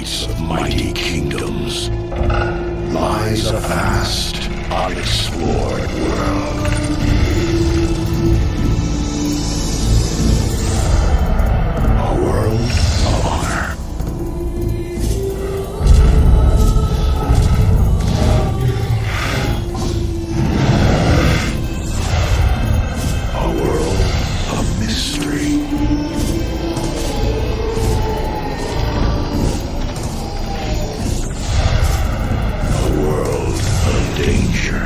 gates of mighty kingdoms lies a vast, unexplored world. A world of honor. A world of mystery. A world of danger.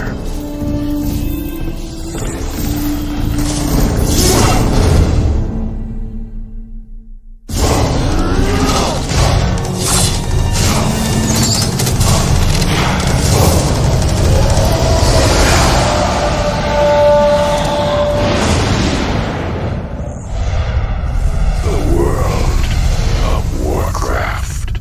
The world of Warcraft.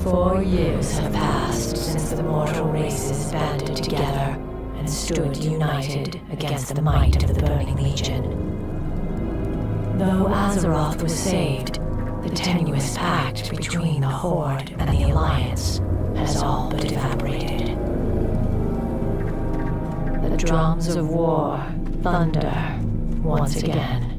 Four years have passed since the mortal races banded together and stood united against the might of the Burning Legion. Though Azeroth was saved, the tenuous pact between the Horde and the Alliance has all but evaporated. The drums of war thunder once again.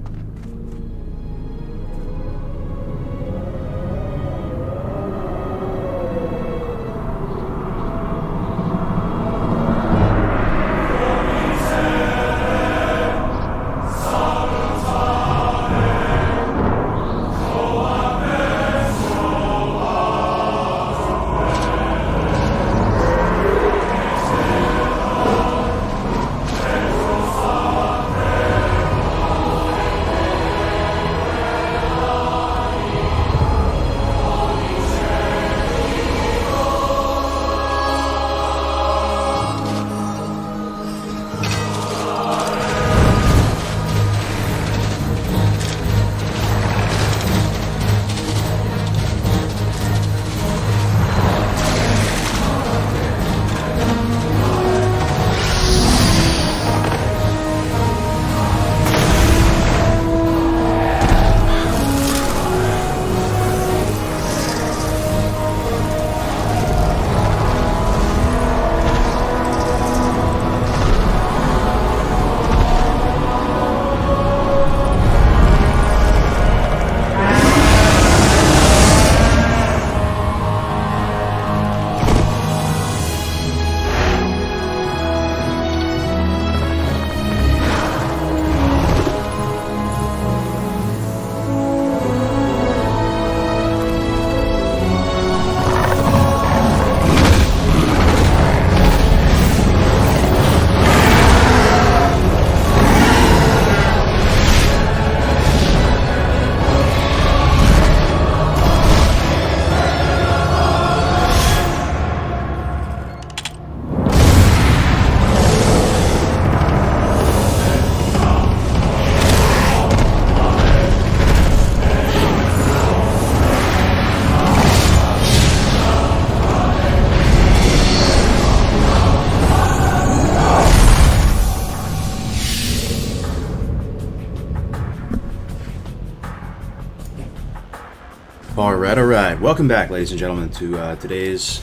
Alright. Welcome back, ladies and gentlemen, to today's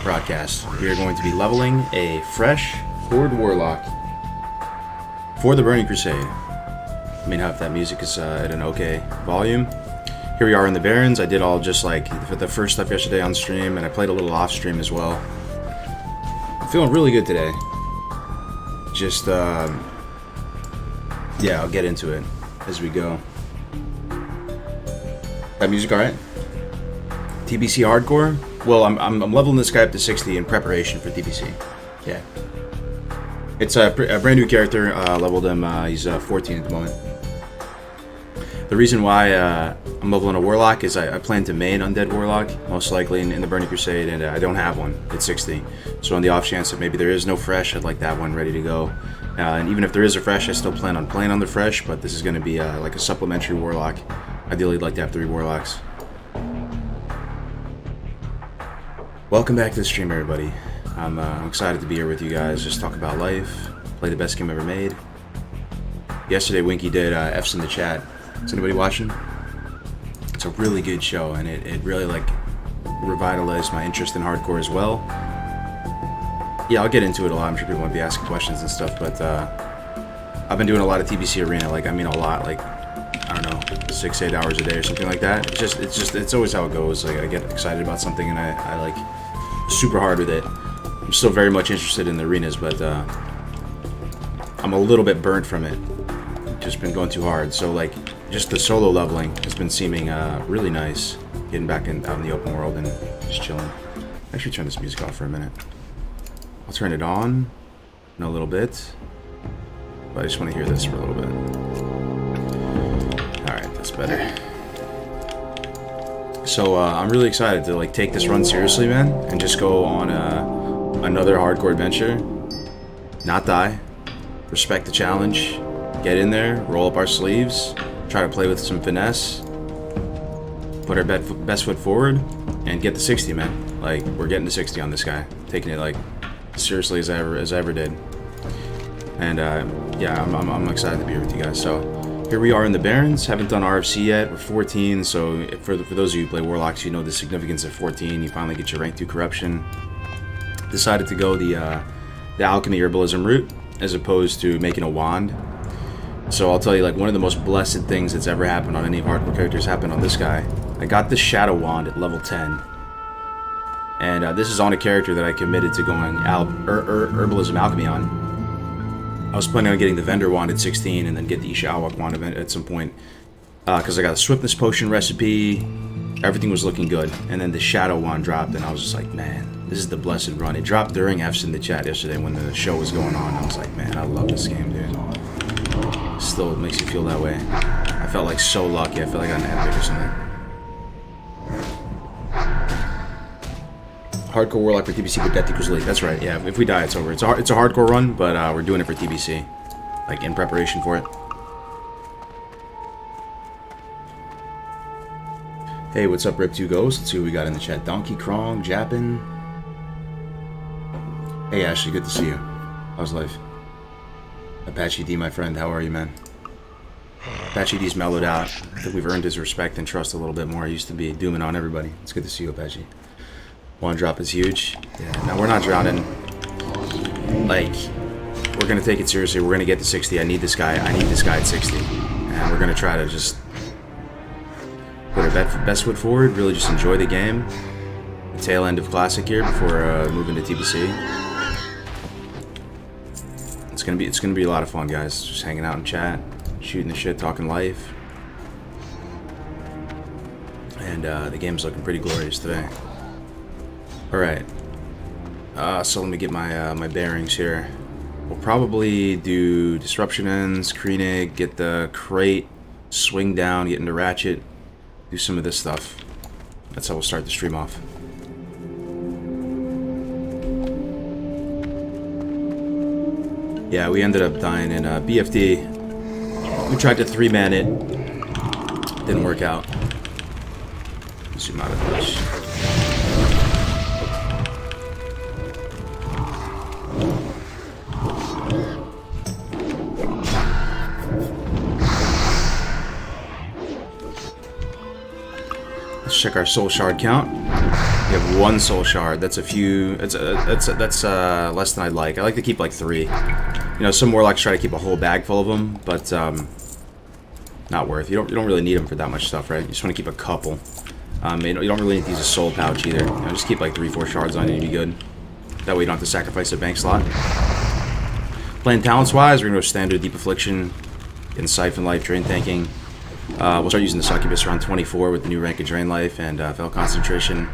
broadcast. We are going to be leveling a fresh Horde Warlock for the Burning Crusade. I mean, if that music is at an okay volume. Here we are in the Barrens. I did all just like the first stuff yesterday on stream, and I played a little off stream as well. I'm feeling really good today. Just, yeah, I'll get into it as we go. That music alright? TBC hardcore? Well, I'm leveling this guy up to 60 in preparation for TBC. Yeah. It's a brand new character. Leveled him. He's 14 at the moment. The reason why I'm leveling a Warlock is I plan to main Undead Warlock, most likely in the Burning Crusade, and I don't have one at 60. So on the off chance that maybe there is no fresh, I'd like that one ready to go. And even if there is a fresh, I still plan on playing on the fresh, but this is going to be like a supplementary Warlock. Ideally, I'd like to have 3 Warlocks. Welcome back to the stream, everybody. I'm excited to be here with you guys, just talk about life, play the best game ever made. Yesterday, Winky did F's in the chat. Is anybody watching? It's a really good show, and it really like revitalized my interest in hardcore as well. Yeah, I'll get into it a lot. I'm sure people might be asking questions and stuff, but I've been doing a lot of TBC Arena. Like, I mean, a lot. Like, I don't know, 6-8 hours a day or something like that. It's always how it goes. Like, I get excited about something and I like super hard with it. I'm still very much interested in the arenas, but I'm a little bit burnt from it. Just been going too hard. So like, just the solo leveling has been seeming really nice. Getting back out in the open world and just chilling. Actually, turn this music off for a minute. I'll turn it on in a little bit, but I just want to hear this for a little bit. Alright, that's better. So I'm really excited to like take this run seriously, man, and just go on another hardcore adventure. Not die. Respect the challenge. Get in there, roll up our sleeves, try to play with some finesse, put our best foot forward, and get the 60, man. Like, we're getting to 60 on this guy. Taking it like seriously as I ever did. And yeah, I'm excited to be here with you guys. So here we are in the Barrens. Haven't done RFC yet. We're 14, so for those of you who play Warlocks, you know the significance of 14. You finally get your rank 2 corruption. Decided to go the alchemy herbalism route as opposed to making a wand. So I'll tell you, like, one of the most blessed things that's ever happened on any hardcore characters happened on this guy. I got the shadow wand at level 10. And this is on a character that I committed to going herbalism alchemy on. I was planning on getting the vendor wand at 16 and then get the Isha Awak wand at some point. Because I got a swiftness potion recipe. Everything was looking good. And then the shadow wand dropped and I was just like, man, this is the blessed run. It dropped during F's in the chat yesterday when the show was going on. I was like, man, I love this game, dude. Still, it makes you feel that way. I felt like so lucky. I felt like I got an epic or something. Hardcore Warlock for TBC, but death equals league. That's right, yeah. If we die, it's over. It's a hardcore run, but we're doing it for TBC. Like, in preparation for it. Hey, what's up, Rip2 Ghost? Let's see what we got in the chat. Donkey Krong, Jappin. Hey, Ashley, good to see you. How's life? Apache D, my friend, how are you, man? Apache D's mellowed out. I think we've earned his respect and trust a little bit more. I used to be dooming on everybody. It's good to see you, Apache. One drop is huge. Yeah, no, we're not drowning. Like, we're gonna take it seriously. We're gonna get to 60. I need this guy at 60. And we're gonna try to just put our best foot forward, really just enjoy the game. The tail end of Classic here before moving to TBC. It's gonna be a lot of fun, guys. Just hanging out in chat, shooting the shit, talking life. And the game's looking pretty glorious today. Alright. So let me get my bearings here. We'll probably do Disruption Ends, Kreenig, get the crate, swing down, get into Ratchet, do some of this stuff. That's how we'll start the stream off. Yeah, we ended up dying in BFD. We tried to 3-man it. Didn't work out. Zoom out of this. Let's check our soul shard count. We have 1 soul shard. That's a few. That's less than I'd like. I like to keep like 3. You know, some warlocks try to keep a whole bag full of them, but not worth. You don't really need them for that much stuff, right? You just want to keep a couple. You don't really need to use a soul pouch either. You know, just keep like 3-4 shards on you and you'll be good. That way you don't have to sacrifice a bank slot. Playing talents wise, we're gonna go standard Deep Affliction, in Siphon Life, Drain Tanking. We'll start using the Succubus around 24 with the new rank of Drain Life and Fel Concentration.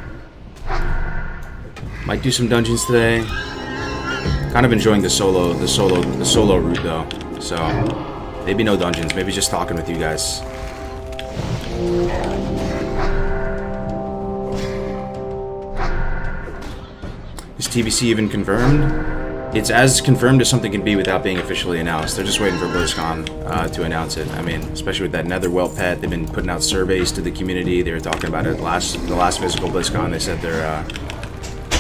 Might do some dungeons today. Kind of enjoying the solo route though. So maybe no dungeons, maybe just talking with you guys. Is TBC even confirmed? It's as confirmed as something can be without being officially announced. They're just waiting for BlizzCon to announce it. I mean, especially with that Netherwelt pet, they've been putting out surveys to the community. They were talking about it the last physical BlizzCon. They said they're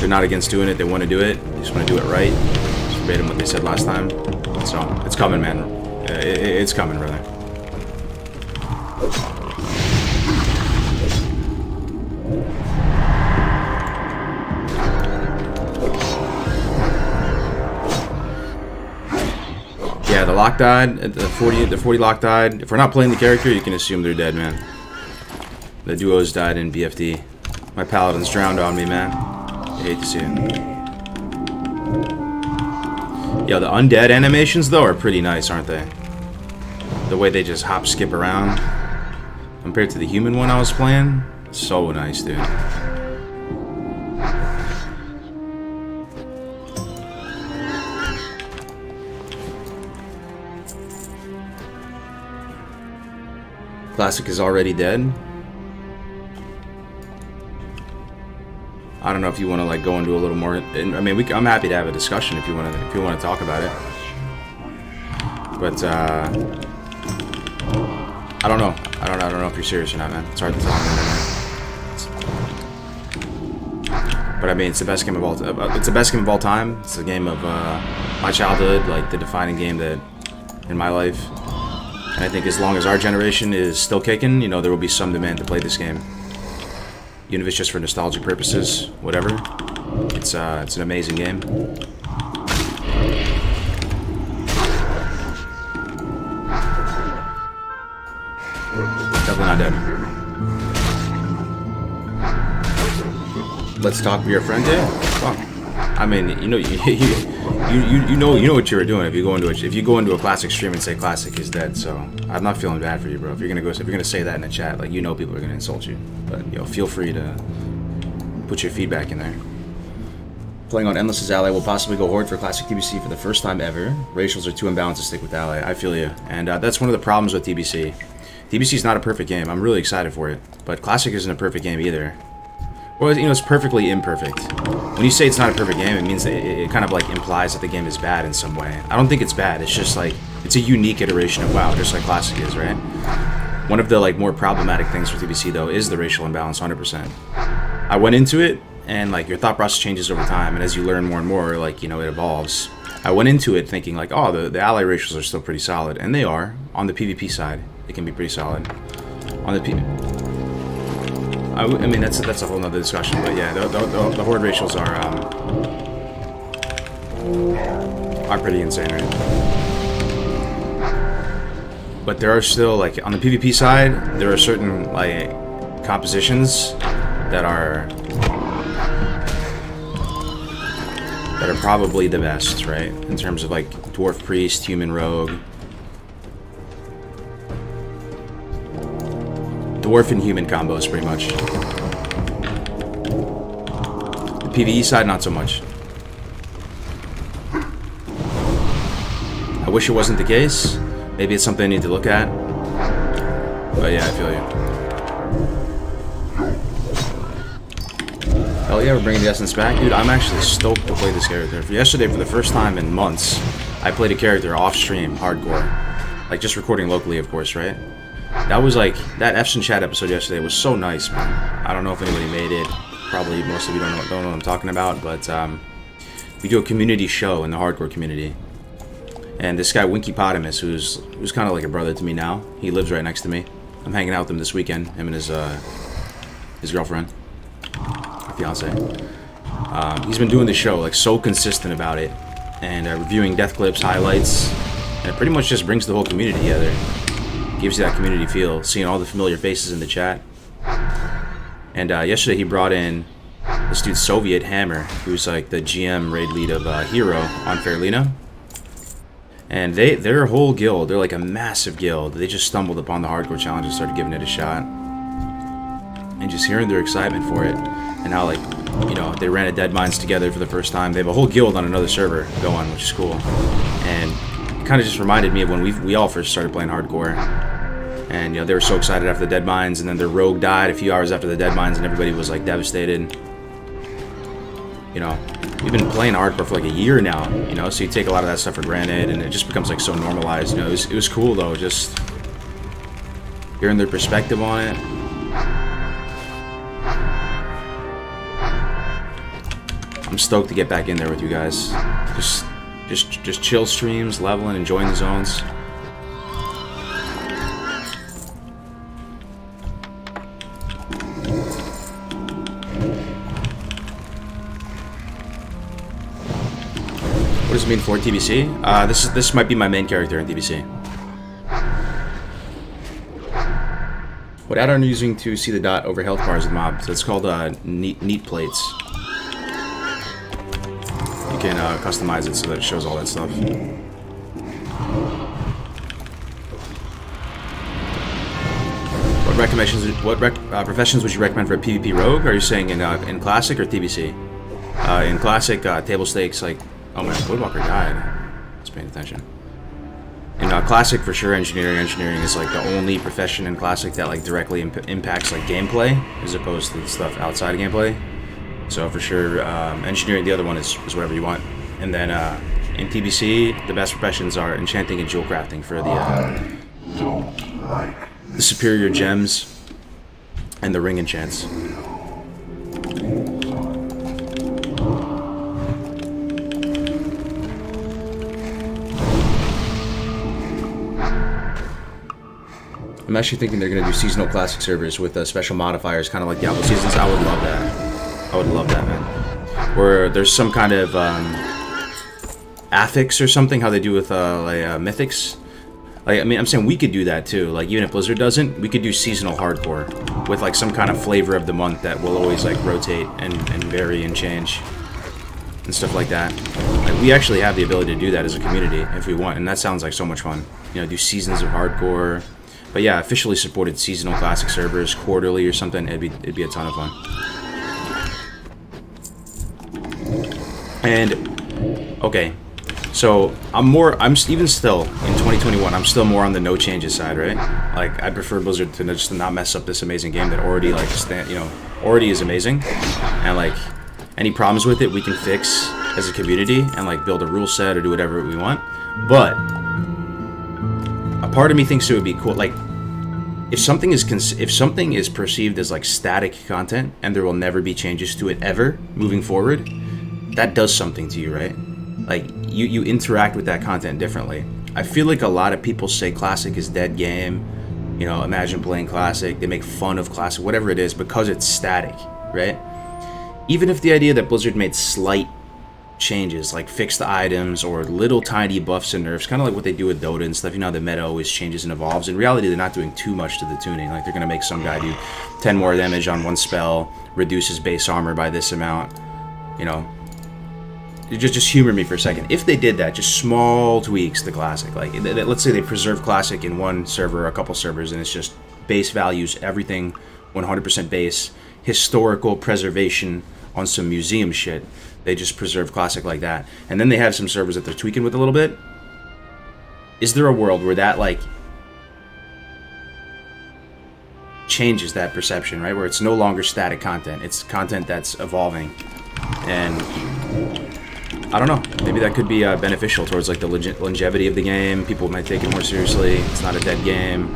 not against doing it. They want to do it. They just want to do it right. Just verbatim what they said last time. So it's coming, man. It's coming, brother. Yeah, the lock died. The 40 lock died. If we're not playing the character, you can assume they're dead, man. The duos died in BFD. My paladins drowned on me, man. I hate to see it. Yeah, the undead animations though are pretty nice, aren't they? The way they just hop, skip around compared to the human one I was playing, so nice, dude. Classic is already dead. I don't know if you want to like go into a little more. I mean, I'm happy to have a discussion if you want to talk about it. But I don't know. I don't know if you're serious or not, man. It's hard to tell. But I mean, it's the best game of all. It's the best game of all time. It's the game of my childhood, like the defining game that in my life. And I think as long as our generation is still kicking, you know, there will be some demand to play this game. Even if it's just for nostalgic purposes, whatever. It's an amazing game. Definitely not dead. Let's talk to your friend, dude. Fuck. I mean, you know, you know what you were doing if you go into a classic stream and say classic is dead. So I'm not feeling bad for you, bro. If you're gonna say that in the chat, like, you know people are gonna insult you. But you know, feel free to put your feedback in there. Playing on Endless as ally will possibly go horde for classic TBC for the first time ever. Racials are too imbalanced to stick with ally. I feel you, and that's one of the problems with TBC. TBC is not a perfect game. I'm really excited for it, but classic isn't a perfect game either. Well, you know, it's perfectly imperfect. When you say it's not a perfect game, it means that it kind of like implies that the game is bad in some way. I don't think it's bad. It's just like, it's a unique iteration of WoW, just like classic is, right? One of the like more problematic things for TBC though is the racial imbalance, 100%. I went into it, and like your thought process changes over time, and as you learn more and more, like, you know, it evolves. I went into it thinking like, oh, the ally racials are still pretty solid, and they are. On the PvP side, it can be pretty solid. On the I mean, that's a whole nother discussion, but yeah, the horde racials are pretty insane, right? But there are still, like, on the PvP side, there are certain like compositions that are probably the best, right? In terms of like dwarf priest, human rogue. Dwarf and human combos, pretty much. The PvE side, not so much. I wish it wasn't the case. Maybe it's something I need to look at. But yeah, I feel you. Hell yeah, we're bringing the essence back. Dude, I'm actually stoked to play this character. Yesterday, for the first time in months, I played a character off-stream, hardcore. Like, just recording locally, of course, right? That was like, that F's in Chat episode yesterday was so nice, man. I don't know if anybody made it. Probably most of you don't know what I'm talking about, but we do a community show in the hardcore community. And this guy, Winky Potamus, who's kind of like a brother to me now, he lives right next to me. I'm hanging out with him this weekend, him and his his girlfriend, fiance. He's been doing the show, like, so consistent about it, and reviewing death clips, highlights, and it pretty much just brings the whole community together. Gives you that community feel, seeing all the familiar faces in the chat. And yesterday he brought in this dude Soviet Hammer, who's like the GM raid lead of Hero on Fairlina. And their whole guild, they're like a massive guild. They just stumbled upon the hardcore challenge and started giving it a shot. And just hearing their excitement for it, and how, like, you know, they ran a Dead Mines together for the first time. They have a whole guild on another server going, which is cool. And it kind of just reminded me of when we all first started playing hardcore. And, you know, they were so excited after the Dead Mines, and then their rogue died a few hours after the Dead Mines, and everybody was, like, devastated. You know, we've been playing hardcore for, like, a year now, you know, so you take a lot of that stuff for granted, and it just becomes, like, so normalized, you know. It was cool, though, just hearing their perspective on it. I'm stoked to get back in there with you guys. Just chill streams, leveling, enjoying the zones. What does it mean for TBC? This might be my main character in TBC. What add-on are you using to see the dot over health bars with mobs? It's called neat plates. You can customize it so that it shows all that stuff. What professions would you recommend for a PvP rogue? Are you saying in classic or TBC? In classic, table stakes, like, oh man, Woodwalker died. I was paying attention. In classic, for sure, engineering. Engineering is like the only profession in classic that like directly impacts like gameplay, as opposed to the stuff outside of gameplay. So for sure, engineering. The other one is whatever you want. And then in TBC, the best professions are enchanting and jewel crafting for the superior gems and the ring enchants. I'm actually thinking they're going to do seasonal classic servers with special modifiers, kind of like Diablo seasons. I would love that. I would love that, man. Where there's some kind of affix or something, how they do with mythics. Like, I mean, I'm saying we could do that too. Like, even if Blizzard doesn't, we could do seasonal hardcore with like some kind of flavor of the month that will always like rotate and vary and change and stuff like that. Like, we actually have the ability to do that as a community if we want, and that sounds like so much fun. You know, do seasons of hardcore. But yeah, officially supported seasonal classic servers, quarterly or something. It'd be a ton of fun. And okay, so I'm even still in 2021. I'm still more on the no changes side, right? Like, I prefer Blizzard to just not mess up this amazing game that already already is amazing, and like any problems with it we can fix as a community and like build a rule set or do whatever we want. But a part of me thinks it would be cool, like, if something is perceived as like static content and there will never be changes to it ever moving forward, that does something to you, right? Like, you interact with that content differently. I feel like a lot of people say classic is dead game. You know, imagine playing classic. They make fun of classic, whatever it is, because it's static, right? Even if the idea that Blizzard made slight changes, like fix the items or little tiny buffs and nerfs, kind of like what they do with Dota and stuff. You know, the meta always changes and evolves. In reality, they're not doing too much to the tuning. Like, they're going to make some guy do 10 more damage on one spell, reduce his base armor by this amount, you know. Just humor me for a second. If they did that, just small tweaks to classic, like let's say they preserve classic in one server or a couple servers, and it's just base values, everything 100% base, historical preservation on some museum shit. They just preserve classic like that, and then they have some servers that they're tweaking with a little bit. Is there a world where that like changes that perception, right? Where it's no longer static content, it's content that's evolving, and I don't know, maybe that could be beneficial towards like the longevity of the game. People might take it more seriously. It's not a dead game.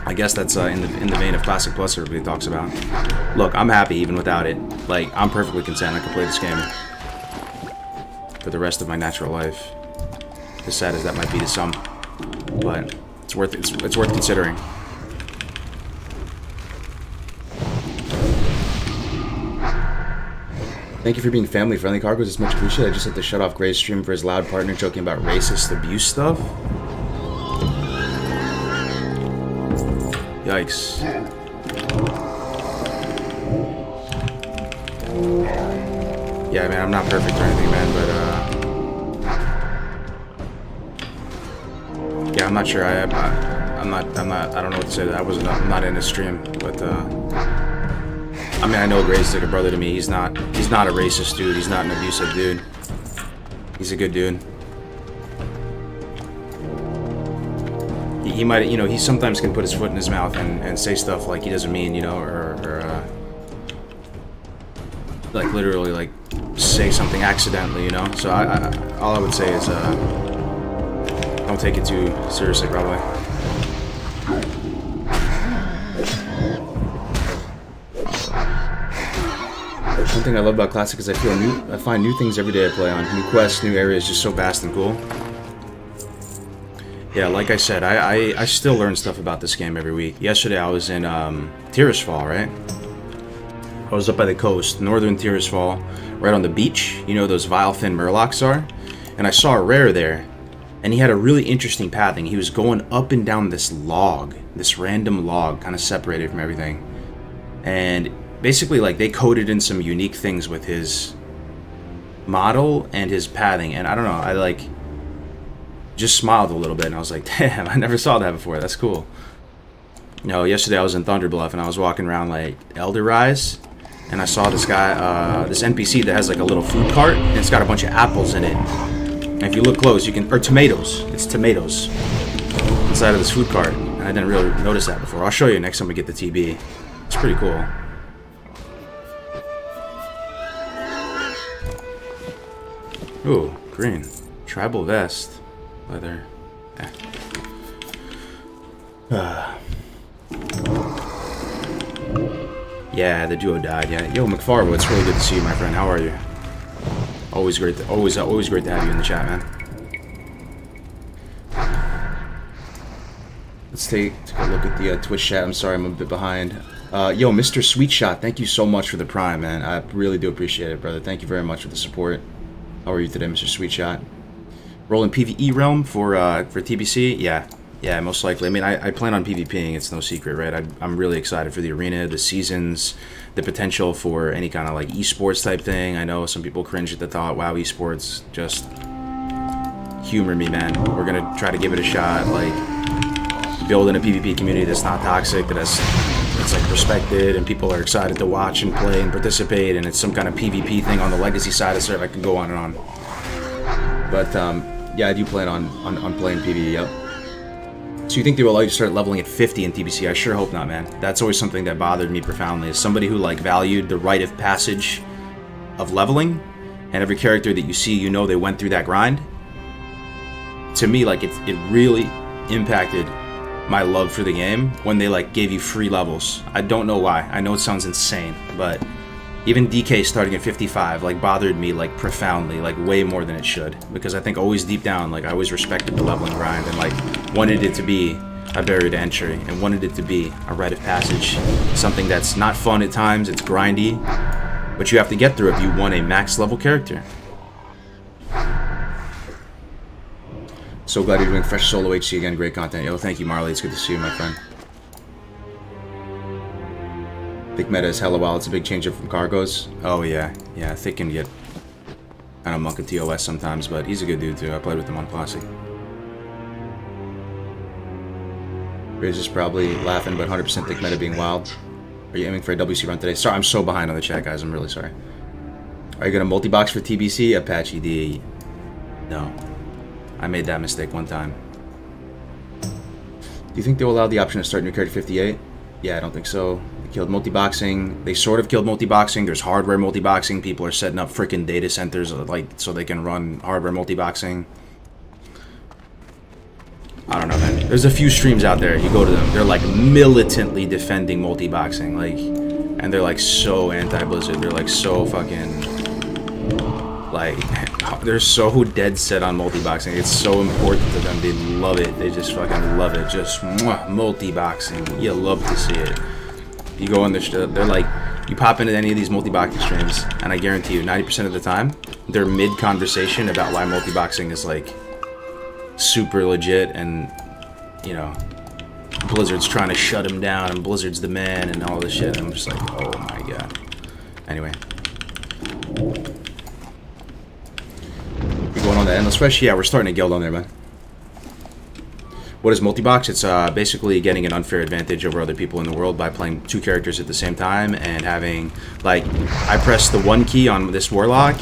I guess that's in the vein of Classic Plus everybody talks about. Look, I'm happy even without it. Like, I'm perfectly content. I can play this game for the rest of my natural life. As sad as that might be to some, but it's worth considering. Thank you for being family friendly, Kargoz. It's much appreciated. I just had to shut off Gray's stream for his loud partner joking about racist abuse stuff. Yikes. Yeah, man, I'm not perfect or anything, man, but yeah, I'm not sure. I don't know what to say. I'm not in the stream, but I mean, I know Gray's like a brother to me. He's not a racist dude. He's not an abusive dude. He's a good dude. He might, you know, he sometimes can put his foot in his mouth and say stuff like he doesn't mean, you know, or like literally like say something accidentally, you know. So all I would say is don't take it too seriously, probably. One thing I love about Classic is I find new things every day I play on. New quests, new areas, just so vast and cool. Yeah, like I said, I still learn stuff about this game every week. Yesterday I was in Tirisfal, right? I was up by the coast, northern Tirisfal, right on the beach. You know those vile fin murlocs are? And I saw a rare there, and he had a really interesting pathing. He was going up and down this log, this random log, kind of separated from everything. And basically, like, they coded in some unique things with his model and his pathing. And I don't know, I, like, just smiled a little bit. And I was like, damn, I never saw that before. That's cool. You know, yesterday I was in Thunderbluff, and I was walking around, like, Elder Rise. And I saw this guy, this NPC that has, like, a little food cart. And it's got a bunch of apples in it. And if you look close, you can... Or tomatoes. It's tomatoes inside of this food cart. And I didn't really notice that before. I'll show you next time we get the TB. It's pretty cool. Ooh, green. Tribal vest. Leather. Yeah, the duo died. Yeah. Yo, McFarvo, it's really good to see you, my friend. How are you? Always great. Always great to have you in the chat, man. Let's take a look at the Twitch chat. I'm sorry, I'm a bit behind. Yo, Mr. Sweetshot, thank you so much for the Prime, man. I really do appreciate it, brother. Thank you very much for the support. How are you today, Mr. Sweetshot? Rolling PvE realm for TBC? Yeah, most likely. I mean, I plan on PvPing. It's no secret, right? I'm really excited for the arena, the seasons, the potential for any kind of like esports type thing. I know some people cringe at the thought. WoW esports, just humor me, man. We're gonna try to give it a shot. Like building a PvP community that's not toxic, that's like respected, and people are excited to watch and play and participate, and it's some kind of PvP thing on the legacy side of server. I can go on and on. But yeah, I do plan on playing PvE. Yep. So you think they will allow you to start leveling at 50 in TBC? I sure hope not, man. That's always something that bothered me profoundly. As somebody who like valued the rite of passage of leveling, and every character that you see, you know they went through that grind. To me, like it really impacted my love for the game when they like gave you free levels. I don't know why. I know it sounds insane, but even DK starting at 55 like bothered me like profoundly, like way more than it should, because I think always deep down, like I always respected the leveling grind and like wanted it to be a barrier to entry and wanted it to be a rite of passage, something that's not fun at times, it's grindy, but you have to get through if you want a max level character. So glad you're doing fresh solo HC again. Great content. Yo, thank you, Marley. It's good to see you, my friend. Thick meta is hella wild. It's a big change up from Kargoz. Oh, yeah. Yeah, Thick can get kind of monk at TOS sometimes, but he's a good dude, too. I played with him on Classic. Riz is probably laughing, but 100% Thick meta being wild. Are you aiming for a WC run today? Sorry, I'm so behind on the chat, guys. I'm really sorry. Are you going to multi-box for TBC? Apache D. No. I made that mistake one time. Do you think they'll allow the option to start new character 58? Yeah, I don't think so. They killed multi-boxing. They sort of killed multi-boxing. There's hardware multi-boxing. People are setting up freaking data centers like so they can run hardware multi-boxing. I don't know, man. There's a few streams out there. You go to them. They're like militantly defending multi-boxing. Like, and they're like so anti-Blizzard. They're like so fucking... Like, they're so dead set on multi-boxing. It's so important to them. They love it. They just fucking love it. Just multi-boxing. You love to see it. You go on the they're like, You pop into any of these multi-boxing streams, and I guarantee you, 90% of the time, they're mid-conversation about why multi-boxing is, like, super legit, and, you know, Blizzard's trying to shut him down, and Blizzard's the man, and all this shit. I'm just like, oh my god. Anyway. We going on the Endless Rush? Yeah, we're starting a guild on there, man. What is multi-box? It's basically getting an unfair advantage over other people in the world by playing 2 characters at the same time and having, like, I press the 1 key on this Warlock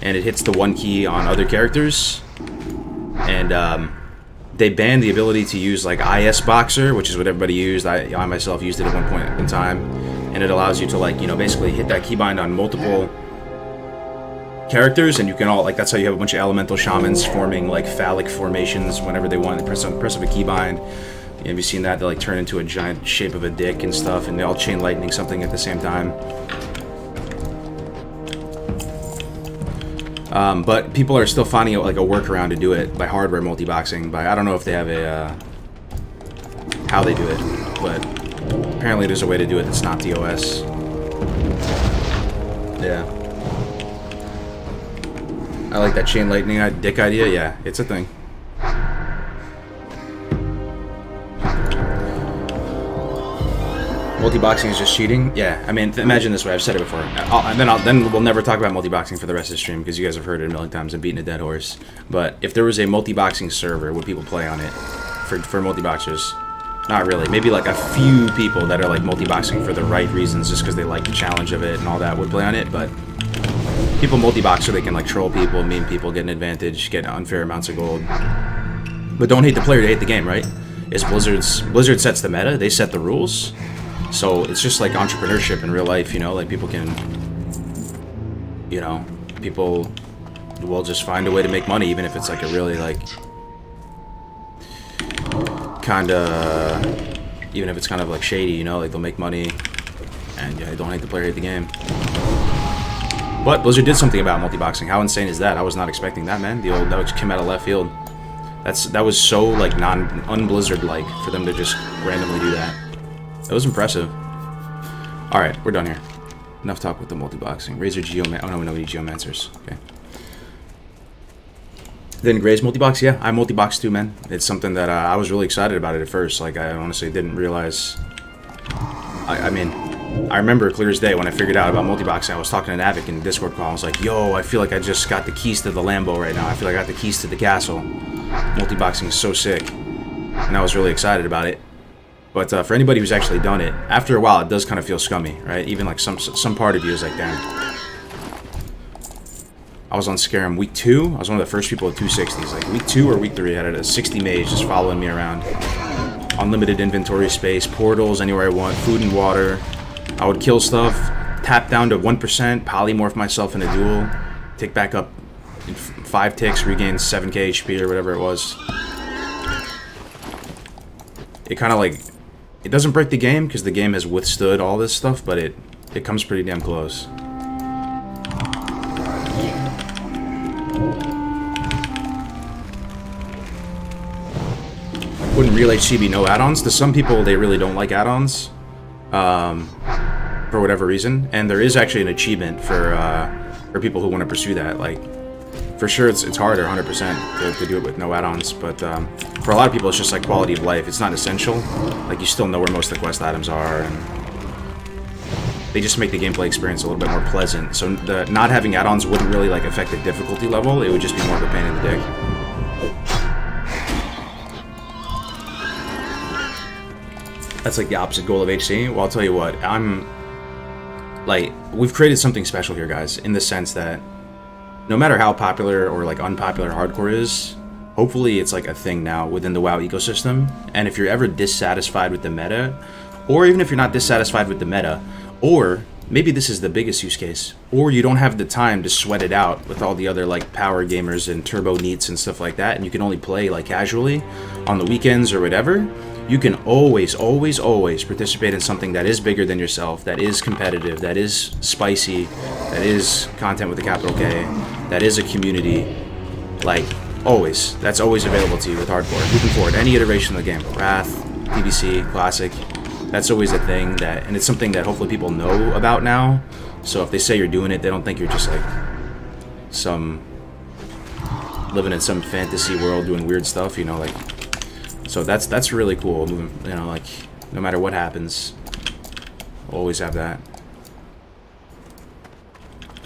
and it hits the 1 key on other characters, and they banned the ability to use, like, IS Boxer, which is what everybody used. I myself used it at one point in time, and it allows you to, like, you know, basically hit that keybind on multiple characters, and you can all, like, that's how you have a bunch of elemental shamans forming, like, phallic formations whenever they want. They press of a keybind. Have you seen that? They, like, turn into a giant shape of a dick and stuff, and they all chain lightning something at the same time. But people are still finding out, like, a workaround to do it by hardware multi-boxing. I don't know if they have a how they do it, but apparently there's a way to do it that's not the OS. Yeah. I like that chain lightning dick idea. Yeah, it's a thing. Multi-boxing is just cheating. Yeah, I mean, imagine this way. I've said it before. Then we'll never talk about multi-boxing for the rest of the stream because you guys have heard it a million times and beaten a dead horse. But if there was a multi-boxing server, would people play on it for multi-boxers? Not really. Maybe like a few people that are like multi-boxing for the right reasons, just because they like the challenge of it and all that, would play on it. But people multi-box so they can, like, troll people, meme people, get an advantage, get unfair amounts of gold. But don't hate the player to hate the game, right? Blizzard sets the meta, they set the rules. So it's just like entrepreneurship in real life, you know, like people can, you know, people will just find a way to make money, even if it's like a really, like, even if it's kind of like shady, you know, like they'll make money, and yeah, don't hate the player, hate the game. But Blizzard did something about multi-boxing. How insane is that? I was not expecting that, man. That came out of left field. That was so, like, un-Blizzard-like for them to just randomly do that. That was impressive. Alright, we're done here. Enough talk with the multi-boxing. Razor Geomancer. Oh no, we know we need Geomancers. Okay. Then Gray's multi-box? Yeah, I multi-box too, man. It's something that I was really excited about it at first. Like, I honestly didn't realize... I mean... I remember clear as day when I figured out about multi-boxing. I was talking to Navik in the Discord call. I was like, yo, I feel like I just got the keys to the Lambo right now. I feel like I got the keys to the castle. Multi-boxing is so sick. And I was really excited about it. But for anybody who's actually done it, after a while it does kind of feel scummy, right? Even like some part of you is like, damn. I was on Scarum week 2. I was one of the first people at 260s. Like week 2 or week 3, I had a 60 mage just following me around. Unlimited inventory space, portals anywhere I want, food and water. I would kill stuff, tap down to 1%, polymorph myself in a duel, tick back up in 5 ticks, regain 7k HP or whatever it was. It kind of like, it doesn't break the game because the game has withstood all this stuff, but it comes pretty damn close. Wouldn't real HC be no add-ons? To some people, they really don't like add-ons. For whatever reason, and there is actually an achievement for people who want to pursue that. Like, for sure, it's harder, 100%, to do it with no add-ons. But for a lot of people, it's just like quality of life. It's not essential. Like, you still know where most of the quest items are, and they just make the gameplay experience a little bit more pleasant. So not having add-ons wouldn't really like affect the difficulty level. It would just be more of a pain in the dick. That's like the opposite goal of HC. Well, I'll tell you what, like, we've created something special here, guys, in the sense that no matter how popular or, like, unpopular hardcore is, hopefully it's, like, a thing now within the WoW ecosystem. And if you're ever dissatisfied with the meta, or even if you're not dissatisfied with the meta, or maybe this is the biggest use case, or you don't have the time to sweat it out with all the other, like, power gamers and turbo neats and stuff like that, and you can only play, like, casually on the weekends or whatever, you can always, always, always participate in something that is bigger than yourself, that is competitive, that is spicy, that is content with a capital K, that is a community. Like, always. That's always available to you with hardcore. Moving forward, any iteration of the game. Wrath, TBC, Classic. That's always a thing that, and it's something that hopefully people know about now. So if they say you're doing it, they don't think you're just like some living in some fantasy world doing weird stuff, you know, like. So that's really cool. You know, like no matter what happens, always have that.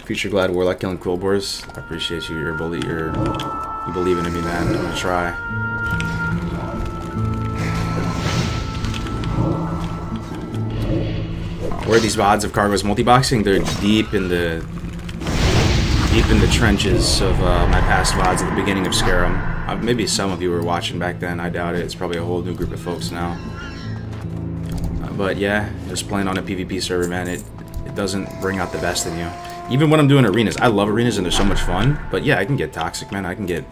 Future Glad Warlock killing Quillboars. I appreciate you. You're a bully. You believe in me, man. I'm gonna try. Where are these VODs of Kargoz multi-boxing? They're deep in the trenches of my past VODs at the beginning of Scarum. Maybe some of you were watching back then. I doubt it. It's probably a whole new group of folks now. But yeah, just playing on a PvP server, man, it doesn't bring out the best in you. Even when I'm doing arenas, I love arenas and they're so much fun. But yeah, I can get toxic, man. I can get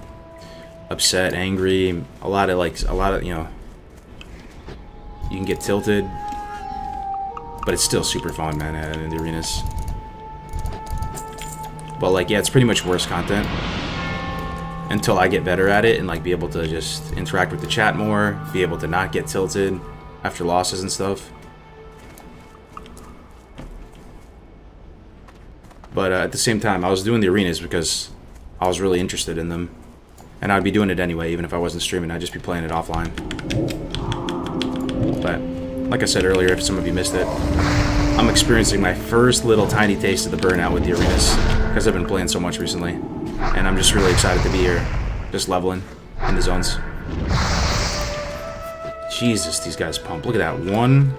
upset, angry, a lot of, you know, you can get tilted. But it's still super fun, man, in the arenas. But like, yeah, it's pretty much worse content until I get better at it and like be able to just interact with the chat more, be able to not get tilted after losses and stuff. But at the same time, I was doing the arenas because I was really interested in them. And I'd be doing it anyway, even if I wasn't streaming. I'd just be playing it offline. But like I said earlier, if some of you missed it, I'm experiencing my first little tiny taste of the burnout with the arenas because I've been playing so much recently. And I'm just really excited to be here, just leveling in the zones. Jesus, these guys pump. Look at that one.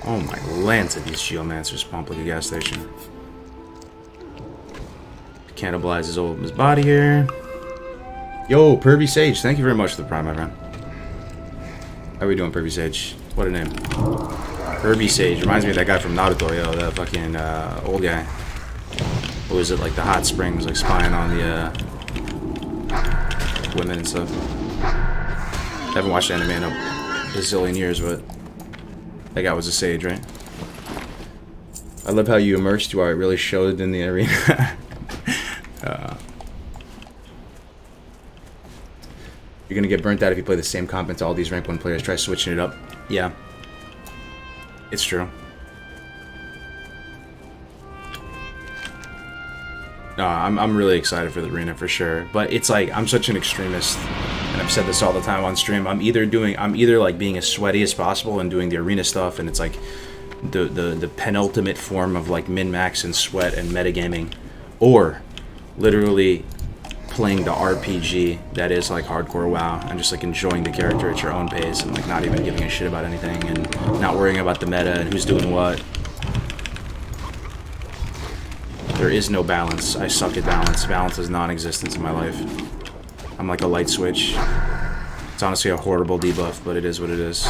Oh my Lanta, these Geomancers pump like a gas station. Cannibalize his body here. Yo, Pervy Sage, thank you very much for the prime, my friend. How are we doing, Pervy Sage? What a name. Pervy Sage. Reminds me of that guy from Naruto, yo, that fucking old guy. What was it, like the hot springs, like spying on the women and stuff. I haven't watched anime in a bazillion years, but that guy was a sage, right? I love how you immersed you are. It really showed in the arena. You're gonna get burnt out if you play the same comp to all these rank 1 players. Try switching it up. Yeah. It's true. No, I'm really excited for the arena for sure. But it's like, I'm such an extremist, and I've said this all the time on stream. I'm either like being as sweaty as possible and doing the arena stuff, and it's like the penultimate form of like min-max and sweat and metagaming, or literally playing the RPG that is like hardcore WoW and just like enjoying the character at your own pace and like not even giving a shit about anything and not worrying about the meta and who's doing what. There is no balance. I suck at balance. Balance is non-existent in my life. I'm like a light switch. It's honestly a horrible debuff, but it is what it is.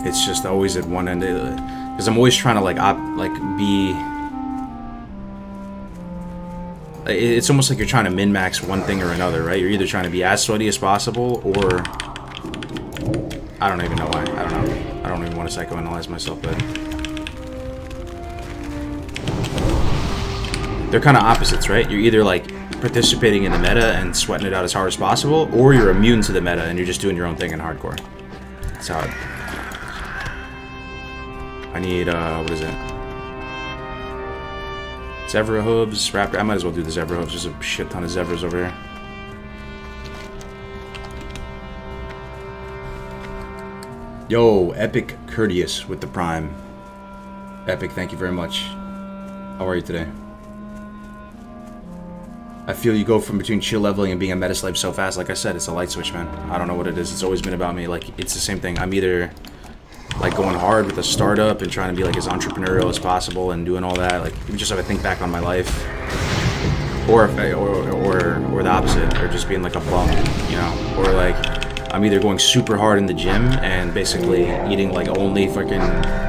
It's just always at one end, because I'm always trying to be. It's almost like you're trying to min-max one thing or another, right? You're either trying to be as sweaty as possible, or I don't even know why. I don't know. I don't even want to psychoanalyze myself, but they're kind of opposites, right? You're either like participating in the meta and sweating it out as hard as possible, or you're immune to the meta and you're just doing your own thing in hardcore. That's how I need, what is it? Zebra hooves, raptor. I might as well do the zebra hooves. There's a shit ton of zebras over here. Yo, Epic Courteous with the prime. Epic, thank you very much. How are you today? I feel you go from between chill leveling and being a meta slave so fast. Like I said, it's a light switch, man. I don't know what it is. It's always been about me. Like, it's the same thing. I'm either like going hard with a startup and trying to be like as entrepreneurial as possible and doing all that. Like, just if I think back on my life, or if or the opposite, or just being like a bum, you know, or like I'm either going super hard in the gym and basically eating like only fucking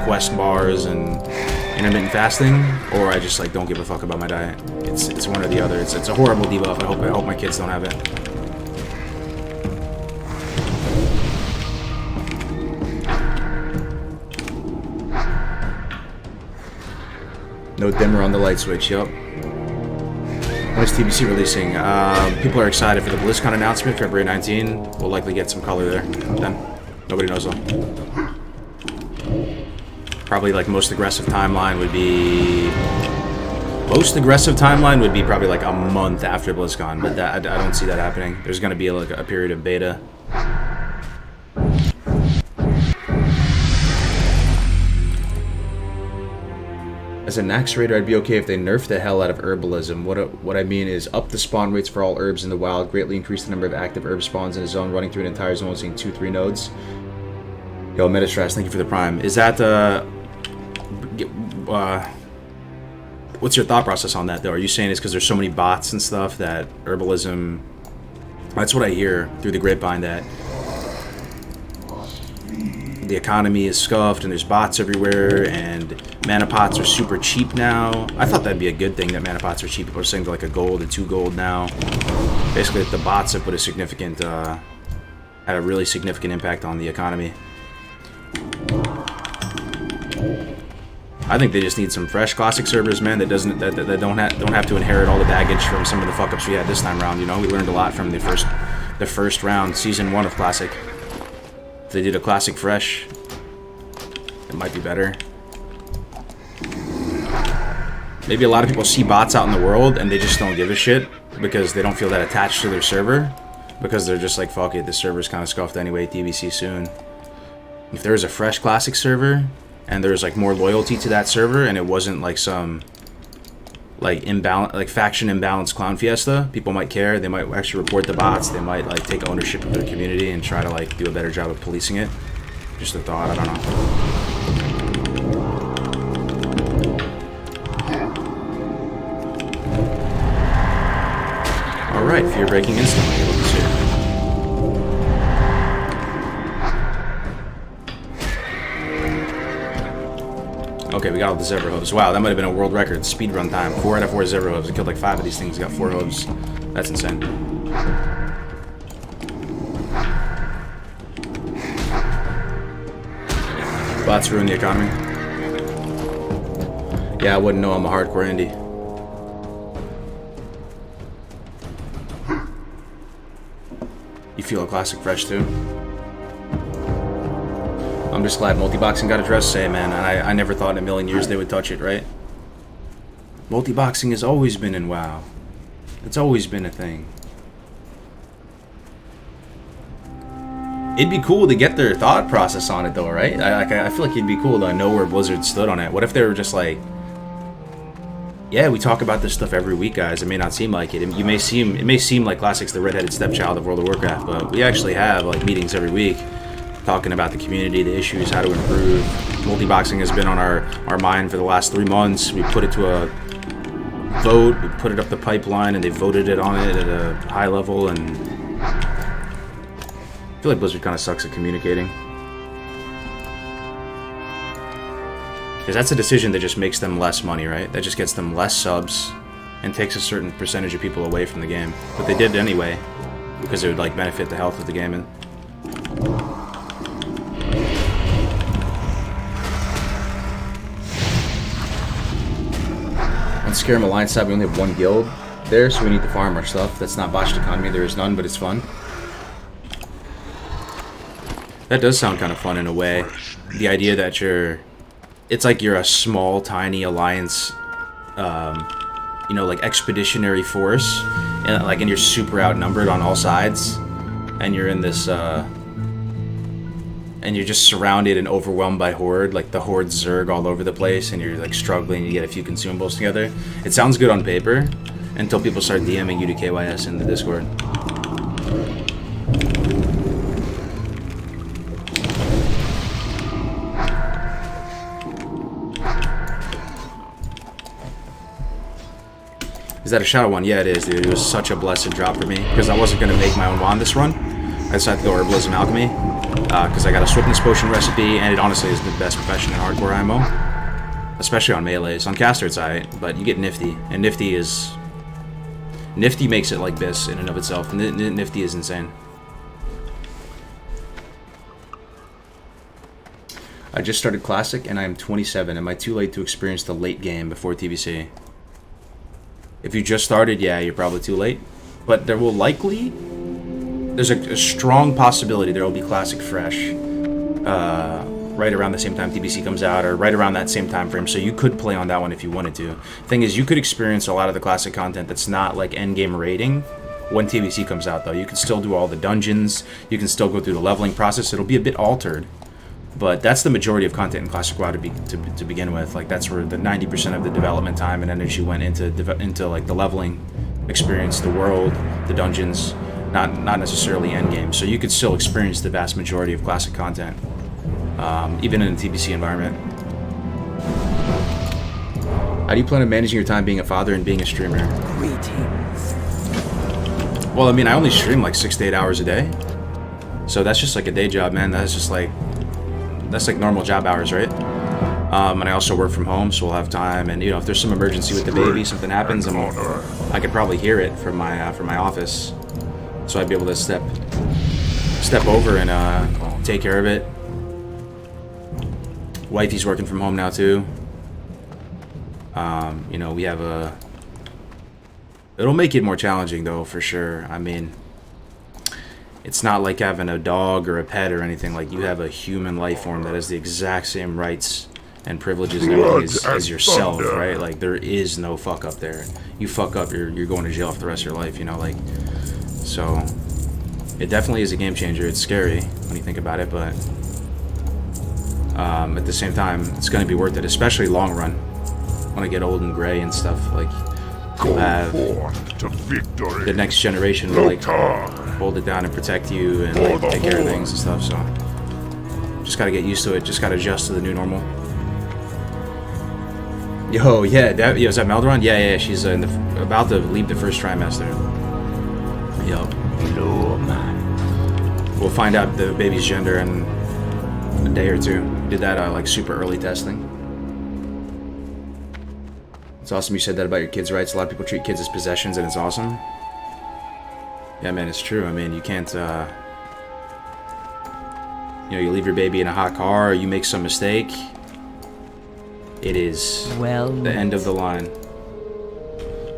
quest bars and intermittent fasting, or I just like don't give a fuck about my diet. It's one or the other. It's a horrible debuff. I hope my kids don't have it. No dimmer on the light switch, yup. When is TBC releasing? People are excited for the BlizzCon announcement, February 19. We'll likely get some color there then. Nobody knows though. Probably like most aggressive timeline would be... Most aggressive timeline would be probably like a month after BlizzCon, but that, I don't see that happening. There's going to be like a period of beta. As a Nax raider, I'd be okay if they nerfed the hell out of herbalism. What I mean is up the spawn rates for all herbs in the wild, greatly increase the number of active herb spawns in a zone, running through an entire zone, seeing 2-3 nodes. Yo, Metastrash, thank you for the prime. Is that what's your thought process on that though? Are you saying it's because there's so many bots and stuff that herbalism? That's what I hear through the grapevine, that the economy is scuffed and there's bots everywhere and mana pots are super cheap now. I thought that'd be a good thing that mana pots are cheap. People are saying they're like a gold and 2 gold now. Basically, the bots have put a significant, had a really significant impact on the economy. I think they just need some fresh classic servers, man. That don't have to inherit all the baggage from some of the fuck ups we had this time around. You know, we learned a lot from the first round, season 1 of classic. If they did a classic fresh, it might be better. Maybe a lot of people see bots out in the world and they just don't give a shit because they don't feel that attached to their server, because they're just like, fuck it, this server's kind of scuffed anyway, TBC soon. If there was a fresh classic server and there's like more loyalty to that server and it wasn't like some like faction imbalance clown fiesta, people might care. They might actually report the bots. They might like take ownership of their community and try to like do a better job of policing it. Just a thought, I don't know. Alright, fear breaking instantly. Let's see. Okay, we got all the zebra hooves. Wow, that might have been a world record speed run time. 4 out of 4 zebra hooves. I killed like 5 of these things. Got 4 hooves. That's insane. Bots ruin the economy. Yeah, I wouldn't know. I'm a hardcore indie. You feel a classic fresh too? I'm just glad multi-boxing got addressed, say, man. And I never thought in a million years they would touch it, right? Multi-boxing has always been in WoW. It's always been a thing. It'd be cool to get their thought process on it, though, right? I feel like it'd be cool to know where Blizzard stood on it. What if they were just like, yeah, we talk about this stuff every week, guys. It may not seem like it. It may seem like Classic's the redheaded stepchild of World of Warcraft, but we actually have like meetings every week talking about the community, the issues, how to improve. Multi-boxing has been on our mind for the last 3 months. We put it to a vote, we put it up the pipeline, and they voted it on it at a high level, and I feel like Blizzard kind of sucks at communicating. Because that's a decision that just makes them less money, right? That just gets them less subs and takes a certain percentage of people away from the game. But they did it anyway, because it would like benefit the health of the game. And on Scarum Alliance side, we only have 1 guild there, so we need to farm our stuff. That's not botched economy. There is none, but it's fun. That does sound kind of fun in a way. The idea that it's like you're a small, tiny alliance, you know, like expeditionary force, and you're super outnumbered on all sides, and you're in this, and you're just surrounded and overwhelmed by Horde, like the Horde Zerg all over the place, and you're like struggling to get a few consumables together. It sounds good on paper, until people start DMing you to KYS in the Discord. Is that a shadow one? Yeah, it is, dude. It was such a blessed drop for me, because I wasn't going to make my own wand this run. I decided to go Herbalism Alchemy, because I got a Swiftness Potion recipe, and it honestly is the best profession in hardcore IMO. Especially on melees. On caster it's alright, but you get Nifty. And Nifty makes it like this in and of itself. Nifty is insane. I just started Classic, and I am 27. Am I too late to experience the late game before TBC? If you just started, yeah, you're probably too late. But there will likely, there's a strong possibility there will be Classic Fresh right around the same time TBC comes out, or right around that same time frame. So you could play on that one if you wanted to. Thing is, you could experience a lot of the classic content that's not like endgame rating when TBC comes out, though. You can still do all the dungeons. You can still go through the leveling process. It'll be a bit altered. But that's the majority of content in Classic WoW to begin with. Like, that's where the 90% of the development time and energy went into like the leveling experience, the world, the dungeons, not necessarily endgame. So you could still experience the vast majority of classic content, even in a TBC environment. How do you plan on managing your time being a father and being a streamer? Greetings. Well, I mean, I only stream like 6 to 8 hours a day. So that's just like a day job, man. That's like normal job hours, right? And I also work from home, so we'll have time. And, you know, if there's some emergency with the baby, something happens, I could probably hear it from my office. So I'd be able to step over and take care of it. Wifey's working from home now too. You know, we have a... It'll make it more challenging though, for sure. I mean, it's not like having a dog or a pet or anything. Like, you have a human life form that has the exact same rights and privileges and everything as yourself, right? Like, there is no fuck up there. You fuck up, you're going to jail for the rest of your life, you know, like... So, it definitely is a game changer. It's scary when you think about it, but... at the same time, it's going to be worth it, especially long run. When I get old and gray and stuff, like... You'll have the next generation will, like, hold it down and protect you and, like, take care of things and stuff, so... Just gotta get used to it. Just gotta adjust to the new normal. Yo, yeah, is that Melderon? Yeah, she's about to leave the first trimester. Yo. Hello, man. We'll find out the baby's gender in a day or two. We did that, like, super early testing. It's awesome you said that about your kids' rights. A lot of people treat kids as possessions, and it's awesome. Yeah, man, it's true. I mean, you can't, you know, you leave your baby in a hot car, or you make some mistake, it is the end of the line.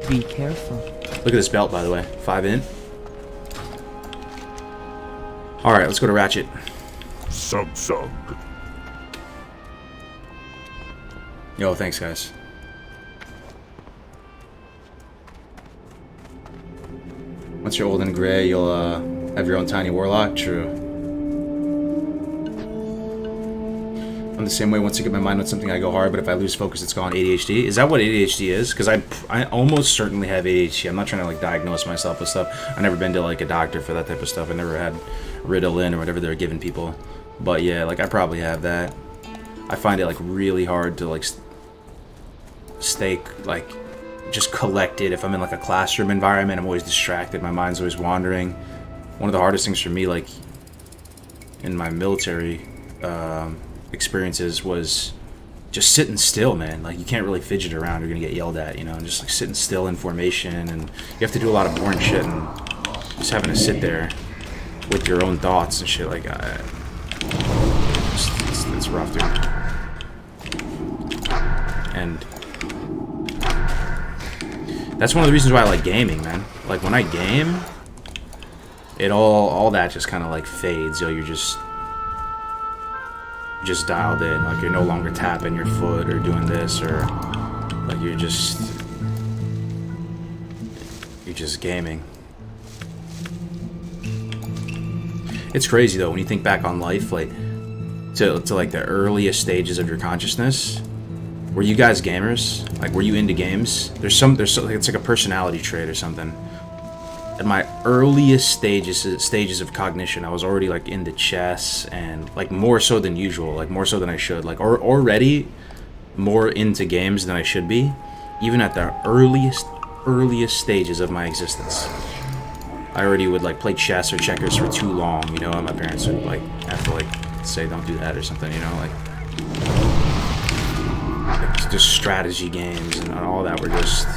Be careful. Look at this belt, by the way. 5 in. Alright, let's go to Ratchet. Sug. Yo, thanks, guys. Once you're old and gray, you'll have your own tiny Warlock. True. I'm the same way. Once I get my mind on something, I go hard, but if I lose focus, it's gone. ADHD? Is that what ADHD is? Because I almost certainly have ADHD. I'm not trying to, like, diagnose myself with stuff. I've never been to, like, a doctor for that type of stuff. I never had Ritalin or whatever they're giving people. But yeah, like, I probably have that. I find it, like, really hard to, like, stay, like, just collected. If I'm in, like, a classroom environment, I'm always distracted. My mind's always wandering. One of the hardest things for me, like, in my military experiences was just sitting still, man. Like, you can't really fidget around. You're gonna get yelled at, you know, and just, like, sitting still in formation, and you have to do a lot of boring shit, and just having to sit there with your own thoughts and shit, like, it's rough, dude. And that's one of the reasons why I like gaming, man. Like, when I game, it all that just kind of, like, fades. Yo, you're just dialed in. Like, you're no longer tapping your foot or doing this, or like you're just gaming. It's crazy though when you think back on life, like to like the earliest stages of your consciousness. Were you guys gamers? Like, were you into games? There's it's like a personality trait or something. At my earliest stages of cognition, I was already, like, into chess, and, like, more so than usual, like, more so than I should, like, already more into games than I should be, even at the earliest stages of my existence. I already would, like, play chess or checkers for too long, you know, and my parents would, like, have to, like, say don't do that or something, you know, like just strategy games and all that were just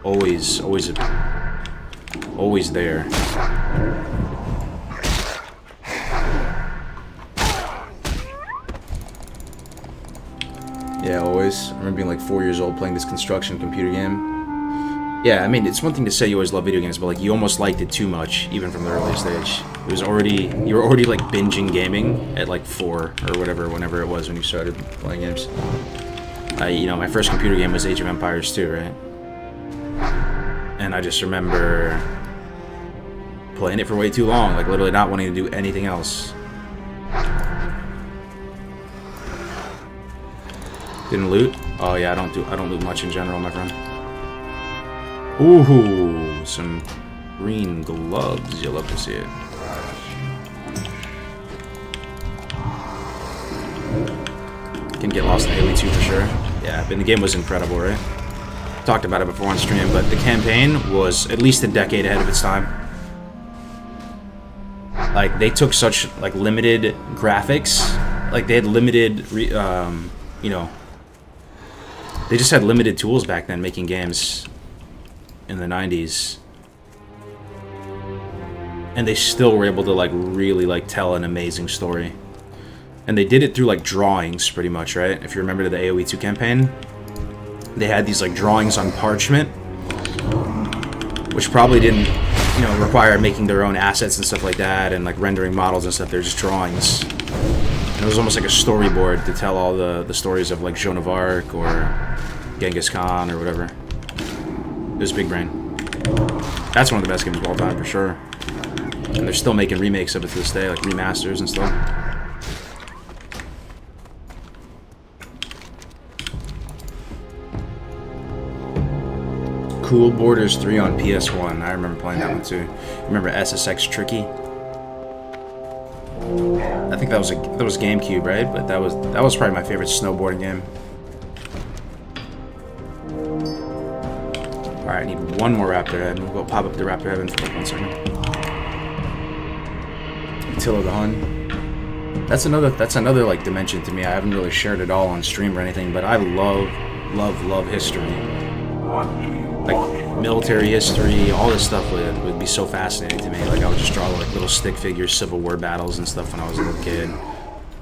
always there. Yeah, always. I remember being like 4 years old playing this construction computer game. Yeah, I mean, it's one thing to say you always love video games, but like you almost liked it too much, even from the early stage. It was already, you were already like binging gaming at like 4 or whatever, whenever it was when you started playing games. You know, my first computer game was Age of Empires 2, right? And I just remember playing it for way too long, like literally not wanting to do anything else. Didn't loot? Oh yeah, I don't loot much in general, my friend. Ooh, some green gloves. You'll love to see it. Can get lost in AoE 2 for sure. Yeah, but the game was incredible, right? Talked about it before on stream, but the campaign was at least a decade ahead of its time. Like, they took such, like, limited graphics. Like, they had limited, you know... They just had limited tools back then making games in the 90s. And they still were able to, like, really, like, tell an amazing story. And they did it through, like, drawings, pretty much, right? If you remember the AoE 2 campaign, they had these, like, drawings on parchment, which probably didn't, you know, require making their own assets and stuff like that, and, like, rendering models and stuff. They're just drawings. And it was almost like a storyboard to tell all the stories of, like, Joan of Arc or Genghis Khan or whatever. It was big brain. That's one of the best games of all time, for sure. And they're still making remakes of it to this day, like remasters and stuff. Cool Borders 3 on PS1. I remember playing that one too. Remember SSX Tricky? I think that was GameCube, right? But that was probably my favorite snowboarding game. Alright, I need one more Raptor Head. We'll go pop up the Raptor Head in for like 1 second. Attila the Hun. That's another like dimension to me. I haven't really shared it all on stream or anything, but I love history. Like military history, all this stuff would be so fascinating to me. Like I would just draw like little stick figures, Civil War battles and stuff when I was a little kid.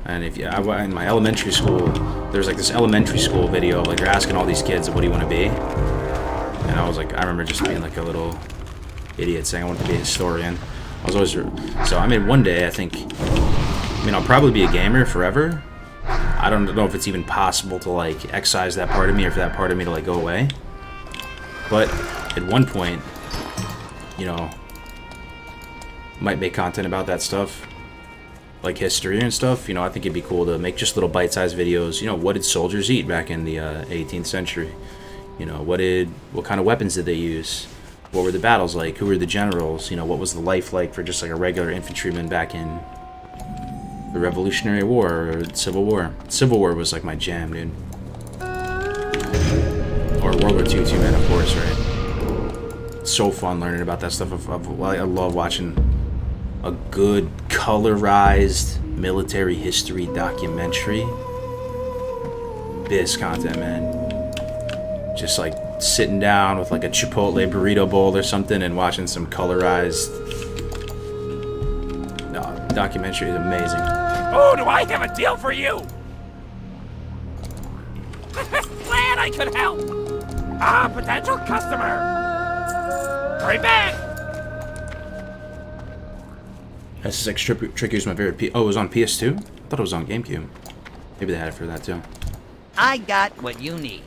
And if you, in my elementary school, there was like this elementary school video, like they're asking all these kids, what do you want to be? And I was like, I remember just being like a little idiot saying I wanted to be a historian. I was always, so I mean, one day I think, I mean, I'll probably be a gamer forever. I don't know if it's even possible to like excise that part of me or for that part of me to like go away. But at one point, you know, might make content about that stuff, like history and stuff. You know, I think it'd be cool to make just little bite-sized videos. You know, what did soldiers eat back in the 18th century? You know, what kind of weapons did they use? What were the battles like? Who were the generals? You know, what was the life like for just like a regular infantryman back in the Revolutionary War or Civil War? Civil War was like my jam, dude. Or World War II too, man, of course, right? It's so fun learning about that stuff. I love watching a good colorized military history documentary. Biz content, man. Just like sitting down with like a Chipotle burrito bowl or something and watching some colorized documentary is amazing. Oh, do I have a deal for you? Glad I could help. A potential customer. Hurry back. SSX Tricky was my favorite. Oh, it was on PS2? I thought it was on GameCube. Maybe they had it for that too. I got what you need.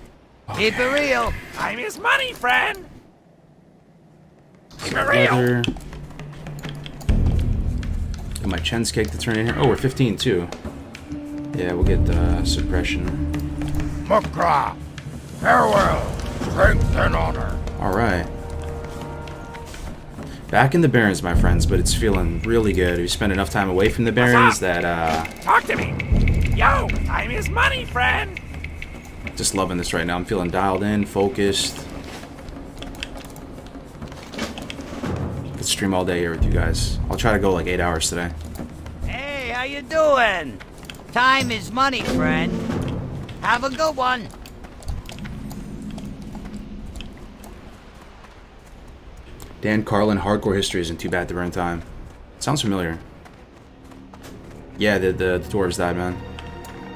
Okay. Keep it real. Time is money, friend. Keep it Leather. real. Got my Chen's cake to turn in here. Oh, we're 15 too. Yeah, we'll get suppression. Mukra. Farewell. Strength and honor. Alright. Back in the Barrens, my friends, but it's feeling really good. We spent enough time away from the Barrens that, Talk to me. Yo, time is money, friend. just loving this right now. I'm feeling dialed in, focused. Could stream all day here with you guys. I'll try to go like 8 hours today. Hey, how you doing? Time is money, friend. Have a good one. Dan Carlin, Hardcore History isn't too bad to burn time. Sounds familiar. Yeah, the dwarves died, man.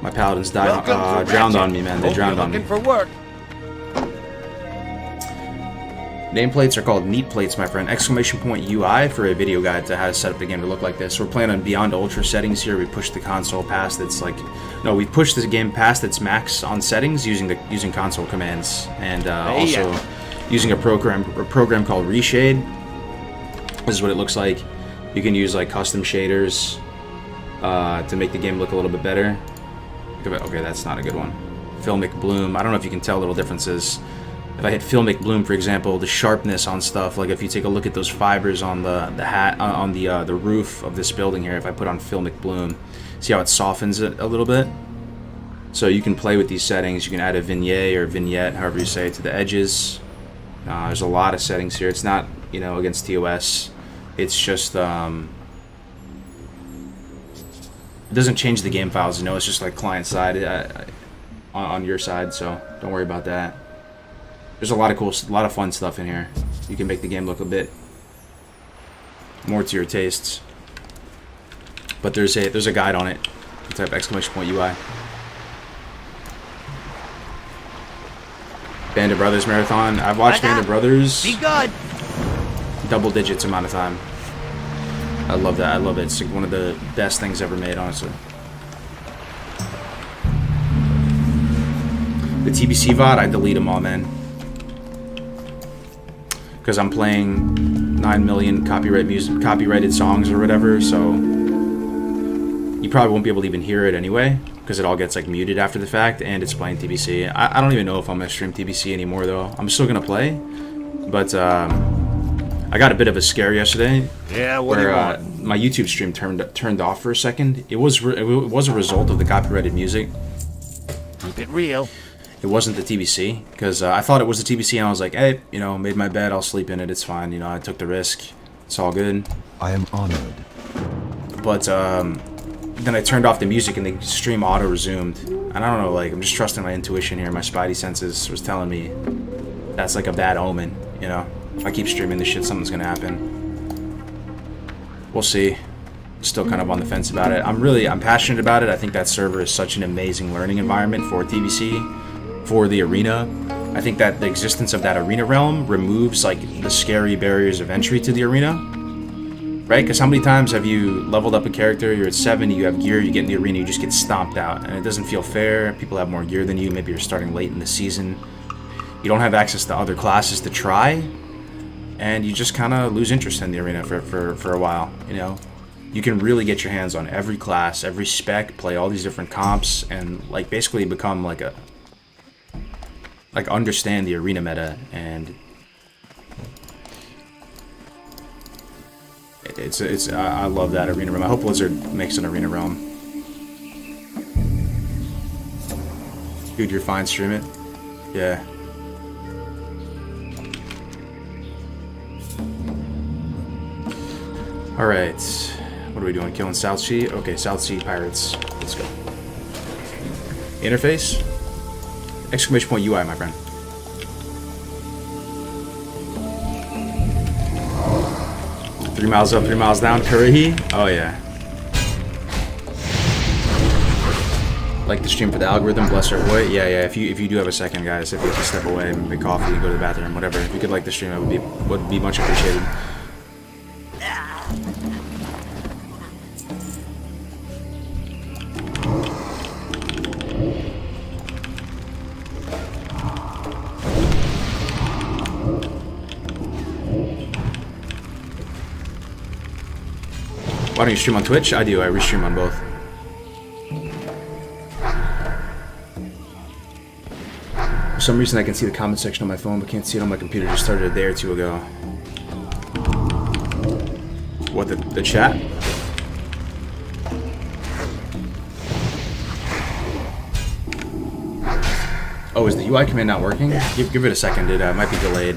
My paladins died, drowned on me, man. They drowned on me. For work. Nameplates are called neat plates, my friend. Exclamation point UI for a video guide to how to set up the game to look like this. We're playing on Beyond Ultra settings here. We pushed the console past its like, no, we pushed the game past its max on settings using console commands, and also using a program called Reshade. This is what it looks like. You can use like custom shaders to make the game look a little bit better. Okay, that's not a good one. Filmic bloom. I don't know if you can tell little differences. If I hit filmic bloom, for example, the sharpness on stuff, like if you take a look at those fibers on the hat on the roof of this building here, if I put on filmic bloom, see how it softens it a little bit? So you can play with these settings. You can add a vignette, however you say it, to the edges. There's a lot of settings here. It's not, you know, against TOS. It's just it doesn't change the game files, you know. It's just like client side on your side, so don't worry about that. There's a lot of fun stuff in here. You can make the game look a bit more to your tastes. But there's a guide on it. You type exclamation point UI. Band of Brothers marathon. I've watched Band of Brothers. Be good. Double digits amount of time. I love that. I love it. It's like one of the best things ever made, honestly. The TBC VOD, I delete them all, man. Because I'm playing 9 million copyrighted songs or whatever, so you probably won't be able to even hear it anyway, because it all gets like muted after the fact, and it's playing TBC. I don't even know if I'm gonna stream TBC anymore though. I'm still gonna play, but I got a bit of a scare yesterday. Yeah, what do you want? My YouTube stream turned off for a second. It was a result of the copyrighted music. Keep it real. It wasn't the TBC, because I thought it was the TBC, and I was like, hey, you know, made my bed, I'll sleep in it, it's fine, you know, I took the risk, it's all good. I am honored. But then I turned off the music and the stream auto-resumed, and I don't know, like, I'm just trusting my intuition here, my spidey senses was telling me that's like a bad omen, you know? If I keep streaming this shit, something's gonna happen. We'll see. Still kind of on the fence about it. I'm passionate about it. I think that server is such an amazing learning environment for TBC. For the arena, I think that the existence of that arena realm removes like the scary barriers of entry to the arena, right? Because how many times have you leveled up a character, you're at 70, you have gear, you get in the arena, you just get stomped out, and it doesn't feel fair. People have more gear than you, maybe you're starting late in the season, you don't have access to other classes to try, and you just kind of lose interest in the arena for a while, you know? You can really get your hands on every class, every spec, play all these different comps, and like basically become like understand the arena meta, and it's I love that arena realm. I hope Blizzard makes an arena realm. Dude, you're fine, stream it. Yeah. All right, what are we doing? Killing South Sea? Okay, South Sea pirates. Let's go. Interface. Exclamation point UI, my friend. Three miles up, 3 miles down, Kurihi. Oh yeah. Like the stream for the algorithm, bless her boy. Yeah, yeah. If you do have a second, guys, if you have to step away, make coffee, go to the bathroom, whatever. If you could like the stream, it would be much appreciated. Why don't you stream on Twitch? I do. I restream on both. For some reason I can see the comment section on my phone, but can't see it on my computer. Just started a day or two ago. What, the chat? Oh, is the UI command not working? Give it a second. It might be delayed.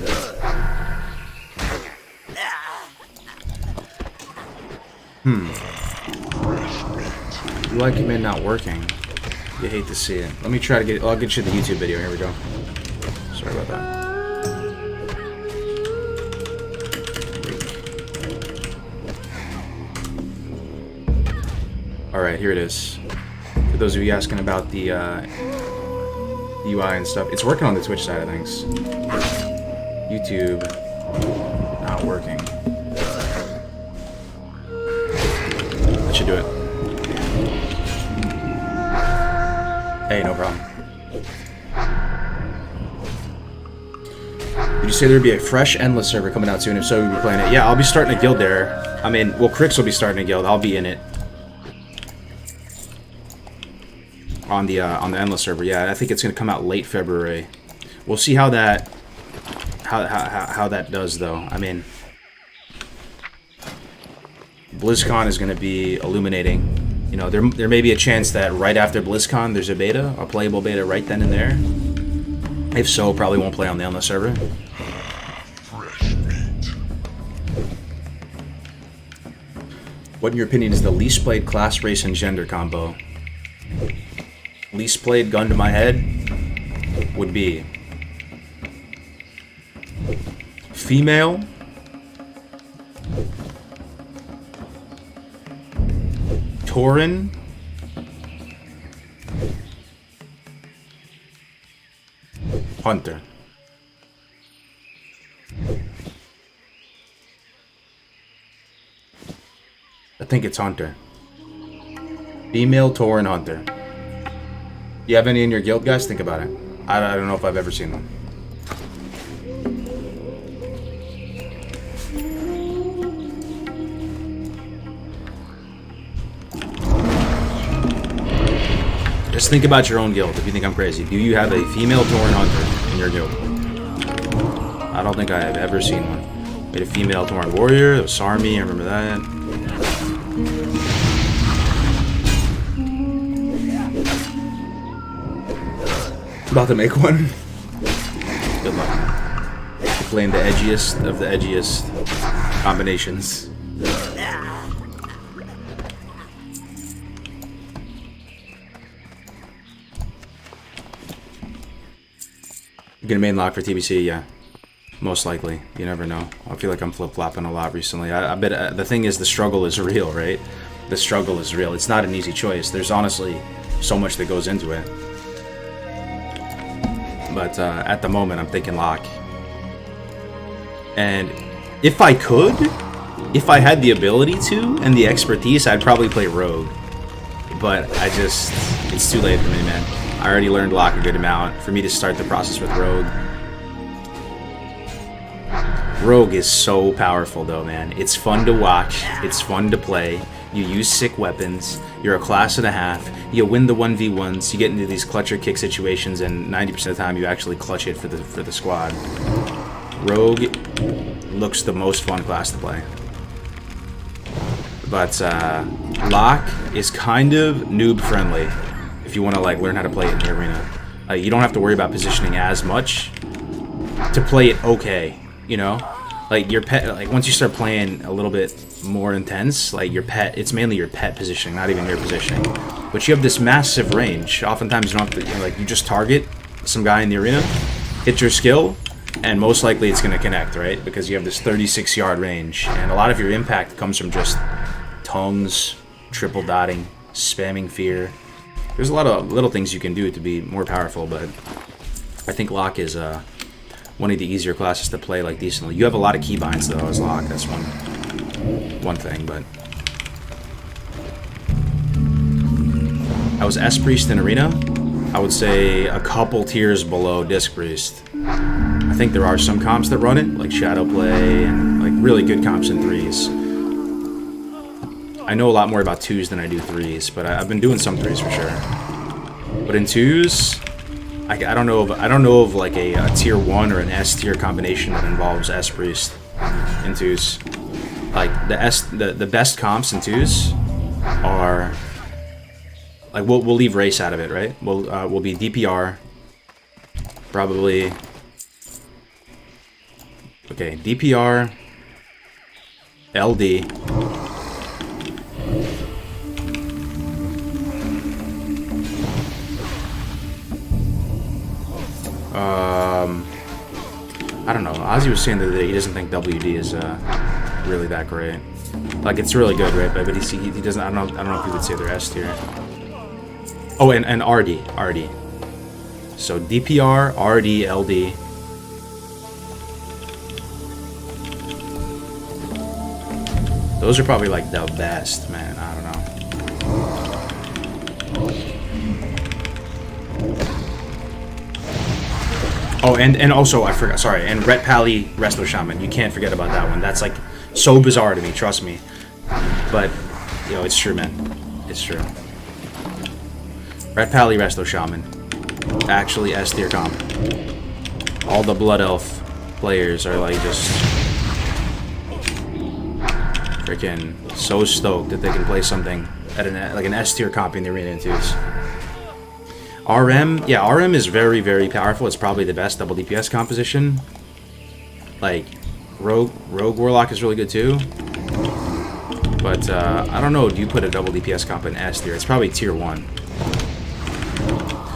UI command not working. You hate to see it. Let me try to get it. I'll get you the YouTube video. Here we go. Sorry about that. Alright, here it is. For those of you asking about the UI and stuff, it's working on the Twitch side of things. YouTube. Not working. That should do it. Hey, no problem. Did you say there'd be a fresh Endless server coming out soon? If so, we'll be playing it. Yeah, I'll be starting a guild there. I mean, well, Crix will be starting a guild. I'll be in it. On the Endless server. Yeah, I think it's gonna come out late February. We'll see how that how that does though. I mean, BlizzCon is gonna be illuminating. You know, there may be a chance that right after BlizzCon there's a beta, a playable beta right then and there. If so, probably won't play on the Endless server. What, in your opinion, is the least played class, race, and gender combo? Least played, gun to my head, would be female, Tauren, Hunter. I think it's Hunter. Female, Tauren, Hunter. You have any in your guild, guys? Think about it. I don't know if I've ever seen them. Just think about your own guild if you think I'm crazy. Do you have a female Tauren Hunter in your guild? I don't think I have ever seen one. We had a female Tauren Warrior, it was Sarmi, I remember that. About to make one. Good luck. Playing the edgiest of the edgiest combinations. Gonna main lock for TBC, yeah. Most likely. You never know. I feel like I'm flip-flopping a lot recently. I bet the thing is the struggle is real, right? The struggle is real. It's not an easy choice. There's honestly so much that goes into it. But at the moment, I'm thinking lock. And if I could, if I had the ability to and the expertise, I'd probably play rogue. But it's too late for me, man. I already learned lock a good amount for me to start the process with rogue. Rogue is so powerful though, man. It's fun to watch, it's fun to play. You use sick weapons, you're a class and a half, you win the 1v1s, you get into these clutch or kick situations, and 90% of the time you actually clutch it for the squad. Rogue looks the most fun class to play. But lock is kind of noob friendly if you want to like learn how to play it in the arena. You don't have to worry about positioning as much to play it okay, you know? Like your pet, like once you start playing a little bit more intense, like your pet, it's mainly your pet positioning, not even your positioning. But you have this massive range. Oftentimes you don't have to, you know, like you just target some guy in the arena, hit your skill, and most likely it's gonna connect, right? Because you have this 36-yard range, and a lot of your impact comes from just tongues, triple dotting, spamming fear. There's a lot of little things you can do to be more powerful, but I think lock is one of the easier classes to play like decently. You have a lot of keybinds though as lock. That's one thing, but I was S Priest in Arena. I would say a couple tiers below Disc Priest. I think there are some comps that run it, like Shadow Play and like really good comps in 3s. I know a lot more about 2s than I do 3s, but I've been doing some 3s for sure. But in 2s, I don't know of like a tier 1 or an S tier combination that involves S Priest in 2s. Like the best comps in 2s are like we'll leave race out of it, right? We'll be DPR, probably. Okay, DPR, LD. I don't know. Ozzy was saying that he doesn't think WD is really that great. Like it's really good, right? But he doesn't. I don't know if he would say they're S tier. Oh, and RD. So DPR, RD, LD. Those are probably like the best, man. I don't know. Oh, and also I forgot. Sorry, and Ret Pally Resto Shaman. You can't forget about that one. That's like so bizarre to me. Trust me. But yo, it's true, man. It's true. Ret Pally Resto Shaman. Actually, S tier comp. All the Blood Elf players are like just freaking so stoked that they can play something at an S tier comp in the arena in twos. RM, yeah, RM is very, very powerful. It's probably the best double DPS composition. Like, Rogue Warlock is really good too. But, I don't know, do you put a double DPS comp in S tier? It's probably tier 1.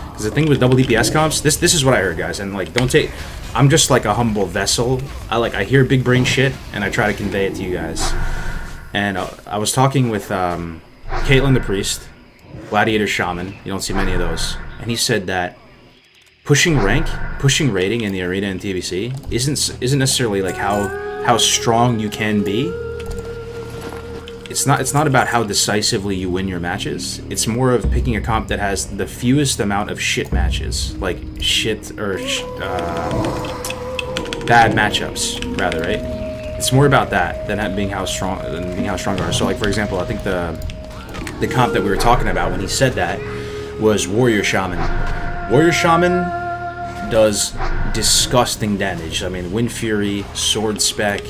Because the thing with double DPS comps, this is what I heard, guys, and like, don't take... I'm just like a humble vessel. I hear big brain shit, and I try to convey it to you guys. And I was talking with Caitlyn the Priest, Gladiator Shaman. You don't see many of those. And he said that pushing rank, pushing rating in the arena in TBC isn't necessarily like how strong you can be. It's not about how decisively you win your matches. It's more of picking a comp that has the fewest amount of shit matches, like shit or bad matchups, rather, right? It's more about that than being how strong you are. So, like for example, I think the comp that we were talking about when he said that was Warrior Shaman. Warrior Shaman does disgusting damage. I mean, Wind Fury, Sword Spec,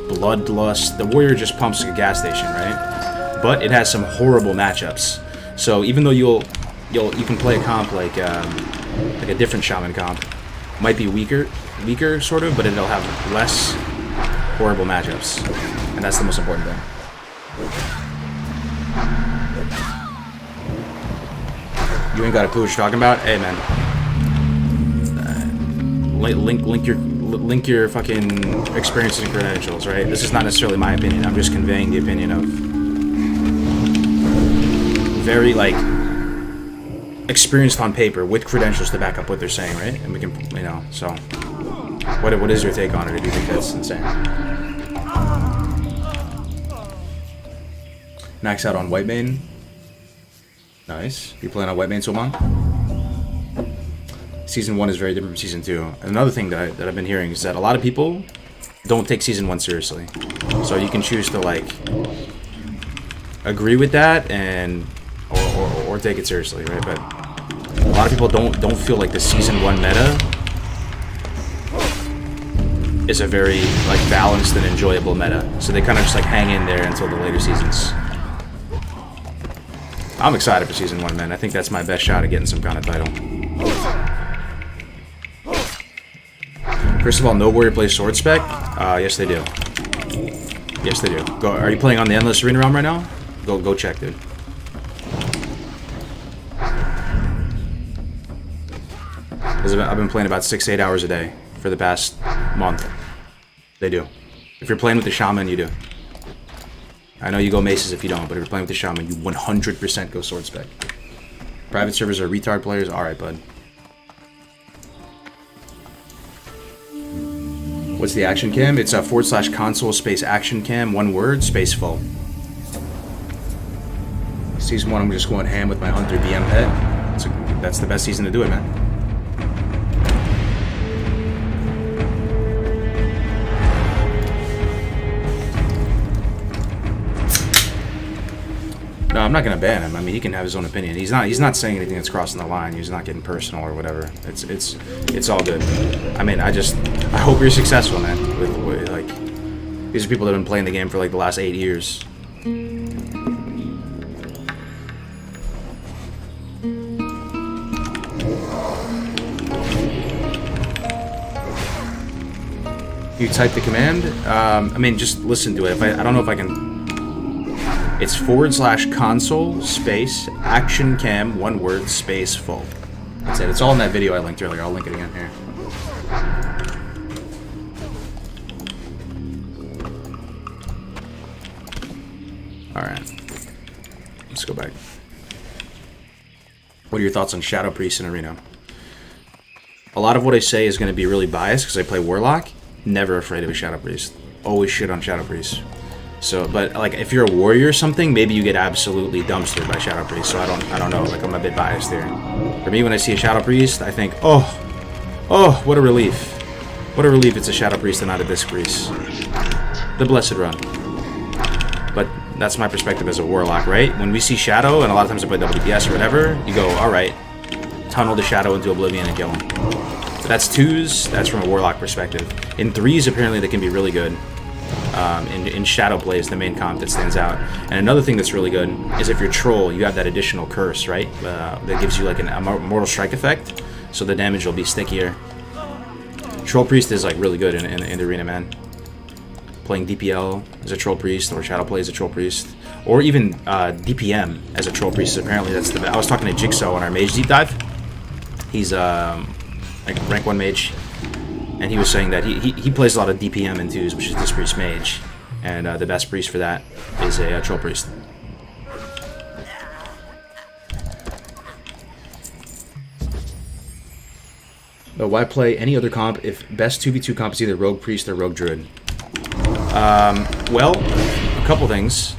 Bloodlust. The Warrior just pumps like a gas station, right? But it has some horrible matchups. So even though you can play a comp like a different Shaman comp, might be weaker sort of, but it'll have less horrible matchups, and that's the most important thing. You ain't got a clue what you're talking about? Hey, man. Link your fucking experiences and credentials, right? This is not necessarily my opinion. I'm just conveying the opinion of very, like, experienced on paper with credentials to back up what they're saying, right? And we can, you know, so... What is your take on it? Do you think that's insane? Max out on Whitebane. Nice. You playing on Whitebane, Soman? Season 1 is very different from Season 2. And another thing that I've been hearing is that a lot of people don't take Season 1 seriously. So you can choose to, like, agree with that and or take it seriously, right? But a lot of people don't feel like the Season 1 meta is a very, like, balanced and enjoyable meta. So they kind of just, like, hang in there until the later seasons. I'm excited for Season 1, man. I think that's my best shot at getting some kind of title. First of all, no Warrior plays Sword Spec? Yes they do. Yes they do. Go. Are you playing on the Endless Arena Realm right now? Go check, dude. I've been playing about 6-8 hours a day for the past month. They do. If you're playing with the Shaman, you do. I know you go Maces if you don't, but if you're playing with the Shaman, you 100% go Sword Spec. Private servers are retard players? Alright, bud. What's the action cam? It's a / console space action cam, one word, space full. Season 1, I'm just going ham with my Hunter BM pet. That's the best season to do it, man. No, I'm not gonna ban him. I mean, he can have his own opinion. He's not saying anything that's crossing the line. He's not getting personal or whatever. It's all good. I mean, I hope you're successful, man. With like, these are people that have been playing the game for like the last 8 years. You type the command. I mean, just listen to it. I don't know if I can. It's / console space action cam, one word, space full. That's it. It's all in that video I linked earlier. I'll link it again here. Alright. Let's go back. What are your thoughts on Shadow Priest and Arena? A lot of what I say is going to be really biased because I play Warlock. Never afraid of a Shadow Priest. Always shit on Shadow Priest. So, but like if you're a warrior or something, maybe you get absolutely dumpstered by Shadow Priest. So I don't know. Like I'm a bit biased there. For me, when I see a Shadow Priest, I think, oh, what a relief. What a relief it's a Shadow Priest and not a Disc Priest. The blessed run. But that's my perspective as a Warlock, right? When we see Shadow, and a lot of times I play WPS or whatever, you go, alright, tunnel the Shadow into Oblivion and kill him. But that's 2s, that's from a Warlock perspective. In 3s, apparently they can be really good. In Shadow play is the main comp that stands out. And another thing that's really good is if you're Troll, you have that additional curse, right? That gives you like a Mortal Strike effect, so the damage will be stickier. Troll Priest is like really good in the arena, man. Playing DPL as a Troll Priest, or Shadow play as a Troll Priest, or even DPM as a Troll Priest. Apparently that's the best. I was talking to Jigsaw on our Mage Deep Dive. He's like rank 1 Mage. And he was saying that he plays a lot of DPM in 2s, which is Disc Priest Mage. And the best priest for that is a Troll Priest. But why play any other comp if best 2v2 comp is either Rogue Priest or Rogue Druid? Well, a couple things.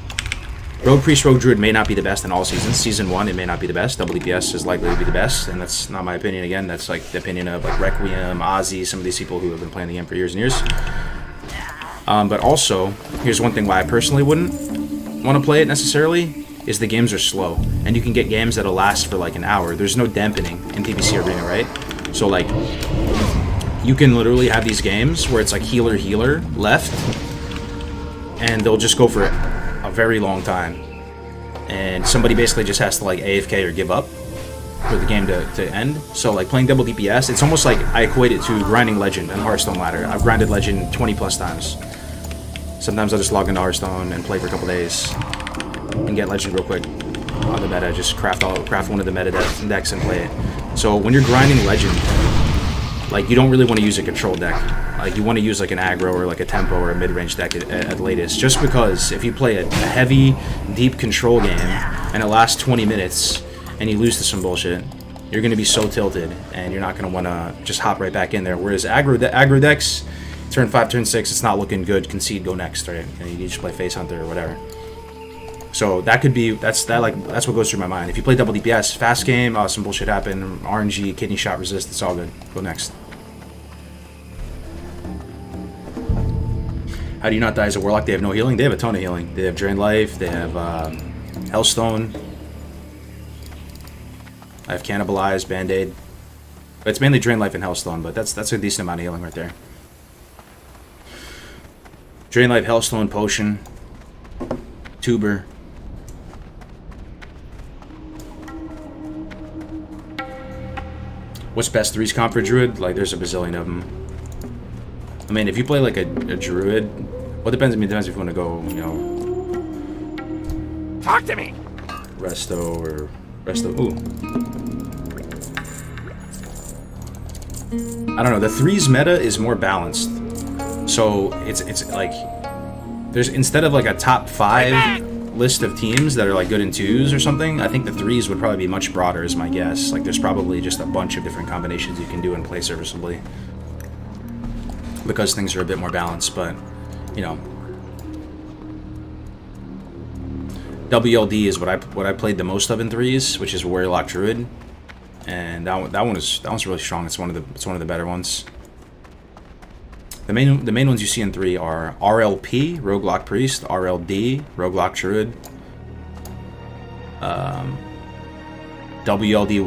Rogue Priest, Rogue Druid may not be the best in all seasons. Season 1, it may not be the best. WPS is likely to be the best, and that's not my opinion. Again, that's like the opinion of like Requiem, Ozzy, some of these people who have been playing the game for years and years. But also, here's one thing why I personally wouldn't want to play it necessarily, is the games are slow. And you can get games that'll last for like an hour. There's no dampening in TBC Arena, right? So like, you can literally have these games where it's like healer left, and they'll just go for a very long time, and somebody basically just has to like AFK or give up for the game to end. So like playing double DPS, it's almost like I equate it to grinding Legend and Hearthstone ladder. I've grinded Legend 20 plus times. Sometimes I'll just log into Hearthstone and play for a couple days and get Legend real quick on the meta. Just craft one of the meta decks and play it. So when you're grinding Legend, like you don't really want to use a control deck. Like you want to use like an aggro or like a tempo or a mid-range deck at latest. Just because if you play a heavy, deep control game and it lasts 20 minutes and you lose to some bullshit, you're going to be so tilted and you're not going to want to just hop right back in there. Whereas aggro decks, turn 5, turn 6, it's not looking good, concede, go next, right? And you just play Face Hunter or whatever. So that could be, that's what goes through my mind. If you play double DPS, fast game, some bullshit happened, RNG, kidney shot resist, it's all good. Go next. How do you not die as a Warlock? They have no healing? They have a ton of healing. They have Drained Life, they have Hellstone. I have Cannibalize, Band-Aid. But it's mainly Drained Life and Hellstone, but that's a decent amount of healing right there. Drained Life, Hellstone, Potion, Tuber. What's best 3s comp for Druid? Like, there's a bazillion of them. I mean, if you play like a Druid, well, it depends. I mean, it depends if you want to go, you know, Talk to me. Resto or Resto. Ooh, I don't know. The 3s meta is more balanced, so it's like there's, instead of like a top 5 list of teams that are like good in 2s or something, I think the 3s would probably be much broader, is my guess. Like, there's probably just a bunch of different combinations you can do and play serviceably, because things are a bit more balanced. But, you know, WLD is what I played the most of in 3s, which is Warlock Druid, and that one's really strong. It's one of the better ones. The main ones you see in 3 are RLP, Roguelock Priest, RLD, Roguelock Druid, WLD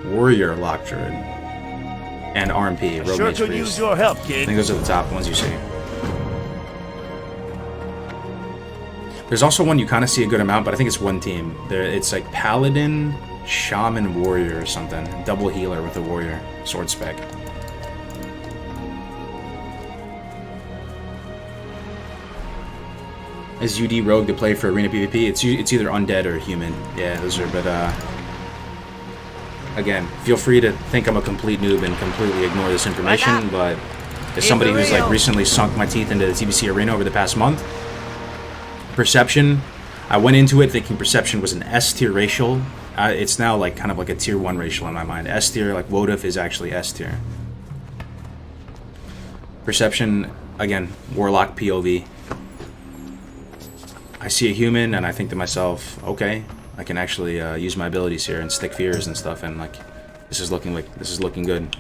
Warrior Lock Druid, and RMP, Rogue Mage Could Priest. use your help, I kid. think those are the top ones you see. There's also one you kind of see a good amount, but I think it's one team. It's like Paladin, Shaman, Warrior or something. Double healer with a Warrior, sword spec. Is UD Rogue to play for Arena PvP? It's either undead or human. Yeah, those are, but again, feel free to think I'm a complete noob and completely ignore this information, but as somebody who's like recently sunk my teeth into the TBC Arena over the past month, Perception, I went into it thinking Perception was an S tier racial. It's now like kind of like a tier 1 racial in my mind. S tier, like Wodif is actually S tier. Perception, again, Warlock POV. I see a human and I think to myself, okay, I can actually use my abilities here and stick fears and stuff, and like this is looking good.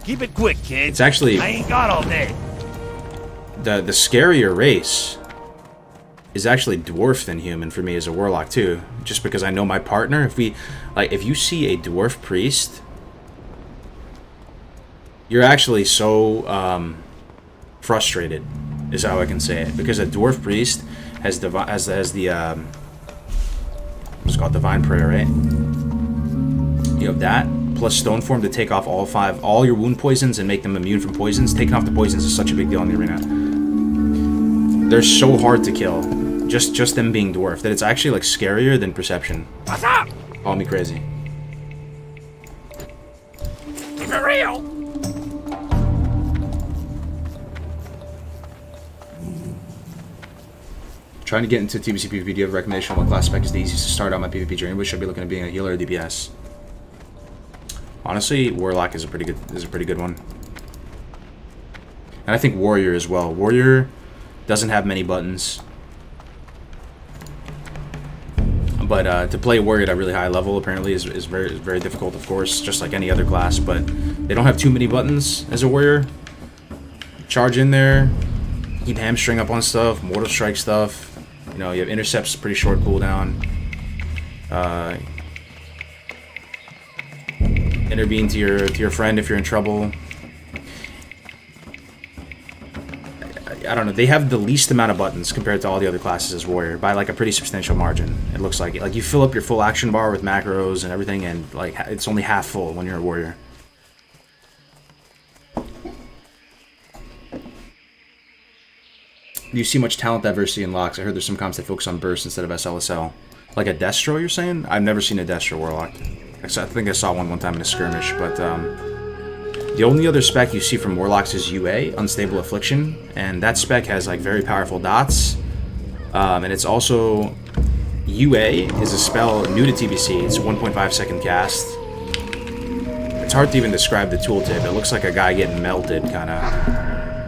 Keep it quick, kid. It's actually I ain't got all day. the scarier race is actually dwarf than human for me as a warlock too, just because I know my partner. If you see a dwarf priest, you're actually so frustrated, is how I can say it, because a dwarf priest has the what's called divine prayer, right? You have that plus stone form to take off all your wound poisons and make them immune from poisons. Taking off the poisons is such a big deal in the arena. They're so hard to kill, just them being dwarf, that it's actually like scarier than perception. What's up? Call me crazy. Keep it real. Trying to get into TBC PvP. Do you have a recommendation on what class spec is the easiest to start out my PvP journey? Which should I be looking at being a healer or DPS? Honestly, Warlock is a pretty good one. And I think Warrior as well. Warrior doesn't have many buttons. But to play Warrior at a really high level apparently is very difficult, of course, just like any other class, but they don't have too many buttons as a Warrior. Charge in there, keep hamstring up on stuff, mortal strike stuff. You know, you have intercepts, pretty short cooldown. Intervene to your friend if you're in trouble. I don't know. They have the least amount of buttons compared to all the other classes as Warrior by like a pretty substantial margin. It looks like you fill up your full action bar with macros and everything, and like it's only half full when you're a Warrior. Do you see much talent diversity in locks? I heard there's some comps that focus on burst instead of SLSL. Like a Destro, you're saying? I've never seen a Destro Warlock. I think I saw one time in a skirmish, but the only other spec you see from Warlocks is UA, Unstable Affliction, and that spec has like very powerful dots, and it's also... UA is a spell new to TBC. It's a 1.5 second cast. It's hard to even describe the tooltip. It looks like a guy getting melted, kinda.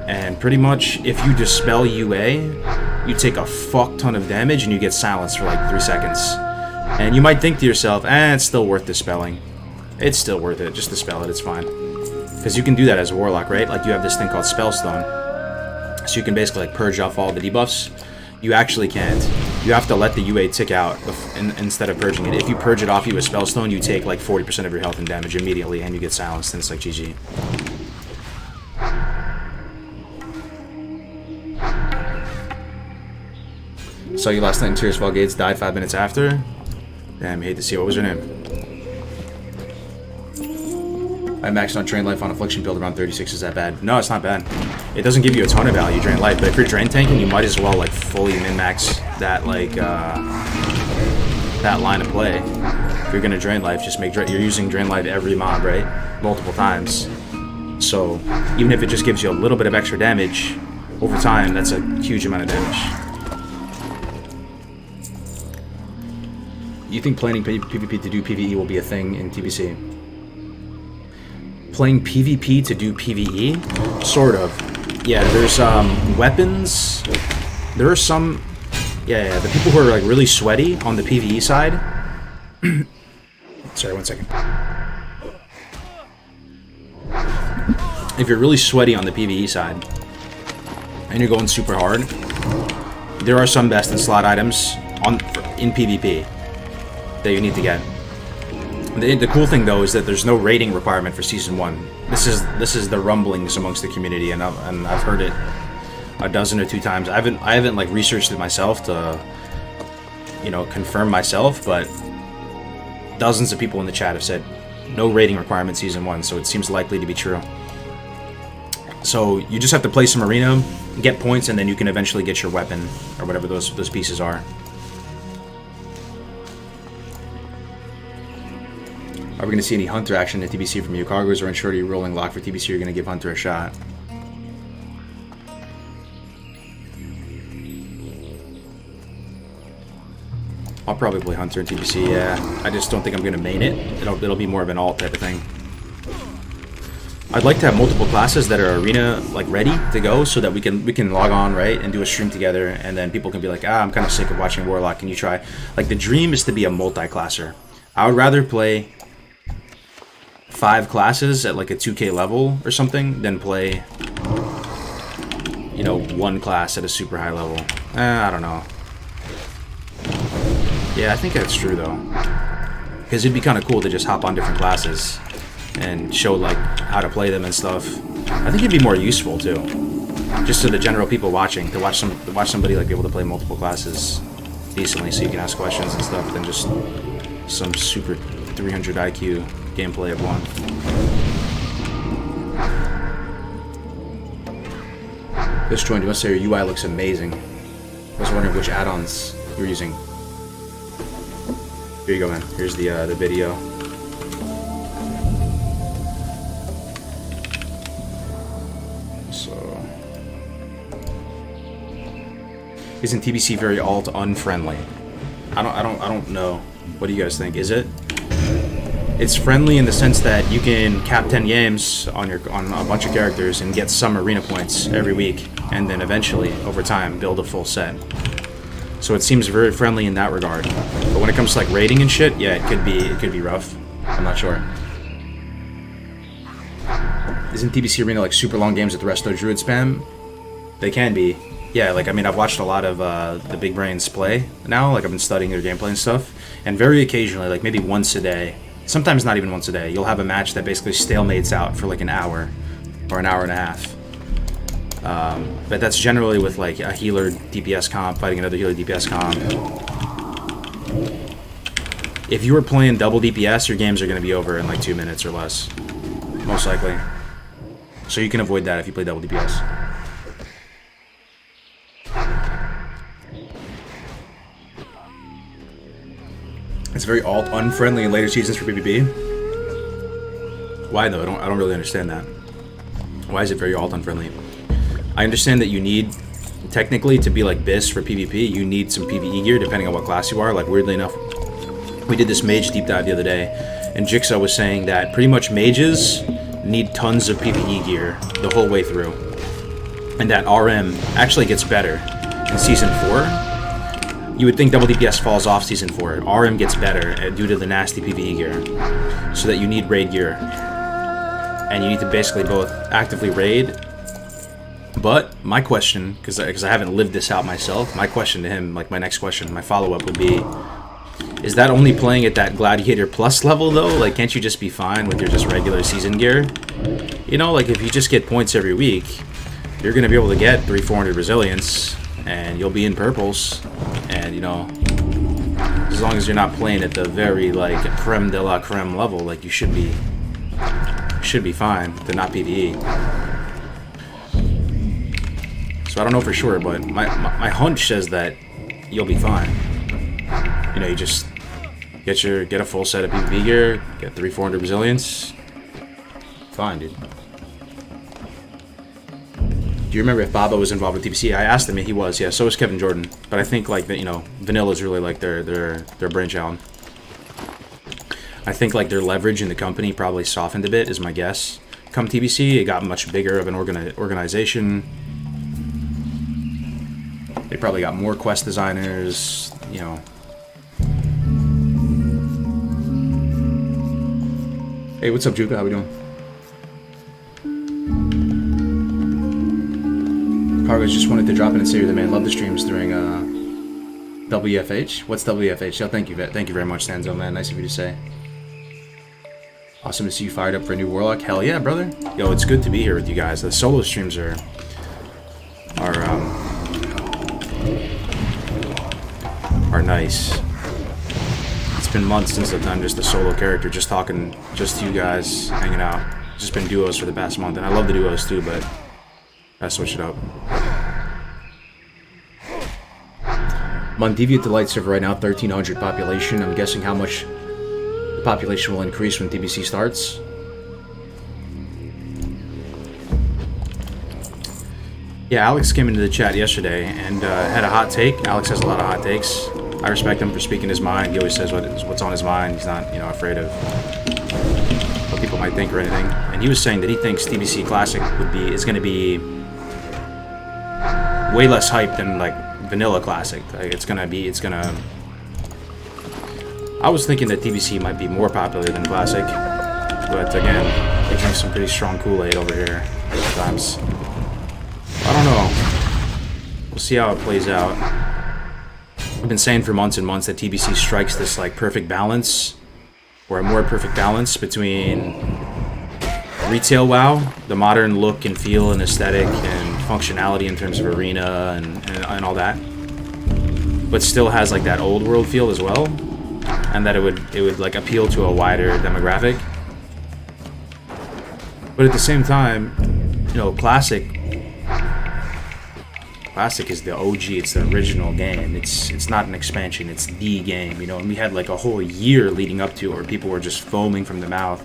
And pretty much, if you dispel UA, you take a fuck ton of damage and you get silenced for like 3 seconds. And you might think to yourself, it's still worth dispelling. It's still worth it. Just dispel it, it's fine. Because you can do that as a Warlock, right? Like you have this thing called Spellstone. So you can basically like purge off all the debuffs. You actually can't. You have to let the UA tick out instead of purging it. If you purge it off you with Spellstone, you take like 40% of your health and damage immediately and you get silenced and it's like GG. Saw you last night in Tears Fall Gates, died 5 minutes after. Damn, you hate to see it. What was your name? I maxed on Drain Life on Affliction build around 36. Is that bad? No, it's not bad. It doesn't give you a ton of value, Drain Life, but if you're Drain tanking, you might as well like fully min-max that like that line of play. If you're gonna Drain Life, just you're using Drain Life every mob, right? Multiple times. So even if it just gives you a little bit of extra damage over time, that's a huge amount of damage. You think playing PvP to do PvE will be a thing in TBC? Playing PvP to do PvE? Sort of. Yeah, there's weapons. There are some... Yeah, the people who are like really sweaty on the PvE side. Sorry, 1 second. If you're really sweaty on the PvE side, and you're going super hard, there are some best in slot items in PvP that you need to get. The cool thing though is that there's no rating requirement for season 1. This is the rumblings amongst the community, and I've heard it a dozen or 2 times. I haven't like researched it myself to, you know, confirm myself, but dozens of people in the chat have said no rating requirement season 1, so it seems likely to be true. So you just have to play some arena, get points, and then you can eventually get your weapon or whatever those pieces are. Are we going to see any Hunter action in TBC from you? Kargoz or unsure, are you rolling lock for TBC? You're going to give Hunter a shot. I'll probably play Hunter in TBC, yeah. I just don't think I'm going to main it. It'll be more of an alt type of thing. I'd like to have multiple classes that are arena like ready to go, so that we can log on, right, and do a stream together, and then people can be like, I'm kind of sick of watching Warlock. Can you try? Like, the dream is to be a multi-classer. I would rather play 5 classes at like a 2K level or something than play, you know, 1 class at a super high level. I don't know. Yeah, I think that's true though, because it'd be kind of cool to just hop on different classes and show like how to play them and stuff. I think it'd be more useful too, just to the general people watching, to watch somebody like be able to play multiple classes decently, so you can ask questions and stuff, than just some super 300 IQ gameplay of one. This joint, you must say your UI looks amazing. I was wondering which add-ons you're using. Here you go, man. Here's the video. So, isn't TBC very alt unfriendly? I don't know. What do you guys think? Is it? It's friendly in the sense that you can cap 10 games on a bunch of characters and get some arena points every week, and then eventually, over time, build a full set. So it seems very friendly in that regard. But when it comes to like raiding and shit, yeah, it could be rough. I'm not sure. Isn't TBC Arena like super long games with the Resto Druid spam? They can be. Yeah, like, I mean, I've watched a lot of the big brains play now. Like, I've been studying their gameplay and stuff. And very occasionally, like maybe once a day, sometimes not even once a day, you'll have a match that basically stalemates out for like an hour or an hour and a half. But that's generally with like a healer DPS comp fighting another healer DPS comp. If you were playing double DPS, your games are going to be over in like 2 minutes or less, most likely. So you can avoid that if you play double DPS. It's very alt unfriendly in later seasons for PvP. Why though? I don't really understand that. Why is it very alt unfriendly? I understand that you need, technically, to be like this for PvP, you need some PvE gear depending on what class you are. Like, weirdly enough, we did this mage deep dive the other day, and Jigsaw was saying that pretty much mages need tons of PvE gear the whole way through, and that RM actually gets better in Season 4. You would think double DPS falls off Season 4. RM gets better due to the nasty PvE gear, so that you need raid gear. And you need to basically both actively raid. But my question, because I haven't lived this out myself, my question to him, like my next question, my follow-up would be, is that only playing at that Gladiator Plus level though? Like, can't you just be fine with your just regular season gear? You know, like if you just get points every week, you're going to be able to get 300-400 resilience, and you'll be in purples, and you know, as long as you're not playing at the very like creme de la creme level, like you should be fine to not PvE. So I don't know for sure, but my hunch says that you'll be fine. You know, you just get a full set of PvP gear, get 300-400 resilience. Fine, dude. Do you remember if Baba was involved with TBC? I asked him, and he was. Yeah, so was Kevin Jordan. But I think like you know, Vanilla is really like their brainchild. I think like their leverage in the company probably softened a bit, is my guess. Come TBC, it got much bigger of an organization. They probably got more quest designers, you know. Hey, what's up, Juka? How we doing? Kargoz just wanted to drop in and say you're the man. Love the streams during WFH. What's WFH? Oh, thank you very much, Stanzo, man. Nice of you to say. Awesome to see you fired up for a new Warlock. Hell yeah, brother. Yo, it's good to be here with you guys. The solo streams are nice. It's been months since I've done just a solo character, just talking, just you guys, hanging out. It's just been duos for the past month, and I love the duos too, but I switch it up. Mondivia Delight server right now, 1,300 population. I'm guessing how much the population will increase when TBC starts. Yeah, Alex came into the chat yesterday and had a hot take. Alex has a lot of hot takes. I respect him for speaking his mind. He always says what's on his mind. He's not, you know, afraid of what people might think or anything. And he was saying that he thinks TBC Classic is going to be way less hype than like Vanilla Classic. Like I was thinking that TBC might be more popular than Classic, but again, they drink some pretty strong Kool-Aid over here sometimes. I don't know. We'll see how it plays out. I've been saying for months and months that TBC strikes this like perfect balance, or a more perfect balance between retail WoW, the modern look and feel and aesthetic and functionality in terms of arena and all that, but still has like that old world feel as well, and that it would like appeal to a wider demographic. But at the same time, you know, Classic is the OG, it's the original game. It's not an expansion, it's the game, you know, and we had like a whole year leading up to it where people were just foaming from the mouth,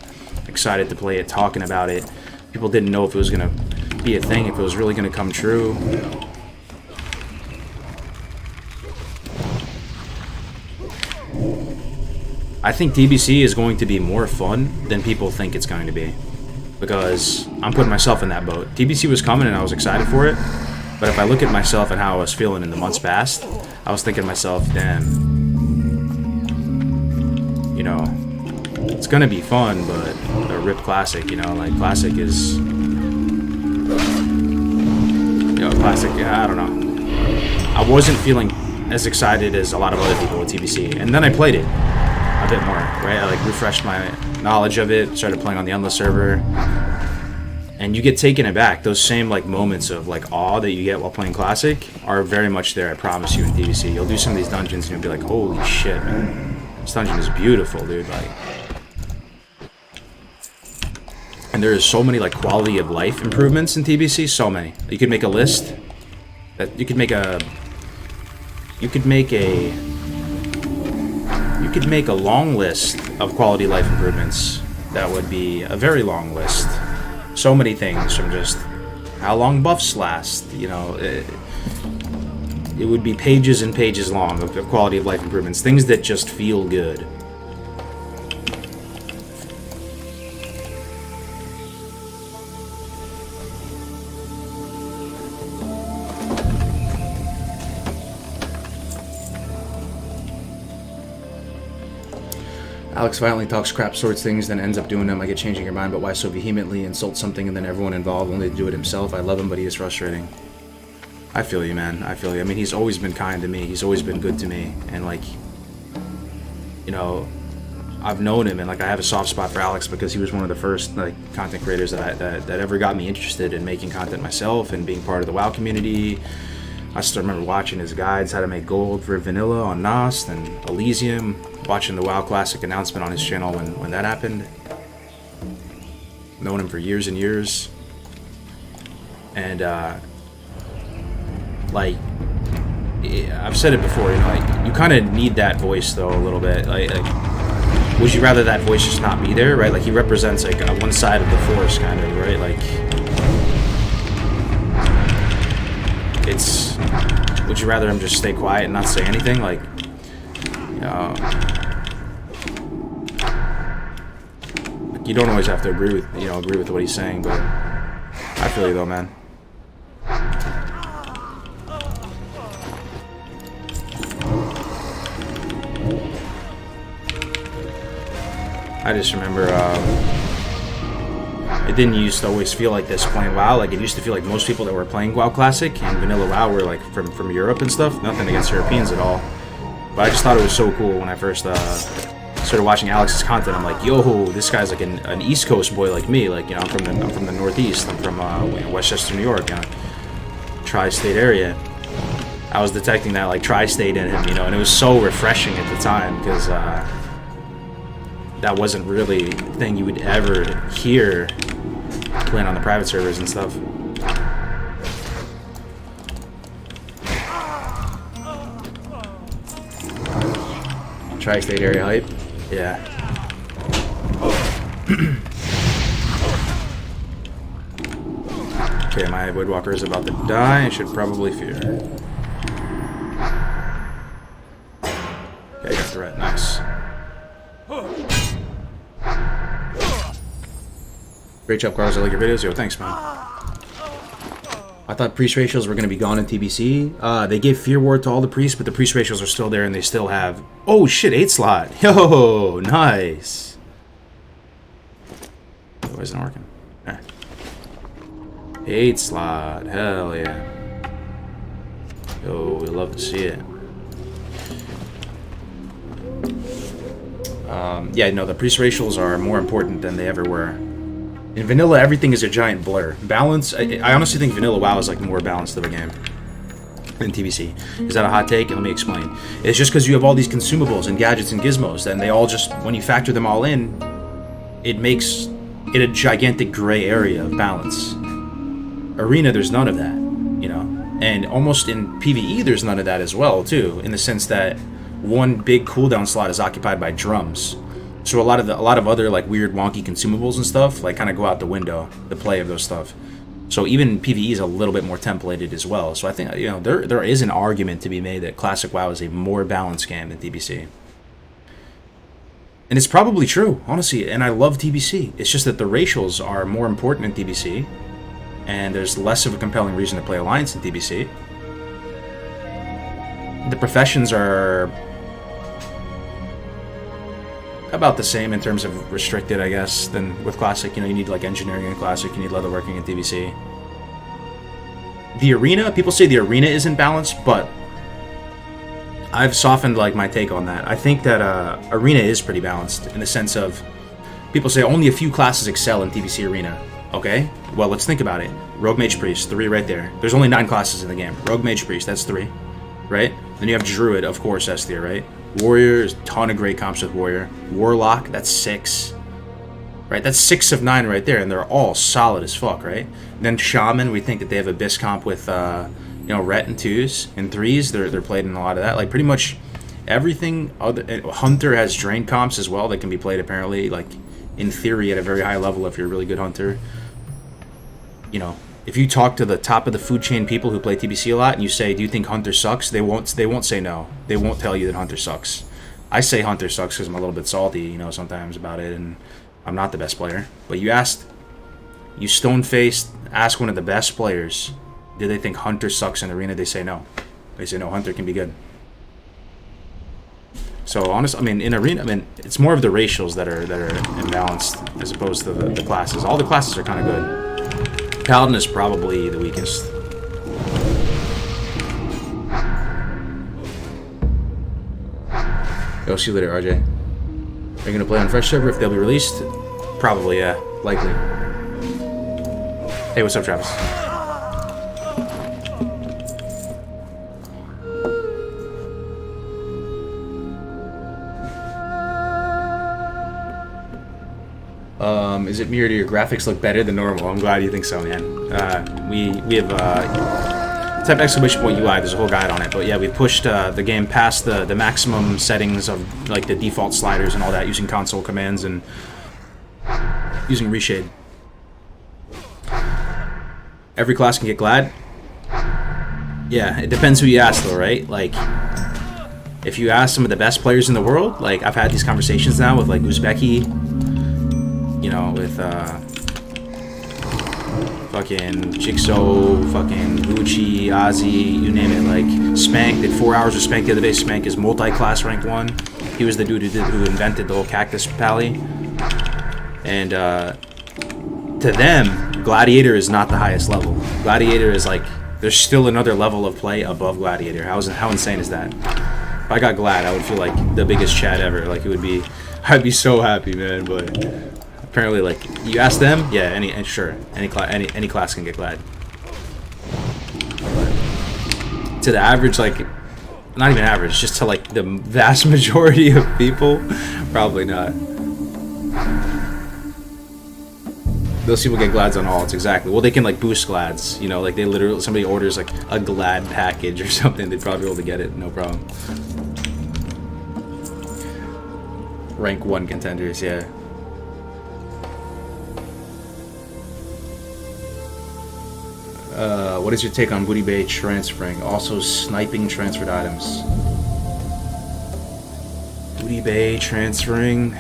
excited to play it, talking about it. People didn't know if it was gonna be a thing, if it was really gonna come true. I think TBC is going to be more fun than people think it's going to be, because I'm putting myself in that boat. TBC was coming and I was excited for it. But if I look at myself and how I was feeling in the months past, I was thinking to myself, damn, you know, it's gonna be fun, but a RIP Classic, you know, like Classic is, you know, Classic, I don't know. I wasn't feeling as excited as a lot of other people with TBC, and then I played it a bit more, right? I like refreshed my knowledge of it, started playing on the Endless server. And you get taken aback. Those same like moments of like awe that you get while playing Classic are very much there, I promise you, in TBC. You'll do some of these dungeons and you'll be like, holy shit, man. This dungeon is beautiful, dude. Like, and there is so many like quality of life improvements in TBC, so many. You could make a list that you could make a long list of quality of life improvements. That would be a very long list. So many things, from just how long buffs last, you know, it would be pages and pages long of quality of life improvements, things that just feel good. Alex violently talks crap, sorts things, then ends up doing them. I get changing your mind, but why so vehemently insult something and then everyone involved only to do it himself? I love him, but he is frustrating. I feel you, man. I feel you. I mean, he's always been kind to me. He's always been good to me. And, like, you know, I've known him, and, like, I have a soft spot for Alex because he was one of the first, like, content creators that ever got me interested in making content myself and being part of the WoW community. I still remember watching his guides, how to make gold for Vanilla on Nost and Elysium, watching the WoW Classic announcement on his channel when that happened. Known him for years and years. And, like, I've said it before, you know, like, you kind of need that voice, though, a little bit. Like, would you rather that voice just not be there, right? Like, he represents, like, one side of the force, kind of, right? Like, it's, would you rather him just stay quiet and not say anything? Like, you know, you don't always have to agree with what he's saying, but I feel you though, man. I just remember, it didn't used to always feel like this playing WoW. Like, it used to feel like most people that were playing WoW Classic and Vanilla WoW were like from Europe and stuff. Nothing against Europeans at all, but I just thought it was so cool when I first started watching Alex's content. I'm like, yo, this guy's like an East Coast boy like me. Like, you know, I'm from the Northeast. I'm from Westchester, New York, tri-state area. I was detecting that like tri-state in him, you know, and it was so refreshing at the time because that wasn't really a thing you would ever hear playing on the private servers and stuff. Tri-state area hype? Yeah. Okay, my Woodwalker is about to die. I should probably fear. Okay, I got the rat. Nice. Great job, Kargoz. I like your videos. Yo, thanks, man. I thought priest ratios were going to be gone in TBC. They gave Fear Ward to all the priests, but the priest ratios are still there, and they still have... Oh, shit, 8 slot. Yo, nice. Why isn't it working? All right. 8 slot. Hell yeah. Yo, we love to see it. Yeah, no, the priest ratios are more important than they ever were. In vanilla, everything is a giant blur. Balance, I honestly think vanilla WoW is like the more balanced of a game than TBC. Is that a hot take? Let me explain. It's just because you have all these consumables and gadgets and gizmos, and they all just, when you factor them all in, it makes it a gigantic gray area of balance. Arena, there's none of that, you know? And almost in PvE, there's none of that as well, too, in the sense that one big cooldown slot is occupied by drums. So a lot of other like weird wonky consumables and stuff like kind of go out the window, the play of those stuff. So even PvE is a little bit more templated as well. So I think, you know, there is an argument to be made that classic WoW is a more balanced game than TBC. And it's probably true, honestly, and I love TBC. It's just that the racials are more important in TBC, and there's less of a compelling reason to play Alliance in TBC. The professions are about the same in terms of restricted, I guess, than with Classic. You know, you need like engineering in Classic, you need leatherworking in TBC. The arena, people say the arena isn't balanced, but I've softened like my take on that. I think that arena is pretty balanced in the sense of people say only a few classes excel in TBC arena. Okay, well, let's think about it. Rogue, Mage, Priest, 3 right there. There's only 9 classes in the game. Rogue, Mage, Priest, that's 3, right? Then you have Druid, of course, S tier, right? Warrior, there's a ton of great comps with Warrior. Warlock, that's 6. Right, that's 6 of 9 right there, and they're all solid as fuck, right? And then Shaman, we think that they have a bis comp with, you know, Ret and 2s and 3s. They're played in a lot of that. Like, pretty much everything. Hunter has Drain comps as well that can be played, apparently, like, in theory, at a very high level if you're a really good Hunter. You know, if you talk to the top of the food chain people who play TBC a lot and you say, do you think Hunter sucks? They won't say no. They won't tell you that Hunter sucks. I say Hunter sucks because I'm a little bit salty, you know, sometimes about it, and I'm not the best player. But you stone-faced, ask one of the best players, do they think Hunter sucks in Arena? They say no. They say no, Hunter can be good. So honestly, I mean, in Arena, I mean, it's more of the racials that are imbalanced as opposed to the classes. All the classes are kind of good. Paladin is probably the weakest. Yo, see you later, RJ. Are you gonna play on Fresh server if they'll be released? Probably, yeah, likely. Hey, what's up, Travis? Is it mirrored? Your graphics look better than normal. I'm glad you think so, man. We have type !UI. There's a whole guide on it, but yeah, we pushed the game past the maximum settings of like the default sliders and all that using console commands and using reshade. Every class can get Glad. Yeah, it depends who you ask, though, right? Like, if you ask some of the best players in the world, like I've had these conversations now with like Uzbeki. You know, with fucking Jigsaw, fucking Gucci, Ozzy, you name it. Like Spank did 4 hours with Spank the other day. Spank is multi-class rank 1. He was the dude who invented the whole cactus pally. And to them, Gladiator is not the highest level. Gladiator is like, there's still another level of play above Gladiator. How insane is that? If I got Glad, I would feel like the biggest Chad ever. Like it would be, I'd be so happy, man. But apparently, like, you ask them, yeah, any class can get Glad. But to the average, like, not even average, just to like the vast majority of people, probably not. Those people get Glads on alts, exactly. Well, they can like boost Glads, you know, like they literally, somebody orders like a Glad package or something, they'd probably be able to get it, no problem. Rank 1 contenders, yeah. What is your take on Booty Bay transferring? Also sniping transferred items. Booty Bay transferring.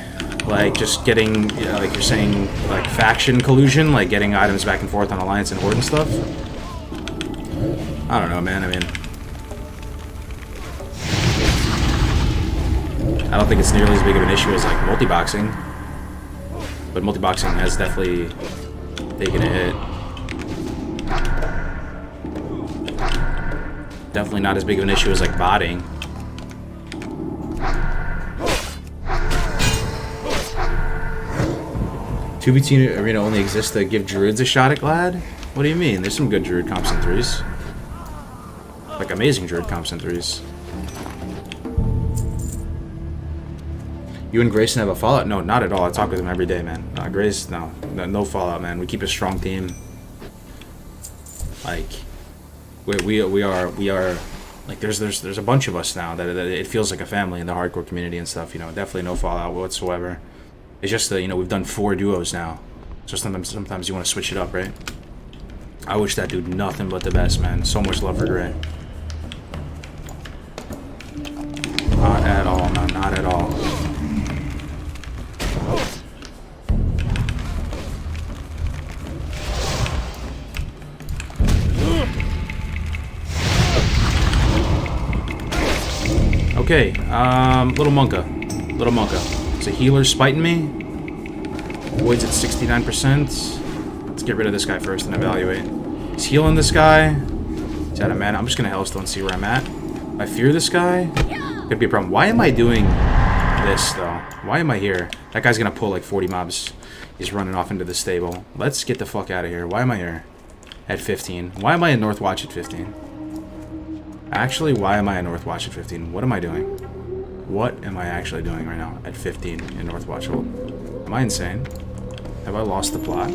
Like, just getting, like you're saying, like, faction collusion, like getting items back and forth on Alliance and Horde and stuff. I don't know, man. I mean, I don't think it's nearly as big of an issue as, like, multi-boxing. But multi-boxing has definitely taken a hit. Definitely not as big of an issue as, like, botting. TBC Arena only exists to give druids a shot at Glad? What do you mean? There's some good druid comps in 3s. Like, amazing druid comps in 3s. You and Grayson have a fallout? No, not at all. I talk with him every day, man. Grace, no fallout, man. We keep a strong team. Like, we are like, there's a bunch of us now that it feels like a family in the hardcore community and stuff. You know, definitely no fallout whatsoever. It's just that, you know, we've done 4 duos now, so sometimes you want to switch it up, right? I wish that dude nothing but the best, man. So much love for Gray. Not at all, man. Not at all. Okay, Little Monka. Is a healer spiting me? Void's at 69%. Let's get rid of this guy first and evaluate. He's healing this guy. He's out of mana. I'm just gonna Hellstone see where I'm at. I fear this guy. Could be a problem. Why am I doing this, though? Why am I here? That guy's gonna pull like 40 mobs. He's running off into the stable. Let's get the fuck out of here. Why am I here? At 15. Why am I in Northwatch at 15? Actually, why am I in Northwatch at 15? What am I doing? What am I actually doing right now at 15 in Northwatch? Am I insane? Have I lost the plot?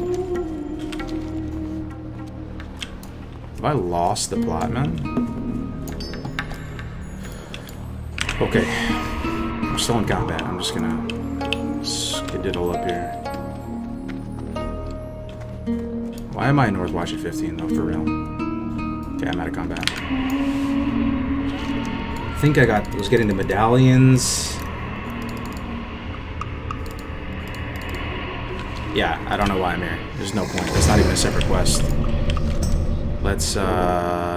Have I lost the plot, man? Okay. I'm still in combat. I'm just gonna skedaddle up here. Why am I in Northwatch at 15, though, for real? Okay, I'm out of combat. I think I was getting the medallions. Yeah, I don't know why I'm here. There's no point. That's not even a separate quest. Let's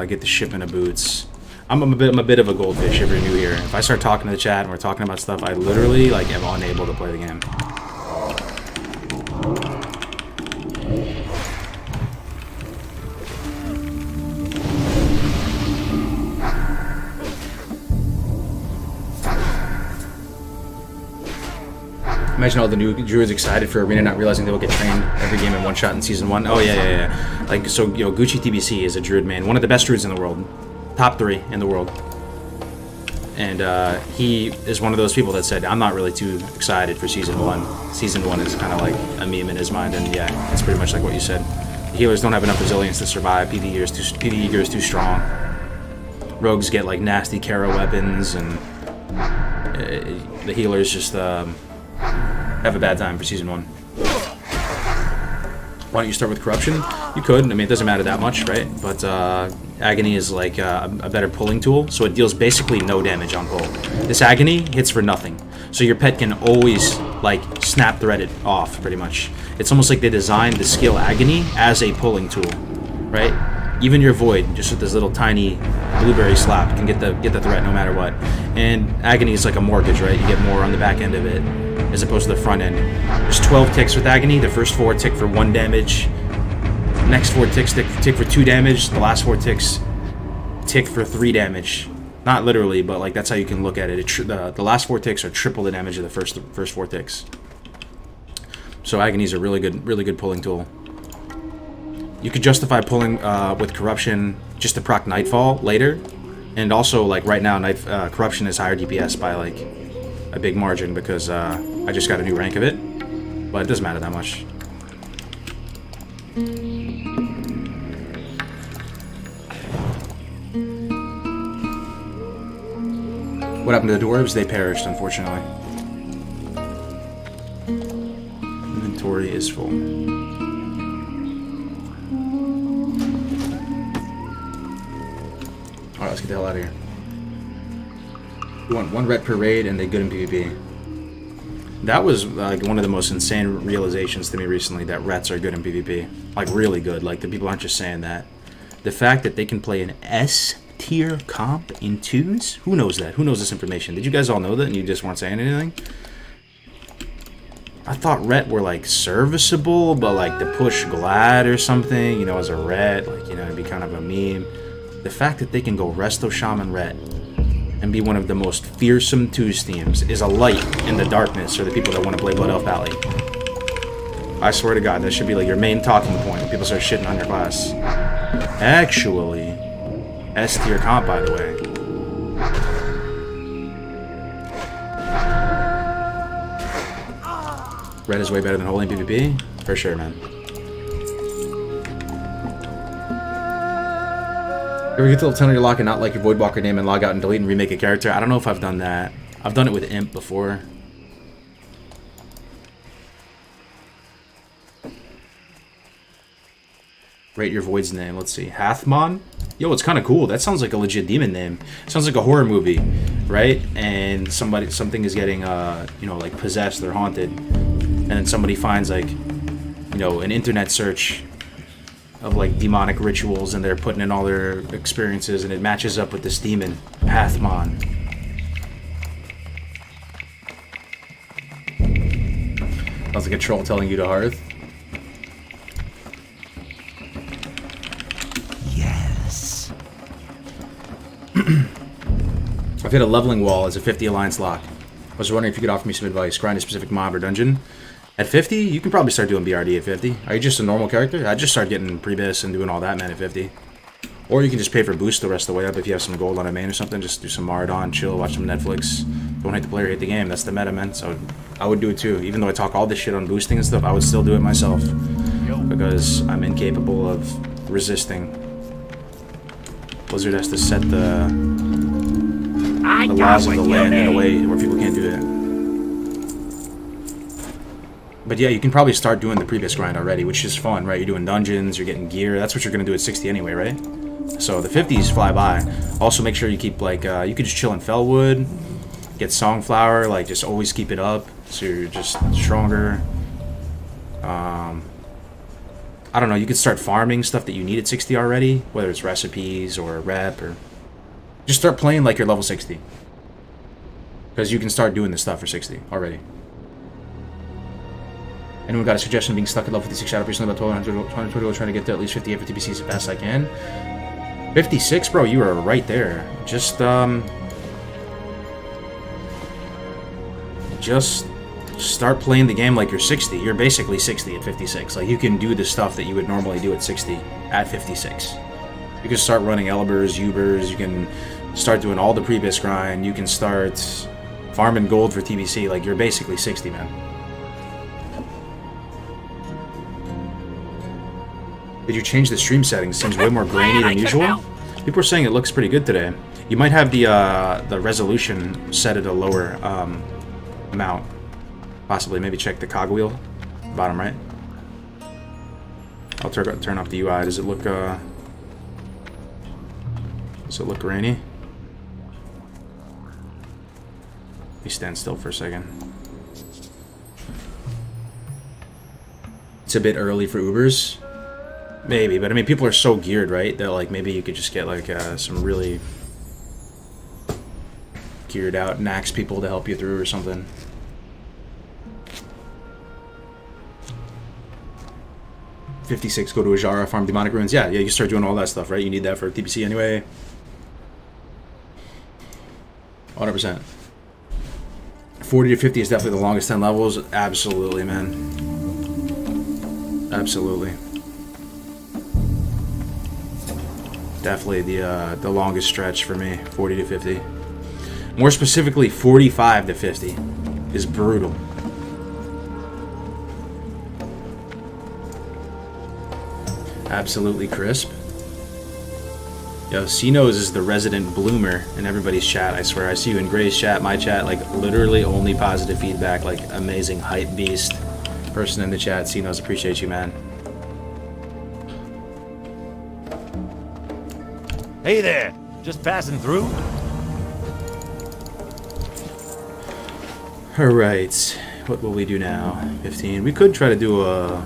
get the shipment of boots. I'm a bit of a goldfish if you're new here. If I start talking to the chat and we're talking about stuff, I literally like am unable to play the game. Imagine all the new druids excited for Arena, not realizing they will get trained every game in one shot in Season 1. Oh, yeah. Like, so, you know, Gucci TBC is a druid main. One of the best druids in the world. Top 3 in the world. And he is one of those people that said, I'm not really too excited for Season 1. Season 1 is kind of like a meme in his mind, and yeah, it's pretty much like what you said. The healers don't have enough resilience to survive. PvE gear is too strong. Rogues get, like, nasty Kara weapons, and the healers just... have a bad time for Season 1. Why don't you start with Corruption? You could. I mean, it doesn't matter that much, right? But Agony is like a better pulling tool, so it deals basically no damage on pull. This Agony hits for nothing, so your pet can always, like, snap thread it off, pretty much. It's almost like they designed the skill Agony as a pulling tool, right? Even your Void, just with this little tiny blueberry slap, can get the threat no matter what. And Agony is like a mortgage, right? You get more on the back end of it, as opposed to the front end. There's 12 ticks with Agony. The first 4 tick for 1 damage. The next 4 ticks tick for 2 damage. The last 4 ticks tick for 3 damage. Not literally, but like that's how you can look at it. The last 4 ticks are triple the damage of the first 4 ticks. So Agony is a really good pulling tool. You could justify pulling with Corruption just to proc Nightfall later, and also like right now, Corruption is higher DPS by like a big margin because I just got a new rank of it, but it doesn't matter that much. What happened to the dwarves? They perished, unfortunately. Inventory is full. Alright, let's get the hell out of here. We want 1 ret per raid and they good in PvP. That was like one of the most insane realizations to me recently, that rets are good in PvP. Like really good. Like the people aren't just saying that. The fact that they can play an S tier comp in 2s? Who knows that? Who knows this information? Did you guys all know that and you just weren't saying anything? I thought ret were like serviceable, but like to push glad or something, you know, as a ret, like, you know, it'd be kind of a meme. The fact that they can go resto shaman ret and be one of the most fearsome 2s teams is a light in the darkness for the people that want to play Blood Elf Valley. I swear to God, that should be like your main talking point when people start shitting on your class. Actually, S tier comp, by the way. Red is way better than holy in PvP? For sure, man. You ever get to the tunnel, you lock and not like your Voidwalker name and log out and delete and remake a character? I don't know if I've done that. I've done it with Imp before. Rate your Void's name. Let's see. Hathmon? Yo, it's kind of cool. That sounds like a legit demon name. Sounds like a horror movie, right? And something is getting, you know, like possessed or haunted. And then somebody finds, like, you know, an internet search of like demonic rituals, and they're putting in all their experiences, and it matches up with this demon, Hathmon. Sounds like a troll telling you to hearth. Yes. I've hit a leveling wall as a 50 alliance lock. I was wondering if you could offer me some advice. Grind a specific mob or dungeon. At 50, you can probably start doing BRD at 50. Are you just a normal character? I'd just start getting pre-bis and doing all that, man, at 50. Or you can just pay for boost the rest of the way up if you have some gold on a main or something. Just do some Maradon, chill, watch some Netflix. Don't hate the player, hate the game. That's the meta, man. So I would do it too. Even though I talk all this shit on boosting and stuff, I would still do it myself. Because I'm incapable of resisting. Blizzard has to set the laws of the land in a way where people can't do that. But yeah, you can probably start doing the previous grind already, which is fun, right? You're doing dungeons, you're getting gear. That's what you're going to do at 60 anyway, right? So the 50s fly by. Also, make sure you keep, like, you could just chill in Fellwood, get Songflower, like, just always keep it up so you're just stronger. I don't know, you could start farming stuff that you need at 60 already, whether it's recipes or rep, or just start playing like you're level 60. Because you can start doing this stuff for 60 already. Anyone got a suggestion of being stuck at level 56 shadow recently? About 120 trying to get to at least 58 for TBC as fast as I can. 56, bro, you are right there. Just start playing the game like you're 60. You're basically 60 at 56. Like, you can do the stuff that you would normally do at 60 at 56. You can start running Elbers, Ubers, you can start doing all the pre-bis grind, you can start farming gold for TBC. Like, you're basically 60, man. Did you change the stream settings? Seems way more grainy than usual. People are saying it looks pretty good today. You might have the resolution set at a lower amount. Possibly. Maybe check the cogwheel, bottom right. I'll turn off the UI. Does it look grainy? Let me stand still for a second. It's a bit early for Ubers. Maybe, but I mean, people are so geared, right? That, like, maybe you could just get, like, some really geared out Nax people to help you through or something. $56, go to Ajara, farm demonic ruins. Yeah, you start doing all that stuff, right? You need that for TBC anyway. 100%. 40 to 50 is definitely the longest 10 levels. Absolutely, man. Absolutely. Definitely the longest stretch for me, 40 to 50. More specifically, 45 to 50 is brutal. Absolutely crisp. Yo, C-Nose is the resident bloomer in everybody's chat, I swear. I see you in Gray's chat, my chat, like, literally only positive feedback, like, amazing hype beast person in the chat. C-Nose, appreciate you, man. Hey there, just passing through? Alright, What will we do now? 15. We could try to do a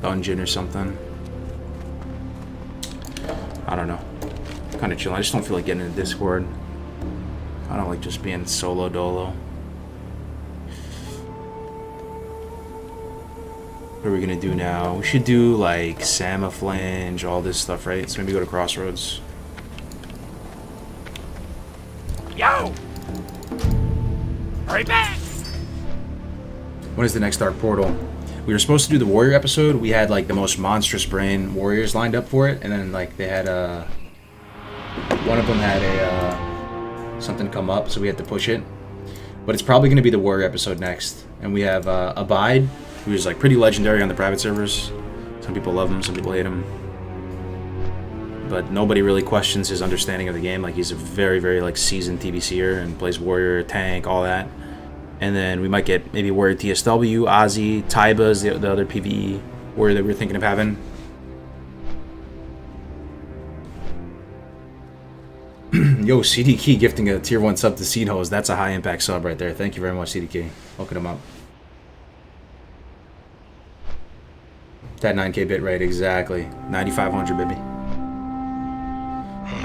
dungeon or something. I don't know. Kind of chill. I just don't feel like getting into Discord. I don't like just being solo dolo. What are we gonna do now? We should do like Samaflange, all this stuff, right? So maybe go to Crossroads. Yo! Hurry back! When is the next Dark Portal? We were supposed to do the Warrior episode. We had like the most monstrous brain warriors lined up for it, and then like they had one of them had a something come up, so we had to push it. But it's probably going to be the Warrior episode next, and we have Abide, who is like pretty legendary on the private servers. Some people love him, some people hate him, but nobody really questions his understanding of the game. Like he's a very, very like seasoned TBCer and plays warrior, tank, all that. And then we might get maybe warrior TSW, Ozzy, Taiba's the other PvE warrior that we were thinking of having. Yo, CDK gifting a tier 1 sub to Seed Hose. That's a high impact sub right there. Thank you very much, CDK. Hooking him up. That 9K bit rate, exactly. 9,500, baby.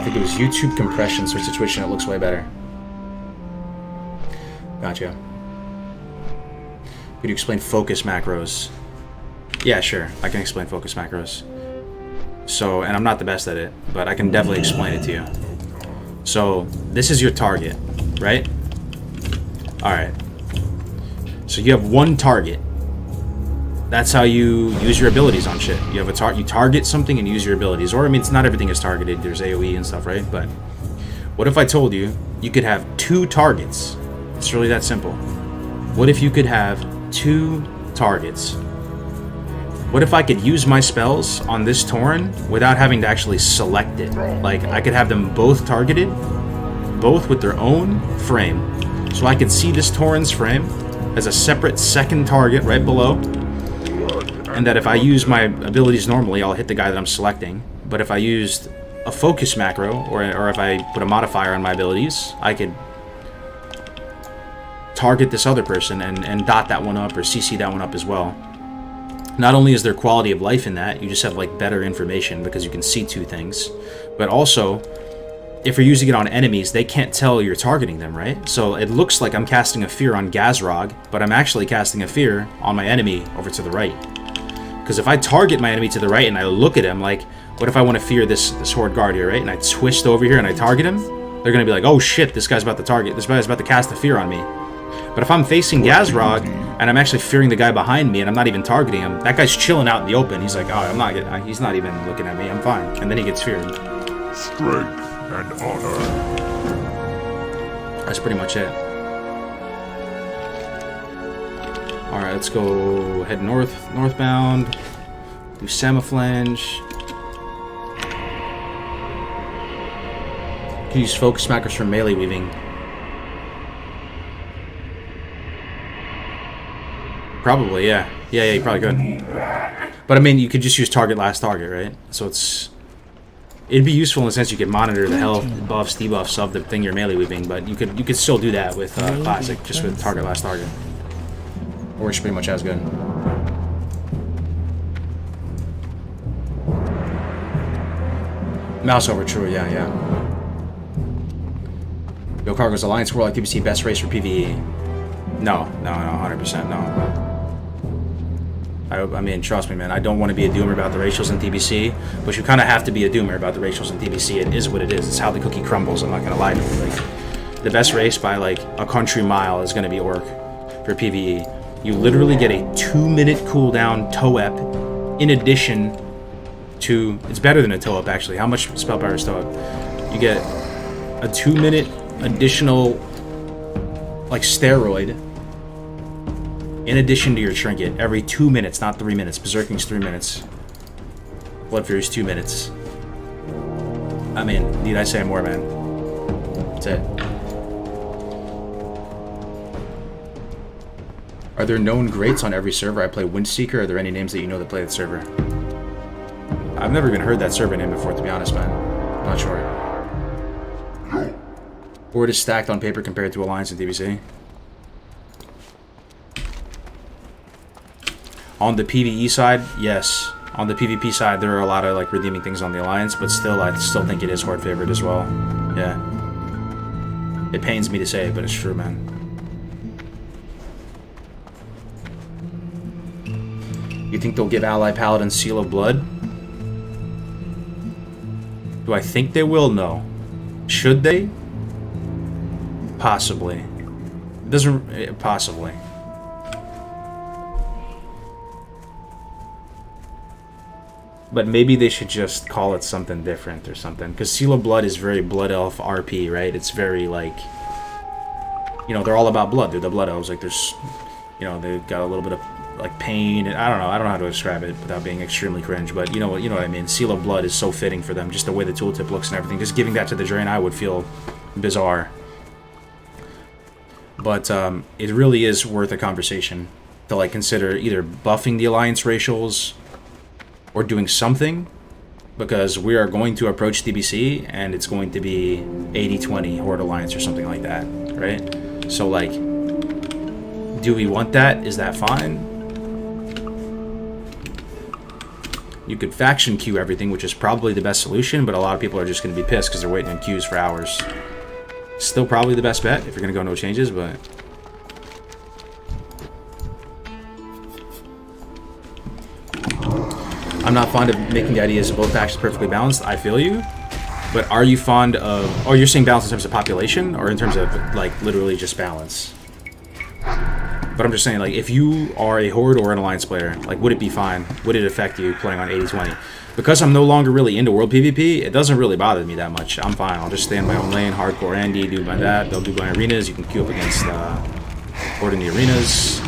I think it was YouTube compression, switch to Twitch and it looks way better. Gotcha. Could you explain focus macros? Yeah, sure. I can explain focus macros. So, and I'm not the best at it, but I can definitely explain it to you. So, this is your target, right? Alright. So you have one target. That's how you use your abilities on shit. You have a you target something and use your abilities. Or, I mean, it's not everything is targeted. There's AoE and stuff, right? But what if I told you you could have 2 targets? It's really that simple. What if you could have 2 targets? What if I could use my spells on this Tauren without having to actually select it? Like, I could have them both targeted, both with their own frame. So I could see this Tauren's frame as a separate second target right below. And that if I use my abilities normally, I'll hit the guy that I'm selecting. But if I used a focus macro, or if I put a modifier on my abilities, I could target this other person and dot that one up or CC that one up as well. Not only is there quality of life in that, you just have like better information because you can see 2 things. But also, if you're using it on enemies, they can't tell you're targeting them, right? So it looks like I'm casting a fear on Gazrog, but I'm actually casting a fear on my enemy over to the right. Because if I target my enemy to the right and I look at him, like, what if I want to fear this Horde Guard here, right? And I twist over here and I target him, they're going to be like, oh shit, this guy's about to target, this guy's about to cast a fear on me. But if I'm facing Gazrog and I'm actually fearing the guy behind me and I'm not even targeting him, that guy's chilling out in the open. He's like, oh, he's not even looking at me, I'm fine. And then he gets feared. Strength and honor. That's pretty much it. Alright, let's go head northbound. Do Samaflange. Can use focus macros for melee weaving. Probably, yeah. Yeah, you probably could. But I mean, you could just use target last target, right? So it'd be useful in the sense you could monitor the health buffs, debuffs of the thing you're melee weaving, but you could still do that with classic, just with target last target. Works pretty much as good. Mouse over, true, yeah. Yo, Kargoz, Alliance Warlock TBC best race for PvE. No, 100% no. I mean, trust me, man, I don't want to be a doomer about the ratios in TBC, but you kind of have to be a doomer about the ratios in TBC. It is what it is. It's how the cookie crumbles. I'm not going to lie to you. Like, the best race by, like, a country mile is going to be Orc for PvE. You literally get a 2-minute cooldown TOEP in addition to... It's better than a TOEP, actually. How much spell power is TOEP? You get a 2-minute additional, like, steroid in addition to your trinket every 2 minutes, not 3 minutes. Berserking's 3 minutes. Blood Fury's 2 minutes. I mean, need I say more, man? That's it. Are there known greats on every server? I play Windseeker. Are there any names that you know that play the server? I've never even heard that server name before, to be honest, man. I'm not sure. Board is stacked on paper compared to Alliance and TBC. On the PvE side, yes. On the PvP side, there are a lot of like redeeming things on the Alliance, but still, I still think it is Horde favored as well. Yeah. It pains me to say it, but it's true, man. You think they'll give Ally Paladin Seal of Blood? Do I think they will? No. Should they? Possibly. It doesn't... Possibly. But maybe they should just call it something different or something. Because Seal of Blood is very Blood Elf RP, right? It's very, like... You know, they're all about blood. They're the Blood Elves. Like, there's... You know, they've got a little bit of, like, pain. And I don't know how to describe it without being extremely cringe. But you know what I mean. Seal of Blood is so fitting for them. Just the way the tooltip looks and everything. Just giving that to the Draenei would feel bizarre. But it really is worth a conversation to, like, consider either buffing the Alliance racials... or doing something, because we are going to approach TBC, and it's going to be 80-20 Horde Alliance or something like that, right? So, like, do we want that? Is that fine? You could faction queue everything, which is probably the best solution, but a lot of people are just going to be pissed because they're waiting in queues for hours. Still probably the best bet if you're going to go no changes, but... I'm not fond of making the ideas of both factions perfectly balanced. I feel you. But are you fond of... Oh, you're saying balance in terms of population? Or in terms of, like, literally just balance? But I'm just saying, like, if you are a Horde or an Alliance player, like, would it be fine? Would it affect you playing on 80-20? Because I'm no longer really into World PvP, it doesn't really bother me that much. I'm fine. I'll just stay in my own lane, hardcore Andy, do my that. They'll do my arenas. You can queue up against Horde in the arenas.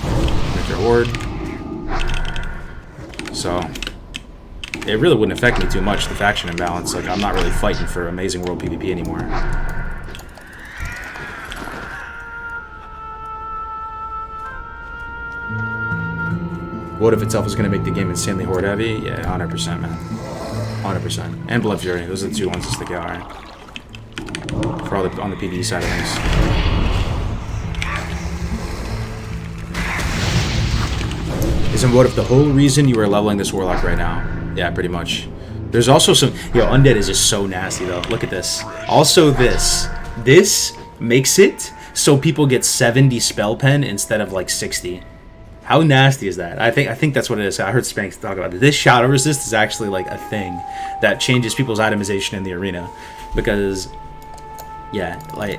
If you're Horde. So... it really wouldn't affect me too much, the faction imbalance. Like, I'm not really fighting for amazing world PvP anymore. What if itself is going to make the game insanely horde heavy? Yeah, 100%, man. 100%. And Blood Fury. Those are the two ones that stick out, right? For all on the PvE side of things. Isn't what if the whole reason you are leveling this Warlock right now? Yeah, pretty much. There's also some... Yo, Undead is just so nasty, though. Look at this. Also this. This makes it so people get 70 spell pen instead of, like, 60. How nasty is that? I think that's what it is. I heard Spanx talk about it. This shadow resist is actually, like, a thing that changes people's itemization in the arena. Because... yeah, like...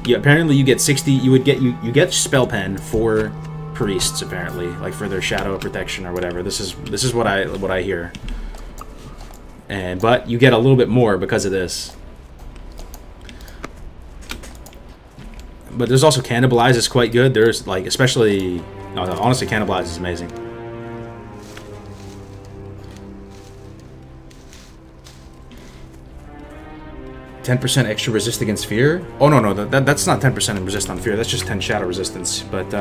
yeah, apparently you get 60... You get spell pen for... priests, apparently, like for their shadow protection or whatever. This is what I hear. But you get a little bit more because of this. But there's also Cannibalize is quite good. There's like, especially, no, honestly, Cannibalize is amazing. %10 extra resist against fear. Oh no, that's not 10% resist on fear. That's just 10 shadow resistance. But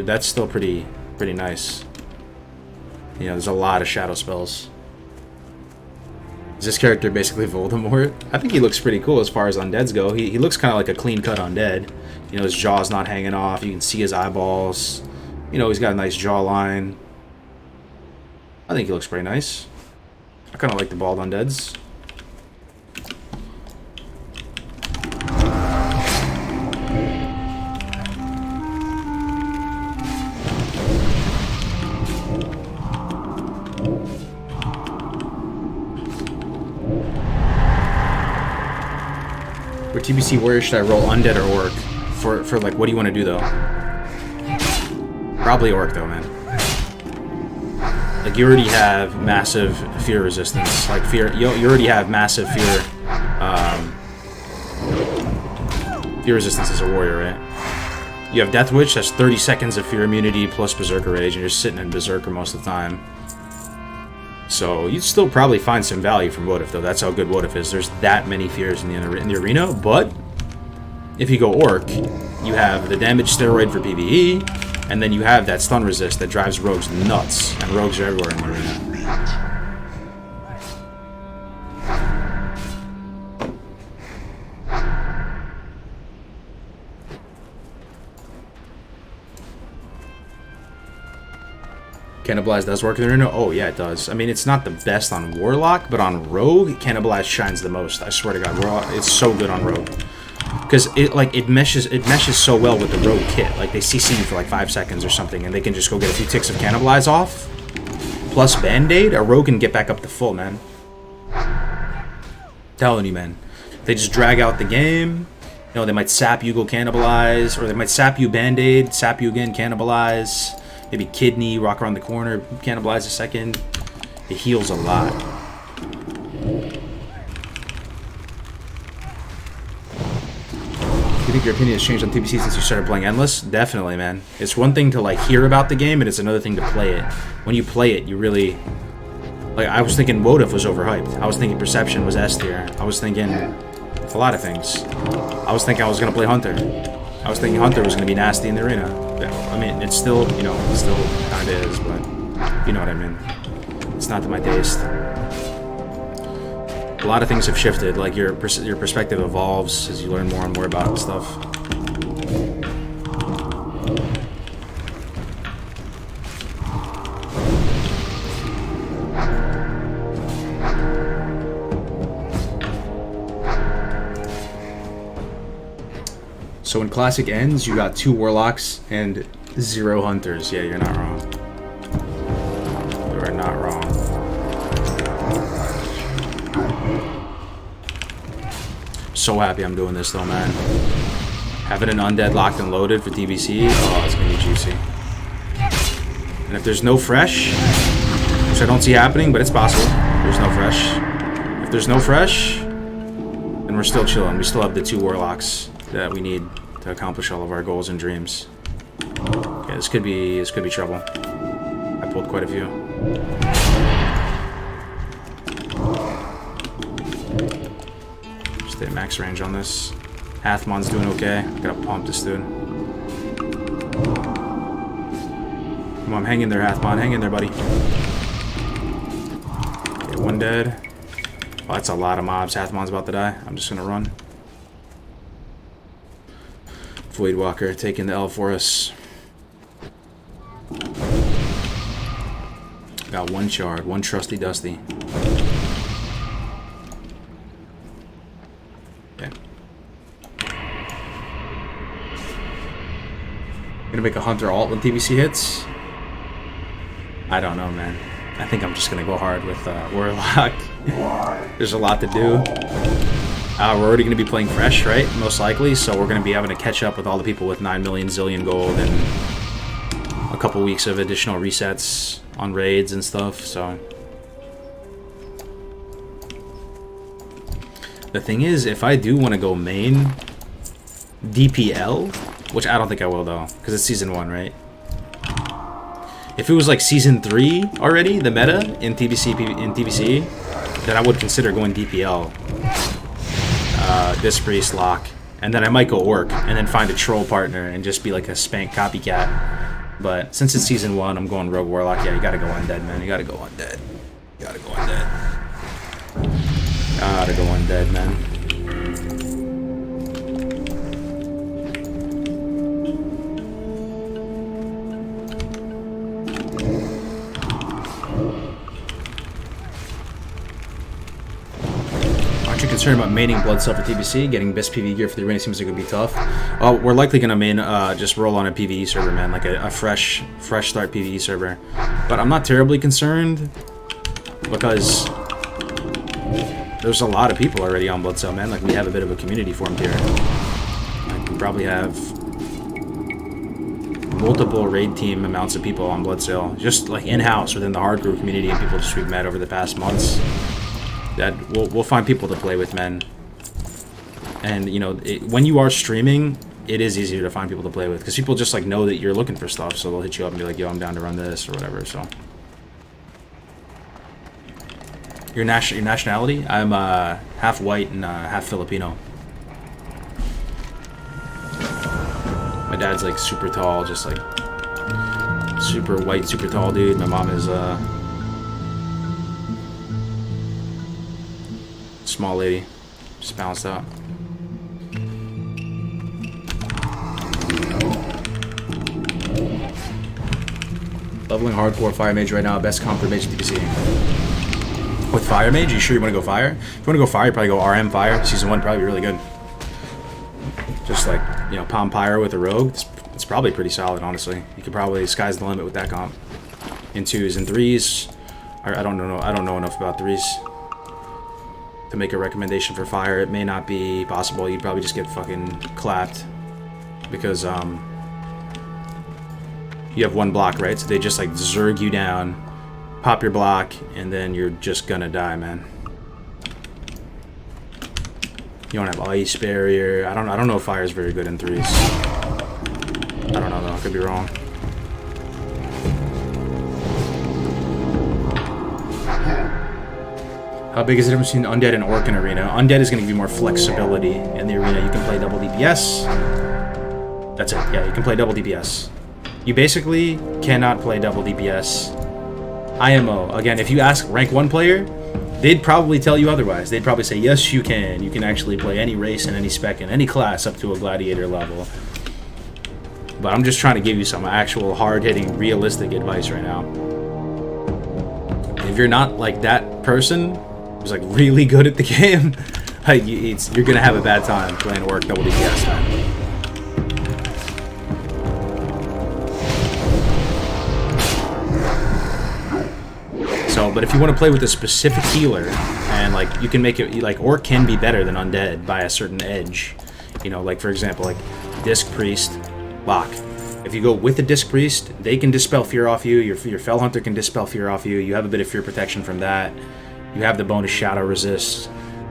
that's still pretty nice. You know, there's a lot of shadow spells. Is this character basically Voldemort? I think he looks pretty cool as far as undeads go. He looks kind of like a clean-cut undead. You know, his jaw's not hanging off. You can see his eyeballs. You know, he's got a nice jawline. I think he looks pretty nice. I kind of like the bald undeads. For TBC Warrior, should I roll Undead or Orc? For like, what do you want to do, though? Probably Orc, though, man. Like, you already have massive fear resistance. Like, fear... You already have massive fear... fear resistance as a warrior, right? You have Death Witch, that's 30 seconds of fear immunity plus Berserker Rage, and you're sitting in Berserker most of the time. So you'd still probably find some value from What If, though. That's how good What If is. There's that many fears in the arena, but if you go Orc, you have the damage steroid for PvE, and then you have that stun resist that drives rogues nuts, and rogues are everywhere in the arena. Cannibalize does work in the arena? Oh, yeah, it does. I mean, it's not the best on Warlock, but on Rogue, Cannibalize shines the most. I swear to God, Warlock, it's so good on Rogue. Because it meshes so well with the Rogue kit. Like, they CC you for like 5 seconds or something, and they can just go get a few ticks of Cannibalize off. Plus Band-Aid, a Rogue can get back up to full, man. Telling you, man. They just drag out the game. You know, they might sap you, go Cannibalize, or they might sap you, Band-Aid, sap you again, Cannibalize. Maybe Kidney, rock around the corner, Cannibalize a second. It heals a lot. Do you think your opinion has changed on TBC since you started playing Endless? Definitely, man. It's one thing to, like, hear about the game, and it's another thing to play it. When you play it, you really... Like, I was thinking Wodif was overhyped. I was thinking Perception was S tier. I was thinking a lot of things. I was thinking I was going to play Hunter. I was thinking Hunter was going to be nasty in the arena. I mean, it's still, you know, it still kind of is, but you know what I mean. It's not to my taste. A lot of things have shifted. Like, your perspective evolves as you learn more and more about stuff. So when Classic ends, you got 2 Warlocks and 0 Hunters. Yeah, you're not wrong. You are not wrong. So happy I'm doing this though, man. Having an Undead locked and loaded for TBC, oh, it's gonna be juicy. And if there's no fresh, which I don't see happening, but it's possible. There's no fresh. If there's no fresh, then we're still chilling. We still have the 2 Warlocks that we need to accomplish all of our goals and dreams. Yeah, this could be trouble. I pulled quite a few. Stay at max range on this. Hathmon's doing okay. Gotta pump this dude. Come on, hang in there, Hathmon. Hang in there, buddy. Okay, 1 dead. Oh, that's a lot of mobs. Hathmon's about to die. I'm just gonna run. Voidwalker taking the L for us. Got 1 shard, 1 trusty dusty. Okay. Gonna make a Hunter alt when TBC hits? I don't know, man. I think I'm just gonna go hard with Warlock. There's a lot to do. We're already going to be playing fresh, right? Most likely, so we're going to be having to catch up with all the people with 9 million zillion gold and a couple weeks of additional resets on raids and stuff, so... The thing is, if I do want to go main DPL, which I don't think I will though, because it's Season 1, right? If it was like Season 3 already, the meta in TBC, then I would consider going DPL. This Priest lock, and then I might go Orc and then find a troll partner and just be like a spank copycat. But since it's Season 1, I'm going Rogue Warlock. Yeah, you gotta go Undead, man. You gotta go Undead. You gotta go Undead. Gotta go Undead, man. Concerned about maining Bloodcell for TBC, getting best PvE gear for the arena seems like it would be tough. We're likely gonna main just roll on a PvE server, man, like a fresh start PvE server. But I'm not terribly concerned because there's a lot of people already on Bloodcell, man. Like, we have a bit of a community formed here. Like, we probably have multiple raid team amounts of people on Bloodcell, just like in-house within the hardcore community and people just we've met over the past months. That we'll find people to play with, man. And you know, when you are streaming, it is easier to find people to play with because people just like know that you're looking for stuff, so they'll hit you up and be like, "Yo, I'm down to run this" or whatever. So, your nationality? I'm half white and half Filipino. My dad's like super tall, just like super white, super tall dude. My mom is small lady, just balanced out. Leveling hardcore Fire Mage right now, best comp for Mage TBC. With Fire Mage, you sure you want to go Fire? If you want to go Fire, you probably go RM Fire. Season 1 probably be really good. Just like, you know, Palm Pyre with a Rogue, it's probably pretty solid, honestly. You could probably, sky's the limit with that comp. In 2s and 3s, I don't know enough about 3s to make a recommendation for Fire. It may not be possible. You'd probably just get fucking clapped because you have one block, right? So they just like zerg you down, pop your block, and then you're just gonna die, man. You don't have ice barrier. I don't know if Fire is very good in 3s. I don't know though. I could be wrong. How big is the difference between Undead and Orc in Arena? Undead is going to give you more flexibility in the Arena. You can play double DPS. That's it. Yeah, you can play double DPS. You basically cannot play double DPS. IMO. Again, if you ask rank 1 player, they'd probably tell you otherwise. They'd probably say, yes, you can. You can actually play any race and any spec and any class up to a gladiator level. But I'm just trying to give you some actual hard-hitting, realistic advice right now. If you're not like that person who's like really good at the game, like you're gonna have a bad time playing Orc double DPS, man. So, but if you want to play with a specific healer, and like you can make it, like Orc can be better than Undead by a certain edge. You know, like for example, like Disc Priest, Lock. If you go with the Disc Priest, they can dispel fear off you. Your Fell Hunter can dispel fear off you. You have a bit of fear protection from that. You have the bonus Shadow Resist.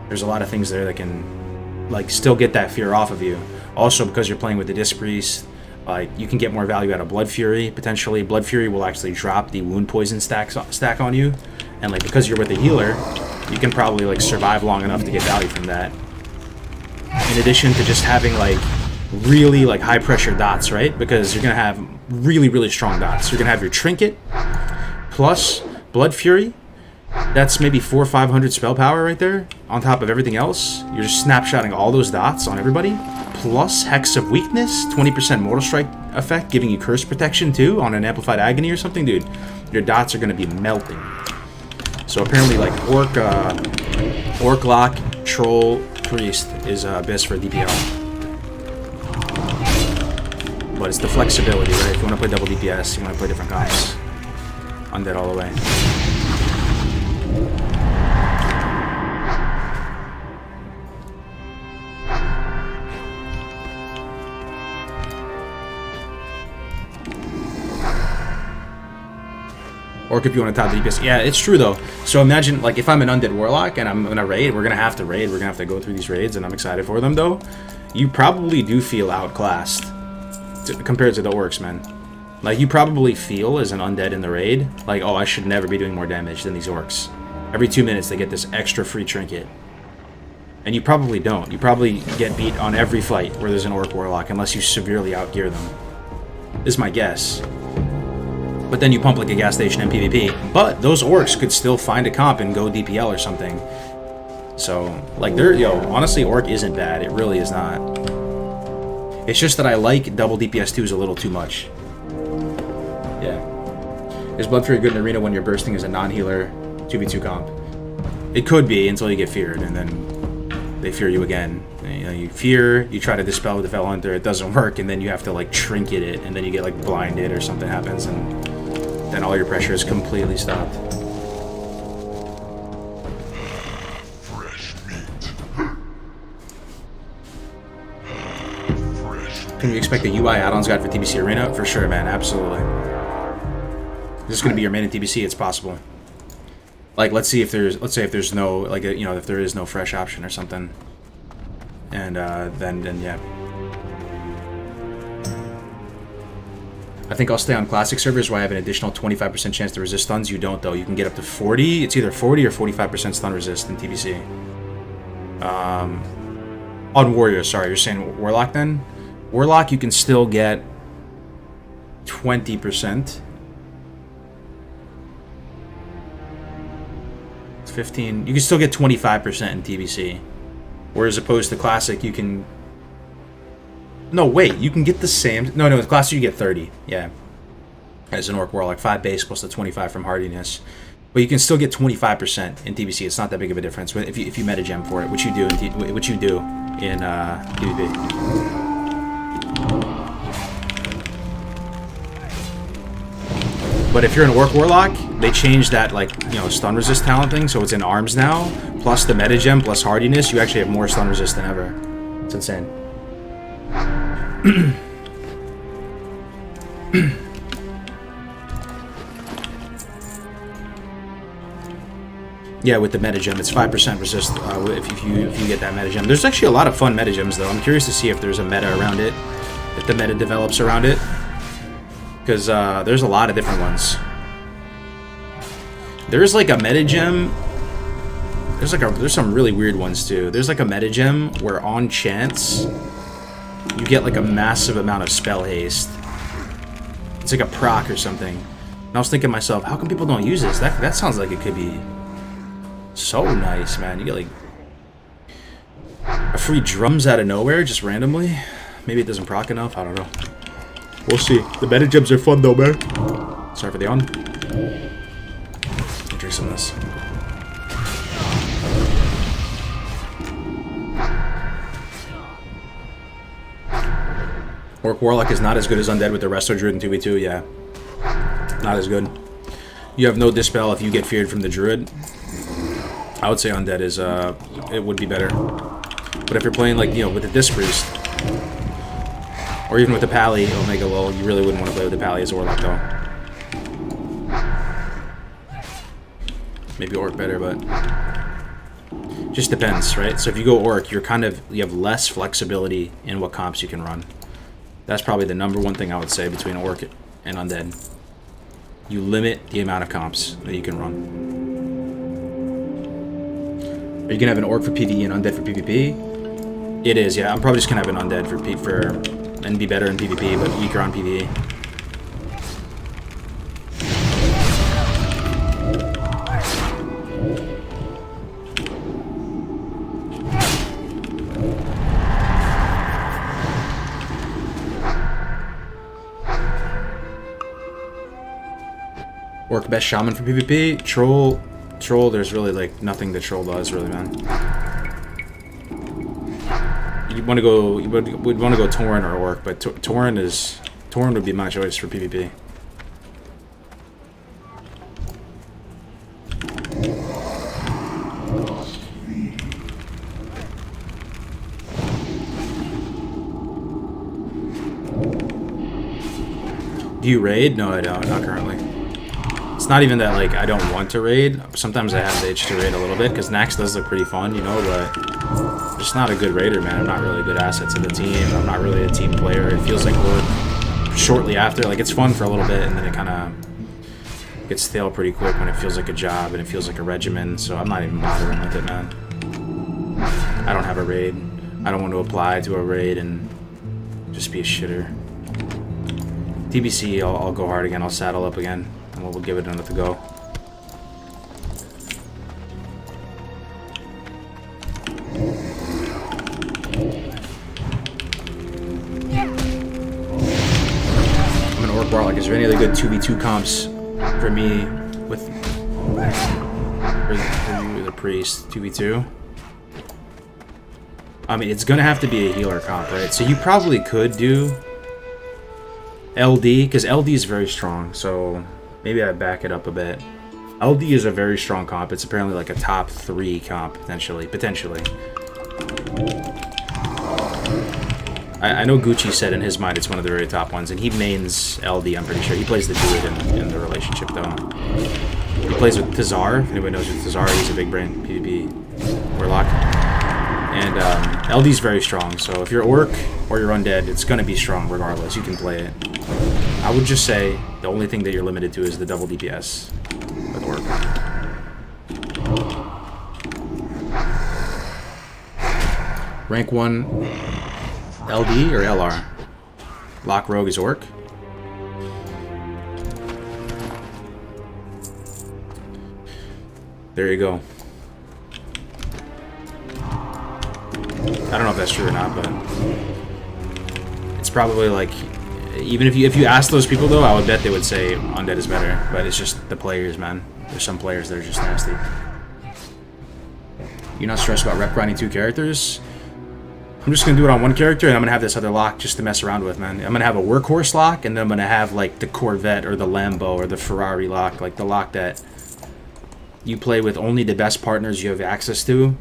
There's a lot of things there that can like still get that fear off of you. Also, because you're playing with the Disc Priest, like you can get more value out of Blood Fury potentially. Blood Fury will actually drop the wound poison stack on you, and like because you're with the healer, you can probably like survive long enough to get value from that. In addition to just having like really like high pressure dots, right? Because you're gonna have really strong dots. You're gonna have your trinket plus Blood Fury. That's maybe 400 or 500 spell power right there on top of everything else. You're just snapshotting all those dots on everybody, plus Hex of Weakness, 20% Mortal Strike effect, giving you curse protection too on an Amplified Agony or something. Dude, your dots are gonna be melting. So apparently like Orc, Lock, Troll, Priest is best for DPL. But it's the flexibility, right? If you want to play double DPS, you want to play different comps. Undead all the way. Or if you want to top the DPS. Yeah, it's true though. So imagine, like, if I'm an Undead Warlock and I'm gonna raid, we're gonna have to raid. We're gonna have to go through these raids, and I'm excited for them though. You probably do feel outclassed compared to the Orcs, man. Like, you probably feel as an Undead in the raid, like, oh, I should never be doing more damage than these Orcs. Every 2 minutes they get this extra free trinket. And you probably don't. You probably get beat on every fight where there's an Orc Warlock, unless you severely outgear them. This is my guess. But then you pump like a gas station in PvP. But those Orcs could still find a comp and go DPL or something. So, like, honestly, Orc isn't bad. It really is not. It's just that I like double DPS 2s a little too much. Yeah. Is Blood Fury good in Arena when you're bursting as a non-healer 2v2 comp? It could be until you get feared, and then they fear you again. You know, you fear, you try to dispel with the Fell Hunter, it doesn't work, and then you have to like trinket it, and then you get like blinded or something happens, and then all your pressure is completely stopped. Fresh meat. Can you expect a UI add-ons guide for TBC Arena? For sure, man, absolutely. Is this going to be your main in TBC? It's possible. Like, let's say if there's no, like, if there is no fresh option or something, and then yeah. I think I'll stay on classic servers where I have an additional 25% chance to resist stuns. You don't though. You can get up to 40. It's either 40 or 45% stun resist in TBC. On Warrior, sorry, you're saying Warlock then? Warlock, you can still get 20%. 15. You can still get 25% in TBC, whereas opposed to classic, you can. No, wait, you can get the same. No, with classic you get 30. Yeah, as an Orc Warlock. 5 base plus the 25 from hardiness. But you can still get 25% in TBC. It's not that big of a difference if you meta gem for it, which you do in PvP. But if you're an Orc Warlock, they changed that, like, you know, stun resist talent thing, so it's in arms now. Plus the meta gem, plus hardiness, you actually have more stun resist than ever. It's insane. Yeah, with the meta gem, it's 5% resist if you get that meta gem. There's actually a lot of fun meta gems, though. I'm curious to see if there's a meta around it, if the meta develops around it. Because there's a lot of different ones. There's like a meta gem. There's some really weird ones too. There's like a meta gem where on chance you get like a massive amount of spell haste. It's like a proc or something. And I was thinking to myself, how come people don't use this? That sounds like it could be so nice, man. You get like a free drums out of nowhere just randomly. Maybe it doesn't proc enough. I don't know. We'll see. The meta gems are fun though, man. Sorry for the on. Let me drink some of this. Orc Warlock is not as good as Undead with the Resto Druid and 2v2, yeah. Not as good. You have no Dispel if you get feared from the Druid. I would say Undead is, it would be better. But if you're playing, like, you know, with the Disc Priest, or even with the Pally, Omega Lol, you really wouldn't want to play with the Pally as a Warlock, though. Maybe Orc better, but just depends, right? So if you go Orc, you have less flexibility in what comps you can run. That's probably the #1 thing I would say between Orc and Undead. You limit the amount of comps that you can run. Are you gonna have an Orc for PvE and Undead for PvP? It is, yeah. I'm probably just gonna have an Undead and be better in PvP, but weaker on PvE. Orc best shaman for PvP? Troll, there's really like nothing that Troll does, really, man. You would want to go Tauren or Orc, but Tauren would be my choice for PvP. Do you raid? No, I don't. Not currently. It's not even that, like, I don't want to raid. Sometimes I have the itch to raid a little bit, because Nax does look pretty fun, you know, but I'm just not a good raider, man. I'm not really a good asset to the team. I'm not really a team player. It feels like work shortly after. Like, it's fun for a little bit, and then it kind of gets stale pretty quick when it feels like a job and it feels like a regimen, so I'm not even bothering with it, man. I don't have a raid. I don't want to apply to a raid and just be a shitter. TBC, I'll go hard again. I'll saddle up again. And we'll give it another go. I'm an Orc Warlock. Is there any other good 2v2 comps for me with the Priest? 2v2? I mean, it's gonna have to be a healer comp, right? So you probably could do LD, because LD is very strong, so maybe I back it up a bit. LD is a very strong comp. It's apparently like a top 3 comp, potentially. I know Gucci said in his mind it's one of the very top ones, and he mains LD, I'm pretty sure. He plays the Druid in the relationship, though. He plays with Tazar. If anybody knows who Tazar is, he's a big brain PvP Warlock. And LD's very strong, so if you're Orc or you're Undead, it's going to be strong regardless. You can play it. I would just say the only thing that you're limited to is the double DPS with Orc. Rank 1 LD or LR? Lock Rogue is Orc. There you go. I don't know if that's true or not, but it's probably like Even if you ask those people though, I would bet they would say undead is better. But it's just the players, man. There's some players that are just nasty. You're not stressed about rep grinding 2 characters? I'm just gonna do it on 1 character, and I'm gonna have this other lock just to mess around with, man. I'm gonna have a workhorse lock, and then I'm gonna have like the Corvette or the Lambo or the Ferrari lock, like the lock that you play with only the best partners you have access to.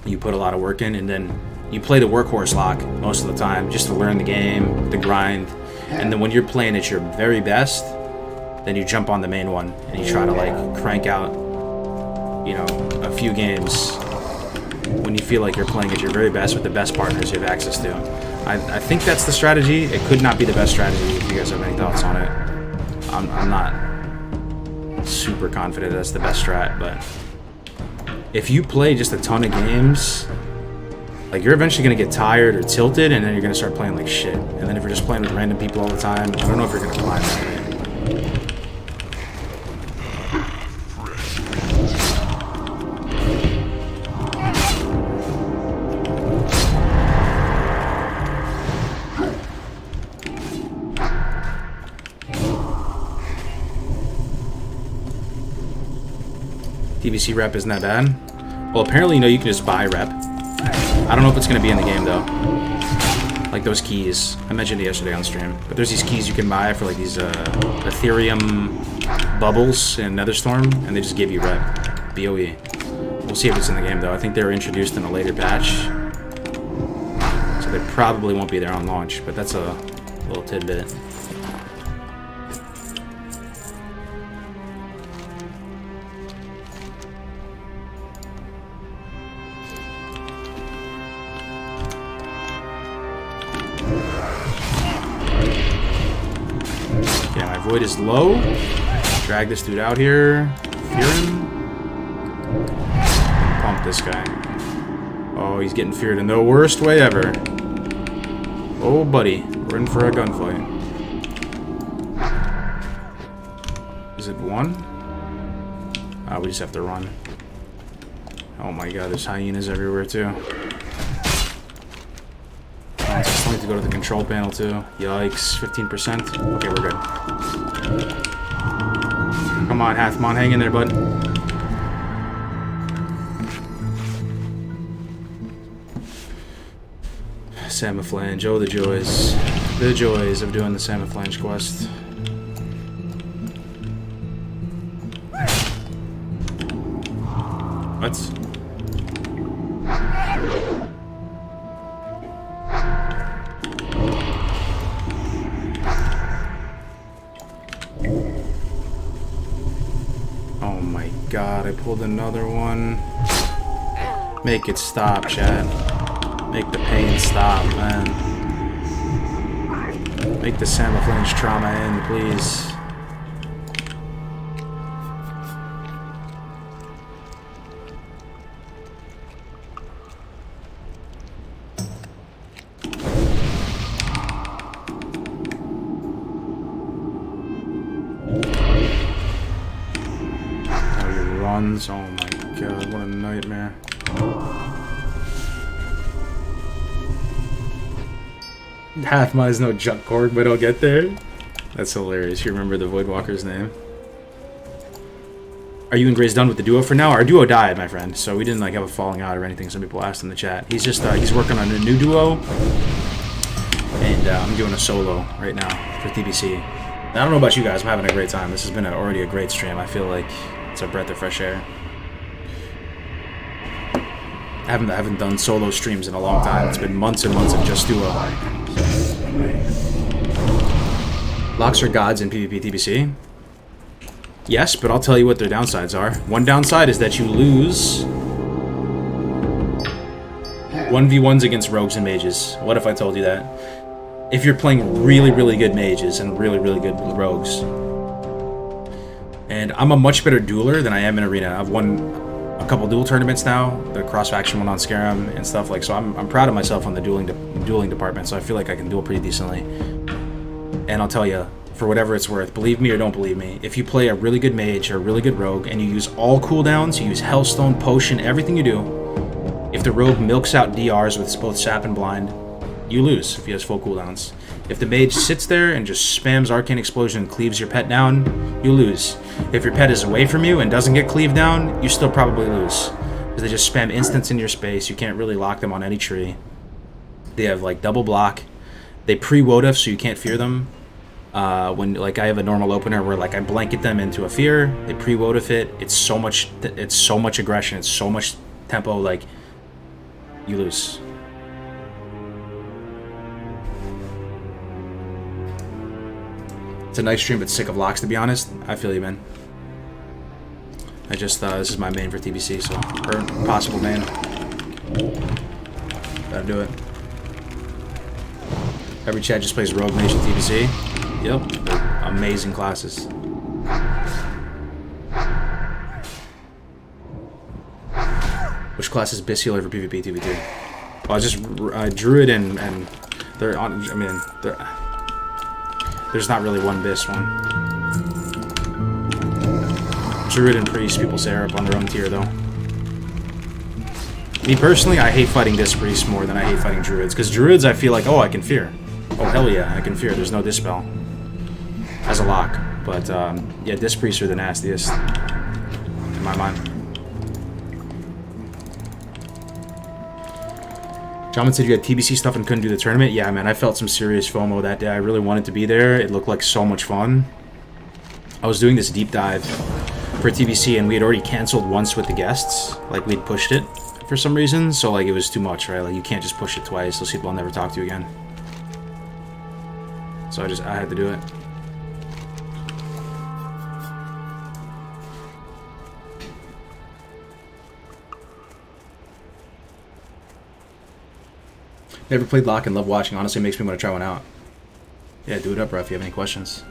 You put a lot of work in, and then you play the workhorse lock most of the time just to learn the game, the grind, and then when you're playing at your very best, then you jump on the main one and you try to like crank out, you know, a few games when you feel like you're playing at your very best with the best partners you have access to. I think that's the strategy. It could not be the best strategy if you guys have any thoughts on it. I'm not super confident that's the best strat, but if you play just a ton of games, like you're eventually going to get tired or tilted, and then you're going to start playing like shit. And then if you're just playing with random people all the time, I don't know if you're going to climb that way. TBC rep isn't that bad. Well, apparently, you know, you can just buy rep. I don't know if it's going to be in the game, though. Like those keys. I mentioned it yesterday on stream. But there's these keys you can buy for, like, these Ethereum bubbles in Netherstorm, and they just give you rep. BOE. We'll see if it's in the game, though. I think they were introduced in a later patch. So they probably won't be there on launch, but that's a little tidbit. Void is low. Drag this dude out here. Fear him. Pump this guy. Oh, he's getting feared in the worst way ever. Oh, buddy. We're in for a gunfight. Is it 1? Ah, we just have to run. Oh my god, there's hyenas everywhere too. I just need to go to the control panel too. Yikes, 15%. Okay, we're good. Come on, Hathmon, hang in there, bud. Samaflange, oh the joys. The joys of doing the Samaflange quest. What? God, I pulled another one. Make it stop, Chad. Make the pain stop, man. Make the Samaflange trauma end, please. Oh my god, what a nightmare. Hathmon is no junk cord, but I'll get there. That's hilarious. You remember the Voidwalker's name? Are you and Grace done with the duo for now? Our duo died, my friend, so we didn't like have a falling out or anything. Some people asked in the chat. He's just he's working on a new duo, and I'm doing a solo right now for TBC. I don't know about you guys. I'm having a great time. This has been already a great stream. I feel like it's a breath of fresh air. I haven't done solo streams in a long time. It's been months and months of just duo. Locks are gods in PvP TBC. Yes, but I'll tell you what their downsides are. One downside is that you lose 1v1s against rogues and mages. What if I told you that? If you're playing really, really good mages and really, really good rogues. And I'm a much better dueler than I am in arena. I've won a couple duel tournaments now, the cross-faction one on Scarum and stuff like. So I'm proud of myself on the dueling department. So I feel like I can duel pretty decently. And I'll tell you, for whatever it's worth, believe me or don't believe me, if you play a really good mage or a really good rogue and you use all cooldowns, you use Hellstone, Potion, everything you do, if the rogue milks out DRs with both Sap and Blind, you lose if he has full cooldowns. If the mage sits there and just spams Arcane Explosion and cleaves your pet down, you lose. If your pet is away from you and doesn't get cleaved down, you still probably lose. Because they just spam instants in your space. You can't really lock them on any tree. They have like double block. They pre-wotif so you can't fear them. When like I have a normal opener where like I blanket them into a fear, they pre-wotif it. It's so much aggression. It's so much tempo. Like you lose. It's a nice stream, but sick of locks, to be honest. I feel you, man. I just, this is my main for TBC, so, or possible main. Gotta do it. Every chat just plays Rogue Nation TBC. Yep, they're amazing classes. Which class is best healer for PvP, TvP? Well, I just, Druid and they're on, I mean, there's not really one bis one. Druid and Priest, people say, are up on their own tier, though. Me personally, I hate fighting Disc Priests more than I hate fighting Druids, because Druids I feel like, oh, I can fear. Oh, hell yeah, I can fear. There's no Dispel. As a lock. But, yeah, Disc Priests are the nastiest. In my mind. Shaman said you had TBC stuff and couldn't do the tournament. Yeah, man, I felt some serious FOMO that day. I really wanted to be there. It looked like so much fun. I was doing this deep dive for TBC, and we had already canceled once with the guests. Like, we'd pushed it for some reason, so, like, it was too much, right? Like, you can't just push it twice. Those people will never talk to you again. So I had to do it. Never played Lock and love watching. Honestly, it makes me want to try one out. Yeah, do it up, bro, if you have any questions.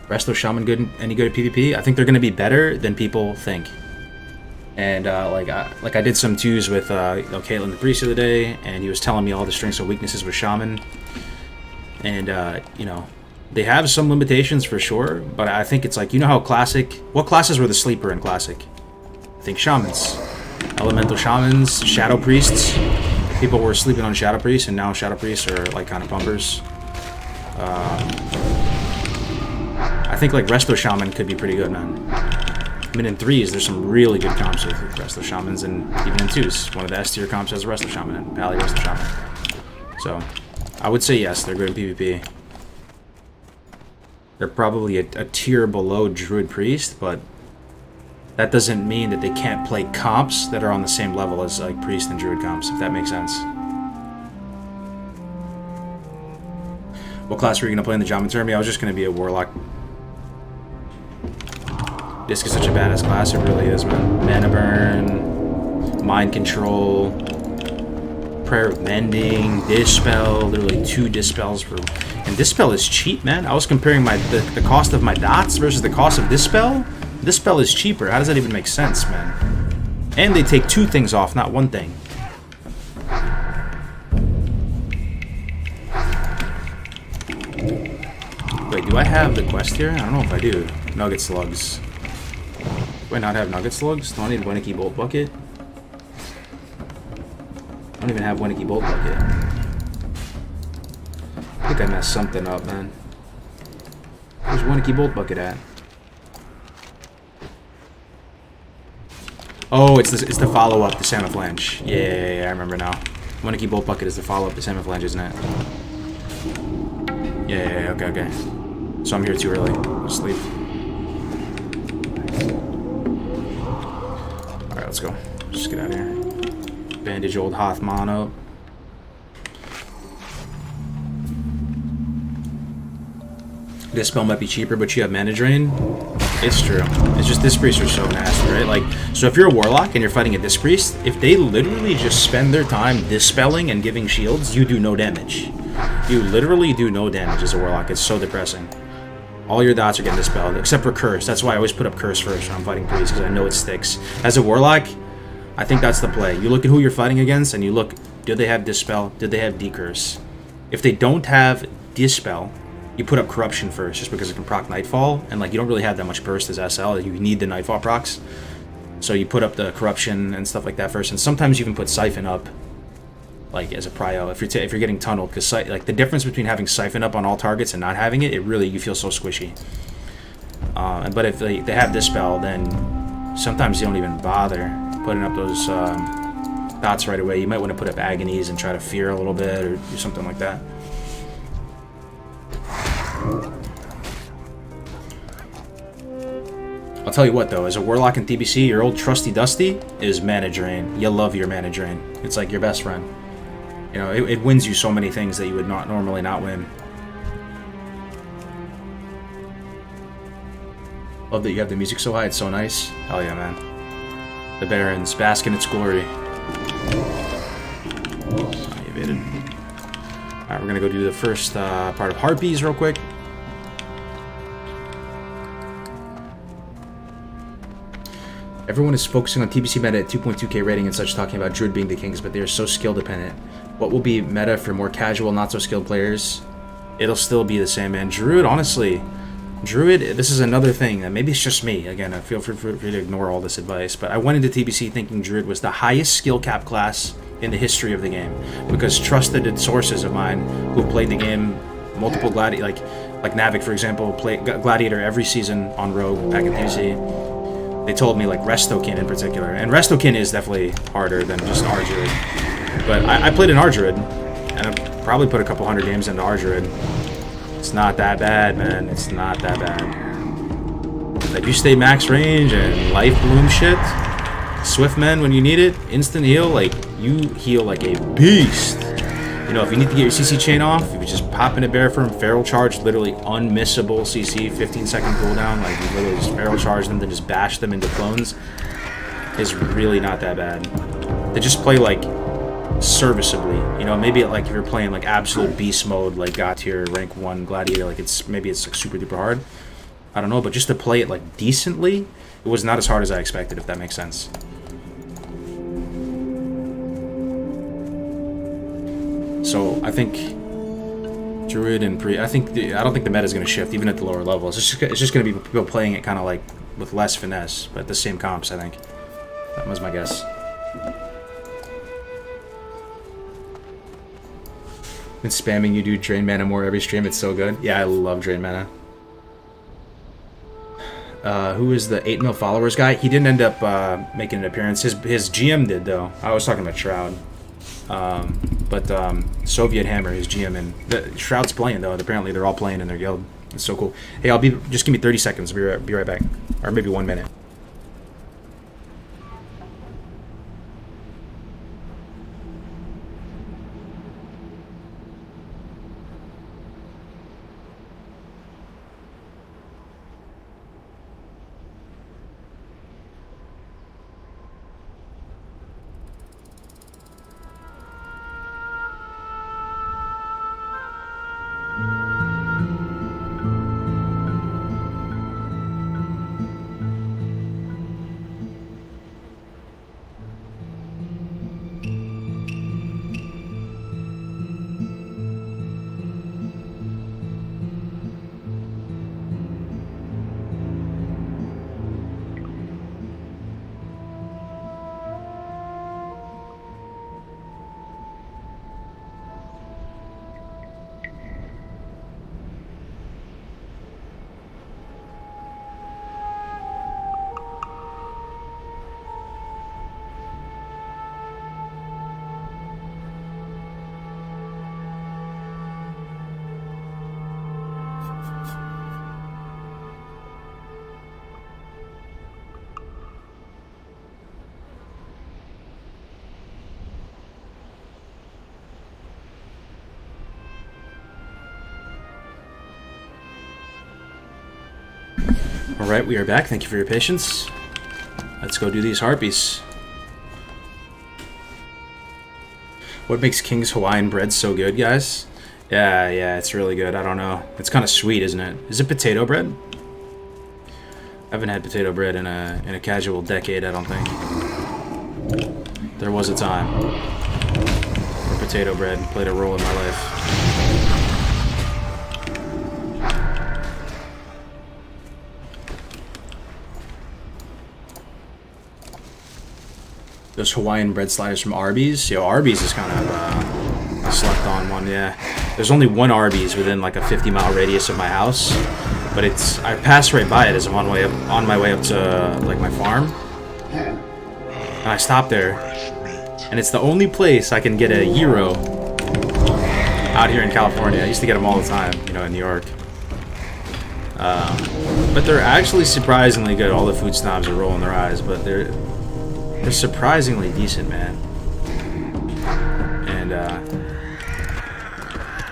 Resto Shaman any good at PvP? I think they're going to be better than people think. And, like I did some twos with, Caitlyn the Priest the other day, and he was telling me all the strengths and weaknesses with Shaman. And, you know, they have some limitations for sure, but I think it's like, you know how Classic... What classes were the sleeper in Classic? I think Shamans. Elemental Shamans, Shadow Priests. People were sleeping on Shadow Priests, and now Shadow Priests are, like, kind of pumpers. I think, like, Resto Shaman could be pretty good, man. I mean, in 3s, there's some really good comps with Resto Shamans, and even in 2s. One of the S-tier comps has a Resto Shaman, and Pally Resto Shaman. So, I would say yes, they're good in PvP. They're probably a tier below Druid Priest, but that doesn't mean that they can't play comps that are on the same level as, like, Priest and Druid comps, if that makes sense. What class were you going to play in the Shaman tournament? I was just going to be a Warlock. Disc is such a badass class, it really is, man. Mana Burn, Mind Control, Prayer of Mending, Dispel, literally 2 Dispels for... And Dispel is cheap, man. I was comparing the cost of my dots versus the cost of Dispel. Dispel is cheaper. How does that even make sense, man? And they take 2 things off, not 1 thing. Wait, do I have the quest here? I don't know if I do. Nugget Slugs. Do I not have Nugget Slugs? Do I need Wenicky Bolt Bucket? I don't even have Wenicky Bolt Bucket. I think I messed something up, man. Where's Wenicky Bolt Bucket at? Oh, it's the follow-up to Salmon Flange. Yeah, I remember now. Wenicky Bolt Bucket is the follow-up to Salmon Flange, isn't it? Yeah, okay. So I'm here too early. I'll sleep. Alright, let's go. Just get out of here. Bandage old Hothmon up. This spell might be cheaper, but you have Mana Drain. It's true. It's just Disc Priests are so nasty, right? Like, so if you're a Warlock and you're fighting a Disc Priest, if they literally just spend their time dispelling and giving shields, you do no damage. You literally do no damage as a Warlock. It's so depressing. All your dots are getting dispelled, except for Curse. That's why I always put up Curse first when I'm fighting Priests, because I know it sticks. As a Warlock, I think that's the play. You look at who you're fighting against, and you look, did they have Dispel? Did they have Decurse? If they don't have Dispel, you put up Corruption first, just because it can proc Nightfall, and like you don't really have that much burst as SL. You need the Nightfall procs, so you put up the Corruption and stuff like that first. And sometimes you can put Siphon up like as a prio if you're getting tunneled, because like the difference between having siphon up on all targets and not having it really, you feel so squishy. But if they have this spell, then sometimes you don't even bother putting up those dots right away. You might want to put up agonies and try to fear a little bit or do something like that. I'll tell you what though, as a Warlock in TBC, your old trusty dusty is mana drain. You love your mana drain. It's like your best friend. You know, it wins you so many things that you would not normally not win. Love that you have the music so high, it's so nice. Hell yeah, man. The Barons, bask in its glory. I evaded. Alright, we're gonna go do the first part of Harpies real quick. Everyone is focusing on TBC meta at 2.2k rating and such, talking about Druid being the kings, but they are so skill dependent. What will be meta for more casual, not so skilled players? It'll still be the same, man. Druid, honestly, Druid, this is another thing that maybe it's just me. Again, I feel free to ignore all this advice, but I went into TBC thinking Druid was the highest skill cap class in the history of the game, because trusted sources of mine who played the game, multiple Gladiator, like Navik, for example, played Gladiator every season on Rogue back in TBC. They told me, like, Restokin in particular. And Restokin is definitely harder than just Ardruid. But I played an Ardruid, and I probably put a couple hundred games into Ardruid. It's not that bad, man. It's not that bad. Like, you stay max range and life bloom shit. Swiftmen, when you need it, instant heal. Like, you heal like a beast. You know, if you need to get your CC chain off, you just pop in a Bear Firm, Feral Charge, literally unmissable CC, 15-second cooldown. Like, you literally just Feral Charge them, then just bash them into clones. Is really not that bad. They just play, like, serviceably. You know, maybe, like, if you're playing, like, absolute beast mode, like, God tier, rank 1 Gladiator, like, maybe it's, like, super duper hard. I don't know, but just to play it, like, decently, it was not as hard as I expected, if that makes sense. So I think Druid and I don't think the meta is going to shift even at the lower level. It's just going to be people playing it kind of like with less finesse, but the same comps. I think that was my guess. Been spamming you, dude. Drain mana more every stream. It's so good. Yeah, I love drain mana. Who is the 8 mil followers guy? He didn't end up making an appearance. His GM did though. I was talking about Shroud. But Soviet Hammer, his GM, and the Shroud's playing though. Apparently they're all playing in their guild. It's so cool. Hey, just give me 30 seconds. I'll be right back, or maybe 1 minute. Alright, we are back. Thank you for your patience. Let's go do these Harpies. What makes King's Hawaiian bread so good, guys? Yeah, it's really good. I don't know. It's kind of sweet, isn't it? Is it potato bread? I haven't had potato bread in a casual decade, I don't think. There was a time where potato bread played a role in my life. Those Hawaiian bread sliders from Arby's. Yo, Arby's is kind of I slept on one, yeah. There's only one Arby's within like a 50-mile radius of my house, but I pass right by it as I'm on my way up to like my farm, and I stop there, and it's the only place I can get a gyro out here in California. I used to get them all the time, you know, in New York. But they're actually surprisingly good. All the food snobs are rolling their eyes, but they're surprisingly decent, man. And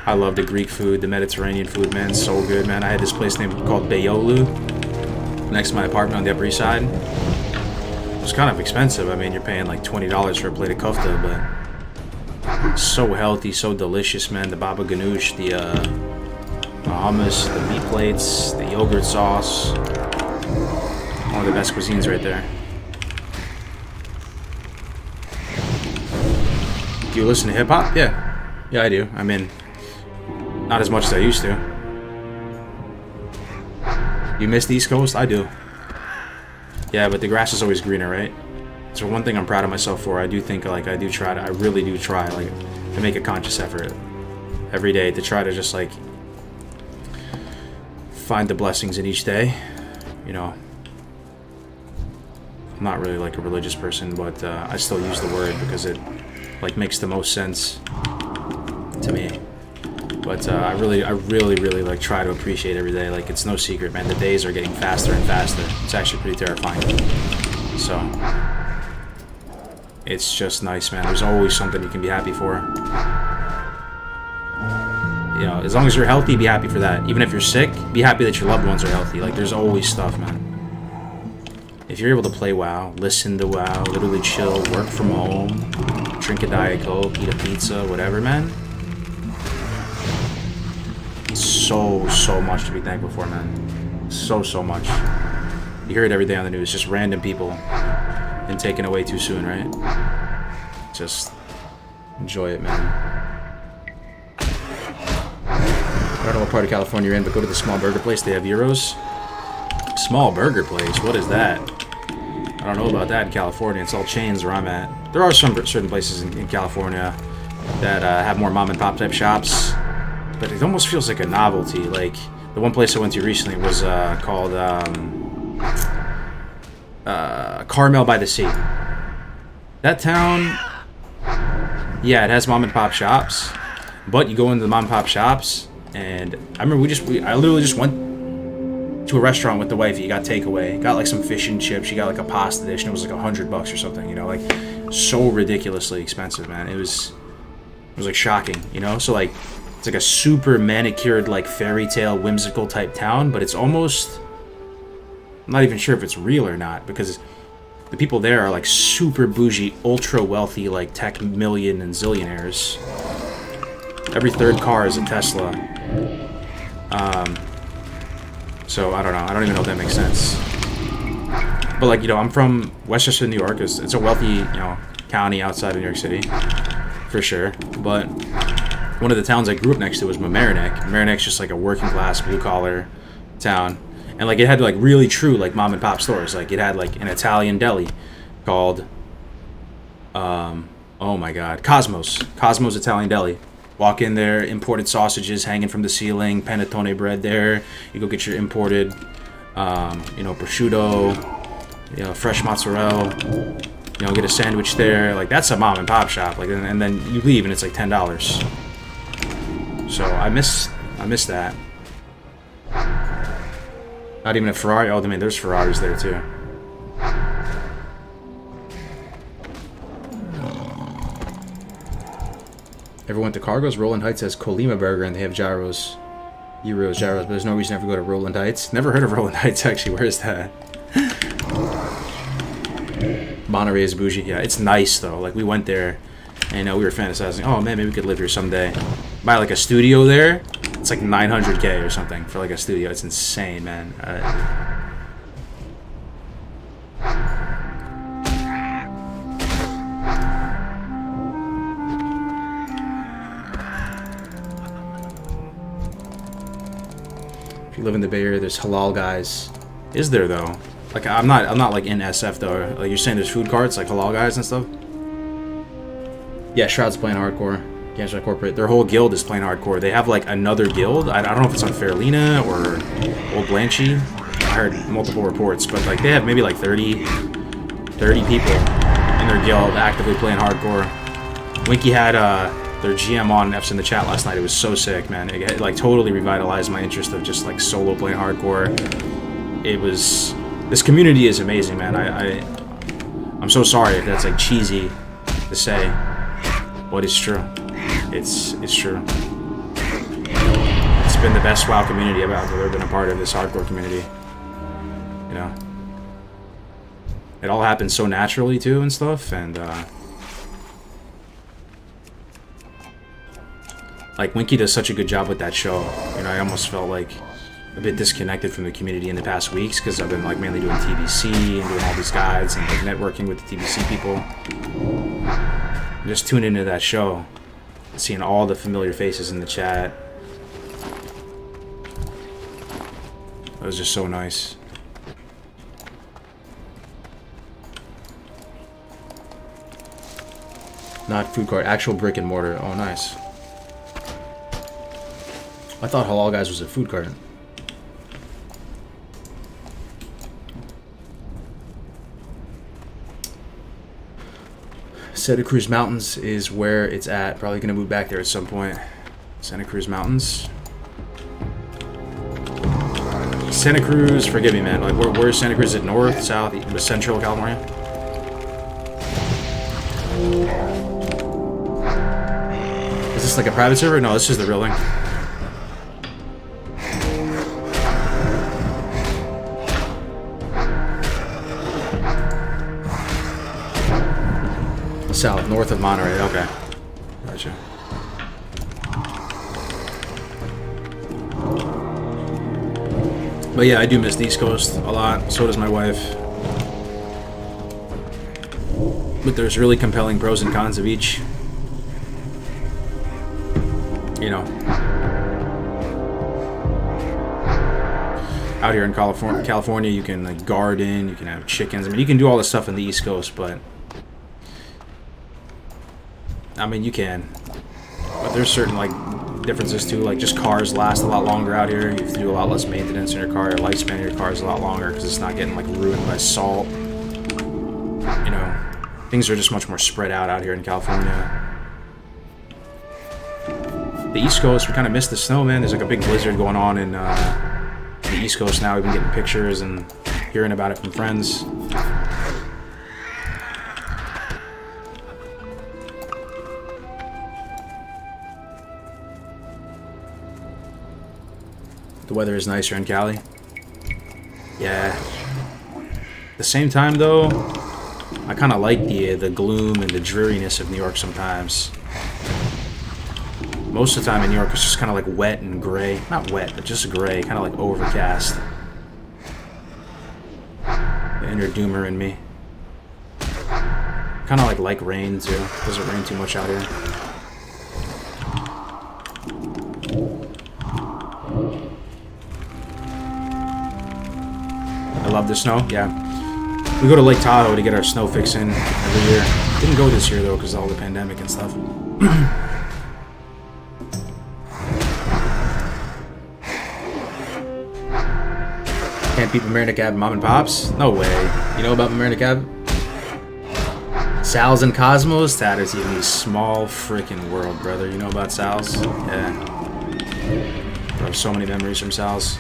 I love the Greek food, the Mediterranean food, man. So good, man. I had this place called Beyoğlu next to my apartment on the Upper East Side. It was kind of expensive. I mean, you're paying like $20 for a plate of kofta, but so healthy, so delicious, man. The baba ganoush, the hummus, the meat plates, the yogurt sauce. One of the best cuisines right there. Do you listen to hip-hop? Yeah. Yeah, I do. I mean, not as much as I used to. You miss the East Coast? I do. Yeah, but the grass is always greener, right? So one thing I'm proud of myself for, I do think, like, I really do try, like, to make a conscious effort every day to try to just, like, find the blessings in each day. You know, I'm not really, like, a religious person, but I still use the word because it, like, makes the most sense to me. But I really, like, try to appreciate every day. Like, it's no secret, man. The days are getting faster and faster. It's actually pretty terrifying. So, it's just nice, man. There's always something you can be happy for. You know, as long as you're healthy, be happy for that. Even if you're sick, be happy that your loved ones are healthy. Like, there's always stuff, man. If you're able to play WoW, listen to WoW, literally chill, work from home, drink a Diet Coke, eat a pizza, whatever, man. So much to be thankful for, man. So much. You hear it every day on the news. Just random people and taken away too soon, right? Just enjoy it, man. I don't know what part of California you're in, but go to the small burger place. They have gyros. Small burger place? What is that? I don't know about that in California. It's all chains where I'm at. There are some certain places in California that have more mom and pop type shops, but it almost feels like a novelty. Like, the one place I went to recently was called Carmel by the Sea. That town, yeah, it has mom and pop shops, but you go into the mom and pop shops, and I remember I literally just went to a restaurant with the wife. You got takeaway, got like some fish and chips, you got like a pasta dish, and it was like $100 or something, you know, like so ridiculously expensive, man. It was like shocking, you know. So like, it's like a super manicured, like, fairy tale whimsical type town, but it's almost, I'm not even sure if it's real or not, because the people there are like super bougie, ultra wealthy, like tech million and zillionaires. Every third car is a Tesla. So I don't know. I don't even know if that makes sense. But like, you know, I'm from Westchester, New York. It's a wealthy, you know, county outside of New York City, for sure. But one of the towns I grew up next to was Mamaroneck. Mamaroneck's just like a working class, blue collar town. And like, it had like really true like mom and pop stores. Like, it had like an Italian deli called, oh my God, Cosmos Italian Deli. Walk in there, imported sausages hanging from the ceiling, panettone bread there. You go get your imported, you know, prosciutto, you know, fresh mozzarella. You know, get a sandwich there. Like, that's a mom and pop shop. Like, and then you leave and it's like $10. So I miss that. Not even a Ferrari. Oh, I mean, there's Ferraris there too. Ever went to Kargoz? Roland Heights has Colima Burger and they have gyros. Gyros, but there's no reason to ever go to Roland Heights. Never heard of Roland Heights, actually. Where is that? Monterey is bougie. Yeah, it's nice, though. Like, we went there, and we were fantasizing, oh, man, maybe we could live here someday. Buy, like, a studio there. It's like $900K or something for, like, a studio. It's insane, man. If you live in the Bay Area, there's halal guys. Is there, though? Like, I'm not like in SF though. Like, you're saying there's food carts, like halal guys and stuff? Yeah, Shroud's playing hardcore. Games Corporate. Their whole guild is playing hardcore. They have like another guild. I don't know if it's on Fairlina or Old Blanchy. I heard multiple reports, but like they have maybe like 30 people in their guild actively playing hardcore. Winky had their GM on F's in the chat last night. It was so sick, man. It like totally revitalized my interest of just like solo playing hardcore. It was... This community is amazing, man. I'm so sorry if that's like cheesy to say, but it's true. It's true. It's been the best WoW community I've ever been a part of, this hardcore community. You know? It all happens so naturally, too, and stuff, and, like, Winky does such a good job with that show. You know, I almost felt, like, a bit disconnected from the community in the past weeks, because I've been, like, mainly doing TBC and doing all these guides and, like, networking with the TBC people. Just tune into that show. Seeing all the familiar faces in the chat. It was just so nice. Not food court, actual brick and mortar. Oh, nice. I thought Halal Guys was a food cart. Santa Cruz Mountains is where it's at. Probably gonna move back there at some point. Santa Cruz Mountains. Santa Cruz, forgive me, man. Like, where's Santa Cruz? Is it north, south, central California? Is this like a private server? No, this is the real thing. South, north of Monterey. Okay, gotcha. But yeah, I do miss the East Coast a lot. So does my wife. But there's really compelling pros and cons of each. You know, out here in California, you can like garden, you can have chickens. I mean, you can do all this stuff in the East Coast, but I mean, you can. But there's certain like differences too. Like just cars last a lot longer out here. You have to do a lot less maintenance in your car. Your lifespan of your car is a lot longer because it's not getting like ruined by salt. You know, things are just much more spread out here in California. The East Coast, we kind of missed the snow, man. There's like a big blizzard going on in the East Coast now. We've been getting pictures and hearing about it from friends. The weather is nicer in Cali. Yeah. At the same time, though, I kind of like the gloom and the dreariness of New York sometimes. Most of the time in New York, it's just kind of like wet and gray. Not wet, but just gray, kind of like overcast. The inner doomer in me. Kind of like rain, too. It doesn't rain too much out here. I love the snow, yeah. We go to Lake Tahoe to get our snow fix in every year. Didn't go this year, though, because of all the pandemic and stuff. Can't beat Mamerina Cab Mom and Pops? No way. You know about Mamerina Cab? Sal's and Cosmos? That is even a small freaking world, brother. You know about Sal's? Yeah. I have so many memories from Sal's.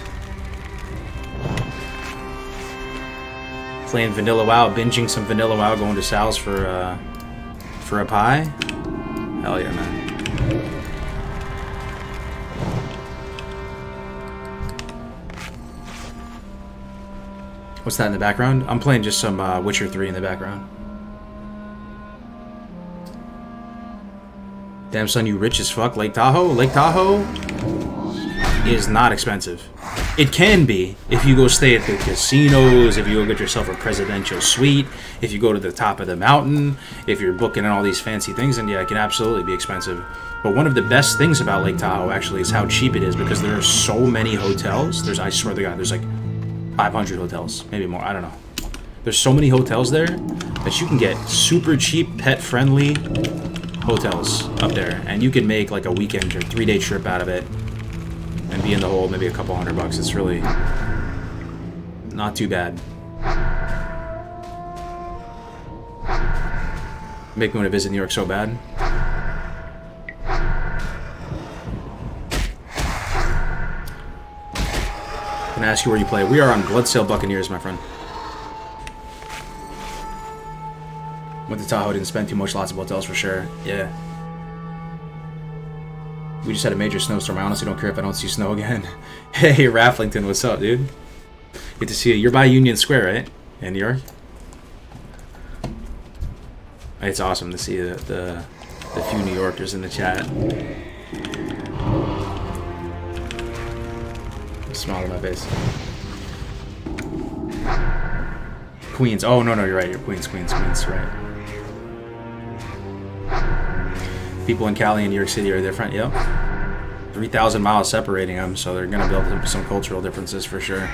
Playing Vanilla WoW, binging some Vanilla WoW, going to Sal's for a pie? Hell yeah, man. What's that in the background? I'm playing just some Witcher 3 in the background. Damn, son, you rich as fuck. Lake Tahoe? Lake Tahoe is not expensive. It can be if you go stay at the casinos, if you go get yourself a presidential suite, if you go to the top of the mountain, if you're booking all these fancy things, and yeah, it can absolutely be expensive. But one of the best things about Lake Tahoe, actually, is how cheap it is, because there are so many hotels. I swear to God, there's like 500 hotels, maybe more, I don't know. There's so many hotels there that you can get super cheap, pet-friendly hotels up there, and you can make like a weekend or 3-day trip out of it and be in the hole maybe a couple $100. It's really not too bad. Make me want to visit New York so bad. Can I ask you where you play? We are on Bloodsail Buccaneers, my friend. Went to Tahoe, didn't spend too much, lots of hotels for sure. Yeah. We just had a major snowstorm. I honestly don't care if I don't see snow again. Hey, Rafflington, what's up, dude? Good to see you. You're by Union Square, right? In New York? It's awesome to see the few New Yorkers in the chat. Smile on my face. Queens. Oh, no, you're right. You're Queens, right. People in Cali and New York City are different, yep. 3,000 miles separating them, so they're going to build up some cultural differences for sure.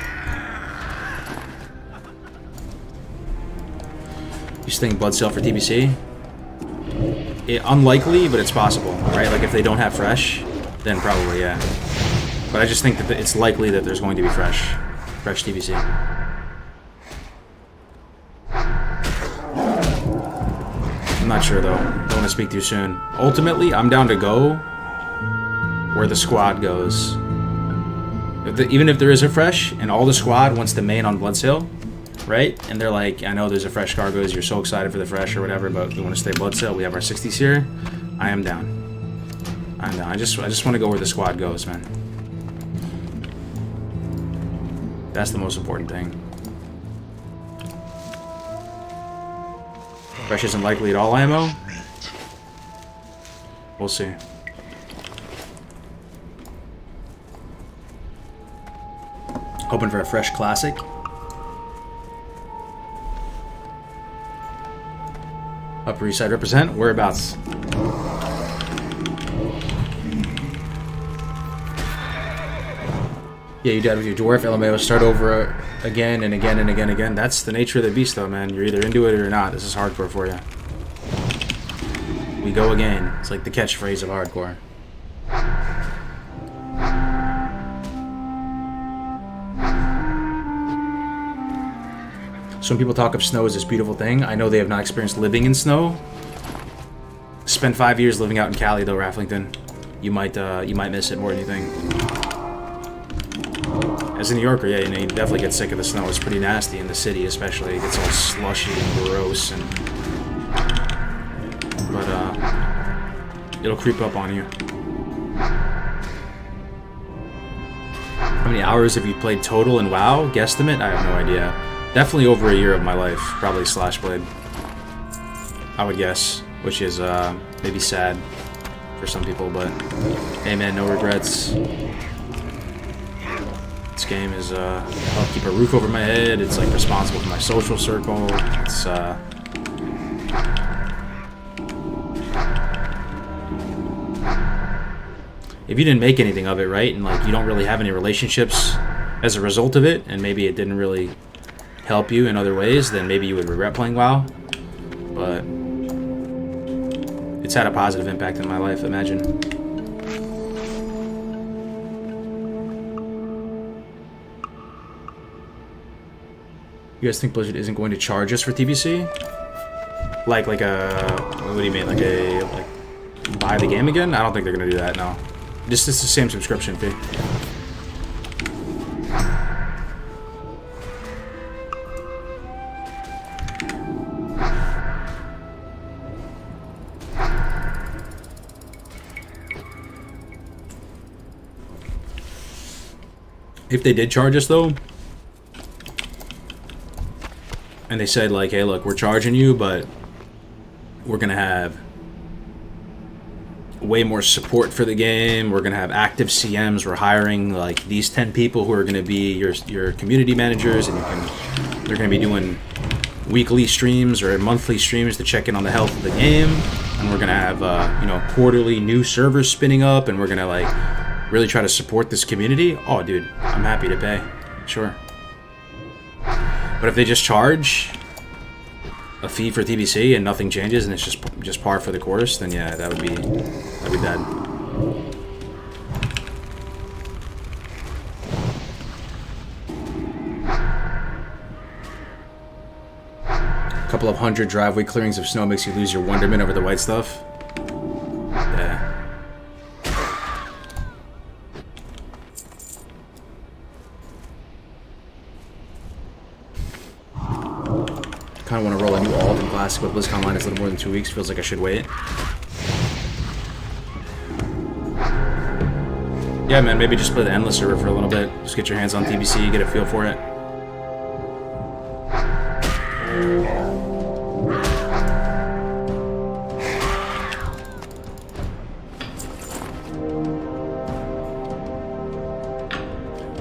You think Bloodsail for TBC? Unlikely, but it's possible, right? Like if they don't have fresh, then probably, yeah. But I just think that it's likely that there's going to be fresh TBC. I'm not sure though. Don't want to speak too soon. Ultimately, I'm down to go where the squad goes. Even if there is a fresh, and all the squad wants to main on Bloodsail, right? And they're like, I know there's a fresh Kargoz, you're so excited for the fresh or whatever, but we want to stay Bloodsail, we have our 60s here. I am down. I just want to go where the squad goes, man. That's the most important thing. Fresh isn't likely at all, IMO? We'll see. Hoping for a fresh classic. Upper East Side represent. Whereabouts? Yeah, you died with your dwarf. LMAO, start over again and again and again and again. That's the nature of the beast, though, man. You're either into it or you're not. This is hardcore for you. We go again. It's like the catchphrase of hardcore. Some people talk of snow as this beautiful thing. I know they have not experienced living in snow. Spent 5 years living out in Cali, though, Rafflington. You might miss it more than you think. As a New Yorker, yeah, you definitely get sick of the snow. It's pretty nasty in the city, especially. It gets all slushy and gross, but it'll creep up on you. How many hours have you played total in WoW? Guesstimate? I have no idea. Definitely over a year of my life, probably Slashblade. I would guess, which is maybe sad for some people, but hey man, no regrets. This game is help keep a roof over my head. It's like responsible for my social circle. It's if you didn't make anything of it, right, and like you don't really have any relationships as a result of it, and maybe it didn't really help you in other ways, then maybe you would regret playing WoW. But it's had a positive impact in my life, imagine. You guys think Blizzard isn't going to charge us for TBC? Like a, what do you mean, like buy the game again? I don't think they're gonna do that, no. Just it's the same subscription fee. If they did charge us though, and they said like, hey look, we're charging you, but we're gonna have way more support for the game, we're gonna have active CMs, we're hiring like these 10 people who are gonna be your community managers, and they're gonna be doing weekly streams or monthly streams to check in on the health of the game, and we're gonna have quarterly new servers spinning up, and we're gonna like really try to support this community. Oh dude, I'm happy to pay, sure. But if they just charge, a fee for TBC and nothing changes and it's just par for the course, then yeah, that'd be bad. A couple of 100 driveway clearings of snow makes you lose your wonderment over the white stuff. Yeah. Kind of want to roll a new alt in Classic with BlizzCon Line. It's a little more than 2 weeks. Feels like I should wait. Yeah, man. Maybe just play the Endless server for a little bit. Just get your hands on TBC, get a feel for it.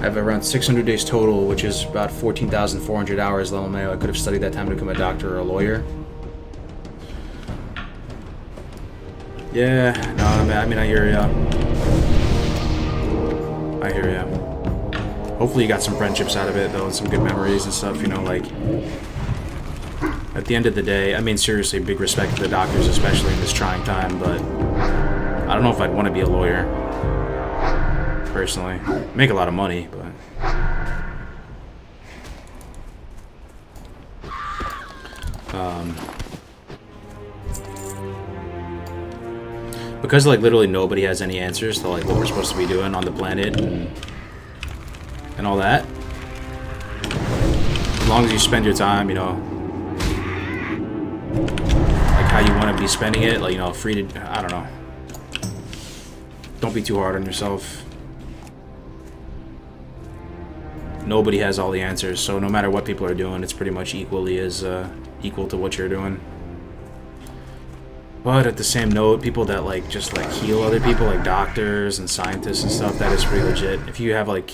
I have around 600 days total, which is about 14,400 hours level Mayo. I could have studied that time to become a doctor or a lawyer. Yeah, no, I mean, I hear ya. I hear ya. Hopefully you got some friendships out of it, though, and some good memories and stuff, you know, like... At the end of the day, I mean, seriously, big respect to the doctors, especially in this trying time, but... I don't know if I'd want to be a lawyer. Personally. Make a lot of money, but... because, like, literally nobody has any answers to, like, what we're supposed to be doing on the planet and all that. As long as you spend your time, you know, like how you want to be spending it, like, you know, free to, I don't know. Don't be too hard on yourself. Nobody has all the answers, so no matter what people are doing, it's pretty much equally as equal to what you're doing. But at the same note, people that like just like heal other people, like doctors and scientists and stuff, that is pretty legit. If you have like,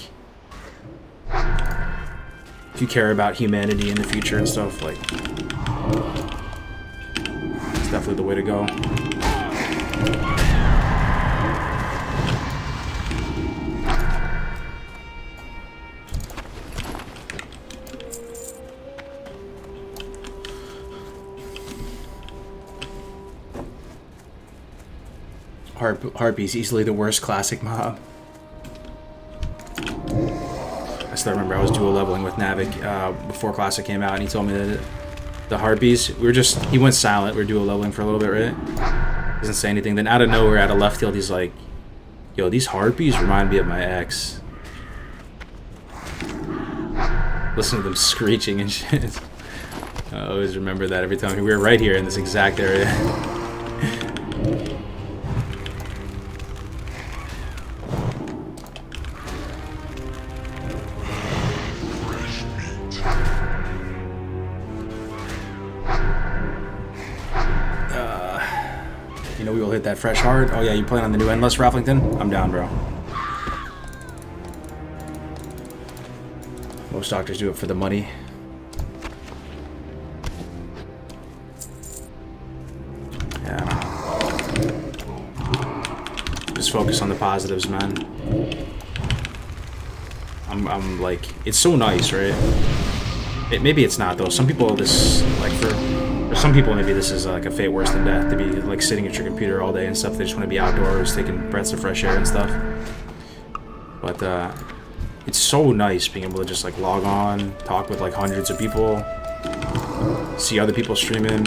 if you care about humanity in the future and stuff, like, it's definitely the way to go. Harpies, easily the worst classic mob. I still remember I was dual leveling with Navik before Classic came out, and he told me that the Harpies, he went silent, we were dual leveling for a little bit, right? Doesn't say anything. Then out of nowhere, out of left field, he's like, yo, these Harpies remind me of my ex. Listen to them screeching and shit. I always remember that every time. We were right here in this exact area. You know we will hit that fresh hard. Oh yeah, you playing on the new Endless, Rafflington? I'm down, bro. Most doctors do it for the money. Yeah. Just focus on the positives, man. I'm like, it's so nice, right? Maybe it's not though. Some people, this like for some people, maybe this is like a fate worse than death, to be like sitting at your computer all day and stuff. They just want to be outdoors, taking breaths of fresh air and stuff. But it's so nice being able to just like log on, talk with like hundreds of people, see other people streaming.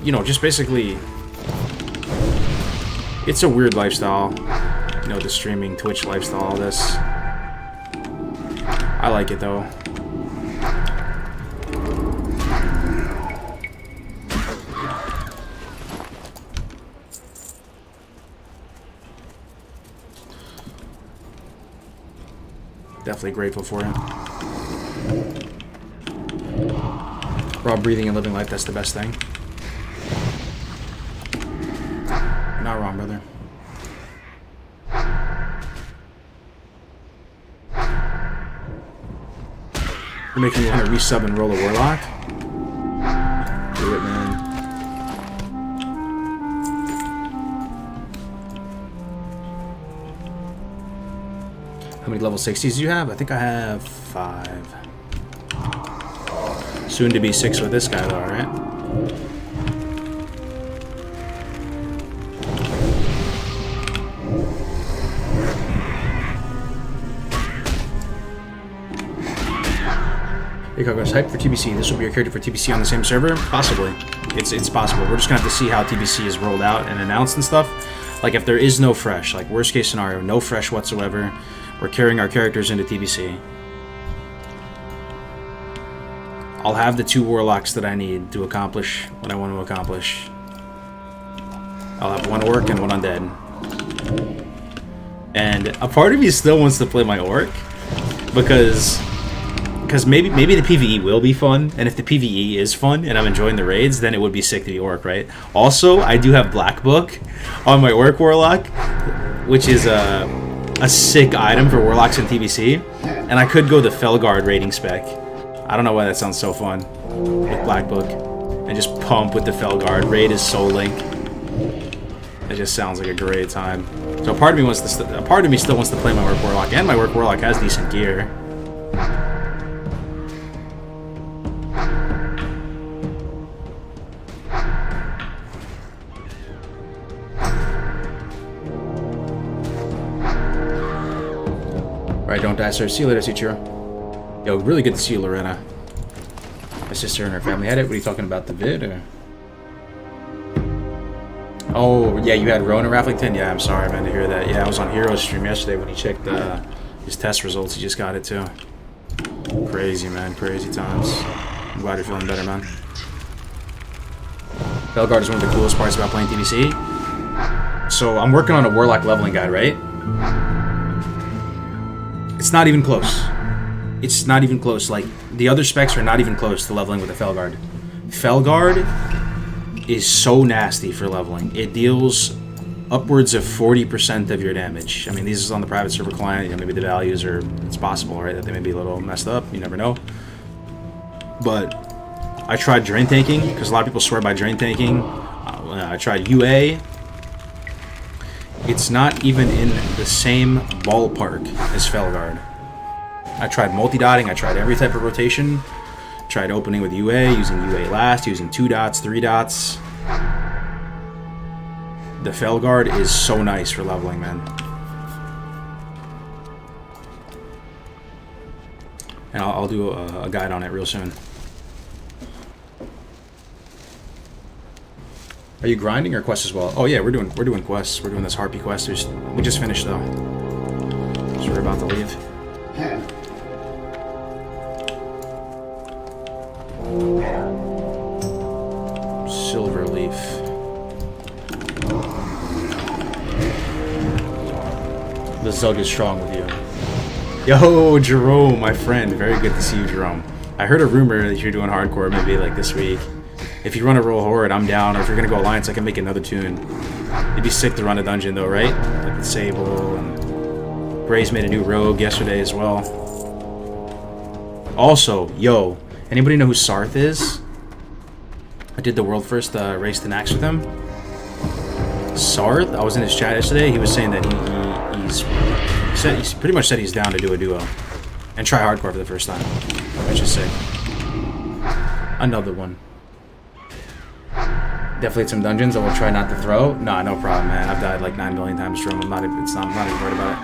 You know, just basically, it's a weird lifestyle. You know, the streaming, Twitch lifestyle, all this. I like it though. Definitely grateful for it. Raw breathing and living life, that's the best thing. Not wrong, brother. You're making me want to resub and roll a Warlock? Do it, man. How many level 60s do you have? I think I have 5. Soon to be 6 with this guy, though, right? Hey, Kargoz, hype for TBC. This will be your character for TBC on the same server? Possibly. It's possible. We're just gonna have to see how TBC is rolled out and announced and stuff. Like, if there is no fresh, like, worst case scenario, no fresh whatsoever, we're carrying our characters into TBC. I'll have the 2 warlocks that I need to accomplish what I want to accomplish. I'll have 1 orc and 1 undead. And a part of me still wants to play my orc, because maybe the PvE will be fun, and if the PvE is fun and I'm enjoying the raids, then it would be sick to be orc, right? Also, I do have Black Book on my orc warlock, which is a sick item for warlocks in TBC, and I could go the Felguard raiding spec. I don't know why that sounds so fun with Black Book, and just pump with the Felguard. Raid is Soul Link. It just sounds like a great time. So a part of me still wants to play my orc warlock, and my orc warlock has decent gear. Right, don't die, sir. See you later, Suchiro. Yo, really good to see you, Lorena. My sister and her family had it. What are you talking about, the vid, or? Oh, yeah, you had Ronan Rafflington? Yeah, I'm sorry, man, to hear that. Yeah, I was on Hero's stream yesterday when he checked his test results. He just got it, too. Crazy, man. Crazy times. I'm glad you're feeling better, man. Felguard is one of the coolest parts about playing TBC. So, I'm working on a Warlock leveling guide, right? It's not even close. It's not even close. Like, the other specs are not even close to leveling with the Felguard. Felguard is so nasty for leveling. It deals upwards of 40% of your damage. I mean, these is on the private server client. You know, maybe the values are, it's possible, right, that they may be a little messed up. You never know. But I tried drain tanking, because a lot of people swear by drain tanking. I tried UA. It's not even in the same ballpark as Felguard. I tried multi-dotting, I tried every type of rotation. Tried opening with UA, using UA last, using 2 dots, 3 dots. The Felguard is so nice for leveling, man. And I'll do a guide on it real soon. Are you grinding or quests as well? Oh yeah, we're doing quests. We're doing this Harpy quest. We just finished though. So we're about to leave. Silver leaf. The Zug is strong with you. Yo, Jerome, my friend. Very good to see you, Jerome. I heard a rumor that you're doing hardcore maybe like this week. If you run a roll horde, I'm down. Or if you're gonna go alliance, I can make another tune. It'd be sick to run a dungeon though, right? Like the Sable and Bray's made a new rogue yesterday as well. Also, yo, anybody know who Sarth is? I did the world first race to Nax with him. Sarth, I was in his chat yesterday. He was saying that he's pretty much said he's down to do a duo and try hardcore for the first time, which is sick. Another one. Definitely some dungeons I will try not to throw. Nah, no problem, man. I've died like 9 million times from him. I'm not even worried about it.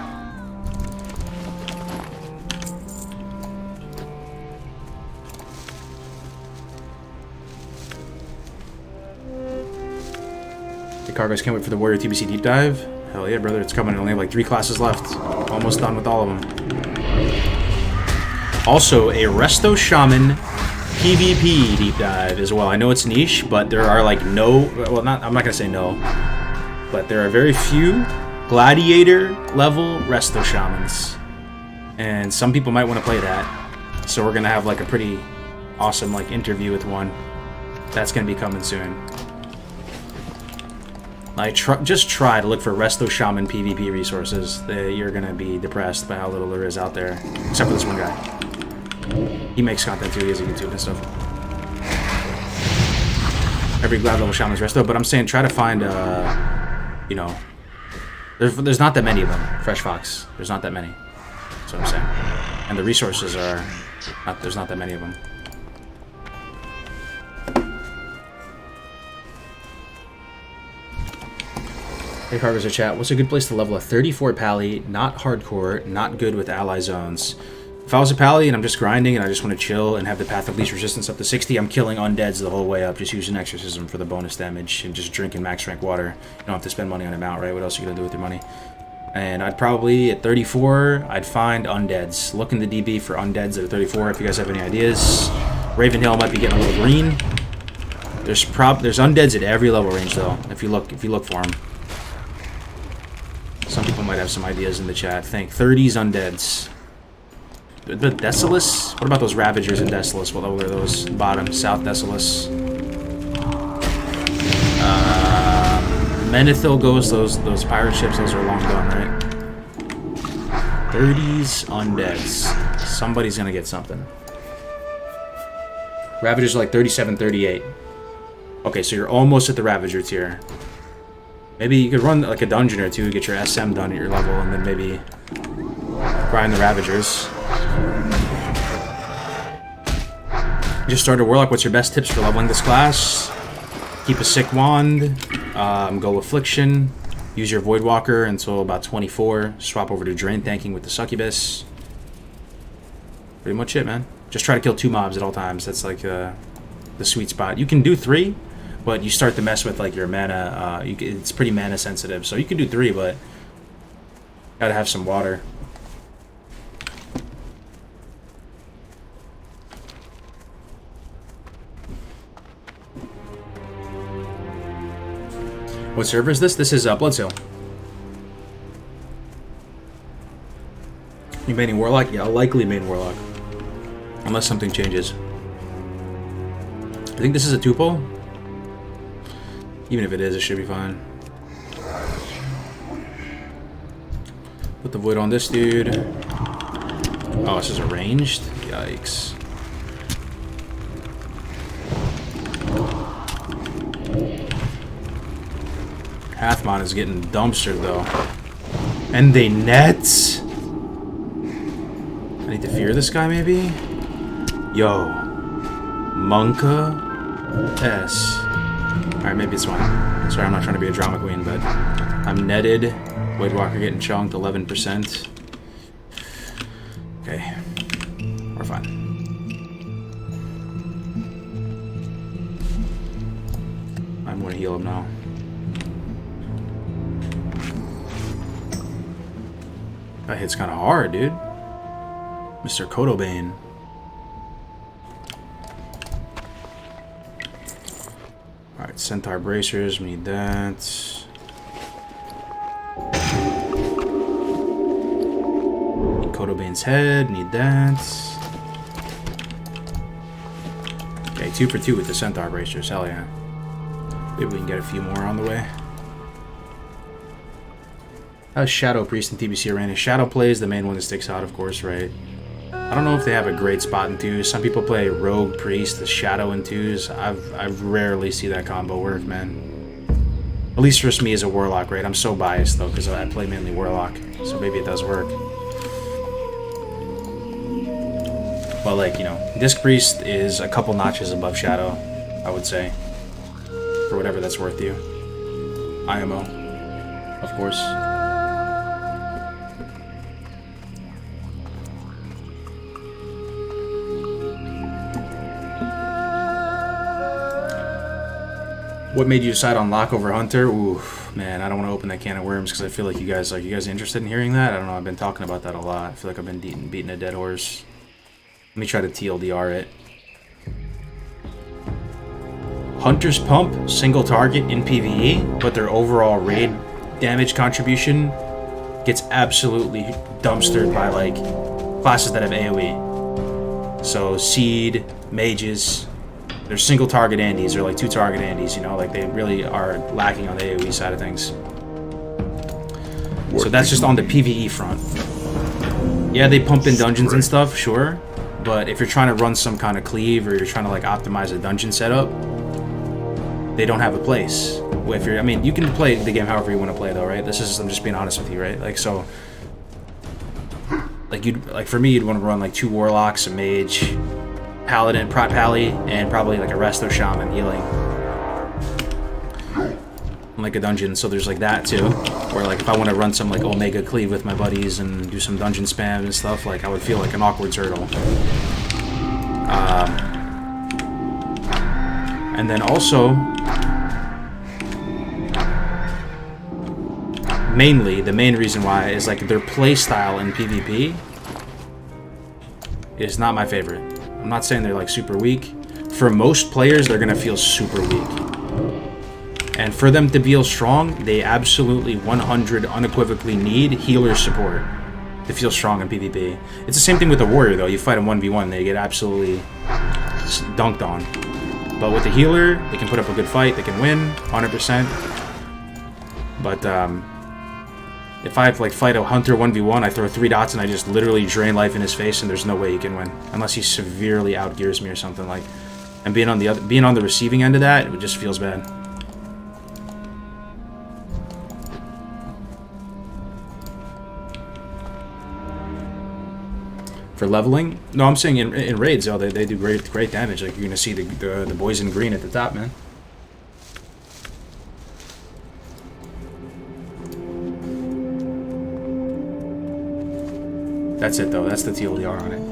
Hey, Kargoz, can't wait for the Warrior TBC deep dive. Hell yeah, brother, it's coming. I only have like 3 classes left. Almost done with all of them. Also, a Resto Shaman PvP deep dive as well. I know it's niche, but there are like I'm not gonna say no, but there are very few gladiator level Resto Shamans, and some people might want to play that. So we're gonna have like a pretty awesome like interview with one. That's gonna be coming soon. Just try to look for Resto Shaman PvP resources. You're gonna be depressed by how little there is out there, except for this one guy. He makes content too, he has a YouTube and stuff. Every glad level shaman's resto, but I'm saying try to find, you know, there's not that many of them. Fresh Fox, there's not that many. That's what I'm saying. And the resources are, there's not that many of them. Hey, Kargoz chat. What's a good place to level a 34 pally? Not hardcore, not good with ally zones. If I was a pally and I'm just grinding and I just want to chill and have the path of least resistance up to 60, I'm killing undeads the whole way up, just using exorcism for the bonus damage and just drinking max rank water. You don't have to spend money on a mount, right? What else are you gonna do with your money? And I'd probably, at 34, I'd find undeads. Look in the DB for undeads at 34 if you guys have any ideas. Ravenhill might be getting a little green. There's undeads at every level range though, if you look for them. Some people might have some ideas in the chat. Think 30s undeads. The Desolus? What about those Ravagers in Desolus? What level are those? Bottom, South Desolus. Menethil Ghost, those pirate ships, those are long gone, right? 30s undeads. Somebody's gonna get something. Ravagers are like 37, 38. Okay, so you're almost at the Ravager tier. Maybe you could run like a dungeon or two, get your SM done at your level, and then maybe grind the Ravagers. You just started Warlock. What's your best tips for leveling this class? Keep a sick wand. Go Affliction. Use your Voidwalker until about 24. Swap over to Drain Tanking with the Succubus. Pretty much it, man. Just try to kill 2 mobs at all times. That's like the sweet spot. You can do 3, but you start to mess with like your mana. It's pretty mana sensitive, so you can do 3, but gotta have some water. What server is this? This is Bloodsail. You maining Warlock? Yeah, I'll likely main Warlock. Unless something changes. I think this is a tuple. Even if it is, it should be fine. Put the Void on this dude. Oh, this is a ranged? Yikes. Hathmon is getting dumpstered though. And they net. I need to fear this guy maybe? Yo. Monka S. Alright, maybe it's fine. Sorry, I'm not trying to be a drama queen, but I'm netted. Voidwalker getting chunked, 11%. Okay. We're fine. I'm gonna heal him now. That hit's kind of hard, dude. Mr. Kodobane. Alright, Centaur Bracers, we need that. Kodobane's head, need that. Okay, 2 for 2 with the Centaur Bracers, hell yeah. Maybe we can get a few more on the way. How's Shadow Priest and TBC Arena? Shadow plays the main one that sticks out, of course, right? I don't know if they have a great spot in 2s. Some people play Rogue Priest, the Shadow in 2s. I've rarely see that combo work, man. At least for me as a Warlock, right? I'm so biased, though, because I play mainly Warlock. So maybe it does work. But, like, you know, Disc Priest is a couple notches above Shadow, I would say. For whatever that's worth to you. IMO, of course. What made you decide on Lock over Hunter? Ooh, man, I don't want to open that can of worms because I feel like you guys interested in hearing that? I don't know, I've been talking about that a lot. I feel like I've been beating a dead horse. Let me try to TLDR it. Hunter's Pump, single target in PvE, but their overall raid damage contribution gets absolutely dumpstered by, like, classes that have AoE. So, Seed, Mages, they're single target Andes, or like 2 target Andes, you know, like they really are lacking on the AoE side of things. So that's just on the PvE front. Yeah, they pump in dungeons and stuff, sure, but if you're trying to run some kind of cleave or you're trying to like optimize a dungeon setup, they don't have a place. If you're, I mean, you can play the game however you want to play though, right? This is, I'm just being honest with you, right? Like, so, like for me, you'd want to run like 2 Warlocks, a Mage, Paladin, Prot Pally, and probably like a Resto Shaman healing. in like a dungeon, so there's like that too. Where like if I want to run some like Omega Cleave with my buddies and do some dungeon spam and stuff, like I would feel like an awkward turtle. And then also, mainly, the main reason why is like their play style in PvP is not my favorite. I'm not saying they're like super weak. For most players, they're gonna feel super weak. And for them to feel strong, they absolutely 100 unequivocally need healer support to feel strong in PvP. It's the same thing with the warrior though. You fight them 1v1, they get absolutely dunked on. But with the healer, they can put up a good fight, they can win 100%. But if I like fight a hunter 1v1, I throw 3 dots and I just literally drain life in his face, and there's no way he can win unless he severely outgears me or something like. And being on the receiving end of that, it just feels bad. For leveling? No, I'm saying in raids, though, they do great damage. Like, you're gonna see the boys in green at the top, man. That's it, though. That's the TLDR on it.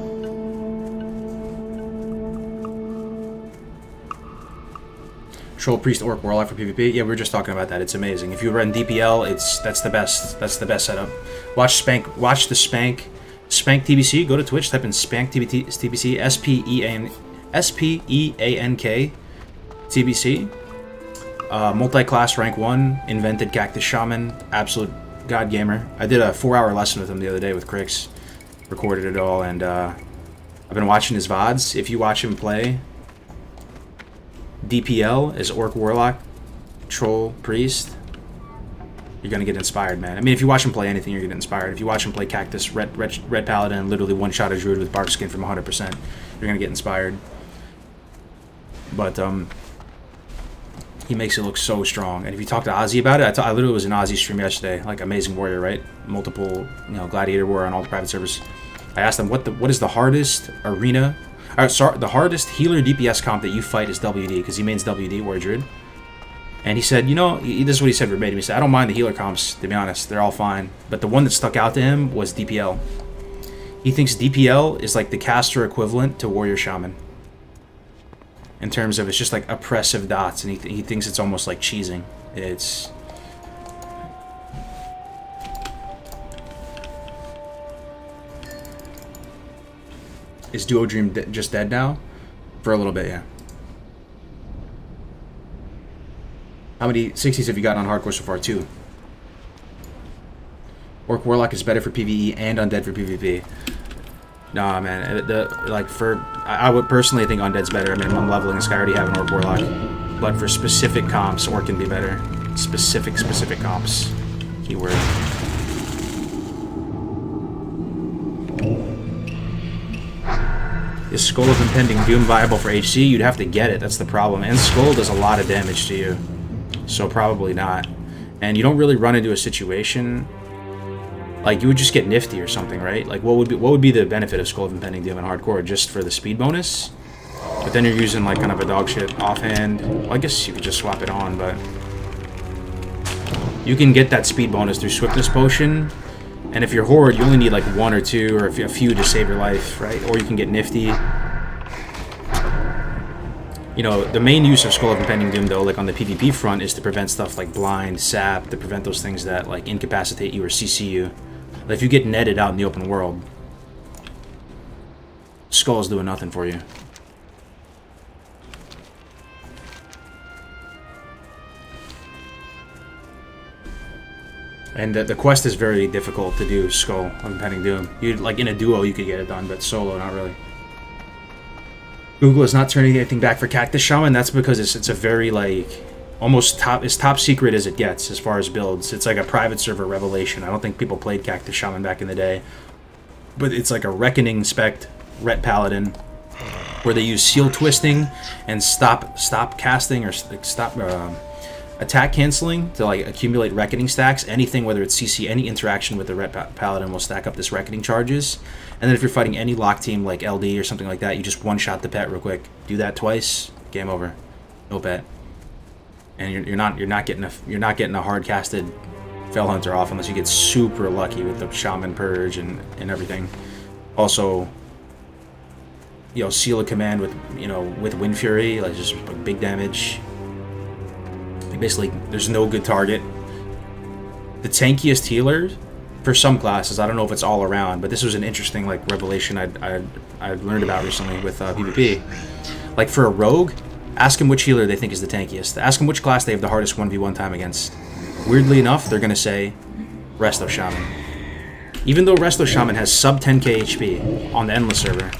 Troll, Priest, Orc, Warlock for PvP. Yeah, we were just talking about that. It's amazing. If you run DPL, that's the best. That's the best setup. Watch the Spank TBC. Go to Twitch. Type in Spank TBC. SPEANK TBC. Multi-class rank 1. Invented Cactus Shaman. Absolute god gamer. I did a 4-hour lesson with him the other day with Crix. Recorded it all, and I've been watching his VODs. If you watch him play DPL as Orc, Warlock, Troll, Priest, you're gonna get inspired, man. I mean, if you watch him play anything, you're gonna get inspired. If you watch him play Cactus, Red Paladin, literally one-shot a Druid with Bark Skin from 100%, you're gonna get inspired. But he makes it look so strong. And if you talk to Ozzy about it, I literally was in Ozzy's stream yesterday, like Amazing Warrior, right? Multiple, Gladiator War on all the private servers. I asked him what is the hardest arena, the hardest healer DPS comp that you fight is WD, because he mains WD, Warrior Druid. And he said, this is what he said verbatim. He said, I don't mind the healer comps, to be honest. They're all fine. But the one that stuck out to him was DPL. He thinks DPL is like the caster equivalent to Warrior Shaman. In terms of, it's just like oppressive dots, and he thinks it's almost like cheesing. It's... Is Duo Dream just dead now? For a little bit, yeah. How many 60s have you got on hardcore so far? 2. Orc Warlock is better for PvE and Undead for PvP. Nah, man. I would personally think Undead's better. I mean, I'm leveling this guy. I already have an Orc Warlock. But for specific comps, Orc can be better. Specific comps. Keyword. Is Skull of Impending Doom viable for HC? You'd have to get it. That's the problem. And Skull does a lot of damage to you. So probably not. And you don't really run into a situation... Like, you would just get nifty or something, right? Like, what would be the benefit of Skull of Impending Doom in hardcore? Just for the speed bonus? But then you're using, like, kind of a dog shit offhand. Well, I guess you could just swap it on, but... You can get that speed bonus through Swiftness Potion. And if you're Horde, you only need, like, 1 or 2 or a few to save your life, right? Or you can get nifty. The main use of Skull of Impending Doom, though, like on the PvP front, is to prevent stuff like Blind, Sap, to prevent those things that, like, incapacitate you or CC you. Like, if you get netted out in the open world, Skull's doing nothing for you. And the quest is very difficult to do, Skull of Impending Doom. Like, in a duo, you could get it done, but solo, not really. Google is not turning anything back for Cactus Shaman. That's because it's a very, like, almost as top secret as it gets as far as builds. It's like a private server revelation. I don't think people played Cactus Shaman back in the day. But it's like a Reckoning spec Ret Paladin where they use Seal Twisting and stop casting or stop attack canceling to, like, accumulate Reckoning stacks. Anything, whether it's CC, any interaction with the Ret Paladin will stack up this Reckoning charges. And then if you're fighting any lock team like LD or something like that, you just one-shot the pet real quick. Do that twice, game over. No pet. and you're not getting a hard casted Fell Hunter off unless you get super lucky with the Shaman Purge and everything. Also, you know, Seal of Command with, you know, with Wind Fury, like just like big damage. Like basically, there's no good target. The tankiest healer for some classes, I don't know if it's all around, but this was an interesting like revelation I learned about recently with PvP. Like for a rogue, ask them which healer they think is the tankiest. Ask them which class they have the hardest 1v1 time against. Weirdly enough, they're gonna say Resto Shaman. Even though Resto Shaman has sub 10k HP on the Endless server,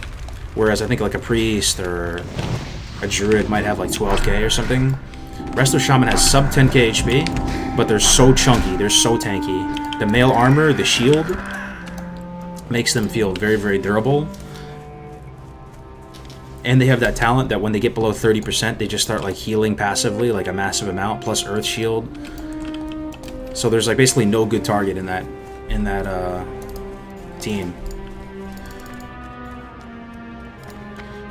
whereas I think like a Priest or a Druid might have like 12k or something. Resto Shaman has sub 10k HP, but they're so chunky, they're so tanky. The mail armor, the shield, makes them feel very, very durable. And they have that talent that when they get below 30%, they just start like healing passively, like a massive amount, plus Earth Shield. So there's like basically no good target in that team.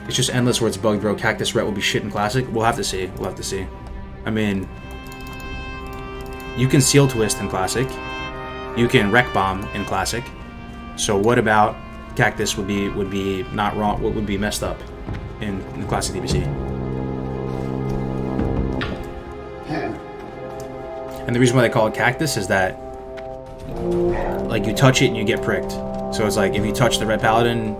It's just Endless where it's bugged, bro. Cactus Ret will be shit in Classic. We'll have to see. We'll have to see. I mean, you can Seal Twist in Classic. You can Wreck Bomb in Classic. So what about Cactus would be not wrong? What would be messed up in Classic TBC? And the reason why they call it Cactus is that, like, you touch it and you get pricked. So it's like if you touch the Red Paladin,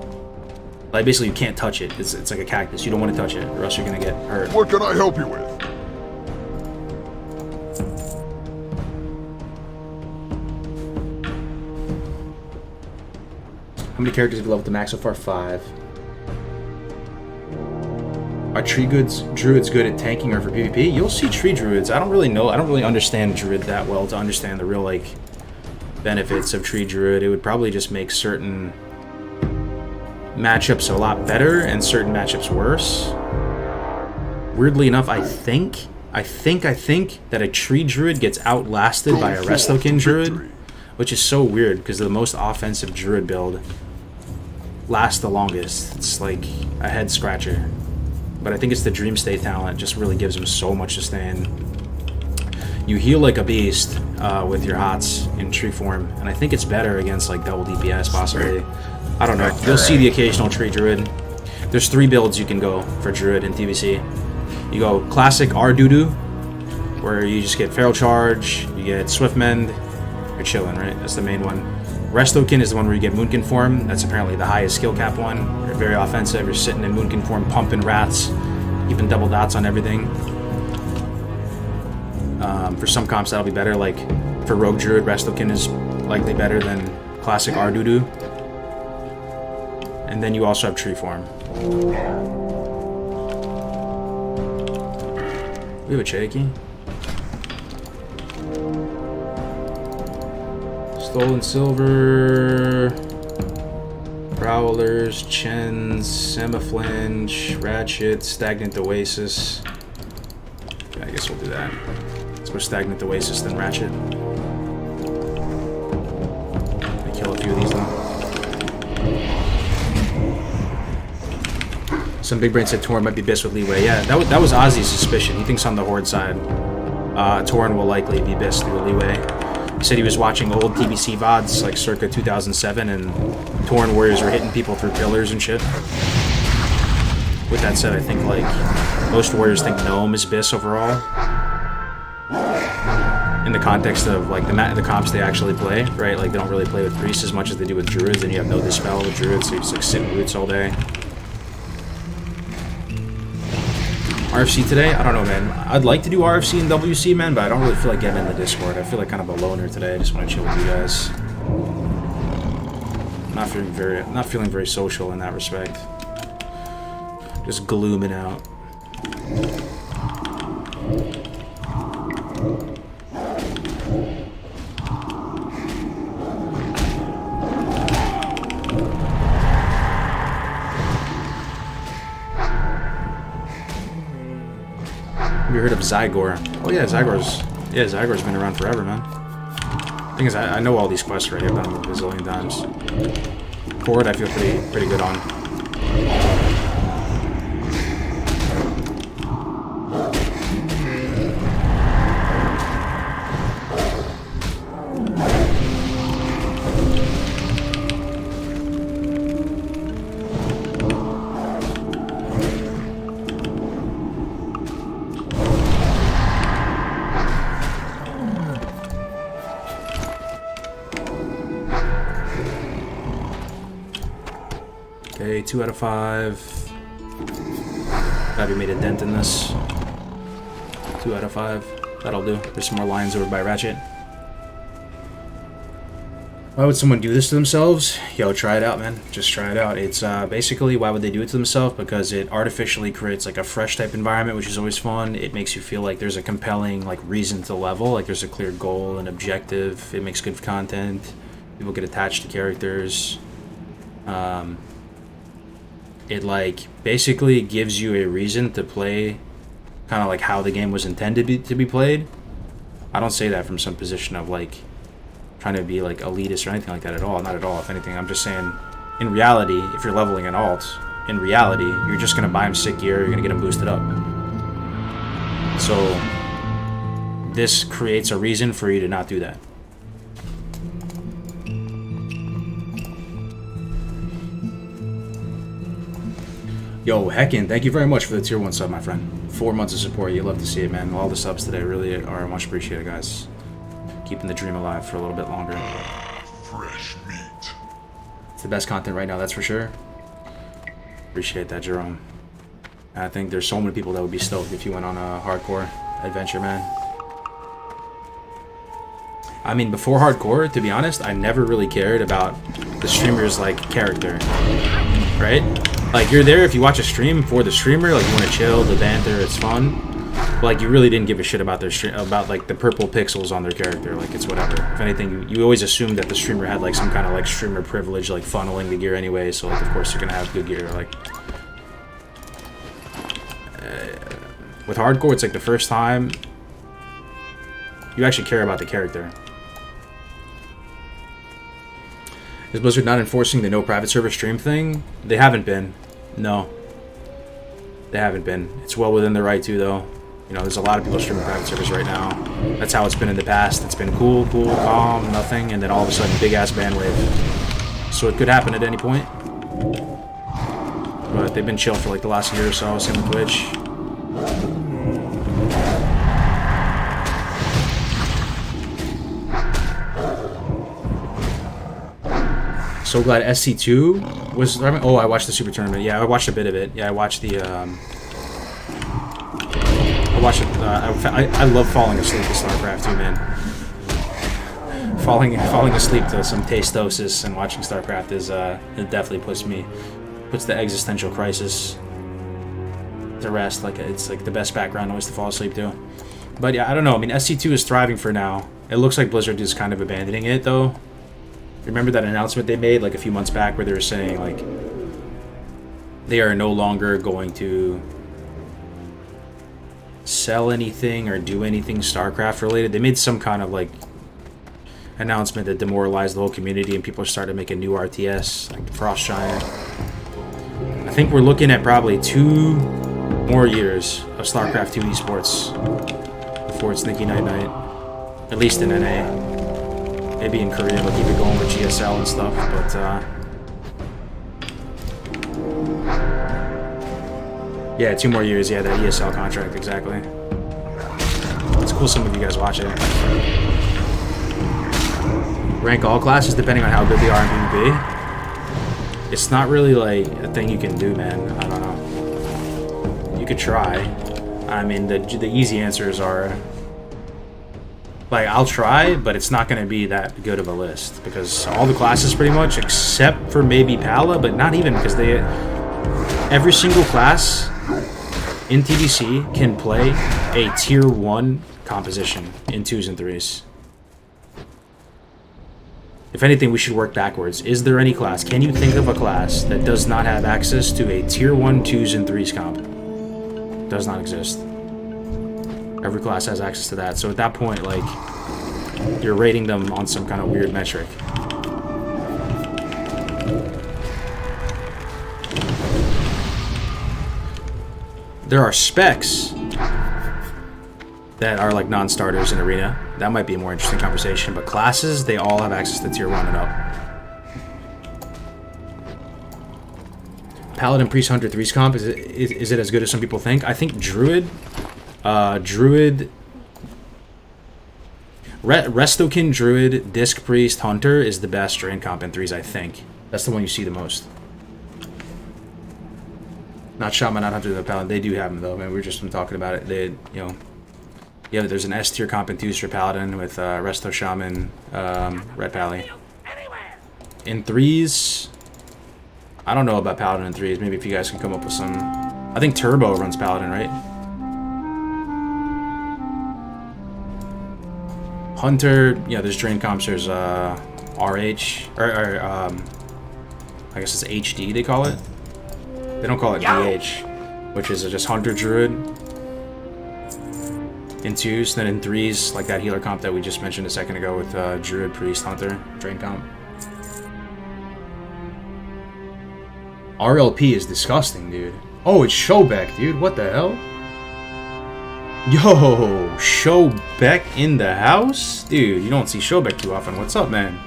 like basically you can't touch it. It's like a cactus. You don't want to touch it, or else you're gonna get hurt. What can I help you with? How many characters have you leveled to max so far? 5. Are tree druids good at tanking or for PvP? You'll see tree druids. I don't really know. I don't really understand druid that well to understand the real like benefits of tree druid. It would probably just make certain matchups a lot better and certain matchups worse. Weirdly enough, I think that a tree druid gets outlasted by a Restokin druid, which is so weird because the most offensive druid build lasts the longest. It's like a head scratcher. But I think it's the Dream State talent just really gives him so much sustain. You heal like a beast with your hots in tree form, and I think it's better against like double DPS possibly. I don't know. You'll see the occasional tree druid. There's 3 builds you can go for druid in TBC. You go classic Ardudu, where you just get Feral Charge, you get Swift Mend, you're chilling, right? That's the main one. Restokin is the one where you get Moonkin form. That's apparently the highest skill cap one. You're very offensive. You're sitting in Moonkin form, pumping rats, keeping double dots on everything. For some comps, that'll be better. Like for Rogue Druid, Restokin is likely better than classic Ardudu. And then you also have tree form. We have a Cherokee. Stolen Silver, Prowlers, Chens, Semiflange, Ratchet, Stagnant Oasis. Okay, I guess we'll do that. Let's go Stagnant Oasis, then Ratchet. I kill a few of these though. Some big brain said Torn might be Biss with leeway. Yeah, that was Ozzy's suspicion. He thinks on the Horde side, Torn will likely be Biss through leeway. He said he was watching old TBC VODs like circa 2007 and Torn warriors were hitting people through pillars and shit. With that said, I think like most warriors think Gnome is Biss overall. In the context of like the comps they actually play, right? Like they don't really play with priests as much as they do with druids, and you have no dispel with druids, so you just like sit in roots all day. RFC today? I don't know, man. I'd like to do RFC and WC, man, but I don't really feel like getting in the Discord. I feel like kind of a loner today. I just want to chill with you guys. Not feeling very social in that respect. Just glooming out. Have you heard of Zygor? Oh yeah, Zygor's been around forever, man. Thing is, I know all these quests already. I've done them a bazillion times. Horde, I feel pretty good on. say 2 out of 5. Glad we made a dent in this. 2 out of 5. That'll do. There's some more lines over by Ratchet. Why would someone do this to themselves? Yo, try it out, man. Just try it out. It's basically, why would they do it to themselves? Because it artificially creates like a fresh type environment, which is always fun. It makes you feel like there's a compelling like reason to level, like there's a clear goal and objective. It makes good content. People get attached to characters. It like basically gives you a reason to play kind of like how the game was intended to be played. I don't say that from some position of like trying to be like elitist or anything like that at all. Not at all. If anything, I'm just saying, in reality, if you're leveling an alt, in reality, you're just gonna buy him sick gear. You're gonna get him boosted up. So this creates a reason for you to not do that. Yo, Heckin, thank you very much for the tier 1 sub, my friend. 4 months of support. You love to see it, man. All the subs today really are much appreciated, guys. Keeping the dream alive for a little bit longer. Fresh meat. It's the best content right now, that's for sure. Appreciate that, Jerome. I think there's so many people that would be stoked if you went on a hardcore adventure, man. I mean, before hardcore, to be honest, I never really cared about the streamer's like character, right? Like, you're there if you watch a stream for the streamer, like you want to chill, the banter, it's fun. But, like, you really didn't give a shit about their about like the purple pixels on their character. Like, it's whatever. If anything, you always assumed that the streamer had like some kind of like streamer privilege, like funneling the gear anyway. So like, of course, you're gonna have good gear. Like, with hardcore, it's like the first time you actually care about the character. Is Blizzard not enforcing the no private server stream thing? They haven't been. No. They haven't been. It's well within their right to, though. You know, there's a lot of people streaming private servers right now. That's how it's been in the past. It's been cool, calm, nothing, and then all of a sudden, big-ass ban wave. So it could happen at any point. But they've been chill for like the last year or so, same with Twitch. So glad SC2 was... Oh, I watched the Super Tournament. Yeah, I watched a bit of it. Yeah, I watched the... I watched it... I love falling asleep to StarCraft too, man. Falling asleep to some Tastosis and watching StarCraft is... it definitely puts the existential crisis to rest. Like, it's like the best background noise to fall asleep to. But yeah, I don't know. I mean, SC2 is thriving for now. It looks like Blizzard is kind of abandoning it, though. Remember that announcement they made like a few months back where they were saying like they are no longer going to sell anything or do anything StarCraft related. They made some kind of like announcement that demoralized the whole community and people started making new RTS like Frost Giant. I think we're looking at probably 2 more years of StarCraft 2 esports before it's Nicky Night Night, at least in NA. Maybe in Korea they'll keep it going with GSL and stuff, but yeah, 2 more years. Yeah, that ESL contract, exactly. It's cool some of you guys watch it. Rank all classes depending on how good they are in PvP. It's not really like a thing you can do, man. I don't know. You could try. I mean, the easy answers are... Like, I'll try, but it's not going to be that good of a list. Because all the classes pretty much, except for maybe Pala, but not even, because they... Every single class in TBC can play a tier 1 composition in 2s and 3s. If anything, we should work backwards. Is there any class? Can you think of a class that does not have access to a tier 1 2s and 3s comp? Does not exist. Every class has access to that. So at that point, like, you're rating them on some kind of weird metric. There are specs that are like non-starters in Arena. That might be a more interesting conversation. But classes, they all have access to tier 1 and up. Paladin, Priest, Hunter, 3's comp, is it as good as some people think? I think Druid... Restokin, Druid, Disc Priest, Hunter is the best drain comp in 3s, I think. That's the one you see the most. Not Shaman, not Hunter, the Paladin. They do have them though, man. We were just been talking about it. They, you know, yeah, there's an S tier comp in 2s for Paladin with Resto Shaman, Red Pally. In 3s, I don't know about Paladin in 3s. Maybe if you guys can come up with some. I think Turbo runs Paladin, right? Hunter, yeah, there's Drain comps. There's RH, or I guess it's HD they call it. They don't call it DH, which is just Hunter Druid in 2s. Then in 3s, like that healer comp that we just mentioned a second ago with Druid, Priest, Hunter, Drain comp. RLP is disgusting, dude. Oh, it's Showbeck, dude. What the hell? Yo, Showbeck in the house? Dude, you don't see Showbeck too often. What's up, man?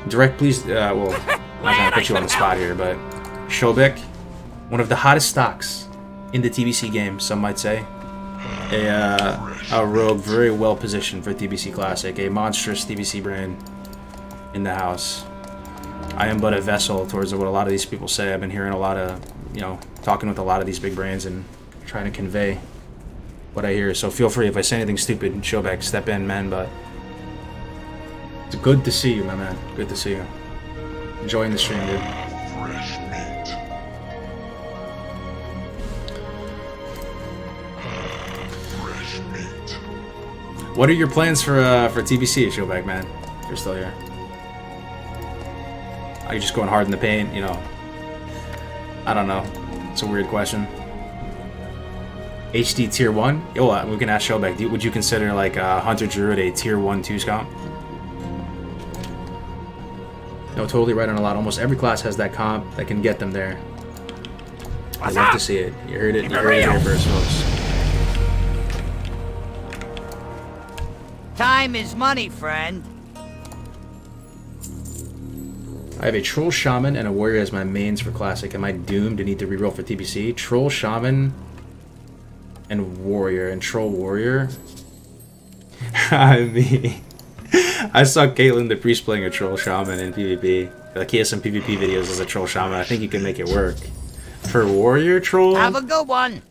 Direct, please. Well, I'm not gonna put you on the spot here, but Showbeck, one of the hottest stocks in the TBC game, some might say. A rogue very well positioned for TBC Classic, a monstrous TBC brand in the house. I am but a vessel towards what a lot of these people say. I've been hearing a lot of, you know, talking with a lot of these big brands and trying to convey what I hear. So feel free if I say anything stupid, Showback, step in, man. But it's good to see you, my man. Good to see you. Enjoying the stream, dude. Fresh meat. Fresh meat. What are your plans for TBC, Showback, man? You're still here. Are you just going hard in the paint? You know, I don't know. It's a weird question. HD tier 1? Yo, we can ask Showback. Would you consider like Hunter Druid a tier 1 2s comp? No, totally right on a lot. Almost every class has that comp that can get them there. I'd love to see it. You heard it. You heard it here first, folks. Time is money, friend. I have a Troll Shaman and a Warrior as my mains for Classic. Am I doomed to need to reroll for TBC? Troll Shaman and Warrior. And Troll Warrior? I mean, I saw Caitlyn the Priest playing a Troll Shaman in PvP. Like, he has some PvP videos as a Troll Shaman. I think you can make it work. For Warrior Troll? Have a good one.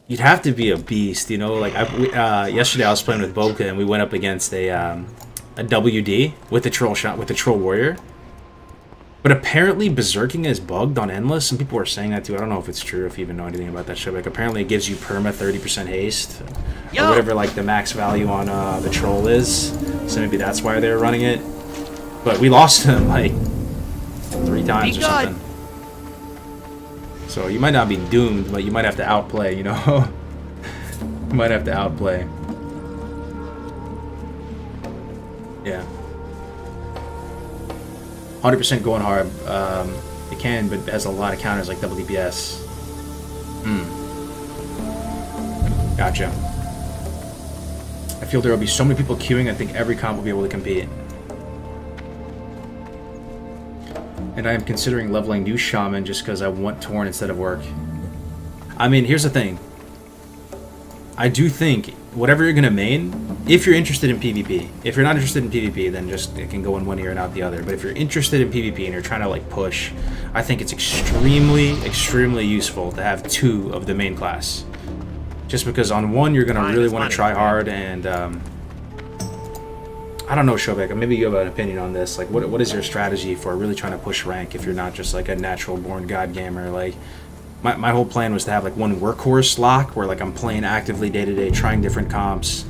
You'd have to be a beast, you know? Like, yesterday I was playing with Boka and we went up against a WD with the Troll Warrior. But apparently Berserking is bugged on Endless. Some people are saying that too. I don't know if it's true, if you even know anything about that shit. Like, apparently it gives you perma 30% haste. Or whatever, like, the max value on the Troll is. So maybe that's why they're running it. But we lost him, like, 3 times or something. So you might not be doomed, but you might have to outplay, you know? You might have to outplay. Yeah. 100% going hard. It can, but it has a lot of counters like double DPS. Gotcha. I feel there will be so many people queuing, I think every comp will be able to compete. And I am considering leveling new Shaman just because I want Torn instead of Work. I mean, here's the thing. I do think whatever you're going to main, if you're interested in PvP. If you're not interested in PvP, then just it can go in one ear and out the other. But if you're interested in PvP and you're trying to like push, I think it's extremely useful to have 2 of the main class. Just because on one you're gonna really want to try hard, and I don't know, Showback, maybe you have an opinion on this. Like, what is your strategy for really trying to push rank if you're not just like a natural born god gamer? Like, my whole plan was to have like one workhorse lock where like I'm playing actively day to day, trying different comps,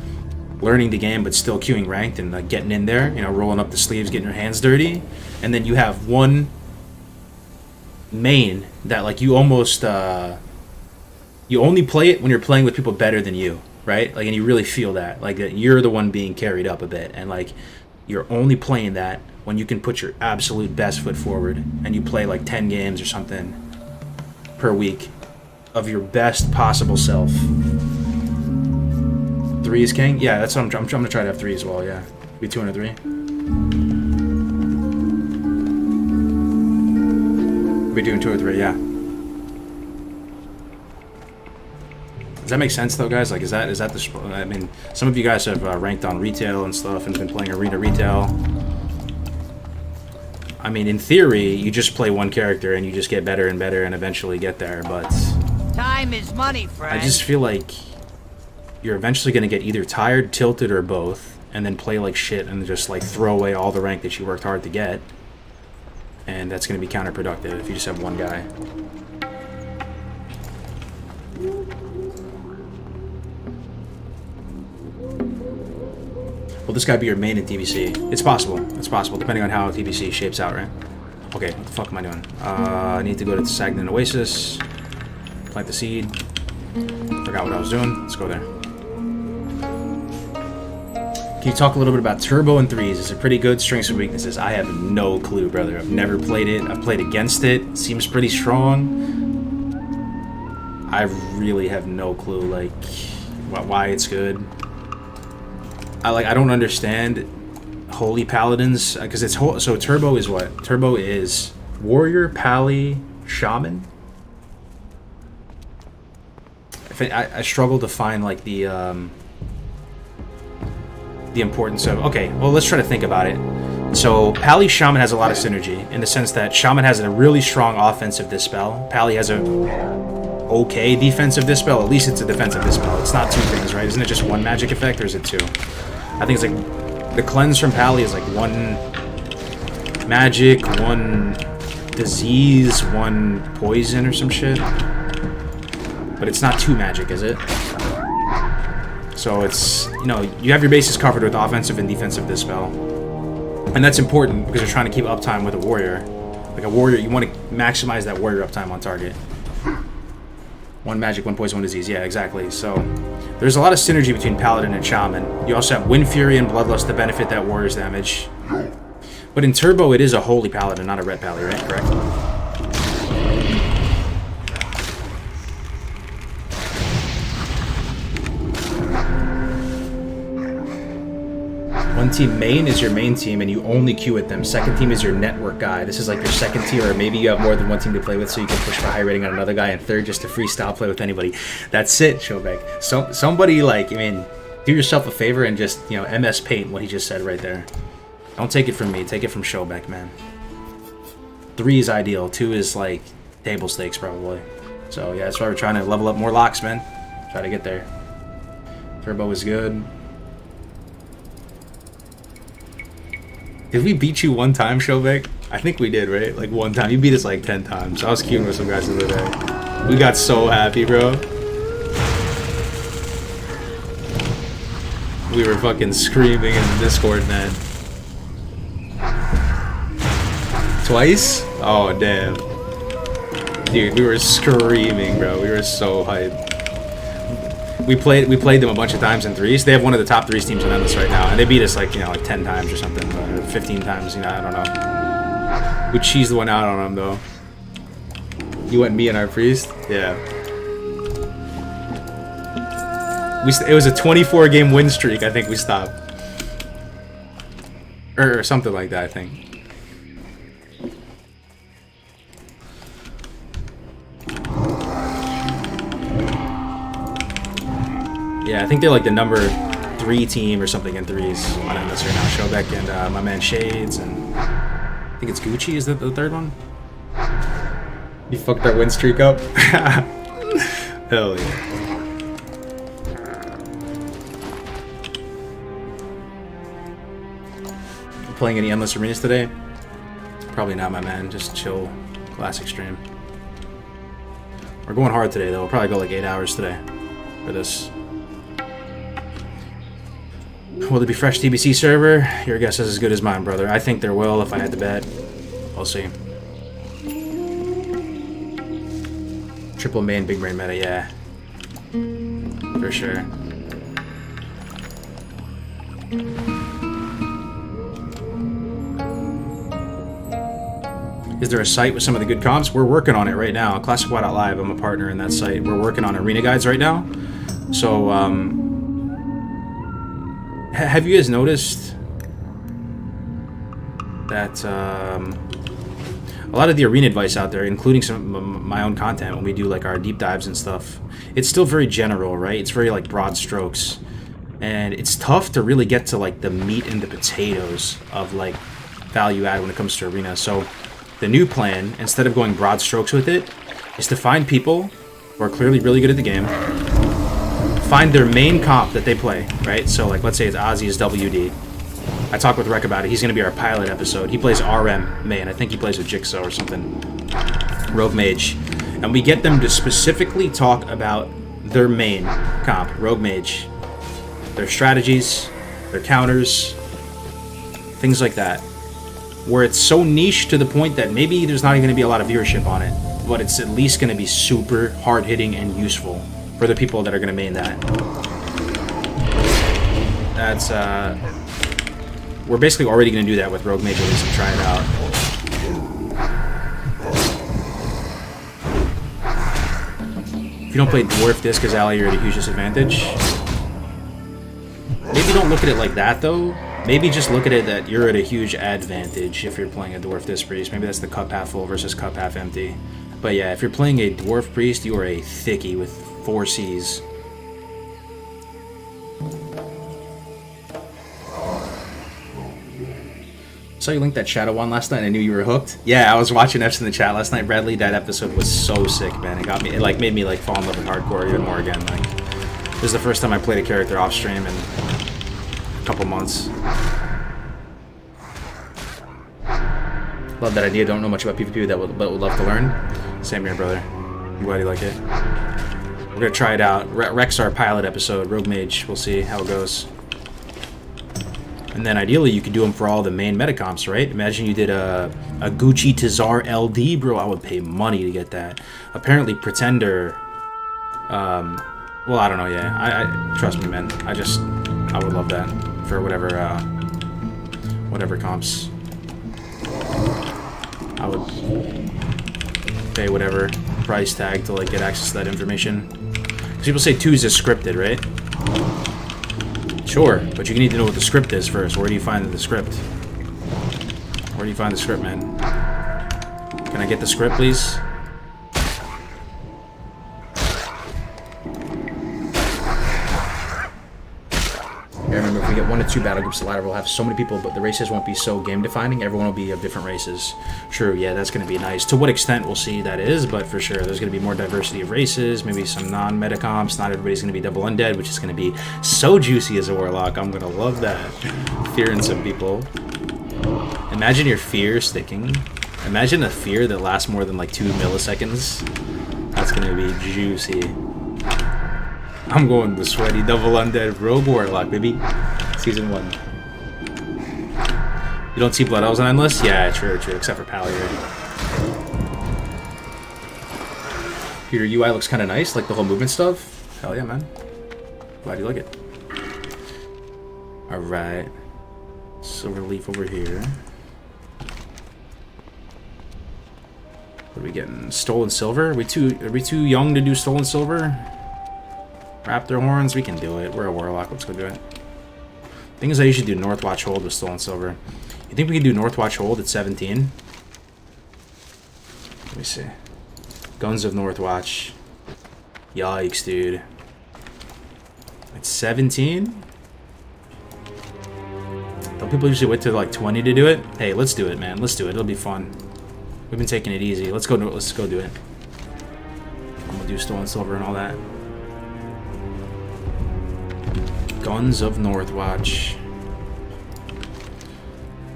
learning the game, but still queuing ranked and like getting in there, you know, rolling up the sleeves, getting your hands dirty, and then you have one main that like you almost you only play it when you're playing with people better than you, right? Like, and you really feel that, like, that you're the one being carried up a bit, and like you're only playing that when you can put your absolute best foot forward, and you play like 10 games or something per week of your best possible self. 3 is king? Yeah, that's what I'm gonna try to have 3 as well, yeah. Be 2 and a 3. Be doing 2 or 3, yeah. Does that make sense though, guys? Like, is that the? I mean, some of you guys have ranked on retail and stuff and been playing arena retail. I mean, in theory, you just play one character and you just get better and better and eventually get there, but Time is money, friend. I just feel like you're eventually going to get either tired, tilted, or both, and then play like shit and just like throw away all the rank that you worked hard to get. And that's going to be counterproductive if you just have one guy. Will this guy be your main in TBC? It's possible. It's possible, depending on how TBC shapes out, right? Okay, what the fuck am I doing? I need to go to Sagnan Oasis, plant the seed. Forgot what I was doing. Let's go there. Can you talk a little bit about Turbo and Threes? Is it pretty good? Strengths and weaknesses? I have no clue, brother. I've never played it. I've played against it. Seems pretty strong. I really have no clue, like, why it's good. I don't understand Holy Paladins, because it's so Turbo is what? Turbo is Warrior, Pally, Shaman. I struggle to find like the importance of. Okay, well, let's try to think about it. So Pally Shaman has a lot of synergy in the sense that Shaman has a really strong offensive dispel. Pally has a okay defensive dispel. At least it's a defensive dispel. It's not two things, right? Isn't it just one magic effect, or is it two? I think it's like the cleanse from Pally is like one magic, one disease, one poison, or some shit. But it's not two magic, is it? So it's, you know, you have your bases covered with offensive and defensive dispel. And that's important because you're trying to keep uptime with a warrior. Like a warrior, you want to maximize that warrior uptime on target. One magic, one poison, one disease. Yeah, exactly. So there's a lot of synergy between Paladin and Shaman. You also have Wind Fury and Bloodlust to benefit that warrior's damage. But in Turbo, it is a Holy Paladin, not a Red Pally, right? Correct? One team main is your main team, and you only queue with them. Second team is your network guy. This is like your second tier, or maybe you have more than one team to play with, so you can push for high rating on another guy. And third, just to freestyle play with anybody. That's it, Showbeck. So somebody, like, I mean, do yourself a favor and just, you know, MS Paint what he just said right there. Don't take it from me. Take it from Showbeck, man. 3 is ideal. 2 is like table stakes, probably. So yeah, that's why we're trying to level up more locks, man. Try to get there. Turbo is good. Did we beat you one time, Showbeck? I think we did, right? Like one time. You beat us like 10 times. I was queuing with some guys the other day. We got so happy, bro. We were fucking screaming in the Discord, man. Twice? Oh, damn. Dude, we were screaming, bro. We were so hyped. We played them a bunch of times in threes. They have one of the top threes teams in Endless right now, and they beat us like, you know, like 10 times or something, or 15 times. You know, I don't know. We cheesed one out on them though. You and me and our priest, yeah. It was a 24-game win streak. I think we stopped, or something like that. I think. Yeah, I think they're like the number 3 team or something in threes on Endless right now. Showbeck and my man Shades, and I think it's Gucci is the third one. You fucked our win streak up. Hell yeah. You playing any Endless Arenas today? Probably not, my man. Just chill, classic stream. We're going hard today though. We'll probably go like 8 hours today for this. Will it be fresh TBC server? Your guess is as good as mine, brother. I think there will if I had to bet. We'll see. Triple main, big brain meta, yeah. For sure. Is there a site with some of the good comps? We're working on it right now. ClassicWoW.live, I'm a partner in that site. We're working on arena guides right now. So, have you guys noticed that a lot of the arena advice out there, including some of my own content when we do like our deep dives and stuff, it's still very general, right? It's very like broad strokes, and it's tough to really get to like the meat and the potatoes of like value add when it comes to arena. So the new plan, instead of going broad strokes with it, is to find people who are clearly really good at the game, find their main comp that they play, right? So like, let's say it's Ozzy's WD. I talked with Rec about it. He's going to be our pilot episode. He plays RM main. I think he plays with Jigsaw or something. Rogue Mage. And we get them to specifically talk about their main comp, Rogue Mage. Their strategies, their counters, things like that. Where it's so niche to the point that maybe there's not even going to be a lot of viewership on it. But it's at least going to be super hard-hitting and useful for the people that are going to main that. That's, we're basically already going to do that with Rogue Mage, at least, and try it out. If you don't play Dwarf Disc as ally, you're at a huge disadvantage. Maybe don't look at it like that, though. Maybe just look at it that you're at a huge advantage if you're playing a Dwarf Disc Priest. Maybe that's the cup half full versus cup half empty. But yeah, if you're playing a Dwarf Priest, you are a thickie with 4 Cs. Saw you linked that Shadow one last night and I knew you were hooked. Yeah, I was watching F's in the chat last night, Bradley. That episode was so sick, man. It got me, it like made me like fall in love with hardcore even more again. Like, this is the first time I played a character off stream in a couple months. Love that idea. Don't know much about PvP, but would love to learn. Same here, brother. I'm glad you like it. We're gonna try it out. Rex our pilot episode, Rogue Mage. We'll see how it goes. And then ideally you could do them for all the main metacomps, right? Imagine you did a Gucci Tazar LD, bro. I would pay money to get that. Apparently Pretender. Well, I don't know. Yeah, I trust me, man. I would love that for whatever comps. I would pay whatever price tag to like get access to that information. Because people say 2s is scripted, right? Sure, but you need to know what the script is first. Where do you find the script? Where do you find the script, man? Can I get the script, please? Yeah, remember, if we get 1 to 2 battle groups, the ladder will have so many people, but the races won't be so game-defining. Everyone will be of different races. True, yeah, that's going to be nice. To what extent, we'll see that is, but for sure, there's going to be more diversity of races, maybe some non-meta comps. Not everybody's going to be double undead, which is going to be so juicy as a Warlock. I'm going to love that. Fearing some people. Imagine your fear sticking. Imagine a fear that lasts more than like 2 milliseconds. That's going to be juicy. I'm going the sweaty double undead rogue Warlock, baby. Season 1. You don't see Blood Elves on Endless? Yeah, true, except for Pally, right? Your UI looks kind of nice, like the whole movement stuff. Hell yeah, man. Glad you like it. Alright. Silver Leaf over here. What are we getting? Stolen Silver? Are we too young to do Stolen Silver? Raptor Horns? We can do it. We're a Warlock. Let's go do it. Thing is, I usually do Northwatch Hold with Stolen Silver. You think we can do Northwatch Hold at 17? Let me see. Guns of Northwatch. Yikes, dude. At 17? Don't people usually wait till like 20 to do it? Hey, let's do it, man. Let's do it. It'll be fun. We've been taking it easy. Let's go do it. Let's go do it. I'm gonna do Stolen Silver and all that. Guns of Northwatch.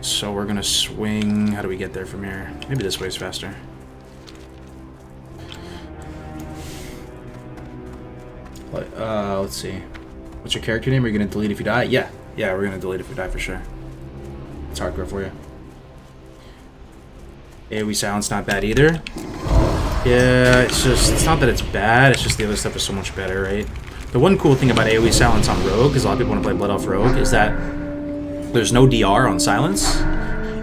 So we're gonna swing. How do we get there from here? Maybe this way is faster. Let's see. What's your character name? Are you gonna delete if you die? Yeah, we're gonna delete if we die for sure. It's hardcore for you. AoE silence not bad either. Yeah, it's not that it's bad. It's just the other stuff is so much better, right? The one cool thing about AoE silence on Rogue, because a lot of people want to play Blood Elf Rogue, is that there's no DR on silence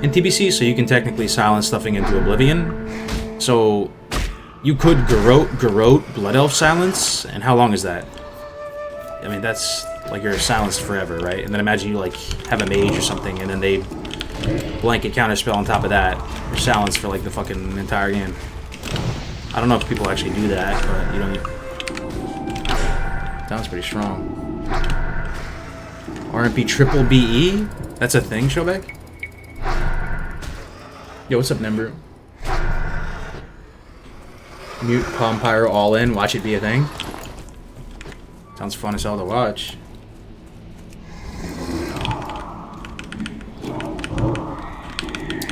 in TBC, so you can technically silence stuffing into oblivion. So you could garrote Blood Elf silence, and how long is that? I mean, that's like you're silenced forever, right? And then imagine you like have a mage or something, and then they blanket counterspell on top of that. You're silenced for like the fucking entire game. I don't know if people actually do that, but you know. Sounds pretty strong. RMP triple BE? That's a thing, Shobek? Yo, what's up, Nimber? Mute Palm Pyro all in, watch it be a thing. Sounds fun as hell to watch.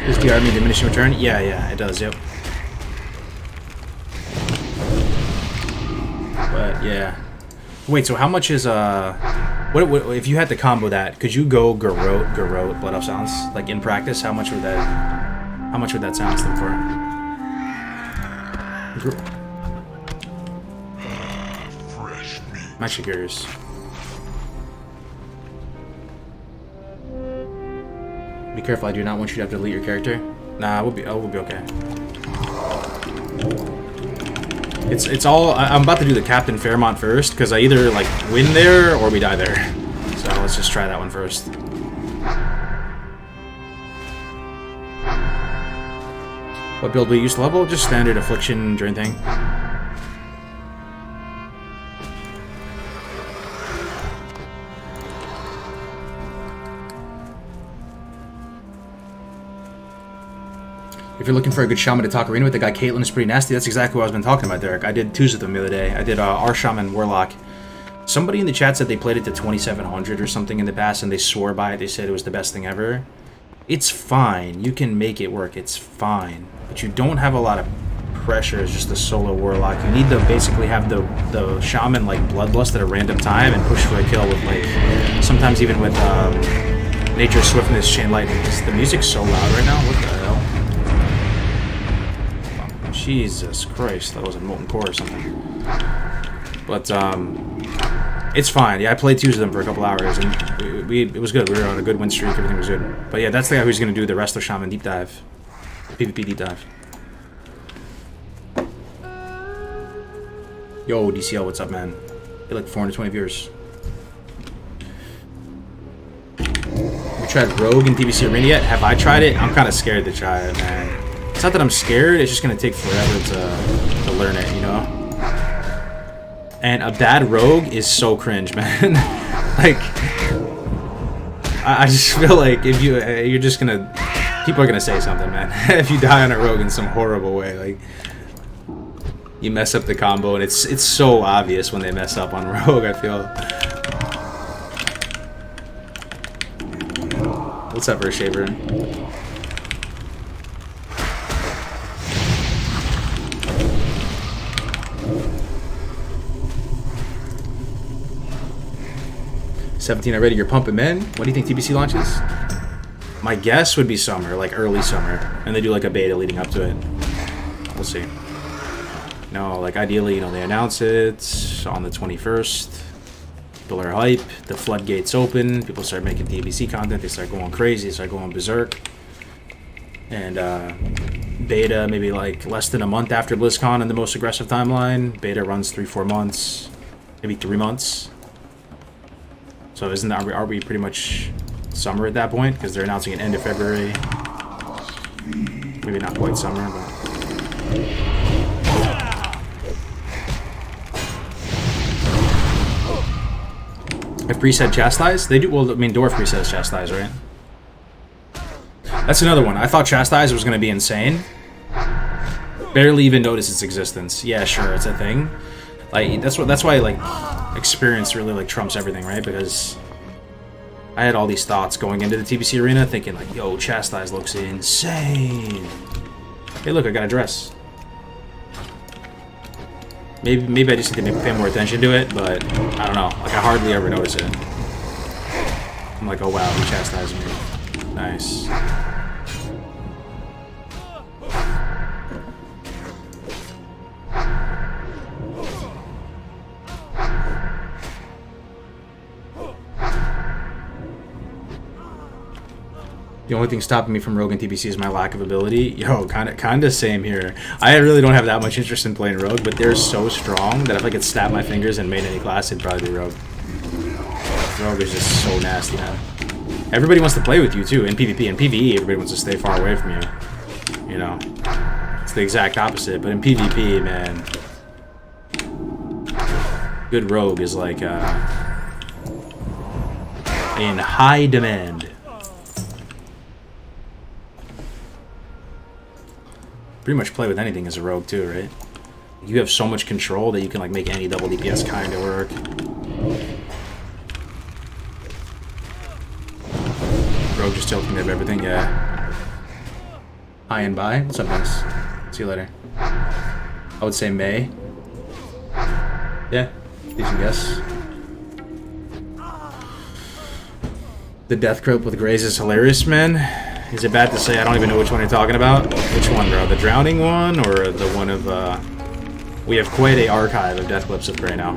Does DR mean diminishing return? Yeah, it does, yep. But yeah. Wait, so how much is what if you had to combo that, could you go Garrote, Blood Up Sounds? Like in practice, how much would that sound them for? Fresh meat. I'm actually curious. Be careful, I do not want you to have to delete your character. Nah, we'll be okay. It's all, I'm about to do the Captain Fairmont first, because I either like win there or we die there. So let's just try that one first. What build we used to level? Just standard affliction drain thing. If you're looking for a good shaman to talk arena with, the guy Caitlyn is pretty nasty. That's exactly what I've been talking about, Derek. I did 2s with them the other day. I did our shaman Warlock. Somebody in the chat said they played it to 2700 or something in the past, and they swore by it. They said it was the best thing ever. It's fine. You can make it work. It's fine. But you don't have a lot of pressure as just a solo Warlock. You need to basically have the shaman like Bloodlust at a random time and push for a kill with like, sometimes even with Nature's Swiftness, Chain Lightning. The music's so loud right now. What the hell? Jesus Christ, that was a molten core or something. But it's fine. Yeah, I played 2s with them for a couple hours, and it was good. We were on a good win streak. Everything was good. But yeah, that's the guy who's going to do the rest of Shaman Deep Dive, PvP Deep Dive. Yo, DCL, what's up, man? Hit like 420 viewers. We tried Rogue in TBC Arena yet? Have I tried it? I'm kind of scared to try it, man. It's not that I'm scared, it's just gonna take forever to learn it, you know? And a bad rogue is so cringe, man. Like, I just feel like if you're just gonna, people are gonna say something, man. If you die on a rogue in some horrible way, like, you mess up the combo, and it's so obvious when they mess up on rogue, I feel. What's up, Earthshaver? 17 already, you're pumping, man. When do you think TBC launches? My guess would be summer, like early summer. And they do like a beta leading up to it. We'll see. No, like ideally, you know, they announce it on the 21st. People are hype, the floodgates open, people start making TBC content, they start going crazy, they start going berserk. And beta maybe like less than a month after BlizzCon in the most aggressive timeline. Beta runs 3-4 months, maybe 3 months. So are we pretty much summer at that point? Because they're announcing an end of February. Maybe not quite summer, but... If Priest said Chastise? They do, well, I mean, Dwarf Priest says Chastise, right? That's another one. I thought Chastise was going to be insane. Barely even notice its existence. Yeah, sure, it's a thing. Like, that's why, like, experience really, like, trumps everything, right? Because I had all these thoughts going into the TBC arena, thinking, like, yo, Chastise looks insane. Hey, look, I got a dress. Maybe I just need to pay more attention to it, but I don't know. Like, I hardly ever notice it. I'm like, oh wow, he chastised me. Nice. The only thing stopping me from Rogue and TBC is my lack of ability. Yo, kind of same here. I really don't have that much interest in playing Rogue, but they're so strong that if I could snap my fingers and main any class, it'd probably be Rogue. Rogue is just so nasty, man. Everybody wants to play with you, too, in PvP. In PvE, everybody wants to stay far away from you. You know? It's the exact opposite, but in PvP, man... Good Rogue is like, in high demand. pretty much play with anything as a rogue too, right? You have so much control that you can like make any double DPS kind of work. Rogue just tilting of everything, yeah. High and by. What's up, Dennis? See you later. I would say May. Yeah, decent guess. The death croak with Graze is hilarious, man. Is it bad to say I don't even know which one you're talking about? Which one, bro? The drowning one or the one of, we have quite a archive of death clips of Grey now.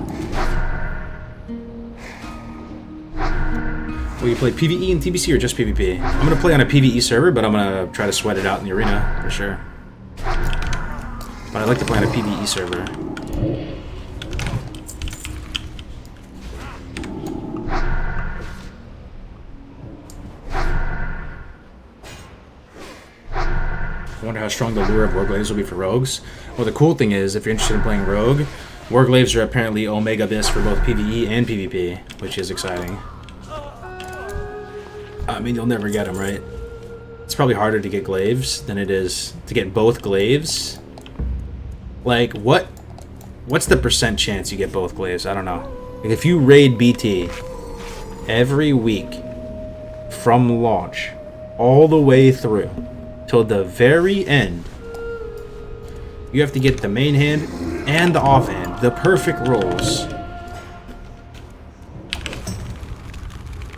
Will you play PvE and TBC or just PvP? I'm gonna play on a PvE server, but I'm gonna try to sweat it out in the arena, for sure. But I'd like to play on a PvE server. I wonder how strong the lure of Warglaives will be for rogues. Well, the cool thing is, if you're interested in playing rogue, Warglaives are apparently Omega Bis for both PvE and PvP, which is exciting. I mean, you'll never get them, right? It's probably harder to get glaives than it is to get both glaives. Like, what's the percent chance you get both glaives? I don't know. Like, if you raid BT every week from launch all the way through till the very end, you have to get the main hand and the offhand, the perfect rolls.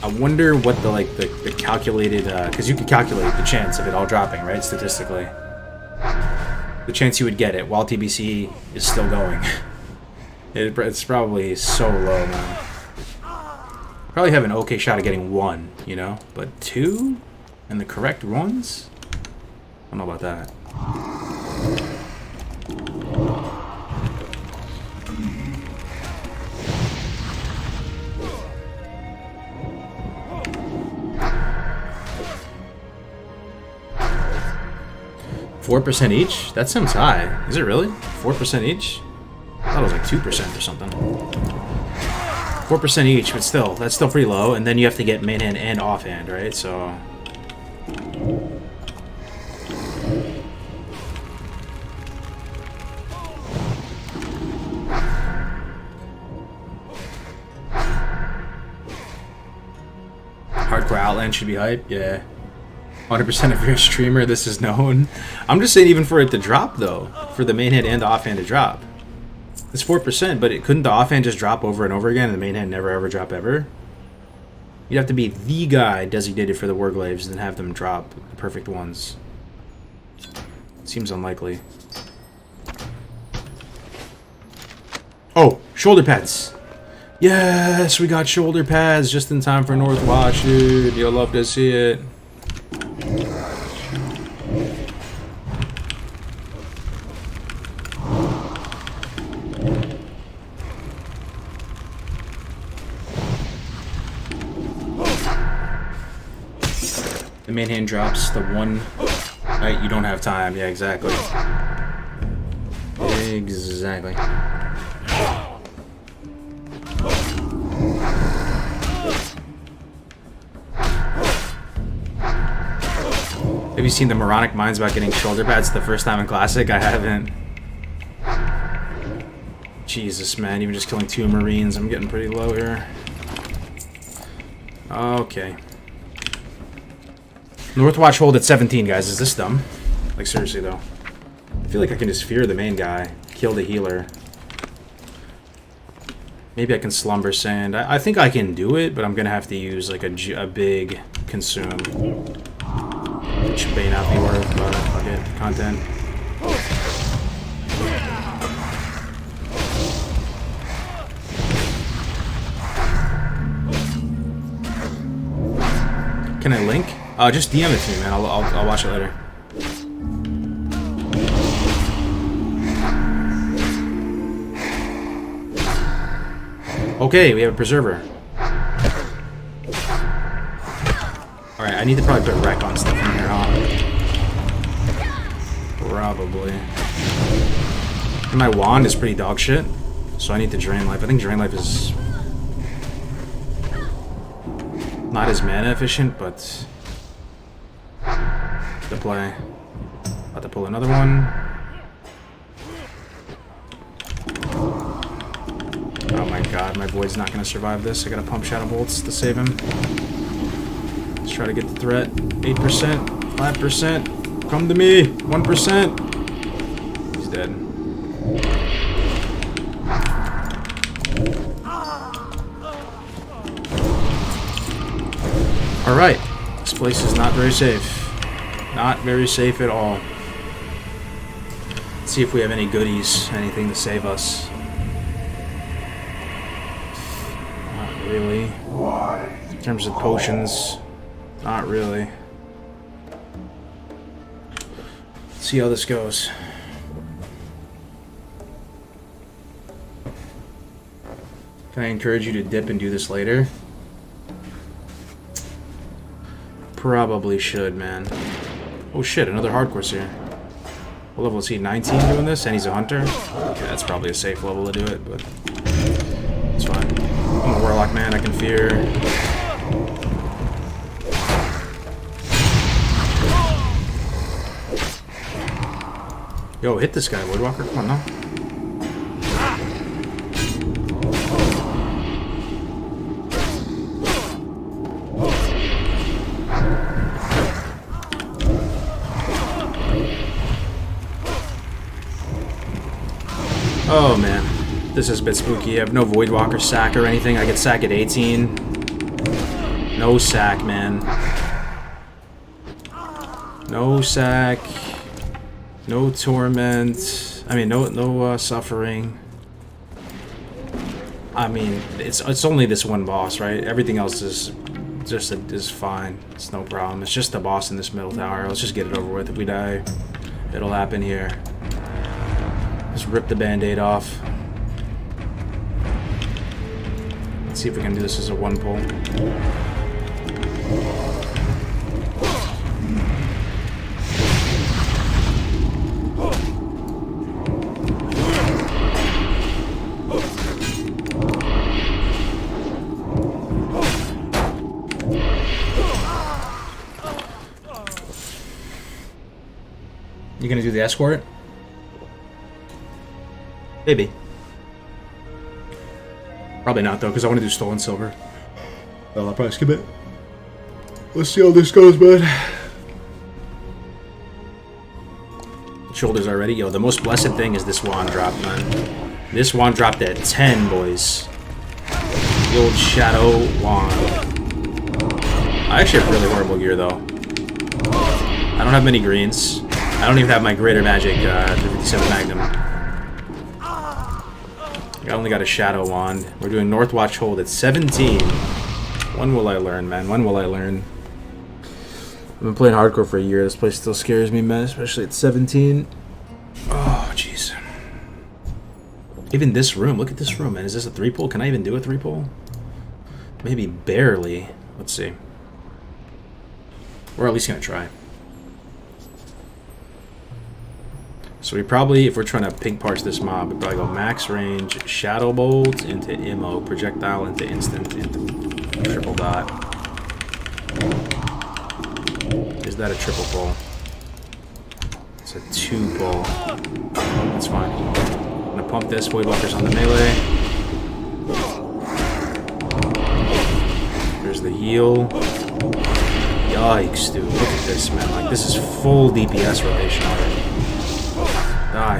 I wonder what the calculated, because you can calculate the chance of it all dropping, right, statistically. The chance you would get it while TBC is still going. It's probably so low, man. Probably have an okay shot of getting one, you know, but two and the correct ones? I don't know about that. 4% each? That sounds high. Is it really? 4% each? I thought it was like 2% or something. 4% each, but still, that's still pretty low. And then you have to get main hand and offhand, right? So... Hardcore Outland should be hype, yeah. 100% if you're a streamer, this is known. I'm just saying even for it to drop, though. For the main hand and the offhand to drop. It's 4%, but couldn't the offhand just drop over and over again and the main hand never ever drop ever? You'd have to be the guy designated for the Warglaives and then have them drop the perfect ones. Seems unlikely. Oh, shoulder pads! Yes, we got shoulder pads just in time for Northwatch, dude. You'll love to see it. The main hand drops the one. Right, you don't have time. Yeah, exactly. Exactly. Have you seen the moronic minds about getting shoulder pads the first time in Classic? I haven't. Jesus, man. Even just killing 2 Marines, I'm getting pretty low here. Okay. Northwatch hold at 17, guys. Is this dumb? Like, seriously, though. I feel like I can just fear the main guy. Kill the healer. Maybe I can Slumber Sand. I think I can do it, but I'm going to have to use, like, a big consume. Which may not be worth, but fuck it. Content. Can I link? Just DM it to me, man. I'll watch it later. Okay, we have a preserver. Alright, I need to probably put wreck on stuff in here, huh? Probably. And my wand is pretty dog shit, so I need to drain life. I think drain life is not as mana efficient, but the play. About to pull another one. Oh my god, my Void's not gonna survive this. I gotta pump Shadow Bolts to save him. Let's try to get the threat. 8%, 5%. Come to me! 1%! He's dead. Alright. This place is not very safe. Not very safe at all. Let's see if we have any goodies. Anything to save us. Not really. In terms of potions, not really. Let's see how this goes. Can I encourage you to dip and do this later? Probably should, man. Oh shit, another hardcore's here. What level is he? 19 doing this? And he's a hunter? Okay, that's probably a safe level to do it, but it's fine. I'm a Warlock, man. I can fear. Yo, hit this guy, Woodwalker. Come on, now. Oh man, this is a bit spooky. I have no Voidwalker sack or anything. I get sack at 18. No sack, man. No sack. No torment. I mean, no suffering. I mean, it's only this one boss, right? Everything else is is fine. It's no problem. It's just the boss in this middle tower. Let's just get it over with. If we die, it'll happen here. Just rip the band-aid off. Let's see if we can do this as a one pull. You gonna do the escort? Maybe. Probably not though, because I want to do Stolen Silver. Well, I'll probably skip it. Let's see how this goes, bud. Shoulders already. Yo, the most blessed thing is this wand drop, man. This wand dropped at 10, boys. The old Shadow wand. I actually have really horrible gear though. I don't have many greens. I don't even have my Greater Magic 57 Magnum. I only got a Shadow Wand. We're doing Northwatch Hold at 17. When will I learn, man? When will I learn? I've been playing hardcore for a year. This place still scares me, man, especially at 17. Oh, jeez. Even this room. Look at this room, man. Is this a 3-pull? Can I even do a 3-pull? Maybe barely. Let's see. We're at least going to try. So we probably, if we're trying to pink parse this mob, we probably go max range, Shadow Bolt into Immo, projectile into instant, into triple dot. Is that a triple pull? It's a 2-pull. That's fine. I'm gonna pump this. Voidwalker's on the melee. There's the heal. Yikes, dude. Look at this, man. Like, this is full DPS rotation already. Die.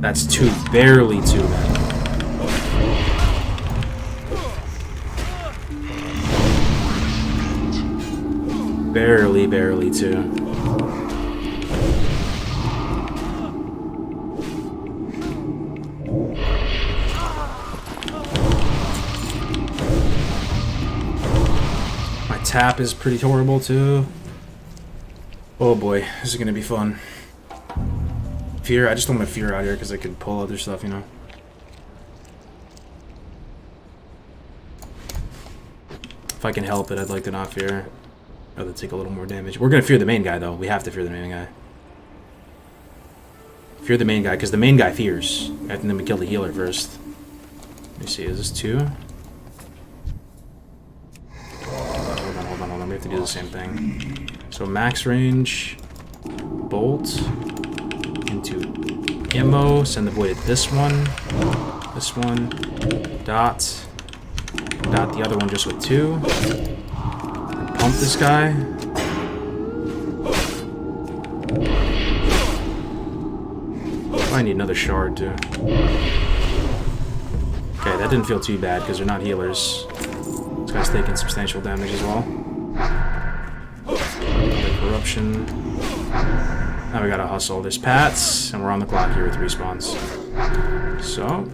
That's 2. Barely 2, man. Barely 2. My tap is pretty horrible, too. Oh boy, this is gonna be fun. Fear, I just don't want to fear out here because I could pull other stuff, you know. If I can help it, I'd like to not fear. I'd rather take a little more damage. We're gonna fear the main guy though. We have to fear the main guy. Fear the main guy because the main guy fears. And then we kill the healer first. Let me see, is this 2? Hold on. We have to do the same thing. So max range. Bolt into ammo. Send the void at this one. This one. Dot. Dot the other one just with 2. Pump this guy. I need another shard too. Okay, that didn't feel too bad because they're not healers. This guy's taking substantial damage as well. Another corruption. Now we gotta hustle. There's Pats, and we're on the clock here with respawns. So,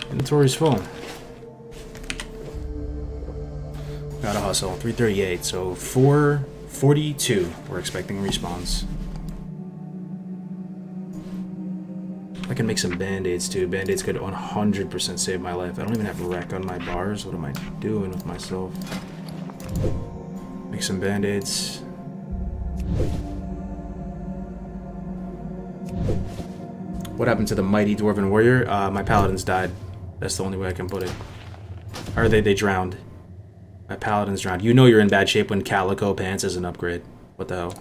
inventory's full. Gotta hustle. 338, so 442. We're expecting respawns. I can make some band-aids too. Band-aids could 100% save my life. I don't even have wreck on my bars. What am I doing with myself? Make some band-aids. What happened to the mighty dwarven warrior? My paladins died. That's the only way I can put it. Or they drowned. My paladins drowned. You know you're in bad shape when Calico Pants is an upgrade. What the hell?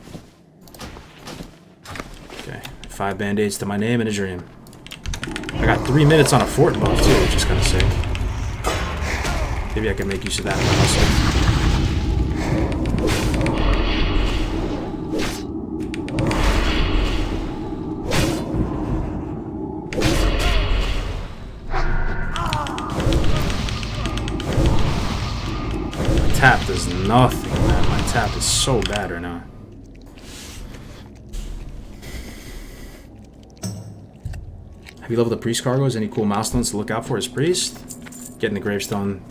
Okay. 5 band-aids to my name and a dream. I got 3 minutes on a fort buff too, which is kind of sick. Maybe I can make use of that in my hustle. My tap does nothing, man. My tap is so bad right now. Have you leveled the priest Kargoz? Any cool milestones to look out for as priest? Getting the gravestone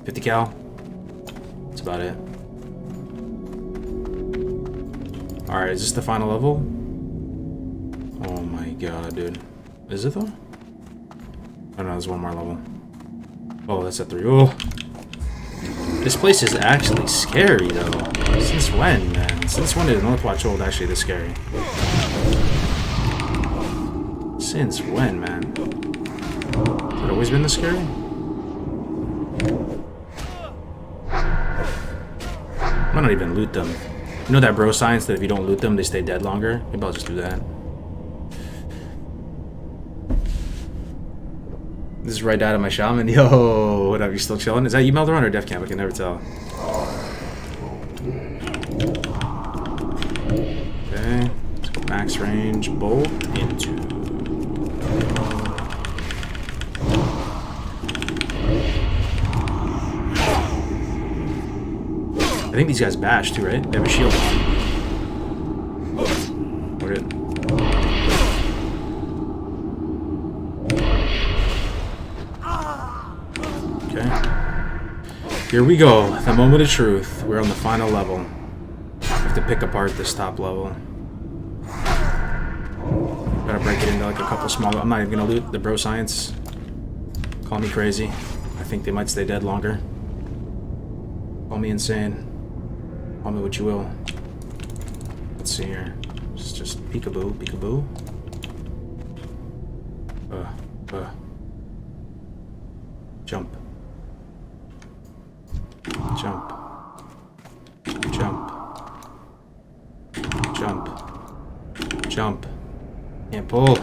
50 cal. That's about it. Alright, is this the final level? Oh my god, dude. Is it though? Oh no, there's one more level. Oh, that's at 3. Oh! This place is actually scary though. Since when, man? Since when did Northwatch Old actually this scary? Since when, man? Has it always been this scary? I might not even loot them. You know that bro science that if you don't loot them, they stay dead longer? Maybe I'll just do that. This is right out of my shaman. Yo, what up? You still chilling? Is that you, Melderon, or Def Camp? I can never tell. Okay. Let's go max range. Bolt into... I think these guys bash too, right? They have a shield on. We're good. Okay. Here we go. The moment of truth. We're on the final level. I have to pick apart this top level. Gotta break it into like a couple small... I'm not even gonna loot the bro science. Call me crazy. I think they might stay dead longer. Call me insane. Call me what you will. Let's see here. It's just peekaboo, peekaboo. Jump. Jump. Jump. Jump. Jump. Can't pull.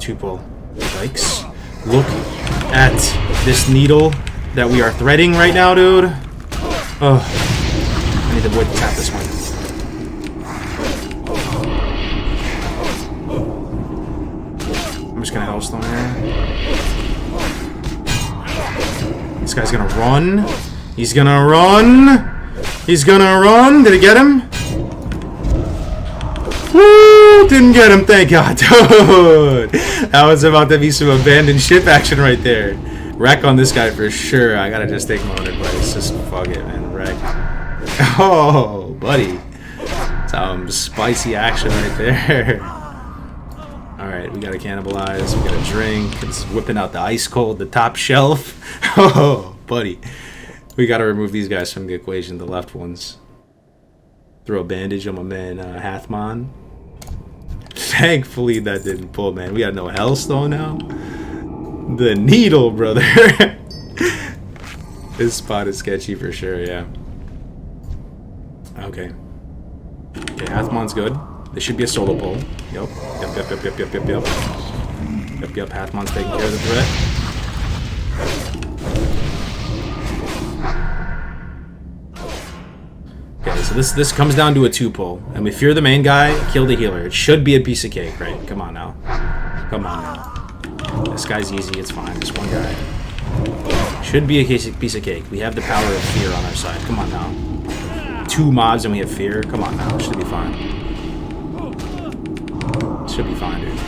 2 pull. Yikes. Look at this needle that we are threading right now, dude. Oh, I need to avoid to tap this one. I'm just gonna hellstone here. This guy's gonna run. He's gonna run. He's gonna run. Did it get him? Woo! Didn't get him, thank God. Dude, that was about to be some abandoned ship action right there. Wreck on this guy for sure. I gotta just take my own advice. Just fuck it, man. Wreck. Oh, buddy. Some spicy action right there. Alright, we gotta cannibalize. We gotta drink. It's whipping out the ice cold, the top shelf. Oh, buddy. We gotta remove these guys from the equation, the left ones. Throw a bandage on my man, Hathmon. Thankfully that didn't pull, man. We got no hellstone now. The needle, brother. This spot is sketchy for sure, yeah. Okay. Okay, Hathmon's good. This should be a solo pull. Yep. Yep, Hathmon's taking care of the threat. Okay, so this comes down to a 2-pull. And we fear the main guy, kill the healer. It should be a piece of cake, right? Come on now. Come on now. This guy's easy, it's fine. Just one guy. Should be a piece of cake. We have the power of fear on our side. Come on now. 2 mobs and we have fear. Come on now. Should be fine. Should be fine, dude.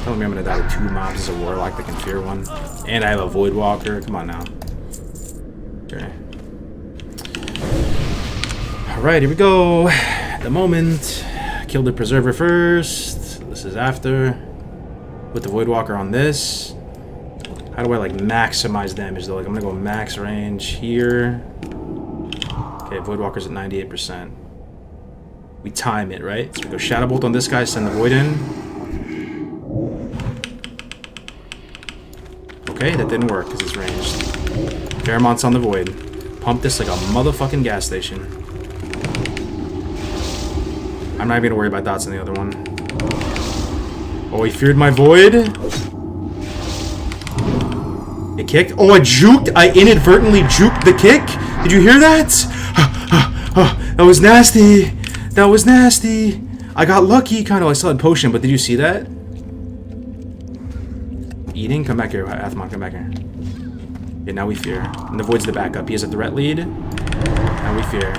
Telling me I'm gonna die with 2 mobs as a warlock that can fear one. And I have a void walker. Come on now. Okay. Alright, here we go. The moment. Kill the preserver first. This is after. Put the void walker on this. How do I like maximize damage though? Like I'm gonna go max range here. Okay, void walker's at 98%. We time it, right? So we go shadow bolt on this guy, send the void in. Okay, that didn't work because it's ranged. Fairmont's on the void. Pump this like a motherfucking gas station. I'm not even gonna worry about dots on the other one. Oh, he feared my void. It kicked. Oh, I juked. I inadvertently juked the kick. Did you hear that? That was nasty. That was nasty. I got lucky, kind of. I still had potion, but did you see that? Eating? Come back here, Athmon. Come back here. Okay, now we fear. And the void's the backup. He has a threat lead. Now we fear.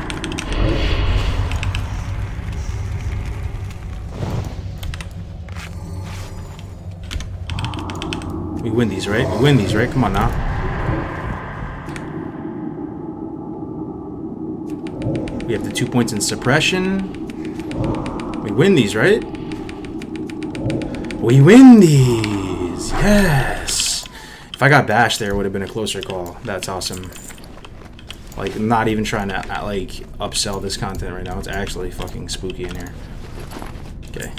We win these, right? We win these, right? Come on now. We have the 2 points in suppression. We win these, right? We win these! Yes! If I got bashed there, it would have been a closer call. That's awesome. Like, not even trying to, like, upsell this content right now. It's actually fucking spooky in here. Okay.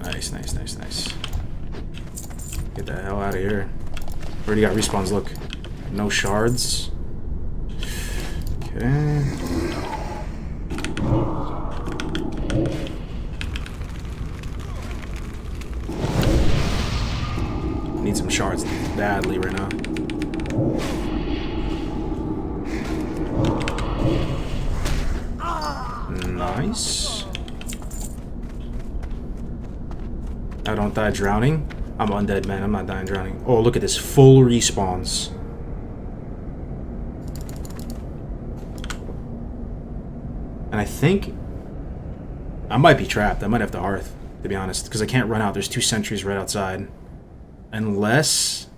Nice, nice, nice, nice. Get the hell out of here. Already got respawns, look. No shards. Okay. Need some shards badly right now. Nice. I don't die drowning. I'm undead, man. I'm not dying drowning. Oh, look at this. Full respawns. And I think I might be trapped. I might have to hearth, to be honest, because I can't run out. There's 2 sentries right outside. Unless...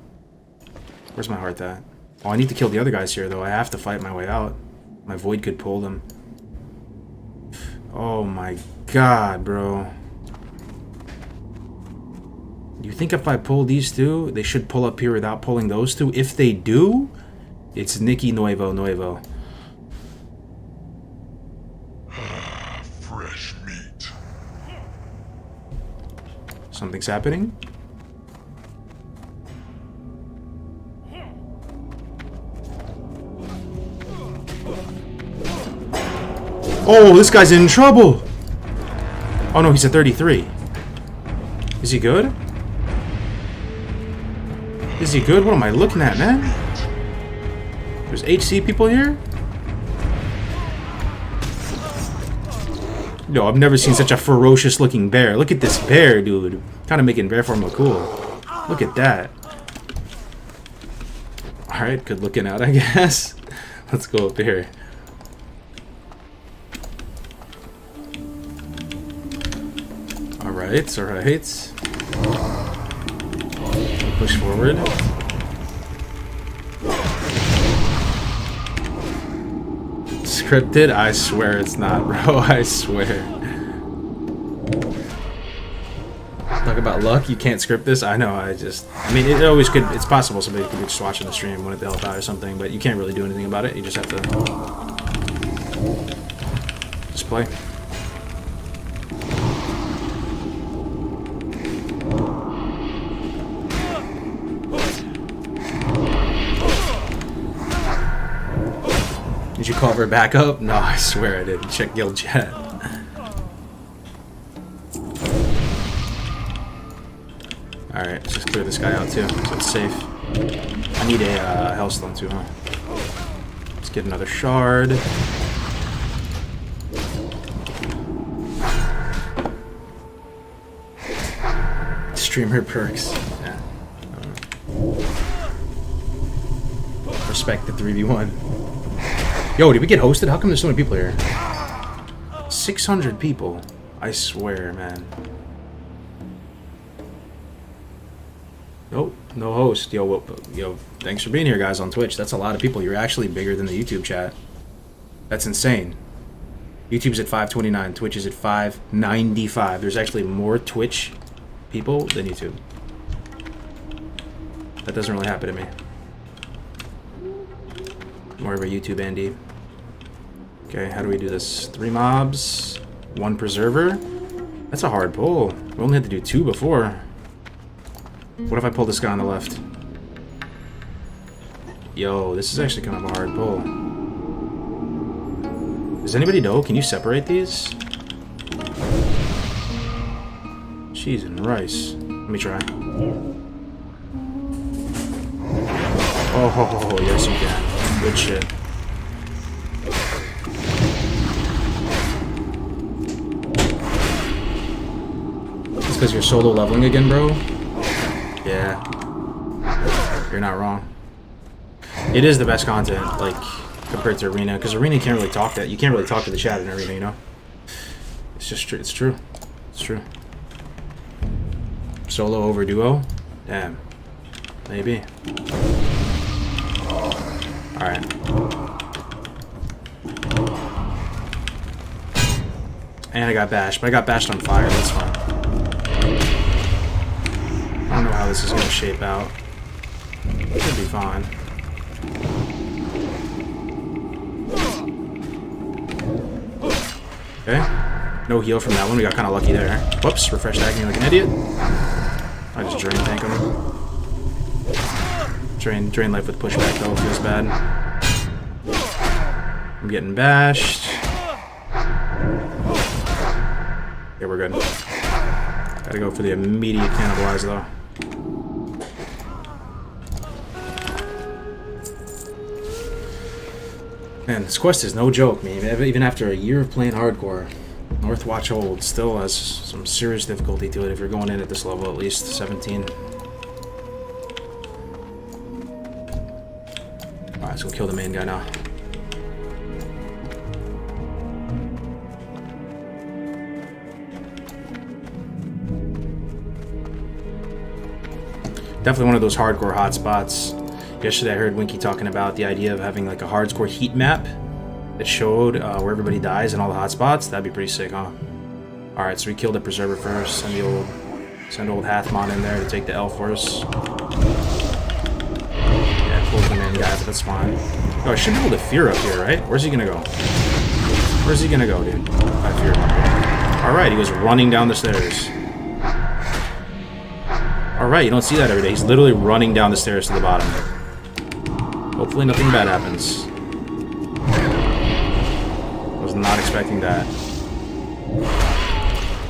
Where's my hearth at? Oh, I need to kill the other guys here, though. I have to fight my way out. My void could pull them. Oh my god, bro. You think if I pull these 2, they should pull up here without pulling those 2? If they do, it's Nikki Nuevo. Fresh meat. Something's happening. Oh, this guy's in trouble. Oh no, he's at 33. Is he good? Is he good? What am I looking at, man? There's HC people here? No, I've never seen such a ferocious looking bear. Look at this bear, dude. Kind of making bear form look cool. Look at that. Alright, good looking out, I guess. Let's go up here. Alright, alright. Push forward. Scripted? I swear it's not, bro. I swear. Talk about luck. You can't script this. I know. I mean, it always could. It's possible somebody could be just watching the stream, wanted to help out or something, but you can't really do anything about it. You just have to just play. Did you call for backup? No, I swear I didn't. Check guild chat. Alright, let's just clear this guy out too, so it's safe. I need a Hellstone too, huh? Let's get another shard. Streamer perks. Yeah. Respect the 3v1. Yo, did we get hosted? How come there's so many people here? 600 people. I swear, man. Nope, no host. Yo, thanks for being here, guys, on Twitch. That's a lot of people. You're actually bigger than the YouTube chat. That's insane. YouTube's at 529. Twitch is at 595. There's actually more Twitch people than YouTube. That doesn't really happen to me. More of a YouTube Andy. Okay, how do we do this? 3 mobs, 1 preserver. That's a hard pull. We only had to do 2 before. What if I pull this guy on the left? Yo, this is actually kind of a hard pull. Does anybody know? Can you separate these? Cheese and rice. Let me try. Oh, yes you can. Good shit. It's because you're solo leveling again, bro? Yeah. You're not wrong. It is the best content, like, compared to Arena, because Arena can't really talk that. You can't really talk to the chat in Arena, you know? It's just true. It's true. It's true. Solo over duo? Damn. Maybe. Alright. And I got bashed, but I got bashed on fire, that's fine. I don't know how this is gonna shape out. It should be fine. Okay. No heal from that one, we got kinda lucky there. Whoops, refreshed agony like an idiot. I just drain tank him. Drain life with pushback though, feels bad. I'm getting bashed. Yeah, we're good. Gotta go for the immediate cannibalize though. Man, this quest is no joke, man. Even after a year of playing hardcore, Northwatch Hold still has some serious difficulty to it if you're going in at this level, at least 17. Alright, let's go kill the main guy now. Definitely one of those hardcore hotspots. Yesterday I heard Winky talking about the idea of having like a hardcore heat map that showed where everybody dies and all the hotspots. That'd be pretty sick, huh? Alright, so we killed the preserver first. Send old Hathmon in there to take the L for us. Yeah, pull the main guy, but that's fine. Oh, I should be able to fear up here, right? Where's he gonna go? Where's he gonna go, dude? I fear him. Alright, he was running down the stairs. Alright, you don't see that every day. He's literally running down the stairs to the bottom. Hopefully nothing bad happens. Was not expecting that.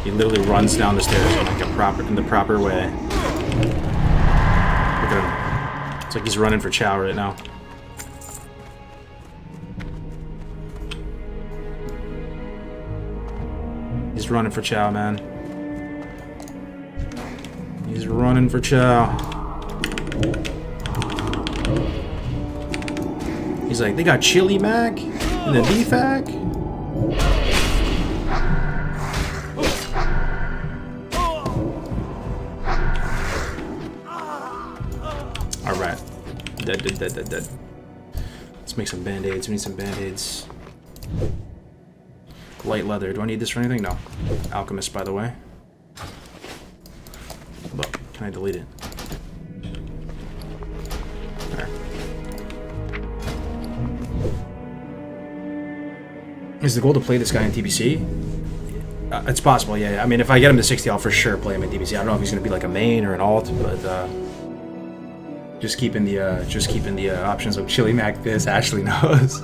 He literally runs down the stairs in like in the proper way. Look at him. It's like he's running for chow right now. He's running for chow, man. He's running for chow. He's like, they got chili mac and the defac. Alright. Dead. Let's make some band-aids. We need some band-aids. Light leather. Do I need this for anything? No. Alchemist, by the way. Look, can I delete it? There. Is the goal to play this guy in TBC? It's possible, yeah. I mean, if I get him to 60, I'll for sure play him in TBC. I don't know if he's going to be like a main or an alt, but just keeping the options of Chili Mac Fizz. Ashley knows.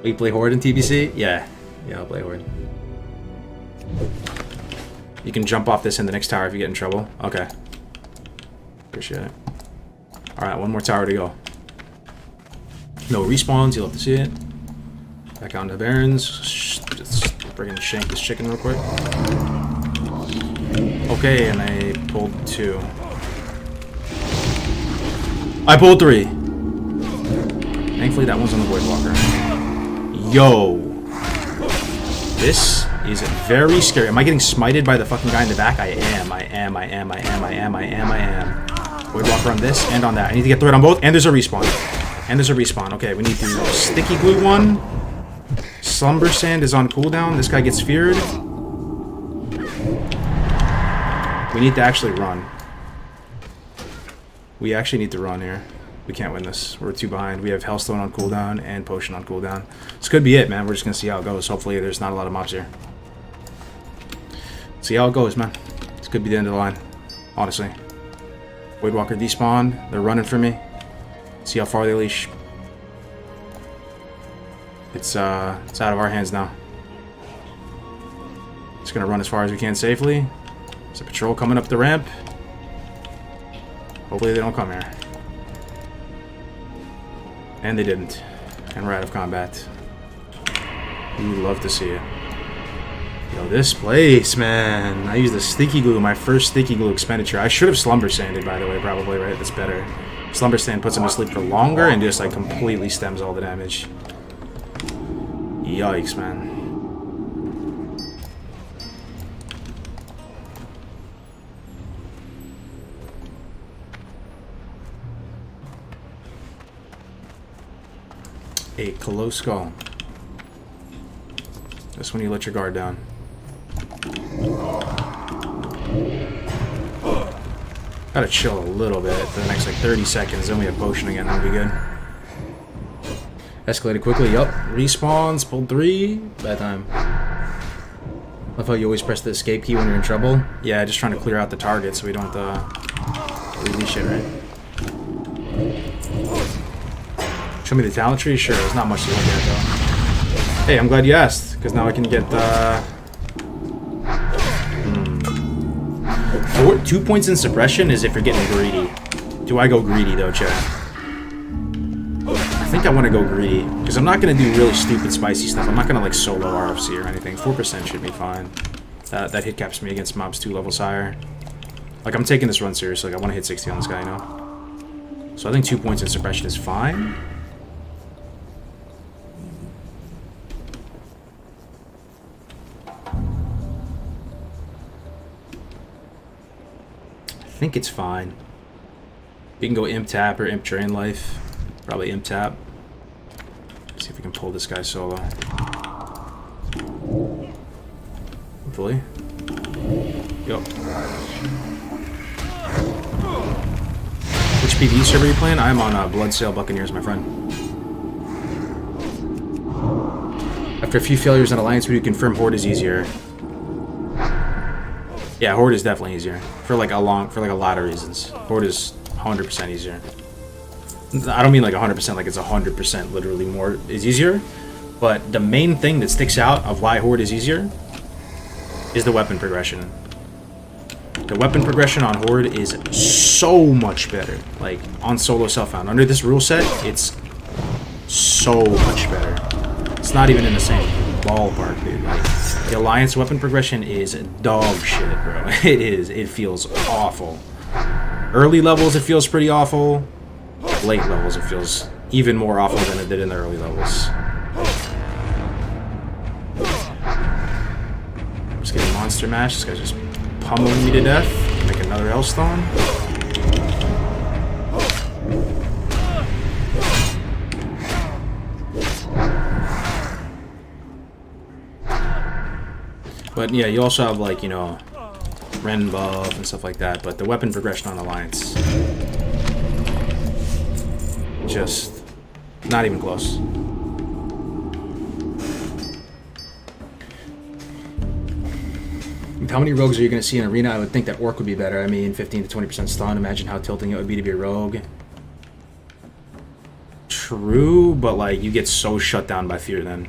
You play Horde in TBC? Yeah. Yeah, I'll play Horde. You can jump off this in the next tower if you get in trouble. Okay. Appreciate it. Alright, one more tower to go. No respawns, you'll have to see it. Back on to Barons. Just friggin' shank this chicken real quick. Okay, and I pulled 2. I pulled 3. Thankfully that one's on the Void Walker. Yo. This is very scary. Am I getting smited by the fucking guy in the back? I am. Void Walker on this and on that. I need to get through it on both. And there's a respawn. Okay, we need to sticky glue one. Slumber Sand is on cooldown. This guy gets feared. We need to actually run. We actually need to run here. We can't win this. We're 2 behind. We have Hellstone on cooldown and Potion on cooldown. This could be it, man. We're just going to see how it goes. Hopefully there's not a lot of mobs here. See how it goes, man. This could be the end of the line. Honestly. Void Walker despawned. They're running for me. See how far they leash. It's out of our hands now. Just going to run as far as we can safely. There's a patrol coming up the ramp. Hopefully they don't come here. And they didn't. And we're out of combat. We would love to see it. Yo, this place, man. I used the sticky glue, my first sticky glue expenditure. I should have slumber sanded, by the way, probably, right? That's better. Slumber sand puts him to sleep for longer and just like completely stems all the damage. Yikes, man. A close call. That's when you let your guard down. Gotta chill a little bit for the next like 30 seconds, then we have Potion again, that'll be good. Escalated quickly, yup. Respawns, pulled 3. Bad time. Love how you always press the escape key when you're in trouble. Yeah, just trying to clear out the target so we don't release it, right? Show me the talent tree? Sure, there's not much to look at though. Hey, I'm glad you asked, because now I can get 2 points in suppression is if you're getting greedy. Do I go greedy though, chat? I think I want to go greedy, because I'm not going to do really stupid spicy stuff. I'm not going to like solo RFC or anything. 4% should be fine. That hit caps me against mobs 2 levels higher. Like, I'm taking this run seriously. Like, I want to hit 60 on this guy, you know? So I think 2 points in suppression is fine. I think it's fine. You can go Imp Tap or Imp Drain Life. Probably Imp Tap. See if we can pull this guy solo. Hopefully. Yup. Which PvE server are you playing? I'm on Bloodsail Buccaneers, my friend. After a few failures on Alliance, would you confirm Horde is easier? Yeah, Horde is definitely easier. For like a lot of reasons. Horde is 100% easier. I don't mean like 100%, like it's 100% literally more is easier. But the main thing that sticks out of why Horde is easier is the weapon progression. The weapon progression on Horde is so much better. Like, on solo self-found. Under this rule set, it's so much better. It's not even in the same ballpark, dude. Like, the Alliance weapon progression is dog shit, bro. It is. It feels awful. Early levels, it feels pretty awful. Late levels, it feels even more awful than it did in the early levels. I'm just getting Monster Mash. This guy's just pummeling me to death. Make another Hellstone. But yeah, you also have like, you know, Ren buff and stuff like that, but the weapon progression on Alliance, just not even close. How many rogues are you going to see in Arena? I would think that Orc would be better. I mean, 15 to 20% stun. Imagine how tilting it would be to be a rogue. true, but like you get so shut down by fear then.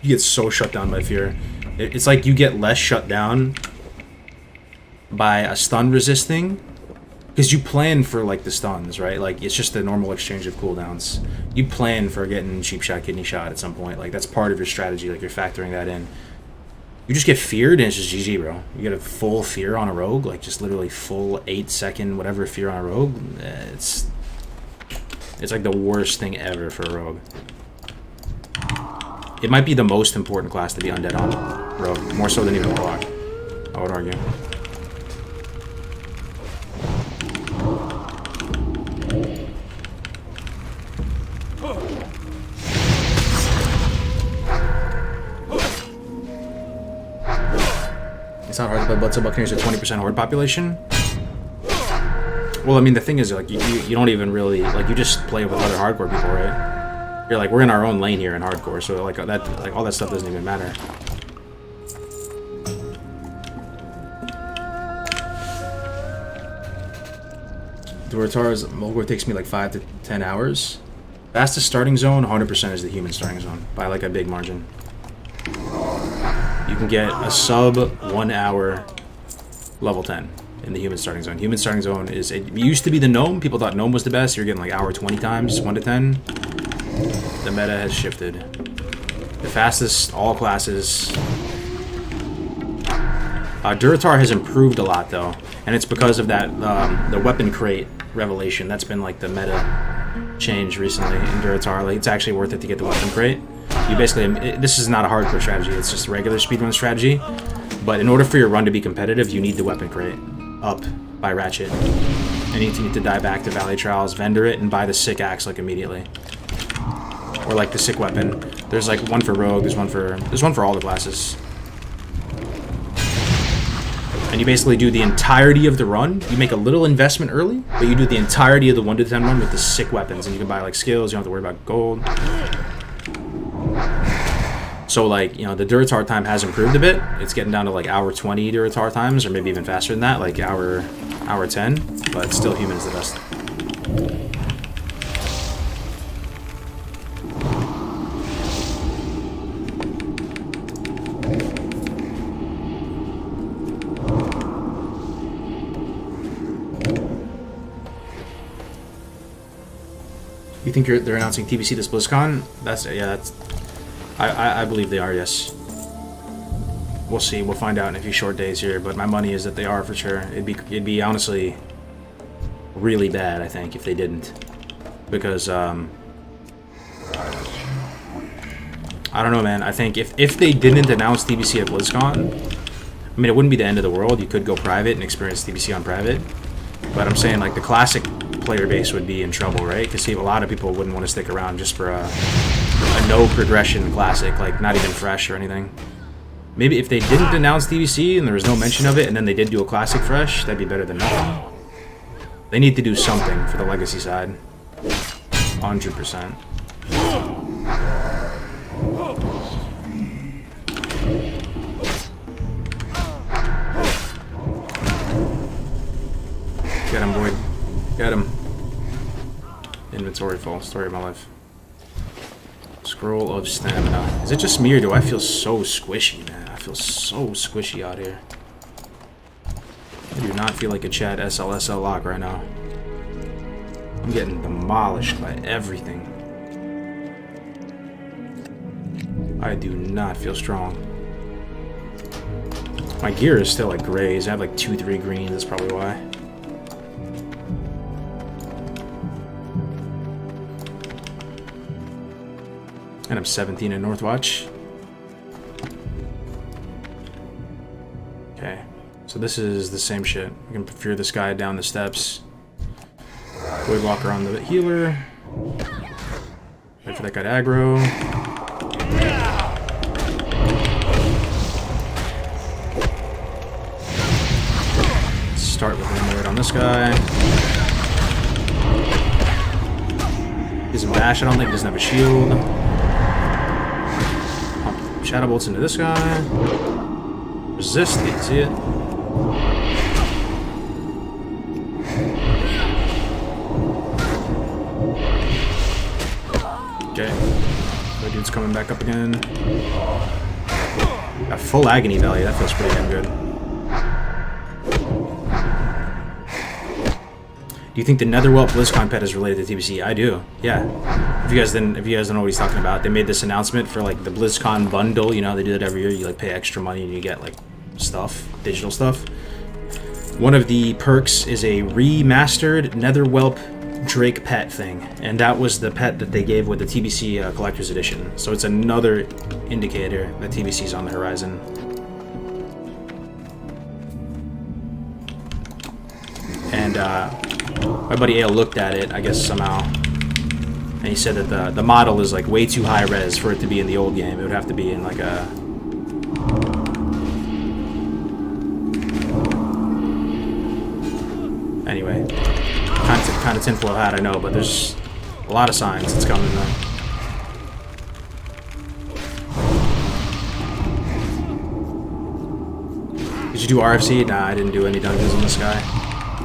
You get so shut down by fear. It's like you get less shut down by a stun resisting, because you plan for like the stuns, right? Like it's just the normal exchange of cooldowns. You plan for getting cheap shot, kidney shot at some point. Like that's part of your strategy. Like you're factoring that in. You just get feared and it's just GG, bro. You get a full fear on a rogue, like just literally full 8-second whatever fear on a rogue. It's like the worst thing ever for a rogue. It might be the most important class to be undead on, rogue, more so than even Warlock, I would argue. It's not hard to play Bloodsoul Buccaneers with 20% horde population. Well, I mean, the thing is, like, you don't even really, like, you just play with other hardcore people, right? You're like, we're in our own lane here in hardcore, so, like, all that stuff doesn't even matter. Durotar's Mulgore takes me, like, 5 to 10 hours. Fastest starting zone, 100% is the human starting zone, by, like, a big margin. You can get a sub 1 hour level 10 in the human starting zone. Human starting zone is, it used to be the gnome. People thought gnome was the best. You're getting like hour 20 times, 1 to 10. The meta has shifted. The fastest, all classes. Durotar has improved a lot though. And it's because of that, the weapon crate revelation. That's been like the meta change recently in Durotar. Like it's actually worth it to get the weapon crate. You basically, this is not a hardcore strategy, it's just a regular speedrun strategy. But in order for your run to be competitive, you need the weapon crate up by Ratchet. And you need to die back to Valley Trials, vendor it, and buy the sick axe like immediately. Or like the sick weapon. There's like one for Rogue, there's one for all the classes. And you basically do the entirety of the run. You make a little investment early, but you do the entirety of the 1 to 10 run with the sick weapons, and you can buy like skills, you don't have to worry about gold. So, like, you know, the Durotar time has improved a bit. It's getting down to, like, hour 20 Durotar times, or maybe even faster than that, like hour 10. But still, human is the best. You think they're announcing TBC this BlizzCon? I believe they are, yes. We'll see. We'll find out in a few short days here, but my money is that they are for sure. It'd be honestly really bad, I think, if they didn't. Because, I don't know, man. I think if they didn't announce TBC at BlizzCon, I mean, it wouldn't be the end of the world. You could go private and experience TBC on private. But I'm saying, like, the classic player base would be in trouble, right? Because a lot of people wouldn't want to stick around just for a no progression classic, like not even fresh or anything. Maybe if they didn't announce TBC and there was no mention of it, and then they did do a classic fresh, that'd be better than nothing. They need to do something for the legacy side. 100%. Get him, Boyd. Get him. Inventory full. Story of my life. Scroll of stamina. Is it just me or do I feel so squishy, man? I feel so squishy out here. I do not feel like a Chad SLSL lock right now. I'm getting demolished by everything. I do not feel strong. My gear is still like grays. I have like 2-3 greens. That's probably why. And I'm 17 in Northwatch. Okay, so this is the same shit. We can fear this guy down the steps. Void Walker on the healer. Wait for that guy to aggro. Start with an alert on this guy. He doesn't bash, I don't think. He doesn't have a shield. Shadow bolts into this guy. Resist, you can see it. coming back up again. Got full agony value. That feels pretty damn good. Do you think the Netherwelt BlizzCon pet is related to TBC? I do. Yeah. If you guys don't know what he's talking about, they made this announcement for like the BlizzCon bundle. You know, they do that every year. You like pay extra money and you get like stuff, digital stuff. One of the perks is a remastered Netherwhelp Drake pet thing, and that was the pet that they gave with the TBC Collector's Edition. So it's another indicator that TBC is on the horizon. And my buddy Ale looked at it, I guess somehow, and he said that the model is like way too high res for it to be in the old game. It would have to be in like a... Anyway, kind of tinfoil hat, I know, but there's a lot of signs it's coming though. Did you do RFC? Nah, I didn't do any dungeons on this guy.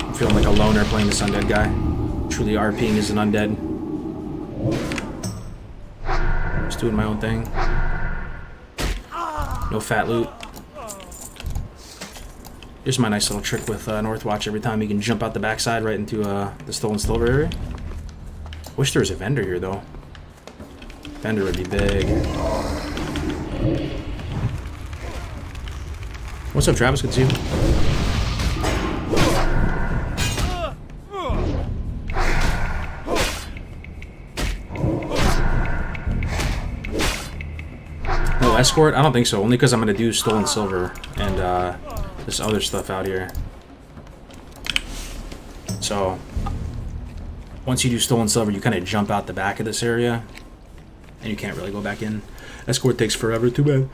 I'm feeling like a loner playing this undead guy. Truly RPing as an undead. Just doing my own thing. No fat loot. Here's my nice little trick with Northwatch. Every time you can jump out the backside right into the stolen silver area. Wish there was a vendor here though. Vendor would be big. What's up, Travis? Good to see you. No escort? I don't think so. Only because I'm gonna do stolen silver and this other stuff out here. So once you do stolen silver, you kind of jump out the back of this area, and you can't really go back in. Escort takes forever. Too bad.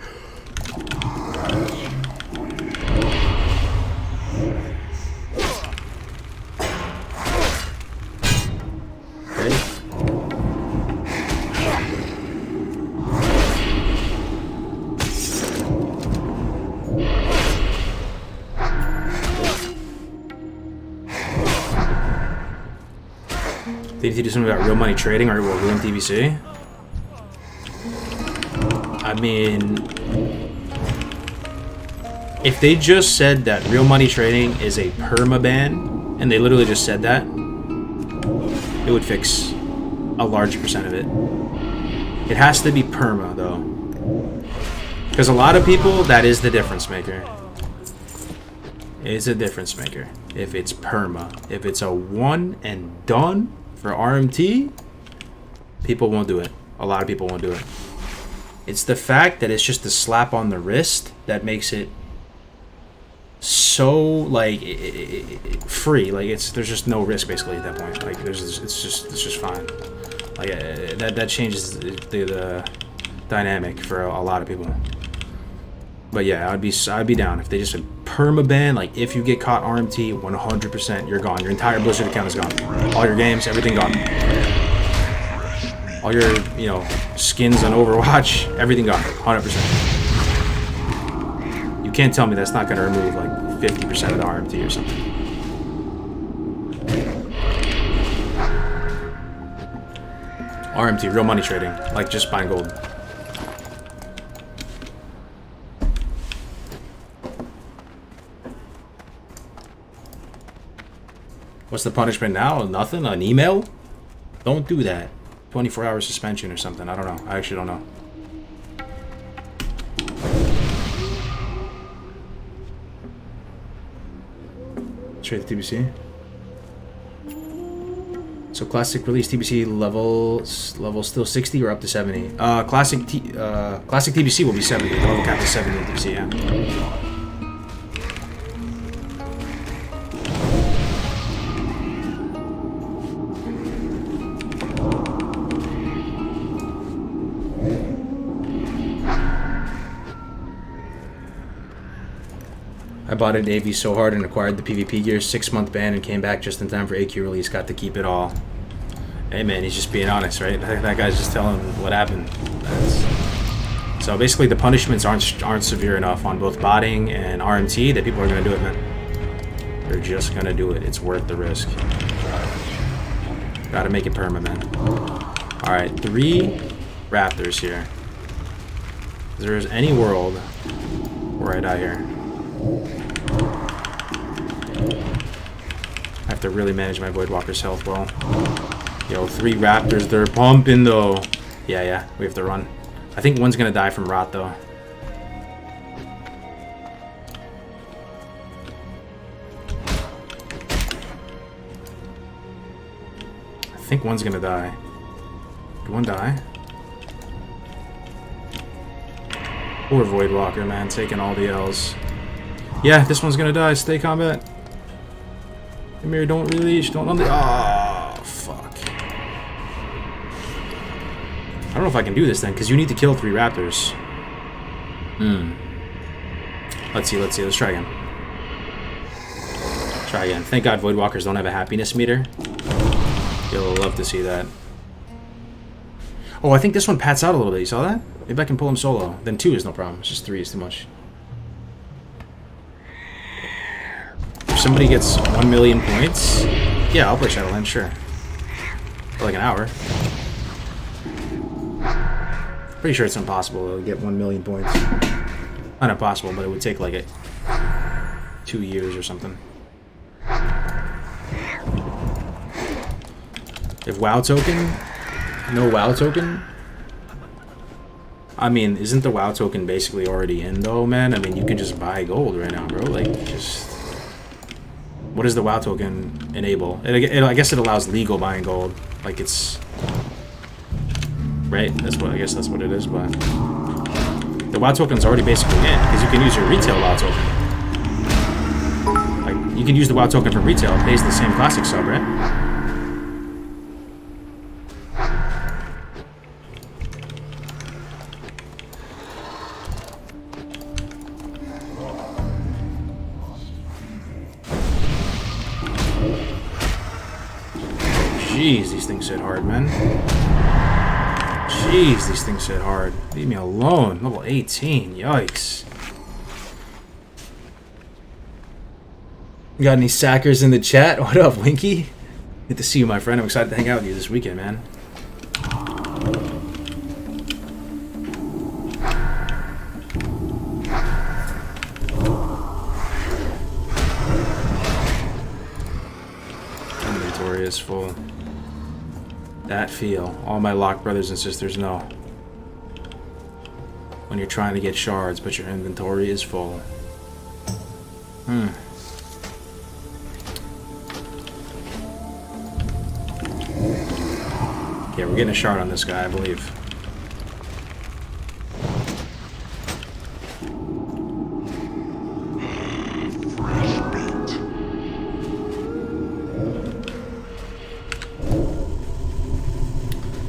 They need to do something about real money trading or it will ruin TBC. I mean, if they just said that real money trading is a permaban, and they literally just said that, it would fix a large percent of it. It has to be perma, though. Because a lot of people, that is the difference maker. It is a difference maker. If it's perma. If it's a one and done for RMT, people won't do it. A lot of people won't do it. It's the fact that it's just a slap on the wrist that makes it so like free. Like there's just no risk basically at that point. Like it's just fine. Like that changes the dynamic for a lot of people. But yeah, I'd be down if they just said permaban. Like if you get caught RMT, 100% you're gone. Your entire Blizzard account is gone. All your games, everything gone. All your skins on Overwatch, everything gone. 100%. You can't tell me that's not going to remove like 50% of the RMT or something. RMT, real money trading, like just buying gold. What's the punishment now? Nothing? An email? Don't do that. 24-hour suspension or something. I don't know. I actually don't know. Trade the TBC. So classic release TBC level still 60 or up to 70? Classic TBC will be 70. The level cap is 70 in TBC, yeah. I bought an AV so hard and acquired the PvP gear, 6-month ban, and came back just in time for AQ release. Got to keep it all. Hey man, he's just being honest, right? That guy's just telling what happened. So basically the punishments aren't severe enough on both botting and RMT that people are going to do it, man. They're just going to do it. It's worth the risk. Gotta make it perma, man. Alright, 3 Raptors here. there's any world where I die here. I have to really manage my Voidwalker's health well. Yo, 3 raptors, they're pumping though. Yeah, we have to run. I think one's gonna die from rot though. I think one's gonna die. Did one die? Poor Voidwalker, man, taking all the L's. Yeah, this one's gonna die. Stay combat. Come here, don't release. Don't on the. Oh, fuck. I don't know if I can do this then, because you need to kill 3 raptors. Let's see. Let's try again. Try again. Thank God Voidwalkers don't have a happiness meter. You'll love to see that. Oh, I think this one pats out a little bit. You saw that? Maybe I can pull him solo. Then 2 is no problem. It's just 3 is too much. If somebody gets 1 million points, yeah, I'll play Shadowlands, sure. For like an hour. Pretty sure it's impossible to get 1 million points. Not impossible, but it would take like 2 years or something. If WoW token, no WoW token. I mean, isn't the WoW token basically already in though, man? I mean, you can just buy gold right now, bro. Like, just what does the WoW token enable? I guess it allows legal buying gold. Like it's right. I guess that's what it is. But the WoW token's already basically in because you can use your retail WoW token. Like you can use the WoW token for retail. It pays the same classic sub, right? Jeez, these things hit hard, man. Jeez, these things hit hard. Leave me alone. Level 18. Yikes. Got any sackers in the chat? What up, Winky? Good to see you, my friend. I'm excited to hang out with you this weekend, man. Inventory is full. That feel. All my locked brothers and sisters know. When you're trying to get shards, but your inventory is full. Yeah, we're getting a shard on this guy, I believe.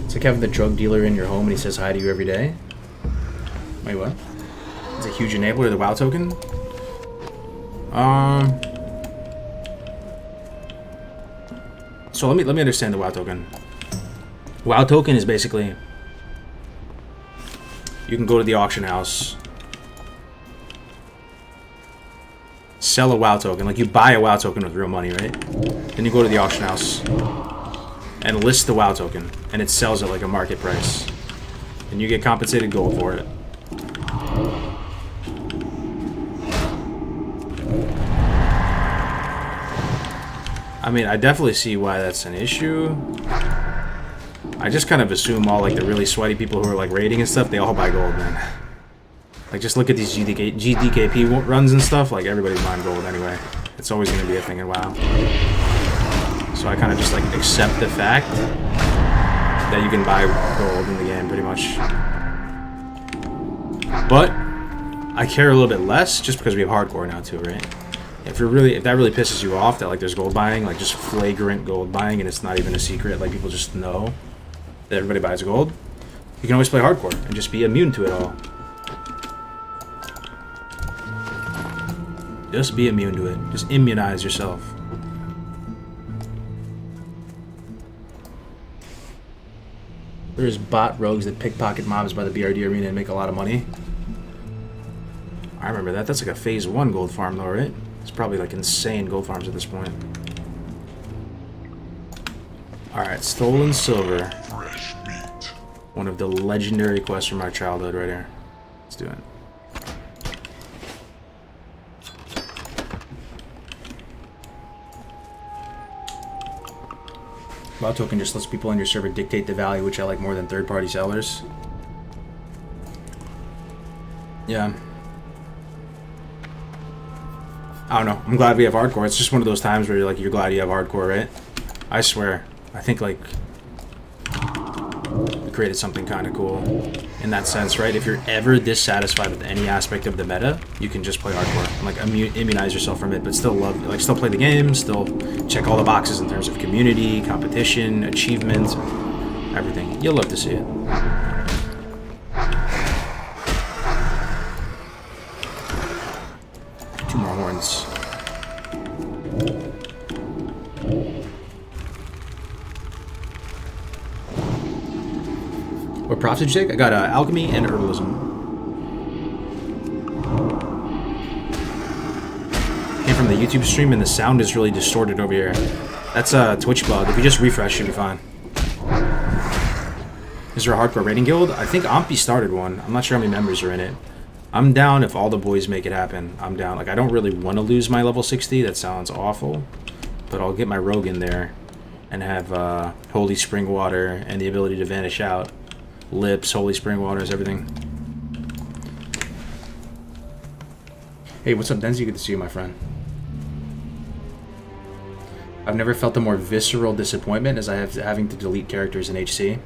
It's like having the drug dealer in your home and he says hi to you every day. Wait, what? It's a huge enabler of the WoW token? So let me understand the WoW token. WoW token is basically you can go to the auction house, sell a WoW token, like you buy a WoW token with real money, right? Then you go to the auction house and list the WoW token, and it sells at like a market price, and you get compensated gold for it. I mean, I definitely see why that's an issue. I just kind of assume all like the really sweaty people who are like raiding and stuff, they all buy gold, man. Like just look at these GDKP runs and stuff, like everybody's buying gold anyway. It's always going to be a thing in WoW. So I kind of just like accept the fact that you can buy gold in the game pretty much. But I care a little bit less just because we have hardcore now too, right? If that really pisses you off that like there's gold buying, like just flagrant gold buying, and it's not even a secret, like people just know that everybody buys gold, you can always play hardcore and just be immune to it all. Just be immune to it. Just immunize yourself. There's bot rogues that pickpocket mobs by the BRD arena and make a lot of money. I remember that. That's like a phase 1 gold farm though, right? It's probably like insane gold farms at this point. Alright, stolen silver. Fresh meat. One of the legendary quests from our childhood right here. Let's do it. WoW token just lets people on your server dictate the value, which I like more than third-party sellers. Yeah. I don't know. I'm glad we have hardcore. It's just one of those times where you're glad you have hardcore, right? I swear. I think, like, we created something kind of cool in that sense, right? If you're ever dissatisfied with any aspect of the meta, you can just play hardcore and, like, immunize yourself from it, but still still play the game, still check all the boxes in terms of community, competition, achievement, everything. You'll love to see it. Two more horns. What props did you take? I got alchemy and herbalism. Came from the YouTube stream and the sound is really distorted over here. That's a Twitch bug. If you just refresh, you'll be fine. Is there a hardcore raiding guild? I think Ompi started one. I'm not sure how many members are in it. I'm down if all the boys make it happen. I'm down. Like, I don't really want to lose my level 60. That sounds awful. But I'll get my rogue in there and have holy spring water and the ability to vanish out. Lips, holy spring waters, everything. Hey, what's up, Denzi? Good to see you, my friend. I've never felt a more visceral disappointment as I have having to delete characters in HC.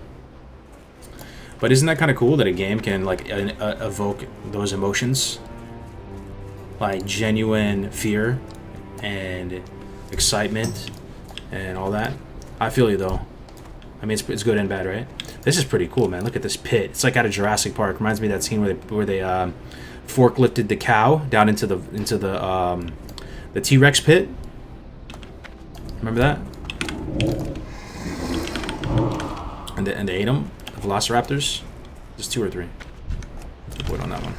But isn't that kind of cool that a game can, like, evoke those emotions? Like genuine fear and excitement and all that. I feel you, though. I mean, it's good and bad, right? This is pretty cool, man. Look at this pit. It's like out of Jurassic Park. Reminds me of that scene where they forklifted the cow down into the T-Rex pit. Remember that? And they ate them, the velociraptors. Just 2 or 3. Wait on that one.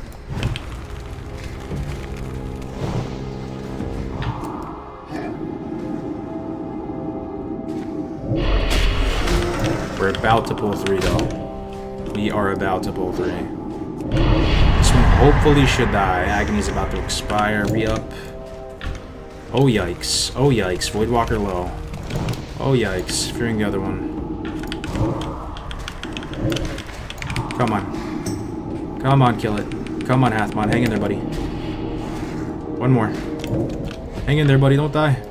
We're about to pull 3, though. We are about to pull 3. This one hopefully should die. Agony's about to expire. Re-up. Oh, yikes. Oh, yikes. Voidwalker low. Oh, yikes. Fearing the other one. Come on. Come on, kill it. Come on, Hathmon. Hang in there, buddy. One more. Hang in there, buddy. Don't die.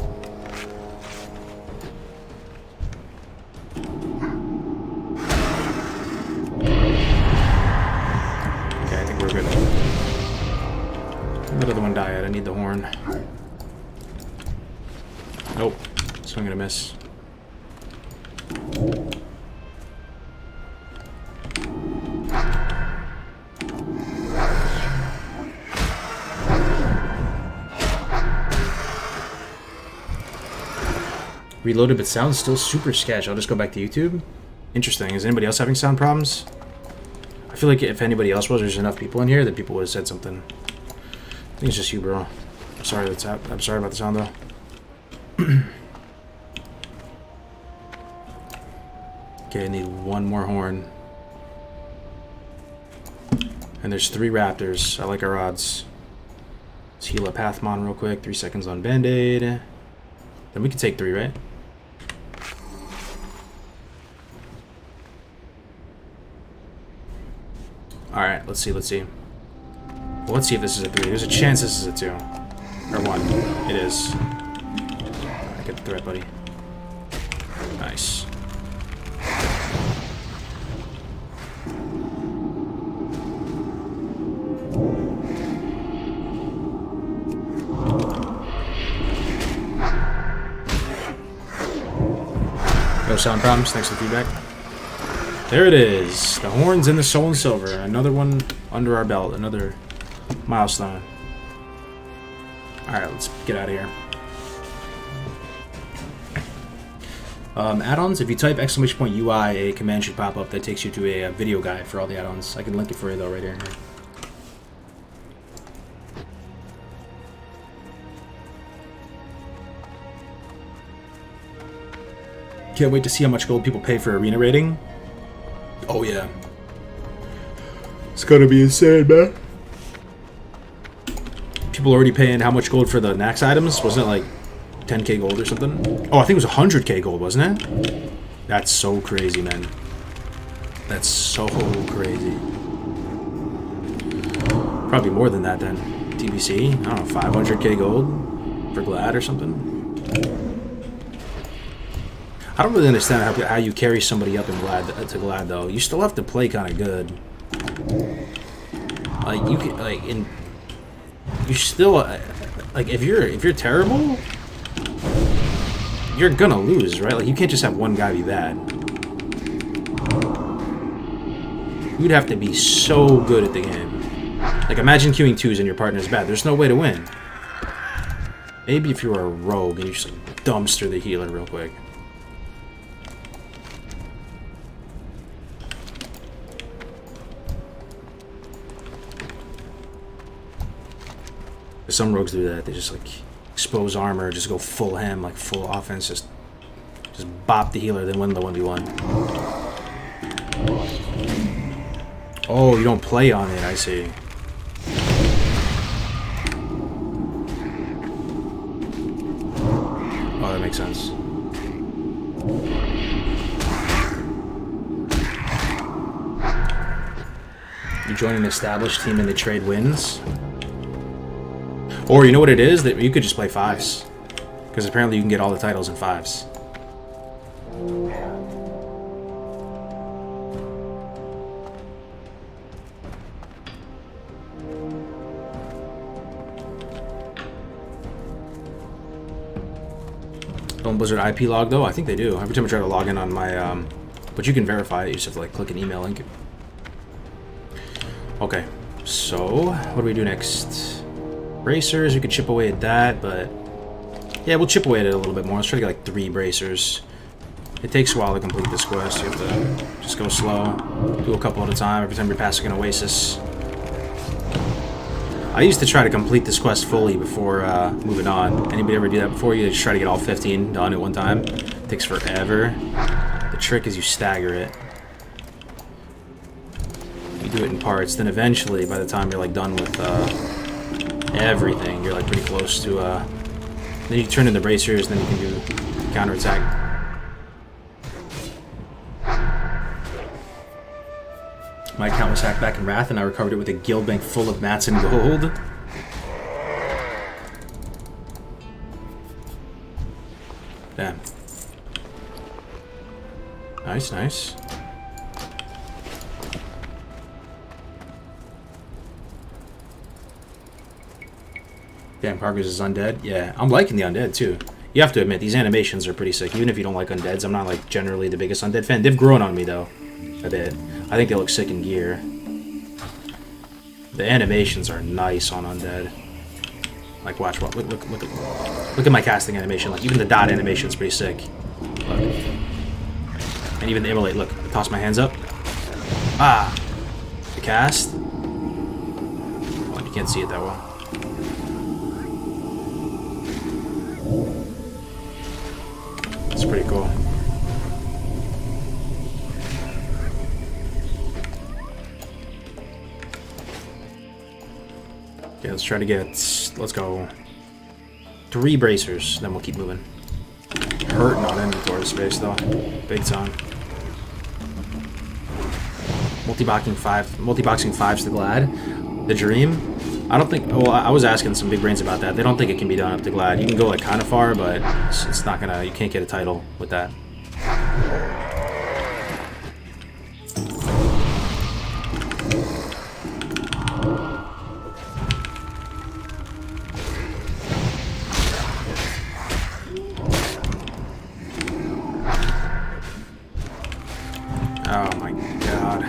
I need the horn. Nope. Swing and a miss. Reloaded, but sounds still super sketch. I'll just go back to YouTube. Interesting. Is anybody else having sound problems? I feel like if anybody else was, there's enough people in here that people would have said something. I think it's just you, bro. I'm sorry that's I'm sorry about the sound, though. Okay, I need one more horn. And there's 3 raptors. I like our odds. Let's heal up Hathmon real quick. 3 seconds on Band-Aid. Then we can take 3, right? Alright, let's see. Well, let's see if this is a 3. There's a chance this is a 2. Or 1. It is. Alright, get the threat, buddy. Nice. No sound problems, thanks for the feedback. There it is. The horns and the soul and silver. Another one under our belt. Another milestone. Alright, let's get out of here. Add-ons, if you type !UI, a command should pop up that takes you to a video guide for all the add-ons. I can link it for you though right here. Can't wait to see how much gold people pay for arena rating. Oh yeah. It's gonna be insane, man. People already paying how much gold for the Nax items? Wasn't it like 10k gold or something? Oh, I think it was 100k gold, wasn't it? That's so crazy, man. That's so crazy. Probably more than that then. TBC? I don't know, 500k gold for Glad or something? I don't really understand how you carry somebody up in Glad to Glad though. You still have to play kind of good. Like you can you still like if you're terrible, you're gonna lose, right? Like you can't just have one guy be bad. You'd have to be so good at the game. Like imagine queuing twos and your partner's bad. There's no way to win. Maybe if you were a rogue and you just like, dumpster the healer real quick. Some rogues do that. They just like expose armor, just go full ham, like full offense, just bop the healer, then win the 1v1. Oh, you don't play on it, I see. Oh, that makes sense. You join an established team and the trade wins. Or you know what it is? That you could just play fives. Because apparently you can get all the titles in fives. Don't Blizzard IP log though? I think they do. Every time I try to log in on my but you can verify it, you just have to like click an email link. Okay. So what do we do next? Bracers, we could chip away at that, but yeah, we'll chip away at it a little bit more. Let's try to get like 3 bracers. It takes a while to complete this quest. You have to just go slow, do a couple at a time every time you're passing an oasis. I used to try to complete this quest fully before moving on. Anybody ever do that before? You just try to get all 15 done at one time. It takes forever. The trick is you stagger it. You do it in parts, then eventually, by the time you're like done with everything, you're like pretty close to then you turn in the bracers, and then you can do counterattack. My account was hacked back in Wrath and I recovered it with a guild bank full of mats and gold. Damn. Nice, nice. Damn, Kargoz is undead. Yeah, I'm liking the undead too. You have to admit, these animations are pretty sick. Even if you don't like undeads, I'm not like generally the biggest undead fan. They've grown on me though, a bit. I think they look sick in gear. The animations are nice on undead. Like, watch, look at my casting animation. Like, even the dot animation is pretty sick. Look. And even the immolate. Look, I toss my hands up. Ah, the cast. Oh, you can't see it that well. It's pretty cool. Okay, let's try to get, let's go 3 bracers, then we'll keep moving. Hurting on inventory space though, big time. Multi-boxing 5s to Glad. The Dream. I don't think, well, I was asking some big brains about that. They don't think it can be done up to Glad. You can go like kind of far, but it's not gonna, you can't get a title with that. Oh my god.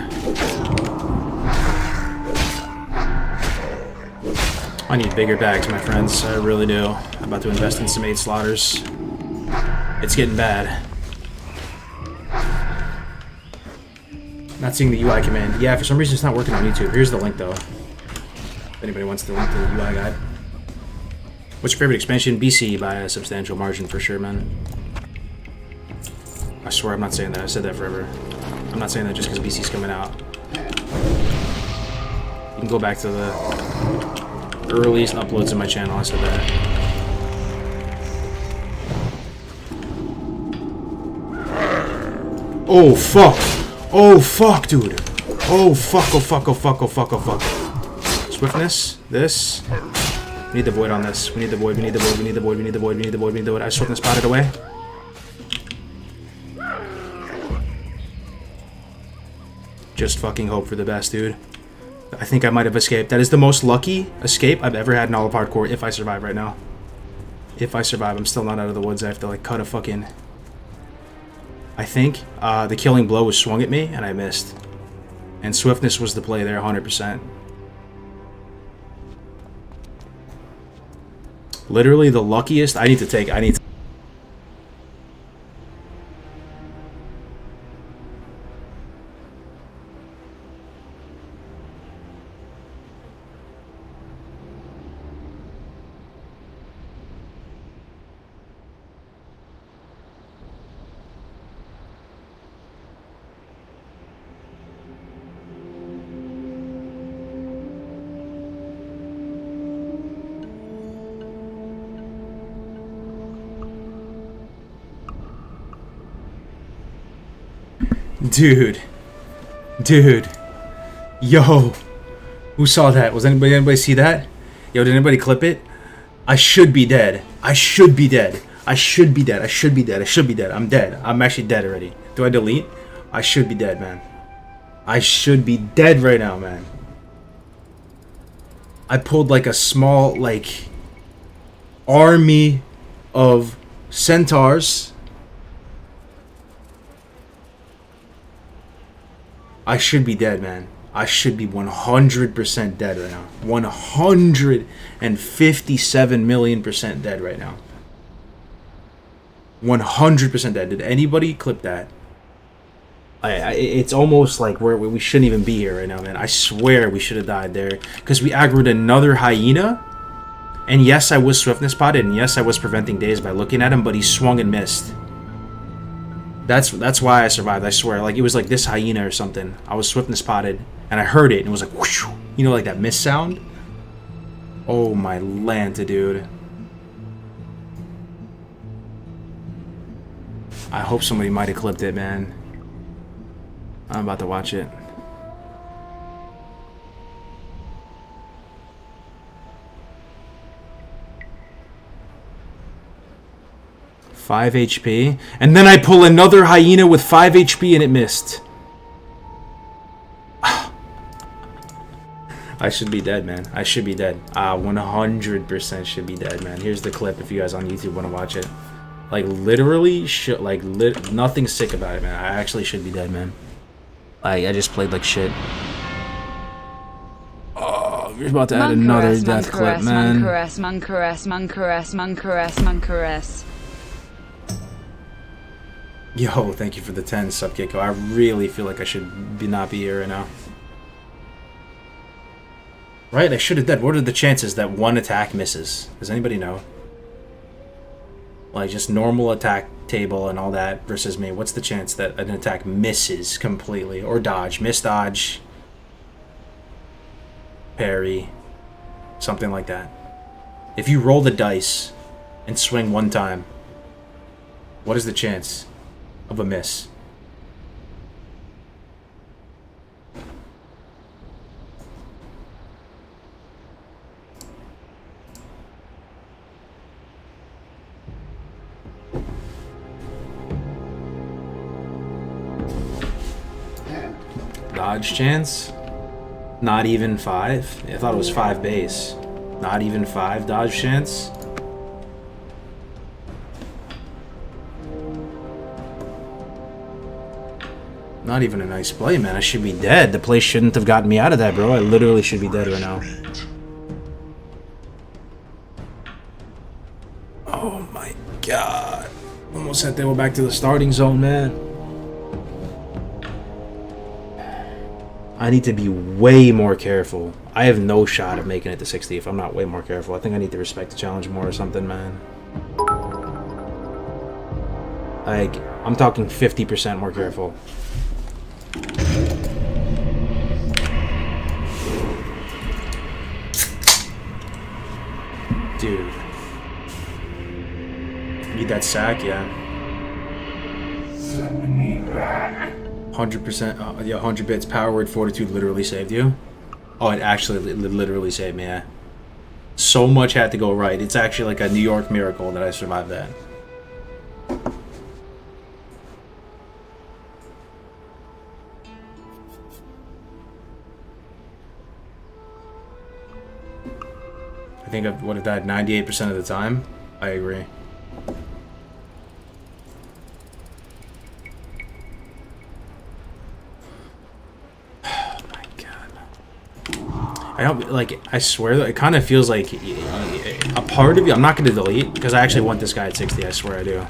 I need bigger bags, my friends. I really do. I'm about to invest in some 8 slaughters. It's getting bad. Not seeing the UI command. Yeah, for some reason it's not working on YouTube. Here's the link though. If anybody wants the link to the UI guide. What's your favorite expansion? BC by a substantial margin for sure, man. I swear I'm not saying that. I said that forever. I'm not saying that just because BC's coming out. You can go back to the earliest uploads in my channel, I said that. Oh fuck! Oh fuck, dude! Oh fuck, oh fuck, oh fuck, oh fuck, oh fuck. Swiftness, this. We need the void on this. We need the void, we need the void, we need the void, we need the void, we need the void, we need the void. I swiftness spotted away. Just fucking hope for the best, dude. I think I might have escaped. That is the most lucky escape I've ever had in all of hardcore if I survive right now. If I survive, I'm still not out of the woods. I have to like cut a fucking... I think the killing blow was swung at me and I missed. And swiftness was the play there, 100%. Literally the luckiest. I need to... Dude, yo, who saw that? Was anybody see that? Yo, did anybody clip it? I should be dead. I should be dead. I should be dead. I should be dead. I should be dead. I'm dead. I'm actually dead already. Do I delete? I should be dead, man. I should be dead right now, man. I pulled like a small, like, army of centaurs. I should be dead, man. I should be 100% dead right now. 157,000,000% dead right now. 100% dead. Did anybody clip that? It's almost like we shouldn't even be here right now, man. I swear we should have died there. Because we aggroed another hyena. And yes, I was swiftness spotted. And yes, I was preventing days by looking at him. But he swung and missed. That's why I survived, I swear. Like, it was like this hyena or something. I was swiftness spotted, and I heard it, and it was like, whoosh, you know, like that mist sound? Oh my Lanta, dude. I hope somebody might have clipped it, man. I'm about to watch it. Five HP, and then I pull another hyena with 5 HP and it missed. I should be dead, man. I should be dead. 100% should be dead, man. Here's the clip if you guys on YouTube want to watch it. Like, literally, nothing sick about it, man. I actually should be dead, man. I just played like shit. Oh, you're about to add another death clip, man. Yo, thank you for the 10 sub Keiko. I really feel like I should not be here right now. Right, I should have died. What are the chances that one attack misses? Does anybody know? Like, just normal attack table and all that versus me. What's the chance that an attack misses completely? Or dodge. Miss dodge. Parry. Something like that. If you roll the dice and swing one time, what is the chance of a miss? Dodge chance? Not even 5? I thought it was 5 base. Not even 5 dodge chance? Not even a nice play, man. I should be dead. The play shouldn't have gotten me out of that, bro. I literally should be dead right now. Oh my god. Almost had to go back to the starting zone, man. I need to be way more careful. I have no shot of making it to 60 if I'm not way more careful. I think I need to respect the challenge more or something, man. Like, I'm talking 50% more careful. Dude. Need that sack, yeah. 100%, yeah, 100 bits. Power word fortitude literally saved you. Oh, it actually literally saved me, yeah. So much had to go right. It's actually like a New York miracle that I survived that. I think I would have died 98% of the time. I agree. Oh my god. I don't, like, I swear that it kind of feels like a part of you, I'm not going to delete because I actually want this guy at 60, I swear I do.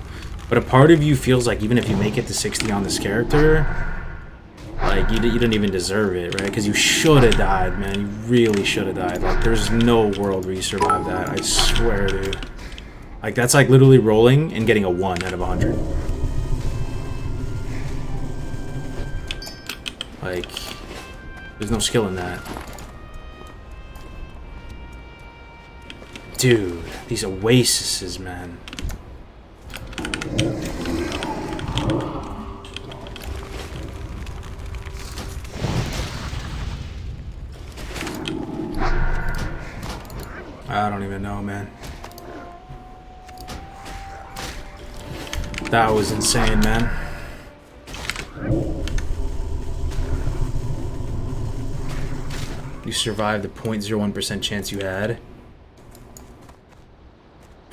But a part of you feels like even if you make it to 60 on this character, like, you didn't even deserve it, right? Because you should have died, man. You really should have died. Like, there's no world where you survive that. I swear, dude. Like, that's like literally rolling and getting a 1 out of 100. Like, there's no skill in that. Dude, these oases, man. I don't even know, man. That was insane, man. You survived the 0.01% chance you had.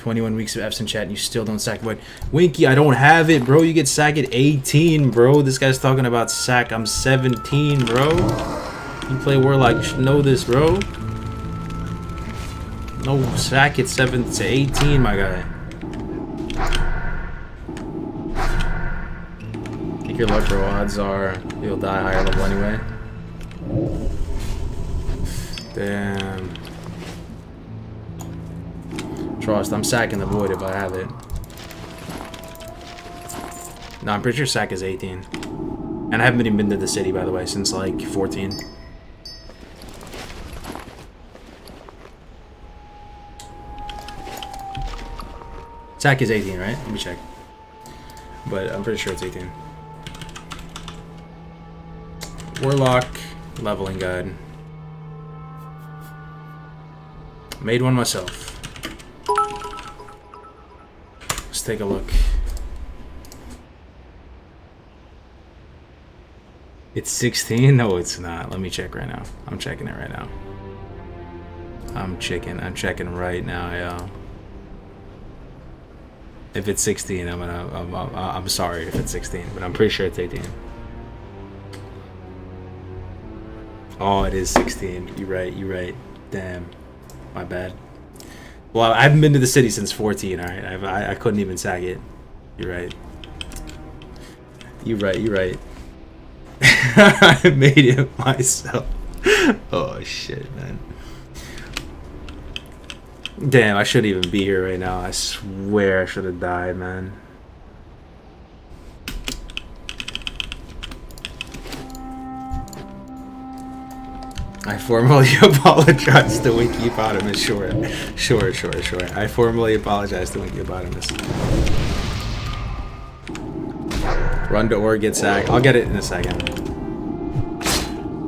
21 weeks of F's in chat and you still don't sack void. Winky, I don't have it, bro. You get sack at 18, bro. This guy's talking about sack. I'm 17, bro. You play Warlock, you should know this, bro. No sack at 7 to 18, my guy. Take your luck, bro. Odds are you'll die higher level anyway. Damn. Trust, I'm sacking the void if I have it. No, I'm pretty sure sack is 18. And I haven't even been to the city, by the way, since like 14. Sack is 18, right? Let me check. But I'm pretty sure it's 18. Warlock leveling guide. Made one myself. Let's take a look. It's 16? No, it's not. Let me check right now. I'm checking it right now. I'm checking right now, yo. If it's 16, I'm sorry if it's 16, but I'm pretty sure it's 18. Oh, it is 16. You're right. Damn. My bad. Well, I haven't been to the city since 14, alright? I couldn't even sack it. You're right. You're right. I made it myself. Oh, shit, man. Damn, I shouldn't even be here right now. I swear I should have died, man. I formally apologize to Winky Hippopotamus. Sure. I formally apologize to Winky Hippopotamus. Run to or get sacked. I'll get it in a second.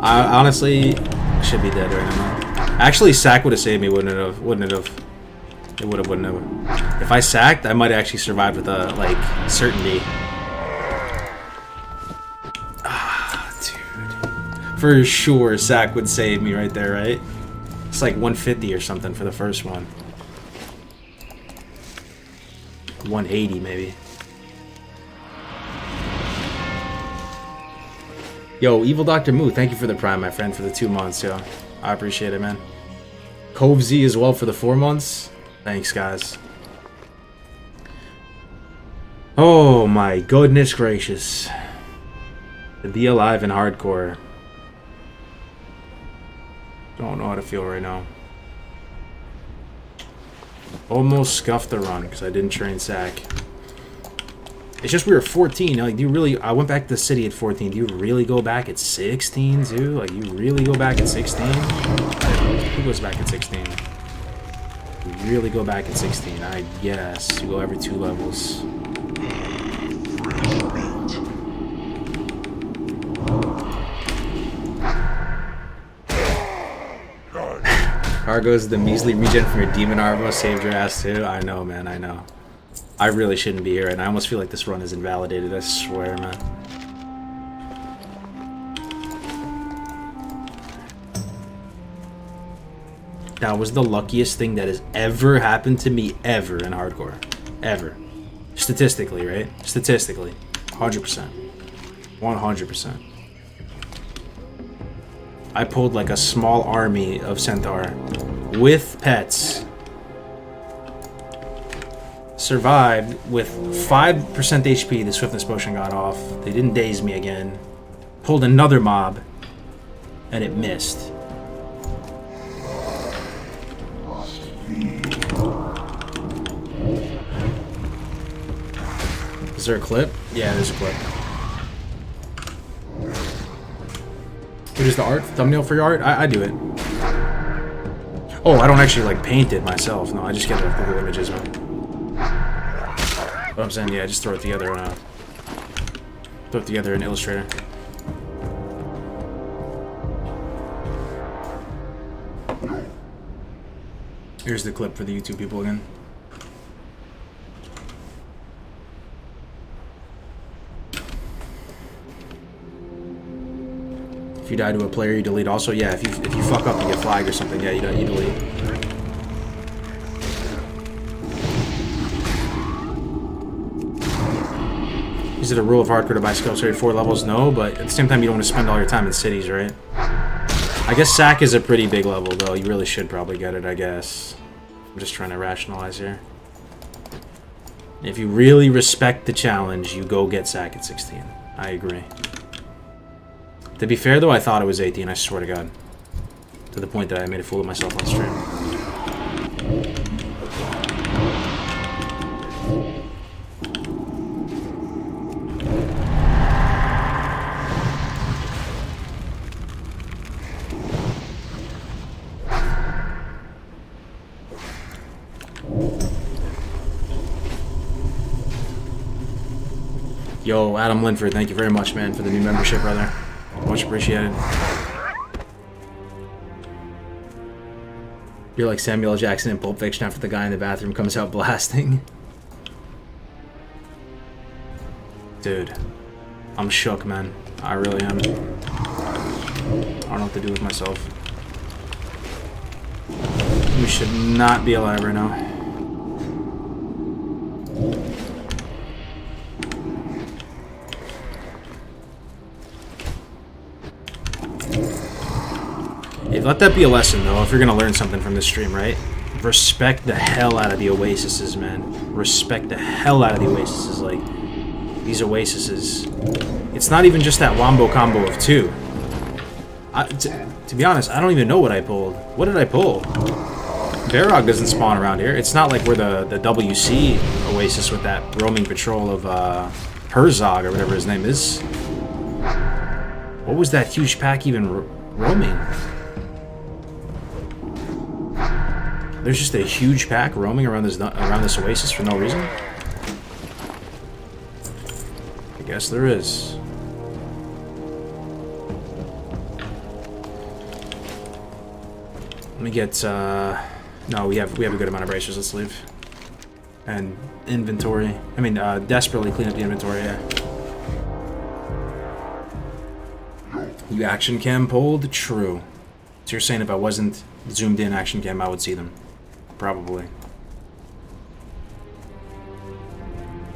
I honestly should be dead right now. Actually, sack would have saved me, wouldn't it have? It wouldn't have. If I sacked, I might actually survive with a, like, certainty. Ah, dude. For sure, sack would save me right there, right? It's like 150 or something for the first one. 180, maybe. Yo, Evil Dr. Moo, thank you for the Prime, my friend, for the 2 months, yo. I appreciate it, man. Cove Z as well for the 4 months. Thanks, guys. Oh my goodness gracious. To be alive in hardcore. Don't know how to feel right now. Almost scuffed the run because I didn't train sack. It's just we were 14. Like, do you really? I went back to the city at 14. Do you really go back at 16, too? Like, you really go back at 16? Who goes back at 16? we really go back at 16, I guess you go every 2 levels. Kargoz, the measly regen from your demon armor saved your ass too. I know, man, I know. I really shouldn't be here, and I almost feel like this run is invalidated, I swear, man. That was the luckiest thing that has ever happened to me ever in hardcore. Ever. Statistically, right? Statistically. 100%. 100%. I pulled like a small army of Centaur with pets. Survived with 5% HP. The swiftness potion got off. They didn't daze me again. Pulled another mob. And it missed. Is there a clip? Yeah, there's a clip. What is the art? Thumbnail for your art? I do it. Oh, I don't actually like paint it myself. No, I just get like Google images. What I'm saying, yeah, just throw it together. Throw it together in Illustrator. Here's the clip for the YouTube people again. If you die to a player, you delete. Also, yeah, if you fuck up and get flagged or something, yeah, you delete. Is it a rule of hardcore to buy skills every 4 levels? No, but at the same time, you don't want to spend all your time in cities, right? I guess SAC is a pretty big level, though. You really should probably get it, I guess. I'm just trying to rationalize here. If you really respect the challenge, you go get SAC at 16. I agree. To be fair, though, I thought it was 18, I swear to God. To the point that I made a fool of myself on stream. Yo, Adam Linford, thank you very much, man, for the new membership, brother. Much appreciated. You're like Samuel L. Jackson in Pulp Fiction after the guy in the bathroom comes out blasting. Dude, I'm shook, man. I really am. I don't know what to do with myself. We should not be alive right now. Hey, let that be a lesson, though, if you're gonna learn something from this stream, right? Respect the hell out of the oases, man. Respect the hell out of the oases. Like, these oases. It's not even just that wombo combo of 2. To be honest, I don't even know what I pulled. What did I pull? Varrock doesn't spawn around here. It's not like we're the WC oasis with that roaming patrol of Herzog or whatever his name is. What was that huge pack even roaming? There's just a huge pack roaming around this oasis for no reason? I guess there is. Let me get, no, we have a good amount of bracers, let's leave. And inventory. I mean, desperately clean up the inventory, yeah. You action cam pulled? True. So you're saying if I wasn't zoomed in action cam, I would see them? Probably.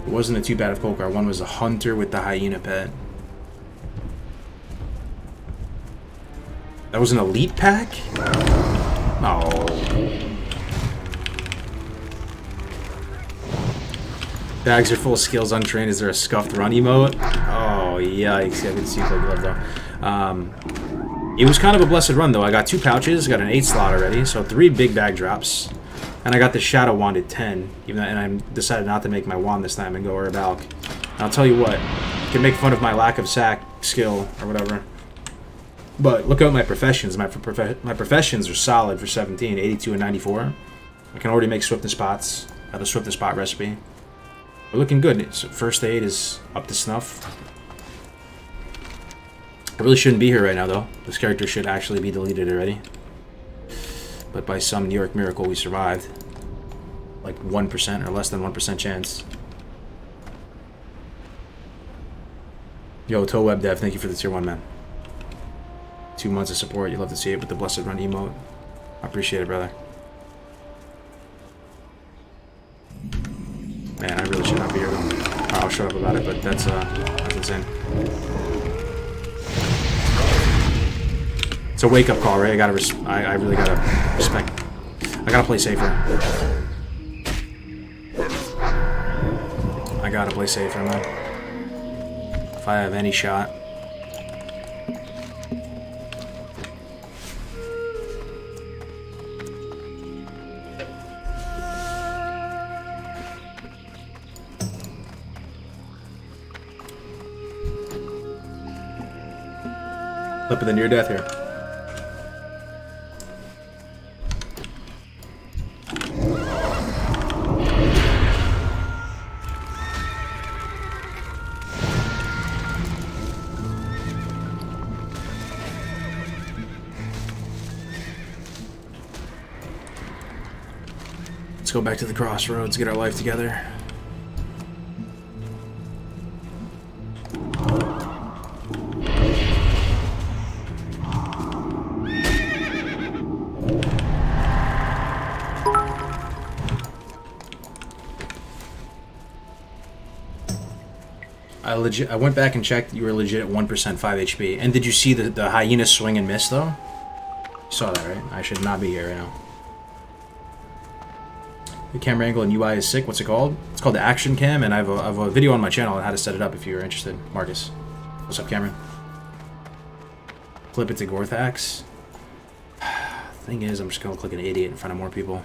It wasn't a too bad of poker. One was a hunter with the hyena pet. That was an elite pack? No. Bags are full of skills untrained. Is there a scuffed run emote? Oh, yikes. I didn't see Plug Glove, though. It was kind of a blessed run, though. I got 2 pouches, got an 8 slot already, so 3 big bag drops. And I got the Shadow Wand at 10, and I decided not to make my wand this time and go Urbalk. And I'll tell you what, you can make fun of my lack of sack skill or whatever. But look at my professions. My professions are solid for 17, 82 and 94. I can already make swiftness pots. I have a swiftness pot recipe. We're looking good. First aid is up to snuff. I really shouldn't be here right now, though. This character should actually be deleted already. But by some New York miracle, we survived. Like 1% or less than 1% chance. Yo, Toe Web Dev, thank you for the tier 1, man. 2 months of support. You love to see it with the Blessed Run emote. I appreciate it, brother. Man, I really should not be here, though. I'll shut up about it, but that's insane. It's a wake-up call, right? I really gotta respect. I gotta play safer. I gotta play safer, man. If I have any shot. Flip of the near death here. Let's go back to the crossroads, get our life together. I went back and checked. You were legit at 1% 5 HP. And did you see the hyena swing and miss though? You saw that, right? I should not be here right now. The camera angle and UI is sick. What's it called? It's called the Action Cam, and I have a video on my channel on how to set it up if you're interested. Marcus. What's up, Cameron? Flip it to Gorthax. Thing is, I'm just gonna look like an idiot in front of more people.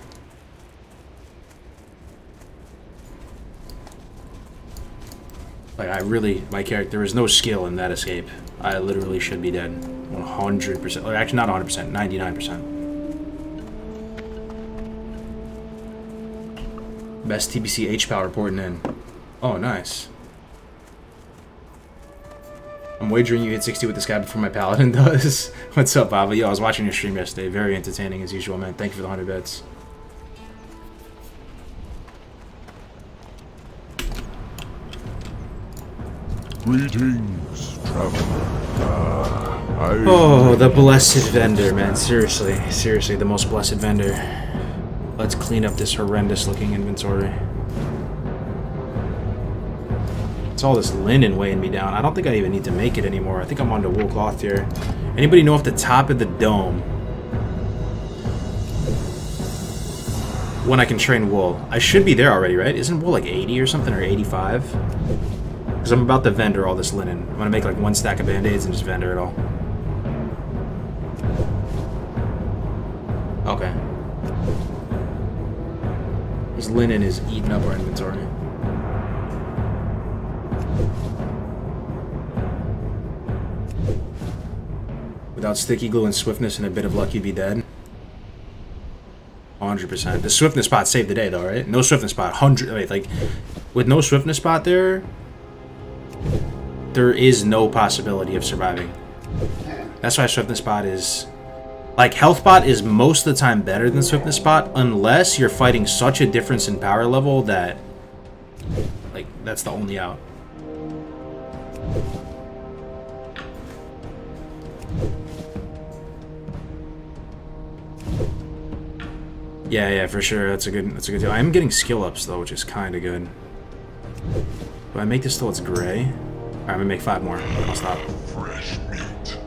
Like, my character, there is no skill in that escape. I literally should be dead. 100%. Or actually, not 100%, 99%. Best TBC H-Power reporting in. Oh, nice. I'm wagering you hit 60 with this guy before my paladin does. What's up, Baba? Yo, I was watching your stream yesterday. Very entertaining as usual, man. Thank you for the 100 bits. Greetings, traveler. Oh, the blessed vendor, man. Seriously, the most blessed vendor. Let's clean up this horrendous looking inventory. It's all this linen weighing me down. I don't think I even need to make it anymore. I think I'm on to wool cloth here. Anybody know if the top of the dome, when I can train wool? I should be there already, right? Isn't wool like 80 or something, or 85? Because I'm about to vendor all this linen. I'm gonna make like 1 stack of band-aids and just vendor it all. Okay. This linen is eating up our inventory. Without sticky glue and swiftness and a bit of luck, you'd be dead. 100%. The swiftness spot saved the day, though, right? No swiftness spot. 100. Wait, like, with no swiftness spot there is no possibility of surviving. That's why swiftness spot is, like, health bot is most of the time better than swiftness spot, unless you're fighting such a difference in power level that, like, that's the only out. Yeah, for sure. That's a good deal. I am getting skill ups though, which is kind of good. Do I make this till it's gray? Alright, I'm gonna make 5 more. I'll stop. Fresh meat.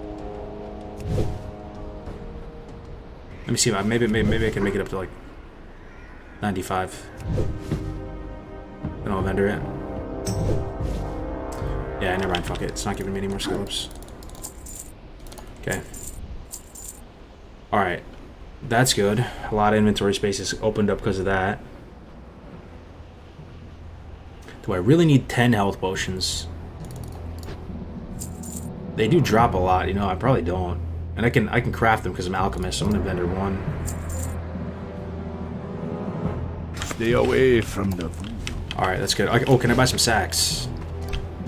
Let me see. Maybe I can make it up to like 95. Then I'll vendor it. Yeah, never mind. Fuck it. It's not giving me any more skill ups. Okay. Alright. That's good. A lot of inventory space is opened up because of that. Do I really need 10 health potions? They do drop a lot, you know. I probably don't. And I can craft them because I'm alchemist, so I'm gonna vendor 1. Stay away from the food. Alright, that's good. Oh, can I buy some sacks?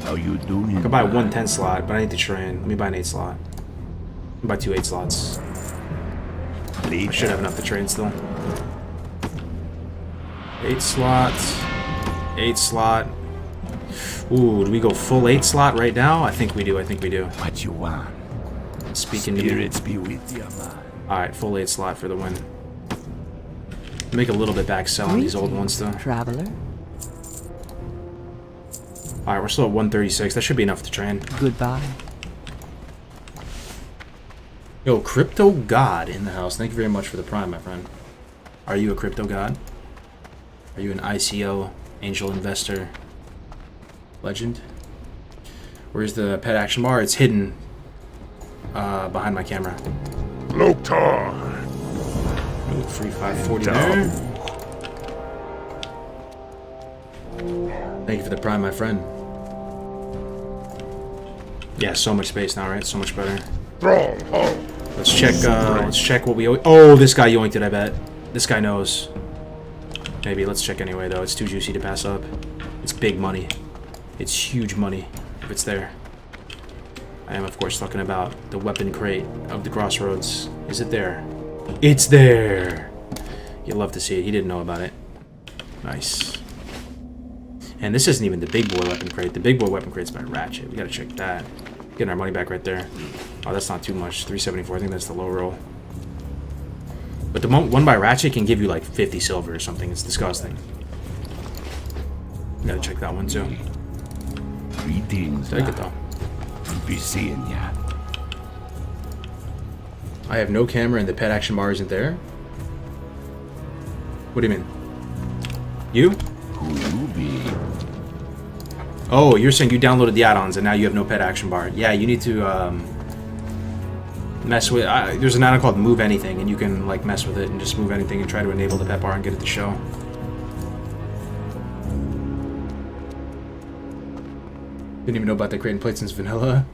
How you doing? I can buy one 10 slot, but I need to train. Let me buy an 8 slot. Let me buy 2 8 slots. I should have enough to train still. 8 slots. 8 slot. Ooh, do we go full 8 slot right now? I think we do. I think we do. What you want? Speaking to you. Spirits be with you, man. Alright, full 8 slot for the win. Make a little bit back selling these old ones though. Traveler, Alright, we're still at 136. That should be enough to train. goodbye. Yo, Crypto God in the house. Thank you very much for the prime, my friend. Are you a crypto god? Are you an ICO, angel investor, legend? Where's the pet action bar? It's hidden behind my camera. Low time. Ooh, free 540 there. Thank you for the prime, my friend. Yeah, so much space now, right? So much better. Stronghold. Let's check what we owe. Oh, this guy yoinked it, I bet. This guy knows. Maybe, let's check anyway, though. It's too juicy to pass up. It's big money. It's huge money, if it's there. I am, of course, talking about the weapon crate of the crossroads. Is it there? It's there! You'll love to see it. He didn't know about it. Nice. And this isn't even the big boy weapon crate. The big boy weapon crate's by Ratchet. We gotta check that. Getting our money back right there. Oh, that's not too much. 374. I think that's the low roll. But the one by Ratchet can give you like 50 silver or something. It's disgusting. We gotta check that one too. Greetings. Take it though. Be seeing ya. I have no camera and the pet action bar isn't there. What do you mean? You? Who you be? Oh, you're saying you downloaded the add-ons and now you have no pet action bar. Yeah, you need to mess with... there's an add-on called Move Anything, and you can like mess with it and just move anything and try to enable the pet bar and get it to show. Didn't even know about that creating plates since vanilla.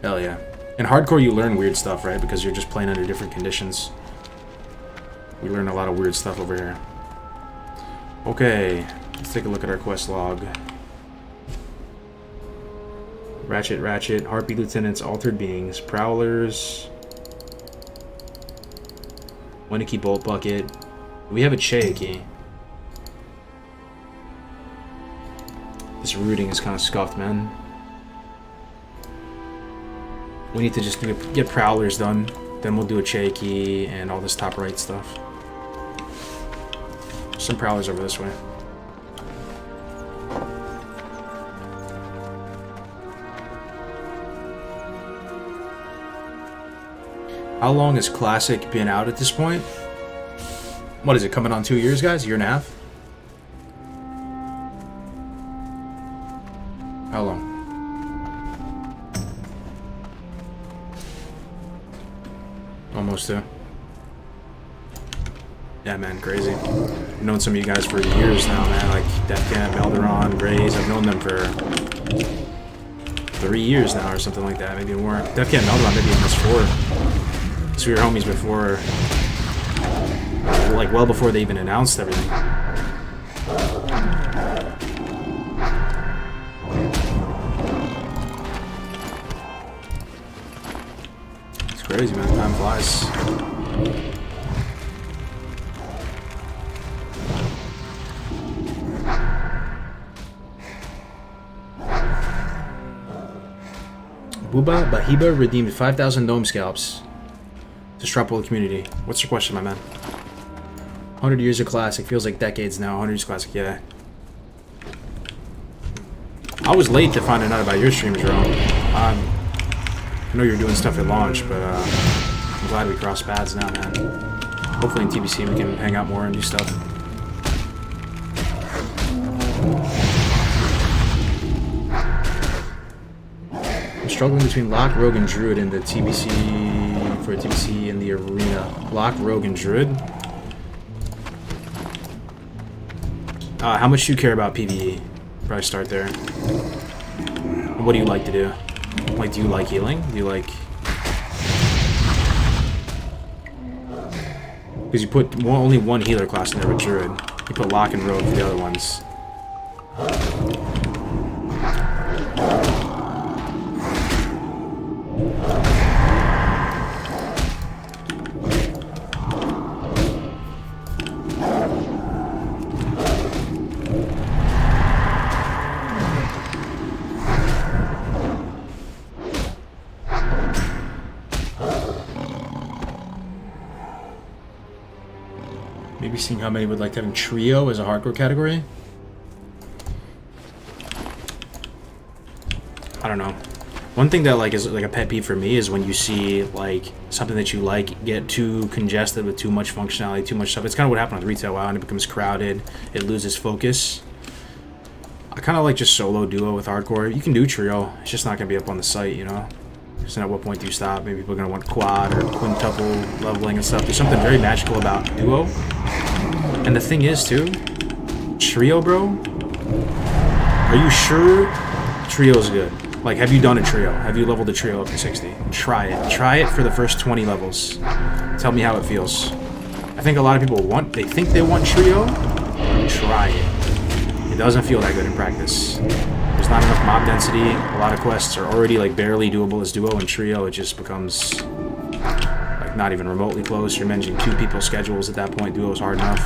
Hell yeah. In hardcore, you learn weird stuff, right? Because you're just playing under different conditions. We learn a lot of weird stuff over here. Okay, let's take a look at our quest log. Ratchet, Harpy Lieutenants, Altered Beings, Prowlers, Winnicky Bolt Bucket. We have a Che key. This routing is kind of scuffed, man. We need to just get Prowlers done. Then we'll do a Che key and all this top right stuff. Some Prowlers over this way. How long has Classic been out at this point? What is it, coming on 2 years, guys? A year and a half? How long? Almost 2. Yeah, man, crazy. I've known some of you guys for years now, man. Like Deathcamp, Elderon, Graze. I've known them for 3 years now or something like that. Maybe more. Deathcamp and Elderon, maybe almost 4. So we were homies before, like well before they even announced everything. It's crazy, man. Time flies. Booba Bahiba redeemed 5,000 gnome scalps. Disruptable community. What's your question, my man? 100 years of Classic. Feels like decades now. 100 years of Classic, yeah. I was late to finding out about your streams, Jerome. I know you're doing stuff at launch, but I'm glad we crossed paths now, man. Hopefully in TBC we can hang out more and do stuff. I'm struggling between Lock, Rogue, and Druid in the TBC... for a TBC in the arena. Lock, Rogue, and Druid. How much do you care about PvE? Probably start there. And what do you like to do? Like, do you like healing? Do you like... Because you put only one healer class in there with Druid. You put Lock and Rogue for the other ones. Maybe seeing how many would like to have trio as a hardcore category. I don't know. One thing that like is like a pet peeve for me is when you see like something that you like get too congested with too much functionality, too much stuff. It's kind of what happened with retail WoW, and it becomes crowded. It loses focus. I kind of like just solo duo with hardcore. You can do trio. It's just not gonna be up on the site, you know. So at what point do you stop? Maybe people are gonna want quad or quintuple leveling and stuff. There's something very magical about duo. And the thing is too, trio, bro. Are you sure trio is good? Like, have you done a trio? Have you leveled a trio up to 60? Try it. Try it for the first 20 levels. Tell me how it feels. I think a lot of people they think they want trio. Try it. It doesn't feel that good in practice. There's not enough mob density. A lot of quests are already like barely doable as duo, and trio it just becomes like not even remotely close. You're managing 2 people's schedules at that point. Duo is hard enough.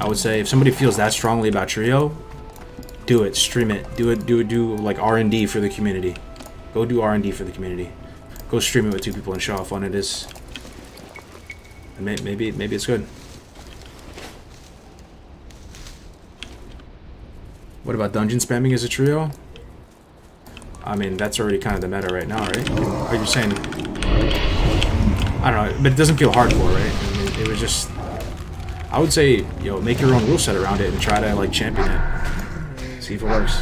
I would say if somebody feels that strongly about trio, do it, stream it, do like R&D for the community. Go do R&D for the community. Go stream it with 2 people and show how fun it is. And maybe it's good. What about dungeon spamming as a trio? I mean, that's already kind of the meta right now, right? Are you saying? I don't know, but it doesn't feel hardcore, right? I mean, it was just. I would say, make your own rule set around it and try to like champion it. See if it works.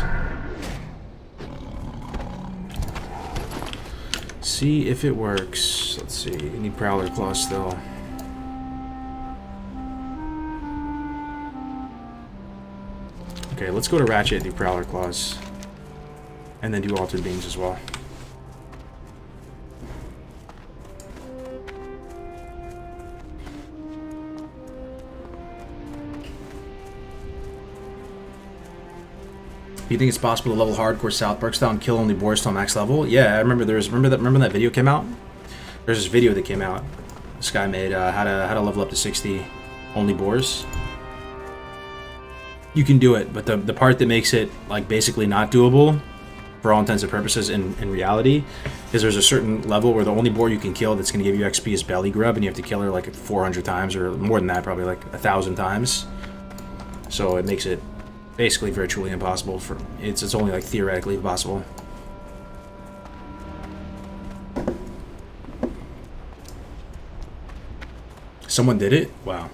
See if it works. Let's see. You need Prowler Claw still. Okay, let's go to Ratchet and do Prowler Claws. And then do Altered Beams as well. You think it's possible to level hardcore South Park style and kill only boars till max level? Yeah, I remember remember when that video came out? There's this video that came out. This guy made how to level up to 60 only boars. You can do it, but the part that makes it like basically not doable for all intents and purposes in reality is there's a certain level where the only boar you can kill that's going to give you XP is Belly Grub, and you have to kill her like 400 times or more than that, probably like 1,000 times. So it makes it basically virtually impossible for it's only like theoretically possible. Someone did it? Wow.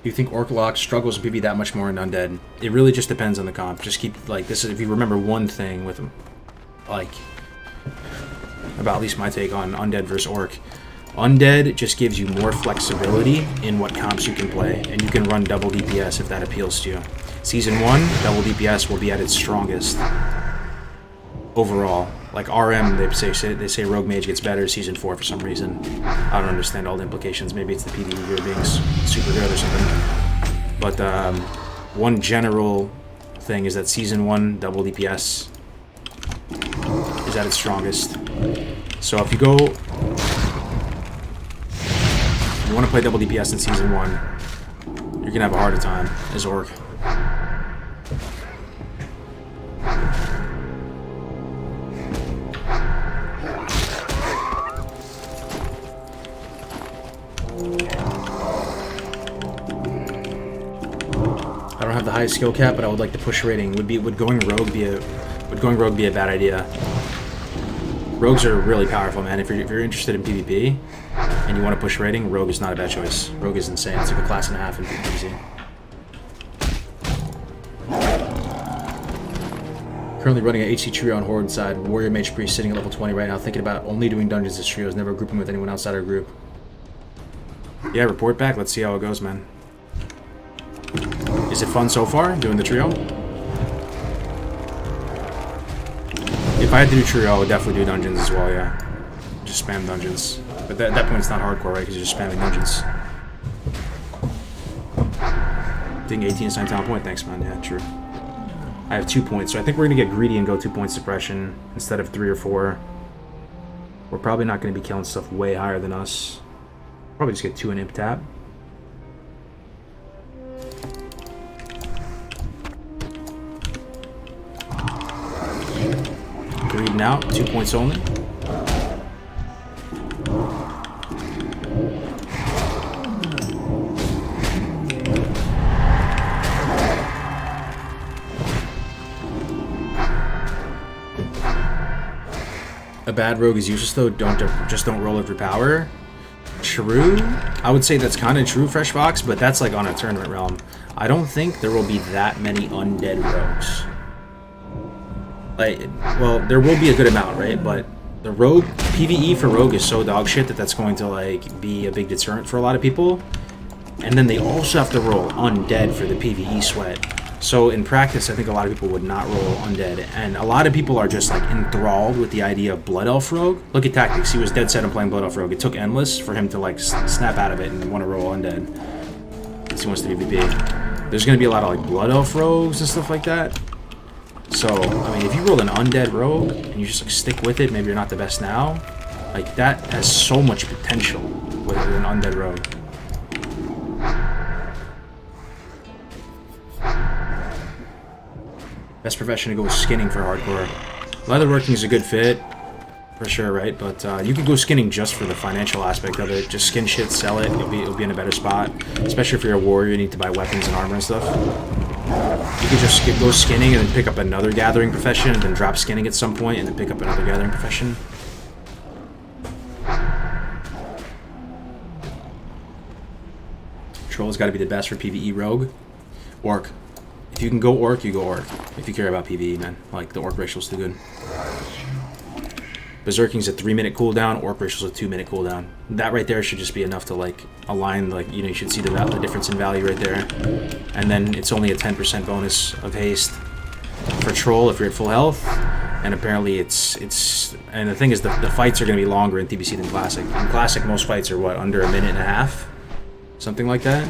Do you think Warlock struggles with PvP that much more in Undead? It really just depends on the comp. Just keep like this is if you remember one thing with like about at least my take on Undead versus Orc. Undead just gives you more flexibility in what comps you can play, and you can run double DPS if that appeals to you. Season 1, double DPS will be at its strongest overall. Like RM, they say Rogue Mage gets better Season 4 for some reason. I don't understand all the implications. Maybe it's the PvE here being super good or something. But one general thing is that Season 1, double DPS is at its strongest. So if you go... you want to play double DPS in Season 1, you're going to have a harder time as Orc. I don't have the highest skill cap, but I would like to push rating. Would going rogue be a bad idea? Rogues are really powerful, man. If you're interested in PvP and you want to push rating, Rogue is not a bad choice. Rogue is insane. It's like a class and a half in TBC. Currently running an HC trio on Horde side. Warrior Mage Priest sitting at level 20 right now, thinking about only doing dungeons as trios, never grouping with anyone outside our group. Yeah, report back. Let's see how it goes, man. Is it fun so far, doing the trio? If I had to do trio, I would definitely do dungeons as well, yeah. Just spam dungeons. But at that point, it's not hardcore, right? Because you're just spamming dungeons. I think 18 is 9 talent point. Thanks, man. Yeah, true. I have 2 points, so I think we're going to get greedy and go 2 points suppression instead of 3 or 4. We're probably not going to be killing stuff way higher than us. Probably just get 2 in imp tap. Greeding out, 2 points only. A bad rogue is useless though. Just don't roll every power. True. I would say that's kind of true, Fresh Fox, but that's like on a tournament realm. I don't think there will be that many undead rogues. Like, well, there will be a good amount, right? But the rogue PvE for rogue is so dog shit that that's going to like be a big deterrent for a lot of people. And then they also have to roll undead for the PvE sweat. So in practice, I think a lot of people would not roll undead, and a lot of people are just like enthralled with the idea of Blood Elf Rogue. Look at Tactics; he was dead set on playing Blood Elf Rogue. It took Endless for him to like snap out of it and want to roll undead. Because he wants to PvP. There's going to be a lot of like Blood Elf Rogues and stuff like that. So I mean, if you roll an undead rogue and you just like stick with it, maybe you're not the best now. Like that has so much potential with an undead rogue. Best profession to go with skinning for hardcore. Leatherworking is a good fit, for sure, right? But you could go skinning just for the financial aspect of it. Just skin shit, sell it, you'll be in a better spot. Especially if you're a warrior, you need to buy weapons and armor and stuff. You could just go skinning and then pick up another gathering profession, and then drop skinning at some point, and then pick up another gathering profession. Troll's got to be the best for PvE rogue. Orc. If you can go Orc, you go Orc. If you care about PvE, man. Like, the Orc ratio's too good. Berserking's a 3-minute cooldown, Orc ratio's a 2-minute cooldown. That right there should just be enough to, like, align, like, you know, you should see the difference in value right there. And then it's only a 10% bonus of haste for Troll if you're at full health. And apparently and the thing is, the fights are going to be longer in TBC than Classic. In Classic, most fights are, what, under a minute and a half? Something like that.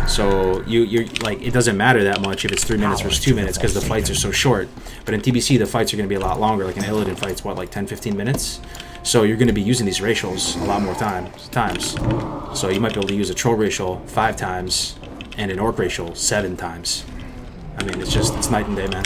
So you're like, it doesn't matter that much if it's 3 minutes versus 2 minutes because the fights are so short. But in TBC, the fights are going to be a lot longer. Like in Illidan fights, what, like 10-15 minutes? So you're going to be using these ratios a lot more times. So you might be able to use a Troll ratio 5 times and an Orc ratio 7 times. I mean, it's night and day, man.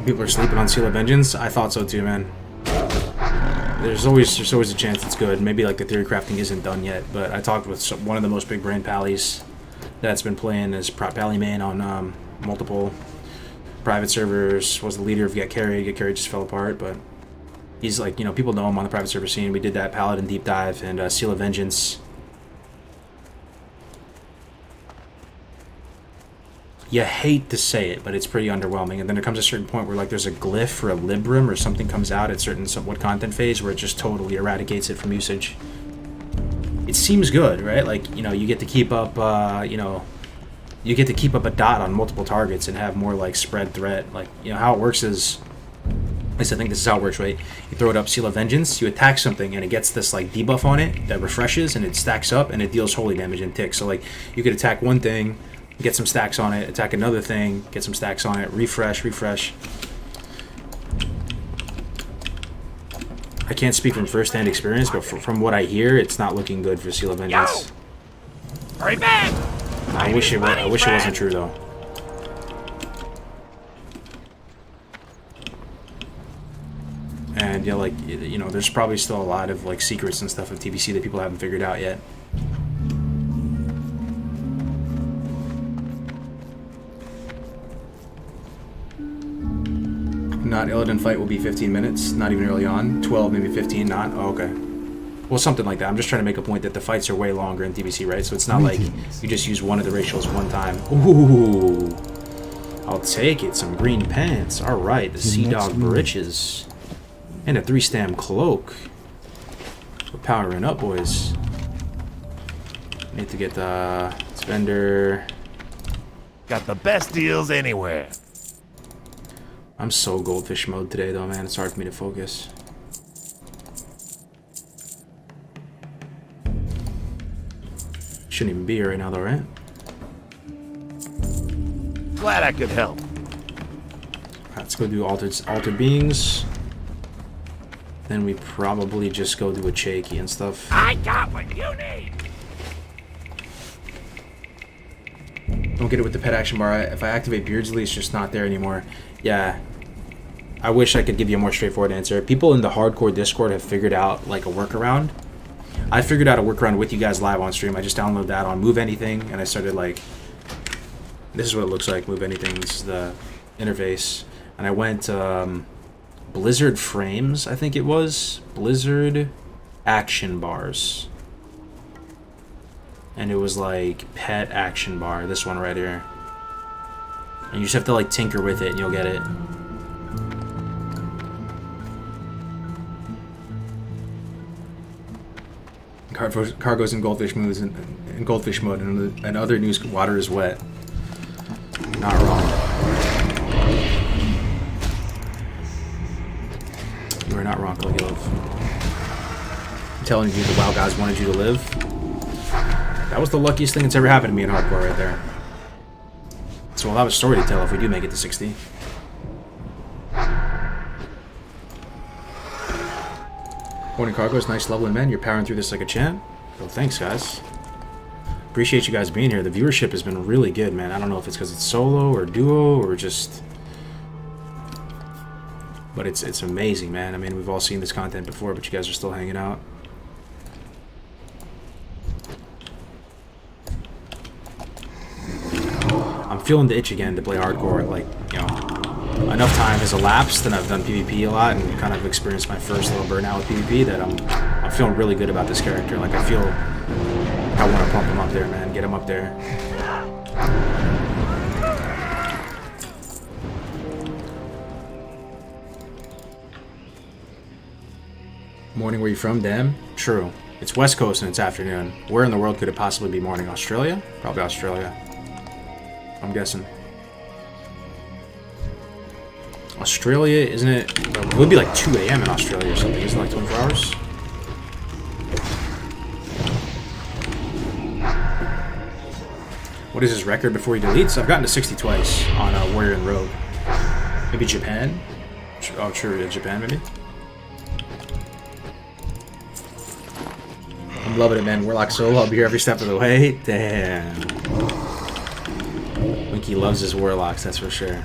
People are sleeping on Seal of Vengeance. I thought so too, man. There's always a chance it's good. Maybe like the theory crafting isn't done yet, but I talked with one of the most big brain pallies that's been playing as pally main on multiple private servers. Was the leader of Get Carried. Get Carried just fell apart, but he's like, you know, people know him on the private server scene. We did that Paladin deep dive and Seal of Vengeance. You hate to say it, but it's pretty underwhelming. And then there comes a certain point where like there's a glyph or a librum or something comes out at certain somewhat content phase where it just totally eradicates it from usage. It seems good, right? Like, you know, you get to keep up, you get to keep up a dot on multiple targets and have more like spread threat. Like, you know, how it works is, at least I think this is how it works, right? You throw it up Seal of Vengeance, you attack something, and it gets this like debuff on it that refreshes, and it stacks up, and it deals holy damage in ticks. So like, you could attack one thing, get some stacks on it, attack another thing, get some stacks on it, refresh. I can't speak from first-hand experience, but from what I hear, it's not looking good for Seal of Vengeance. Hurry back! I wish it wasn't true though. And yeah, like, you know, there's probably still a lot of like secrets and stuff of TBC that people haven't figured out yet. Not Illidan fight will be 15 minutes, not even early on. 12, maybe 15, not? Oh, okay. Well, something like that. I'm just trying to make a point that the fights are way longer in TBC, right? So it's not like you just use one of the ratios one time. Ooh. I'll take it. Some green pants. Alright, the Sea Dog breeches. And a 3-stam cloak. We're powering up, boys. Need to get the vendor. Got the best deals anywhere. I'm so goldfish mode today, though, man. It's hard for me to focus. Shouldn't even be here right now, though, right? Glad I could help. Alright, let's go do altered beings. Then we probably just go do a Chakey and stuff. I got what you need. Don't get it with the pet action bar. If I activate Beardsley, it's just not there anymore. Yeah. I wish I could give you a more straightforward answer. People in the hardcore Discord have figured out like a workaround. I figured out a workaround with you guys live on stream. I just downloaded that on Move Anything, and I started like... This is what it looks like, Move Anything. This is the interface. And I went Blizzard Frames, I think it was. Blizzard Action Bars. And it was like pet action bar, this one right here. And you just have to like tinker with it and you'll get it. Kargoz and goldfish moves in goldfish mode, and other news, water is wet. Not wrong. You are not wrong, Caligula. I'm telling you, the WoW guys wanted you to live. That was the luckiest thing that's ever happened to me in hardcore right there. So we'll have a story to tell if we do make it to 60. Morning, Kargoz. Nice leveling, man. You're powering through this like a champ. Well, thanks, guys. Appreciate you guys being here. The viewership has been really good, man. I don't know if it's because it's solo or duo or just... But it's amazing, man. I mean, we've all seen this content before, but you guys are still hanging out. I'm feeling the itch again to play hardcore. Like, you know, enough time has elapsed, and I've done PvP a lot and kind of experienced my first little burnout with PvP that I'm feeling really good about this character. Like, I feel like I want to pump him up there, man. Get him up there. Morning, where you from? Damn. True. It's West Coast and it's afternoon. Where in the world could it possibly be morning? Australia? Probably Australia. I'm guessing. Australia, isn't it? It would be like 2 a.m. in Australia or something. Isn't it like 24 hours? What is his record before he deletes? I've gotten to 60 twice on Warrior and Rogue. Maybe Japan? Oh, true. Yeah, Japan, maybe? I'm loving it, man. Warlock solo. I'll be here every step of the way. Damn. Winky loves his Warlocks, that's for sure.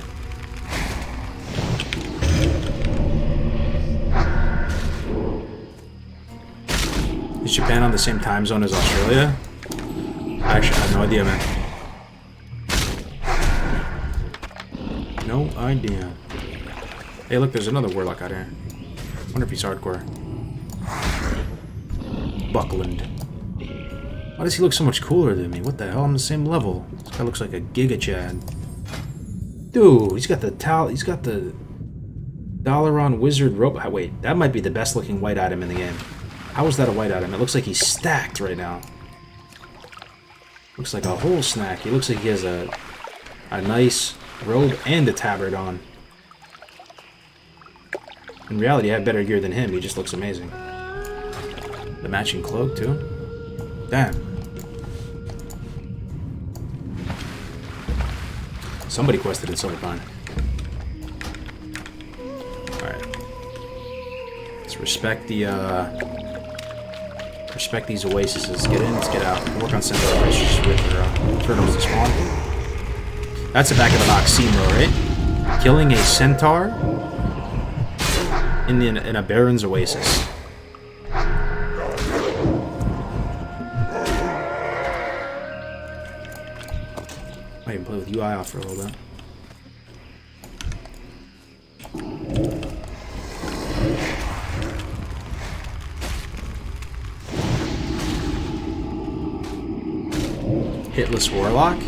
Is Japan on the same time zone as Australia? I actually have no idea, man. No idea. Hey, look, there's another Warlock out here. Wonder if he's hardcore. Buckland. Why does he look so much cooler than me? What the hell? I'm the same level. This guy looks like a Giga Chad. Dude, he's got the Dalaran Wizard rope. Wait, that might be the best looking white item in the game. How is that a white item? It looks like he's stacked right now. Looks like a whole snack. He looks like he has a nice robe and a tabard on. In reality, I have better gear than him. He just looks amazing. The matching cloak, too. Damn. Somebody quested in Silverpine. Alright. Let's respect the, respect these oases. Let's get in, let's get out. Work on sending relationships with turtles to spawn. That's the back of the box scene, though, right? Killing a centaur in a Baron's oasis. I can play with UI off for a little bit. Hitless Warlock?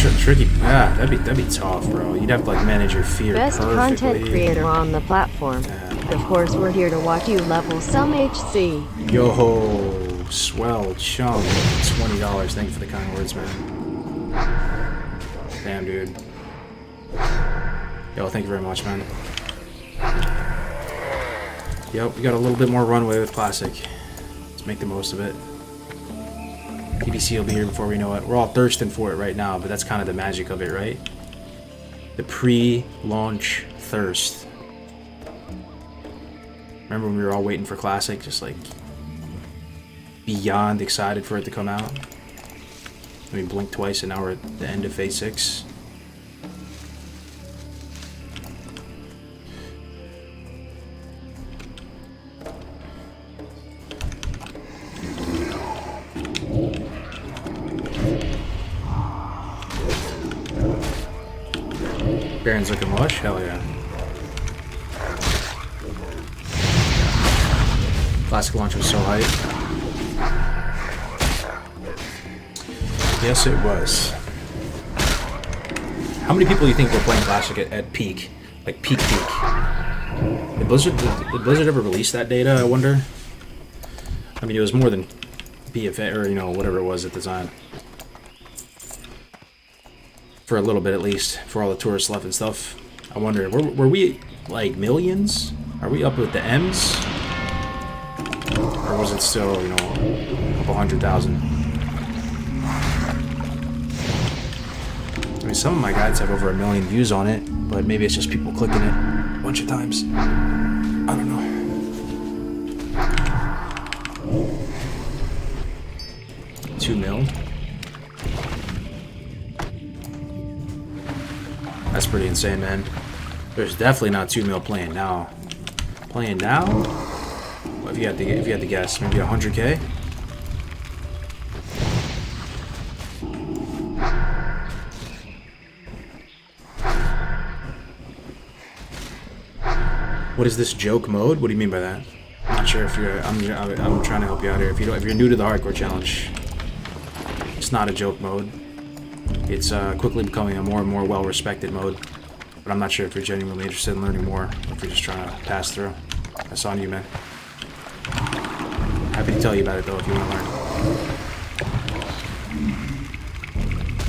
Tricky. Yeah, that'd be tough, bro. You'd have to like manage your fear Best perfectly. content creator on the platform. Of course, we're here to watch you level some HC. Yo, swell chunk. $20. Thank you for the kind words, man. Damn, dude. Yo, thank you very much, man. Yep, we got a little bit more runway with Classic. Let's make the most of it. TBC will be here before we know it. We're all thirsting for it right now, but that's kind of the magic of it, right? The pre-launch thirst. Remember when we were all waiting for Classic, just like beyond excited for it to come out? We blinked twice and now we're at the end of Phase 6. Baron's looking lush? Hell yeah. Classic launch was so hype. Yes, it was. How many people do you think were playing Classic at peak? Like peak? Did Blizzard ever release that data, I wonder? I mean, it was more than BFA, or, you know, whatever it was at the time. For a little bit, at least, for all the tourists left and stuff. I wonder, were we, like, millions? Are we up with the M's? Or was it still, you know, a couple 100,000? I mean, some of my guides have over 1 million views on it, but maybe it's just people clicking it a bunch of times. I don't know. $2 mil? That's pretty insane, man. There's definitely not 2 mil playing now. Playing now? Well, if you had to guess, maybe 100K? What is this joke mode? What do you mean by that? I'm not sure if you're. I'm trying to help you out here. If you're new to the hardcore challenge, it's not a joke mode. It's quickly becoming a more and more well-respected mode, but I'm not sure if you're genuinely interested in learning more, or if you're just trying to pass through. That's on you, man. Happy to tell you about it, though, if you want to learn.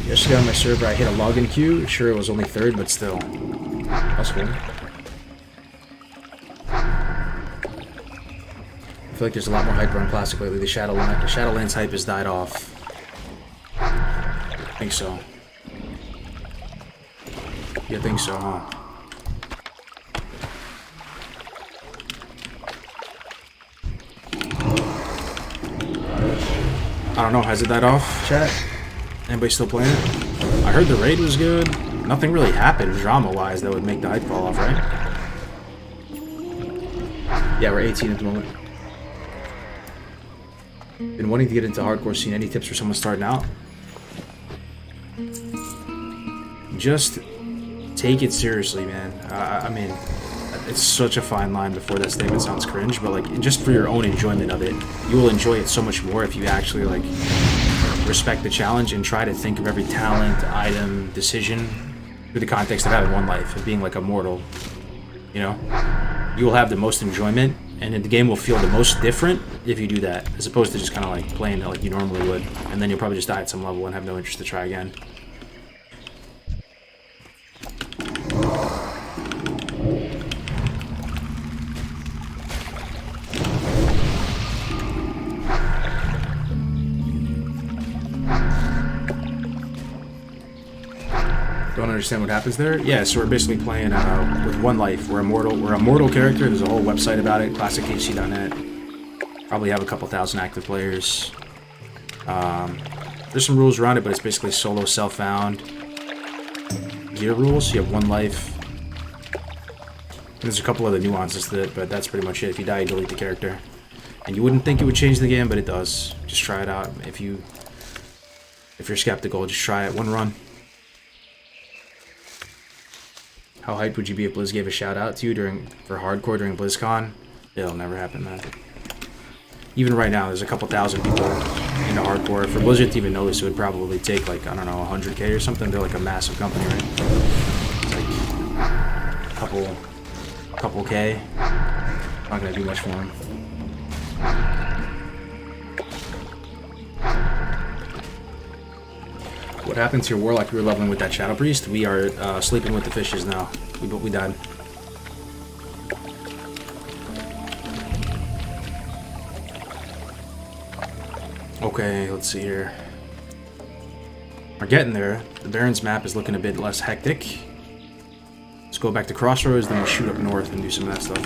Yesterday on my server, I hit a login queue. Sure, it was only 3rd, but still. That's cool. I feel like there's a lot more hype around Classic lately. The Shadowlands hype has died off. I think so. You think so, huh? I don't know, has it died off, chat? Anybody still playing it? I heard the raid was good. Nothing really happened drama-wise that would make the hype fall off, right? Yeah, we're 18 at the moment. Been wanting to get into hardcore scene. Any tips for someone starting out? Just take it seriously, man. I mean, it's such a fine line before that statement sounds cringe, but like, just for your own enjoyment of it, you will enjoy it so much more if you actually like respect the challenge and try to think of every talent, item, decision through the context of having one life, of being like a mortal. You know, you will have the most enjoyment, and the game will feel the most different if you do that, as opposed to just kind of like playing it like you normally would, and then you'll probably just die at some level and have no interest to try again. Don't understand what happens there? Yeah, so we're basically playing with one life. We're a mortal character. There's a whole website about it, classichc.net. Probably have a couple thousand active players. There's some rules around it, but it's basically solo self-found gear rules. You have one life. There's a couple other nuances to it, but that's pretty much it. If you die, you delete the character. And you wouldn't think it would change the game, but it does. Just try it out. If you're skeptical, just try it. One run. How hyped would you be if Blizz gave a shout out to you for hardcore during BlizzCon? It'll never happen, man. even right now, there's a couple thousand people into hardcore. For Blizzard to even notice, it would probably take like, I don't know, 100K or something. They're like a massive company, right? It's like couple K. Not gonna do much for them. What happened to your Warlock? We were leveling with that Shadow Priest. We are sleeping with the fishes now. We died. Okay, let's see here. We're getting there. The Barrens map is looking a bit less hectic. Let's go back to Crossroads, then we'll shoot up north and do some of that stuff.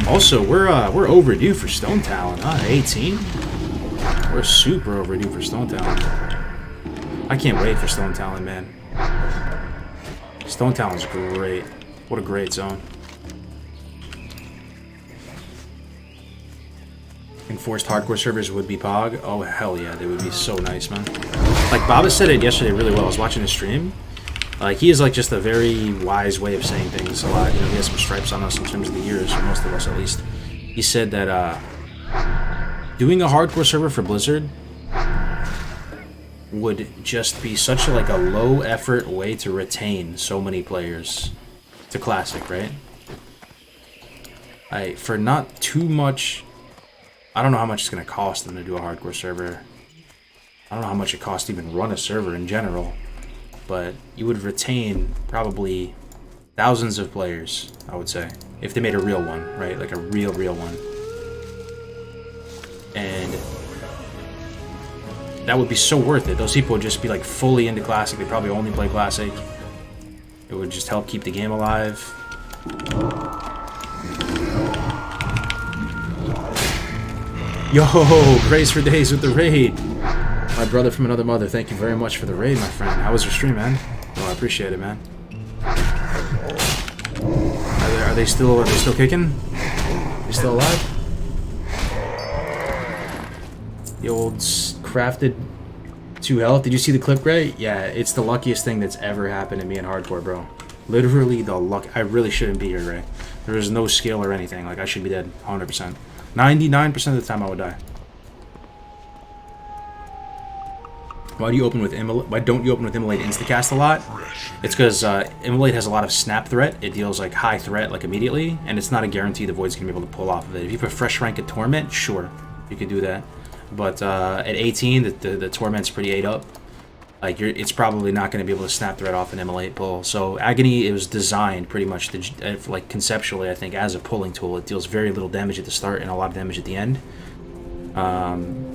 Also, we're overdue for Stone Talon, huh? 18? We're super overdue for Stone Talon. I can't wait for Stone Talon, man. Stone Talon's great. What a great zone. Enforced hardcore servers would be Pog. Oh, hell yeah, they would be so nice, man. Like, Baba said it yesterday really well. I was watching his stream. Like, he has, like, just a very wise way of saying things a lot. You know, he has some stripes on us in terms of the years, or most of us at least. He said that, doing a hardcore server for Blizzard would just be such a, like, a low-effort way to retain so many players to Classic, right? For not too much... I don't know how much it's going to cost them to do a hardcore server. I don't know how much it costs to even run a server in general. But you would retain probably thousands of players, I would say. If they made a real one, right? Like a real one. And that would be so worth it. Those people would just be like fully into Classic. They probably only play Classic. It would just help keep the game alive. Yo, praise for days with the raid. My brother from another mother, thank you very much for the raid, my friend. How was your stream, man? Oh, I appreciate it, man. Are they still kicking? They still alive? The old crafted 2 health. Did you see the clip, Gray? Yeah, it's the luckiest thing that's ever happened to me in hardcore, bro. Literally the luck. I really shouldn't be here, Gray. There is no skill or anything. Like, I should be dead 100%. 99% of the time I would die. Why don't you open with Immolate Instacast a lot? It's because Immolate has a lot of snap threat. It deals like high threat like immediately, and it's not a guarantee the Void's gonna be able to pull off of it. If you put fresh rank at Torment, sure, you could do that. But at 18, the Torment's pretty ate up. Like it's probably not going to be able to snap threat off an Immolate pull. So Agony, it was designed pretty much to, like conceptually, I think, as a pulling tool. It deals very little damage at the start and a lot of damage at the end.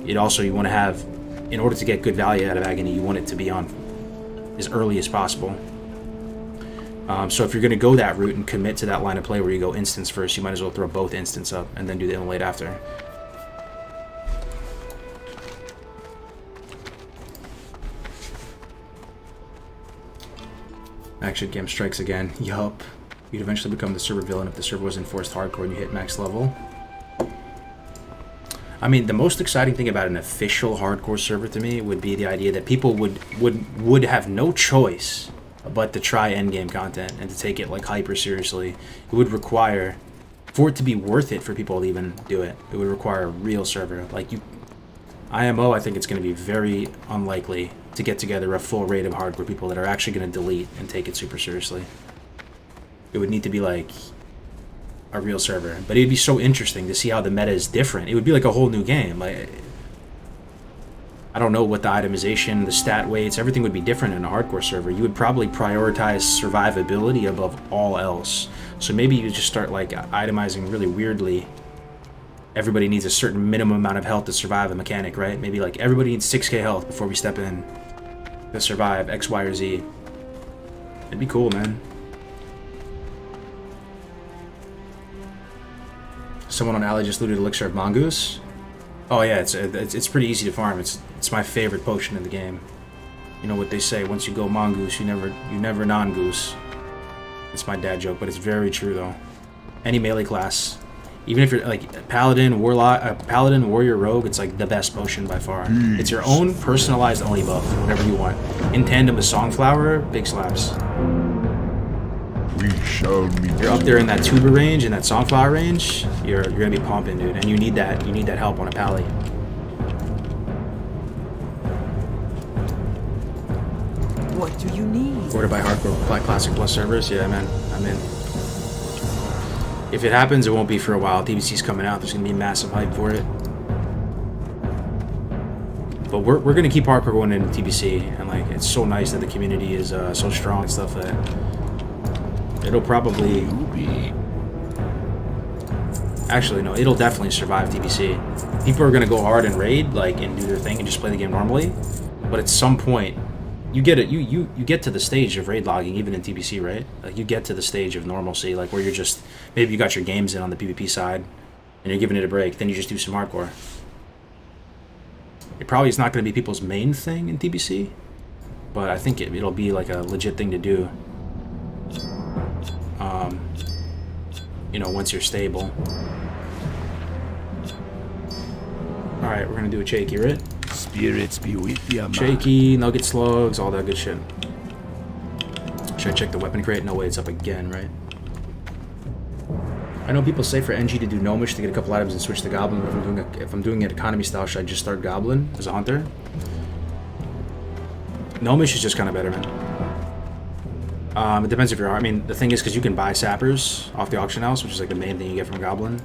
It also, you want to have, in order to get good value out of Agony, you want it to be on as early as possible. So if you're going to go that route and commit to that line of play where you go instance first, you might as well throw both instance up and then do the Immolate after. Action Game strikes again. Yup. You'd eventually become the server villain if the server was enforced hardcore and you hit max level. I mean, the most exciting thing about an official hardcore server to me would be the idea that people would have no choice but to try endgame content and to take it like hyper seriously. It would require, for it to be worth it for people to even do it, it would require a real server. Like IMO, I think it's going to be very unlikely to get together a full raid of hardcore people that are actually going to delete and take it super seriously. It would need to be like a real server, but it'd be so interesting to see how the meta is different. It would be like a whole new game. Like, I don't know what the itemization, the stat weights, everything would be different in a hardcore server. You would probably prioritize survivability above all else. So maybe you just start like itemizing really weirdly. Everybody needs a certain minimum amount of health to survive a mechanic, right? Maybe like everybody needs 6k health before we step in to survive X, Y, or Z. It'd be cool, man. Someone on Alley just looted Elixir of Mongoose. Oh yeah, it's pretty easy to farm. It's my favorite potion in the game. You know what they say, once you go Mongoose, you never non-goose. It's my dad joke, but it's very true though. Any melee class. Even if you're like Paladin, Warlock, Paladin, Warrior, Rogue, it's like the best potion by far. It's your own personalized only buff, whatever you want. In tandem with Songflower, big slaps. We shall meet. You're up there in that tuba range and that songflower range. You're gonna be pumping, dude, and you need that. You need that help on a pally. What do you need? Order by hardcore classic plus servers. Yeah, man, I'm in. If it happens, it won't be for a while. TBC's coming out. There's gonna be massive hype for it. But we're gonna keep hardcore going into TBC, and like it's so nice that the community is so strong and stuff that it'll probably. Actually, no, it'll definitely survive TBC. People are gonna go hard and raid, like, and do their thing and just play the game normally. But at some point, you get it. You get to the stage of raid logging, even in TBC, right? Like you get to the stage of normalcy, like where you're just maybe you got your games in on the PvP side, and you're giving it a break. Then you just do some hardcore. It probably is not going to be people's main thing in TBC, but I think it'll be like a legit thing to do. You know, once you're stable. All right, we're gonna do a shaky, right? Spirits be with you, man. Shaky, nugget slugs, all that good shit. Should I check the weapon crate? No way, it's up again, right? I know people say for NG to do gnomish to get a couple items and switch to goblin. If I'm doing it economy style, should I just start goblin as a hunter? Gnomish is just kind of better, man. It depends if you're. I mean, the thing is, because you can buy sappers off the auction house, which is like the main thing you get from goblin.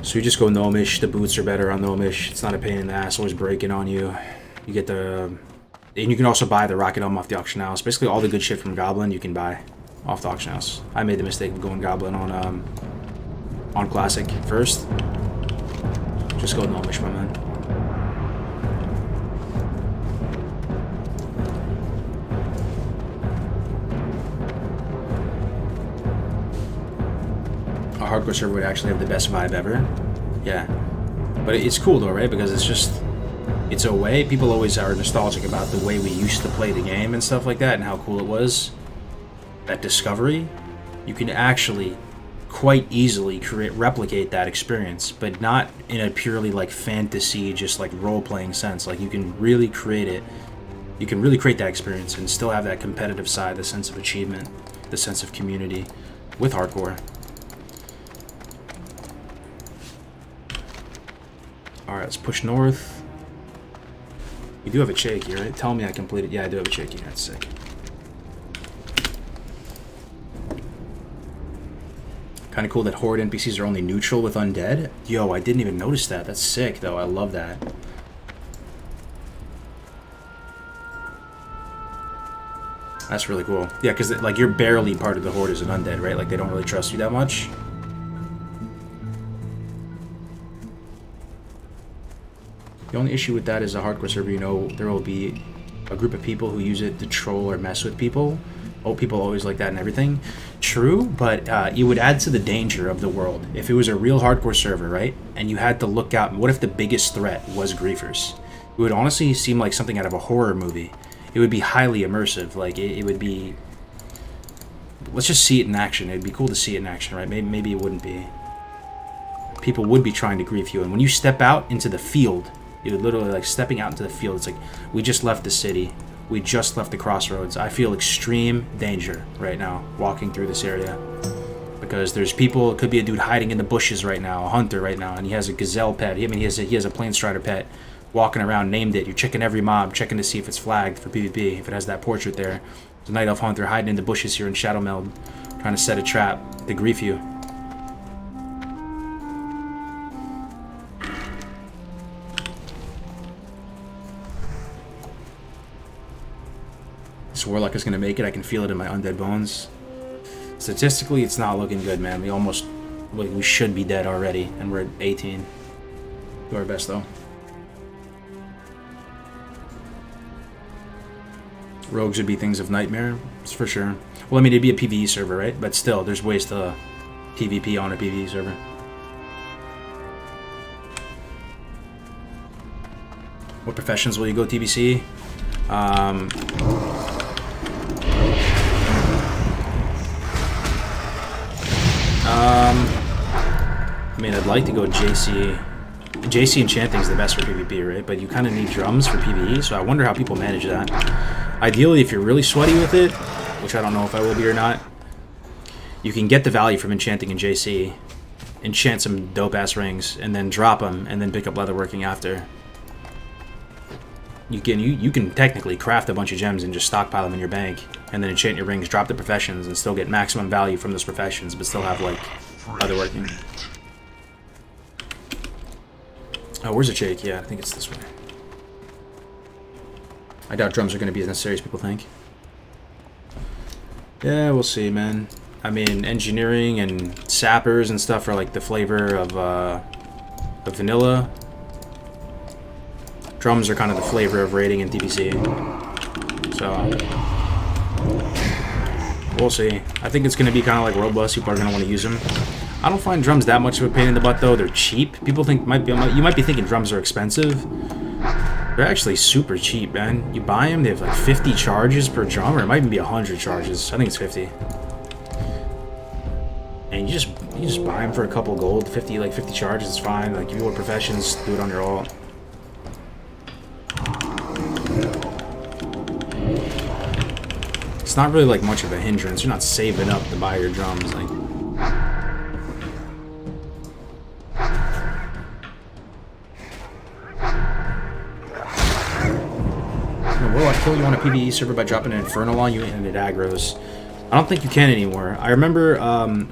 So you just go gnomish. The boots are better on gnomish. It's not a pain in the ass, always breaking on you. You get the, and you can also buy the rocket helm off the auction house. Basically, all the good shit from goblin you can buy off the auction house. I made the mistake of going goblin on classic first. Just go gnomish, my man. A hardcore server would actually have the best vibe ever. Yeah, but it's cool though, right? Because it's just, it's a way people always are nostalgic about the way we used to play the game and stuff like that, and how cool it was. That discovery, you can actually quite easily replicate that experience, but not in a purely like fantasy, just like role-playing sense. Like you can really create it. You can really create that experience and still have that competitive side, the sense of achievement, the sense of community with hardcore. Alright, let's push north. You do have a shaky, right? Tell me I completed. Yeah, I do have a shaky. That's sick. Kind of cool that horde NPCs are only neutral with undead. Yo, I didn't even notice that. That's sick, though. I love that. That's really cool. Yeah, because like you're barely part of the horde as an undead, right? Like they don't really trust you that much. The only issue with that is a hardcore server, you know, there will be a group of people who use it to troll or mess with people. Oh, people always like that and everything. True, but it would add to the danger of the world. If it was a real hardcore server, right, and you had to look out, what if the biggest threat was griefers? It would honestly seem like something out of a horror movie. It would be highly immersive. Like, it would be... Let's just see it in action. It'd be cool to see it in action, right? Maybe it wouldn't be. People would be trying to grief you, and when you step out into the field... It would literally, like, stepping out into the field, it's like, we just left the city. We just left the crossroads. I feel extreme danger right now, walking through this area. Because there's people, it could be a dude hiding in the bushes right now, a hunter right now, and he has a gazelle pet. I mean, he has a plain strider pet walking around, named it. You're checking every mob, checking to see if it's flagged for PvP, if it has that portrait there. There's a night elf hunter hiding in the bushes here in Shadow Meld, trying to set a trap to grief you. This Warlock is going to make it. I can feel it in my undead bones. Statistically, it's not looking good, man. We should be dead already, and we're at 18. Do our best, though. Rogues would be things of nightmare, it's for sure. Well, I mean, it'd be a PvE server, right? But still, there's ways to PvP on a PvE server. What professions will you go TBC? I mean, I'd like to go JC. JC Enchanting is the best for PvP, right? But you kind of need drums for PvE, so I wonder how people manage that. Ideally, if you're really sweaty with it, which I don't know if I will be or not, you can get the value from enchanting in JC, enchant some dope-ass rings, and then drop them, and then pick up leatherworking after. You can technically craft a bunch of gems and just stockpile them in your bank, and then enchant your rings, drop the professions, and still get maximum value from those professions, but still have, like, leatherworking. Oh, where's the Jake? Yeah, I think it's this way. I doubt drums are going to be as necessary as people think. Yeah, we'll see, man. I mean, engineering and sappers and stuff are like the flavor of vanilla. Drums are kind of the flavor of raiding in TBC. So, we'll see. I think it's going to be kind of like robust. People are going to want to use them. I don't find drums that much of a pain in the butt, though. They're cheap. People think you might be thinking drums are expensive. They're actually super cheap, man. You buy them, they have like 50 charges per drum, or it might even be 100 charges. I think it's 50. And you just buy them for a couple gold. 50 charges is fine. Like if you want professions, do it on your alt. It's not really like much of a hindrance. You're not saving up to buy your drums. Like, Warlock kill you on a PvE server by dropping an Infernal on you and it aggroes. I don't think you can anymore. I remember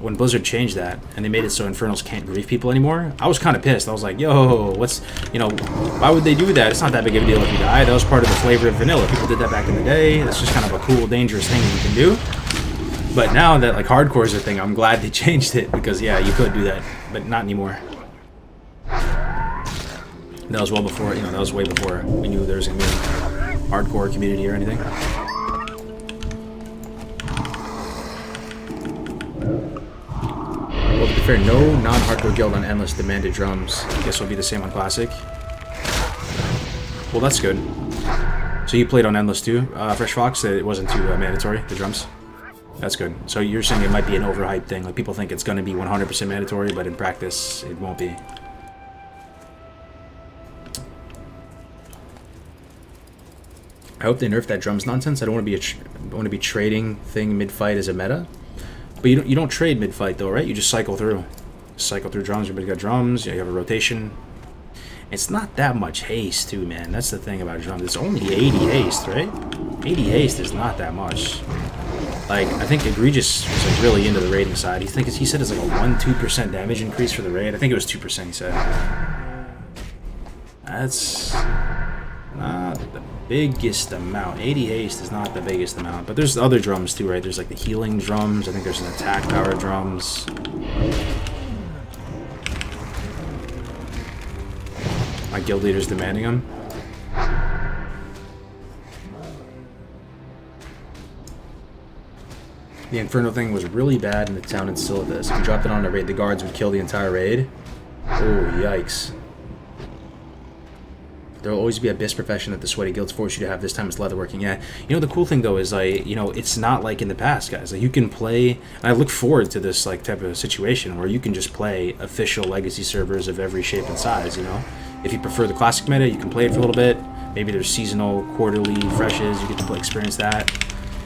when Blizzard changed that and they made it so Infernals can't grief people anymore. I was kind of pissed. I was like, yo, what's, you know, why would they do that? It's not that big of a deal if you die. That was part of the flavor of vanilla. People did that back in the day. It's just kind of a cool, dangerous thing that you can do. But now that like hardcore is a thing, I'm glad they changed it because yeah, you could do that, but not anymore. That was well before, you know, that was way before we knew there was gonna be a hardcore community or anything. Well, to be fair, no non-hardcore guild on Endless demanded drums. I guess it'll be the same on Classic. Well, that's good. So you played on Endless too, Fresh Fox? It wasn't too mandatory, the drums? That's good. So you're saying it might be an overhyped thing. Like people think it's going to be 100% mandatory, but in practice, it won't be. I hope they nerf that drums nonsense. I don't want to be trading thing mid-fight as a meta. But you don't trade mid-fight though, right? You just cycle through. Cycle through drums. Everybody's got drums. You have a rotation. It's not that much haste too, man. That's the thing about drums. It's only 80 haste, right? 80 haste is not that much. Like, I think Egregious was like really into the raiding side. He said it's like a 1-2% damage increase for the raid. I think it was 2%, he said. That's not the biggest amount. 80 haste is not the biggest amount. But there's other drums too, right? There's like the healing drums. I think there's an attack power drums. My guild leader's demanding them. The Inferno thing was really bad in the town and still this. If you dropped it on a raid, the guards would kill the entire raid. Oh, yikes. There will always be a BIS profession that the sweaty guilds force you to have. This time it's leatherworking. Yeah, you know the cool thing though is like, you know, it's not like in the past, guys. Like you can play, and I look forward to this like type of situation where you can just play official legacy servers of every shape and size. You know, if you prefer the classic meta, you can play it for a little bit. Maybe there's seasonal, quarterly freshes. You get to play, experience that.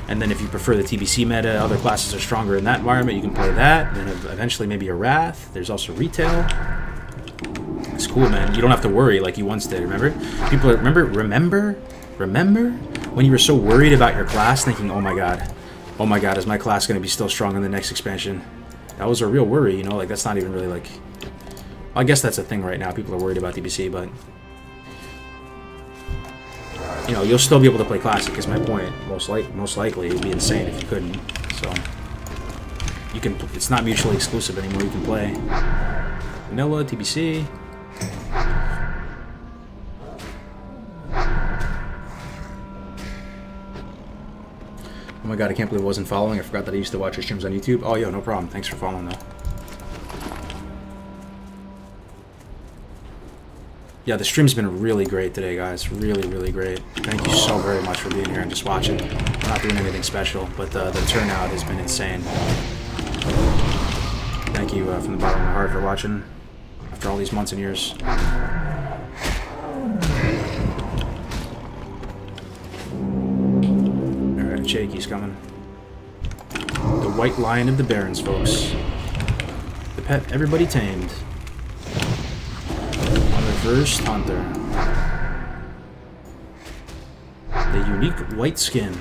And then if you prefer the TBC meta, other classes are stronger in that environment. You can play that. And then eventually maybe a Wrath. There's also retail. It's cool, man. You don't have to worry like you once did, remember? People are, remember when you were so worried about your class thinking, oh my god, is my class going to be still strong in the next expansion? That was a real worry, you know, like that's not even really like, I guess that's a thing right now. People are worried about TBC, but you know, you'll still be able to play Classic is my point. Most likely. It would be insane if you couldn't. So you can, it's not mutually exclusive anymore. You can play Vanilla, TBC. Oh my god, I can't believe I wasn't following. I forgot that I used to watch your streams on YouTube. Oh, yo, no problem. Thanks for following, though. Yeah, the stream's been really great today, guys. Really, really great. Thank you so very much for being here and just watching. We're not doing anything special, but the turnout has been insane. Thank you from the bottom of my heart for watching after all these months and years. Alright, Jakey's coming. The white lion of the barrens, folks. The pet everybody tamed. A reversed hunter. The unique white skin.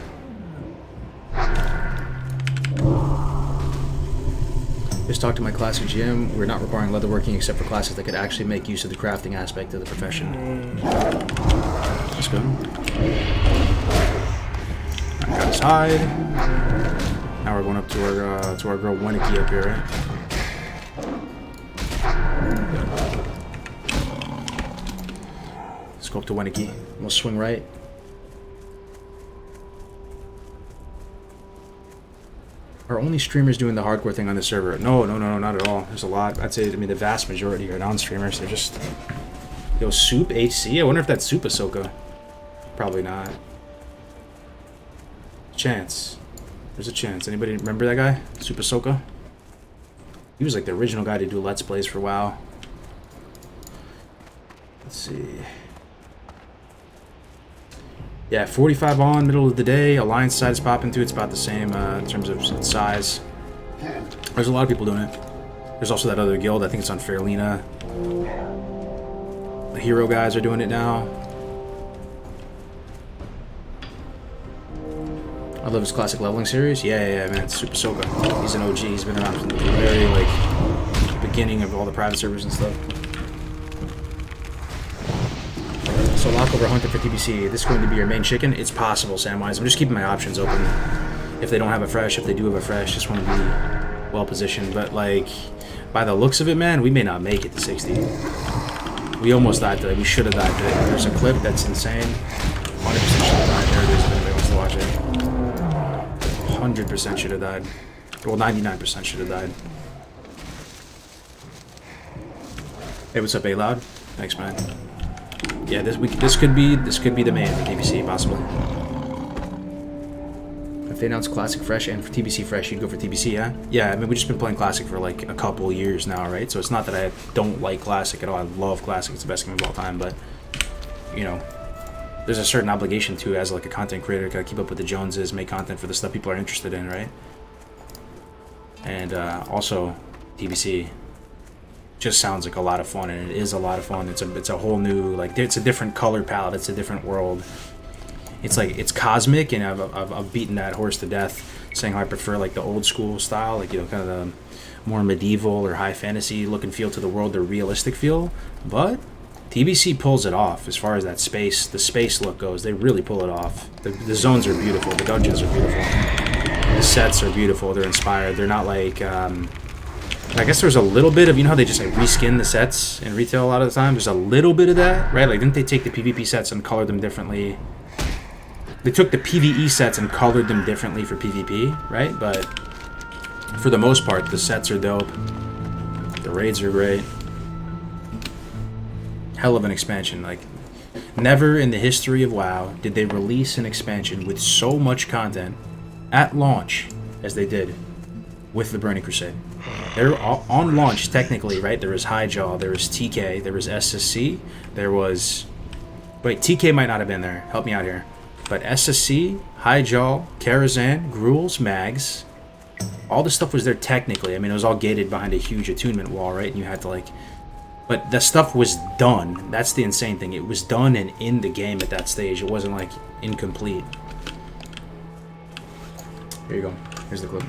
Just talked to my classic GM. We're not requiring leatherworking except for classes that could actually make use of the crafting aspect of the profession. Let's go. I got his hide. Now we're going up to our girl Weniki up here, right? Let's go up to Weniki. We'll swing right. Are only streamers doing the hardcore thing on the server? No, not at all. There's a lot. I'd say, I mean, the vast majority are non-streamers. They're just... Yo, Soup HC? I wonder if that's Soup Ahsoka. Probably not. Chance. There's a chance. Anybody remember that guy? Soup Ahsoka? He was like the original guy to do Let's Plays for WoW. Let's see... Yeah, 45 on, middle of the day. Alliance side is popping too. It's about the same in terms of size. There's a lot of people doing it. There's also that other guild. I think it's on Fairlina. The hero guys are doing it now. I love his classic leveling series. Yeah, man. It's Super Ahsoka. He's an OG. He's been around from the very, like, beginning of all the private servers and stuff. So lock over Hunter for TBC. This is going to be your main chicken? It's possible, Samwise. I'm just keeping my options open. If they don't have a fresh, if they do have a fresh, just want to be well positioned. But like, by the looks of it, man, we may not make it to 60. We almost died today. We should have died today. There's a clip that's insane. 100% should have died. There it is if anybody wants to watch it. 100% should have died. Well, 99% should have died. Hey, what's up, A-Loud? Thanks, man. Yeah, this could be the main for TBC, possibly. If they announce Classic Fresh and for TBC Fresh, you'd go for TBC, yeah? Yeah, I mean, we've just been playing Classic for like a couple years now, right? So it's not that I don't like Classic at all. I love Classic. It's the best game of all time, but, you know, there's a certain obligation to, as like a content creator, gotta keep up with the Joneses, make content for the stuff people are interested in, right? And also, TBC just sounds like a lot of fun, and it is a lot of fun. It's a whole new, like, it's a different color palette. It's a different world. It's like, it's cosmic, and I've beaten that horse to death, saying how I prefer like the old school style, like, you know, kind of the more medieval or high fantasy look and feel to the world, the realistic feel. But TBC pulls it off as far as that space, the space look goes. They really pull it off. The zones are beautiful. The dungeons are beautiful. The sets are beautiful. They're inspired. They're not like, I guess there's a little bit of, you know how they just like reskin the sets in retail a lot of the time? There's a little bit of that, right? Like, didn't they take the PvP sets and color them differently? They took the PvE sets and colored them differently for PvP, right? But for the most part, the sets are dope. The raids are great. Hell of an expansion. Like, never in the history of WoW did they release an expansion with so much content at launch as they did with the Burning Crusade. They're on launch, technically, right? There was Highjaw, there was TK, there was SSC, there was... Wait, TK might not have been there. Help me out here. But SSC, Highjaw, Karazhan, Gruul's, Mags, all the stuff was there technically. I mean, it was all gated behind a huge attunement wall, right? And you had to, like... But the stuff was done. That's the insane thing. It was done and in the game at that stage. It wasn't, like, incomplete. Here you go. Here's the clip.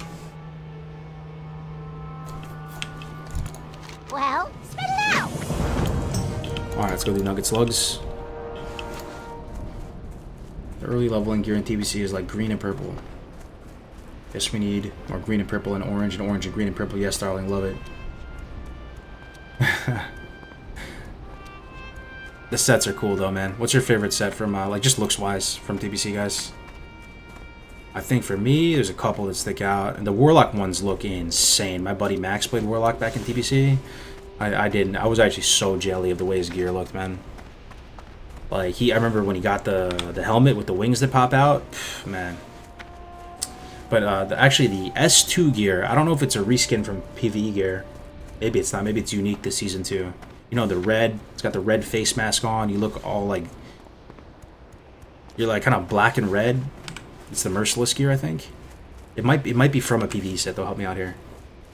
Well, spit it out! Alright, let's go do Nugget Slugs. The early leveling gear in TBC is like green and purple. Yes, we need more green and purple and orange and green and purple. Yes, darling, love it. The sets are cool though, man. What's your favorite set from, like, just looks-wise from TBC, guys? I think for me, there's a couple that stick out. And the Warlock ones look insane. My buddy Max played Warlock back in TBC. I didn't. I was actually so jelly of the way his gear looked, man. Like, I remember when he got the helmet with the wings that pop out. Pff, man. But actually, the S2 gear, I don't know if it's a reskin from PvE gear. Maybe it's not. Maybe it's unique to Season 2. You know, the red. It's got the red face mask on. You look all like... You're like kind of black and red. It's the Merciless gear, I think. It might be from a PvE set. They'll help me out here,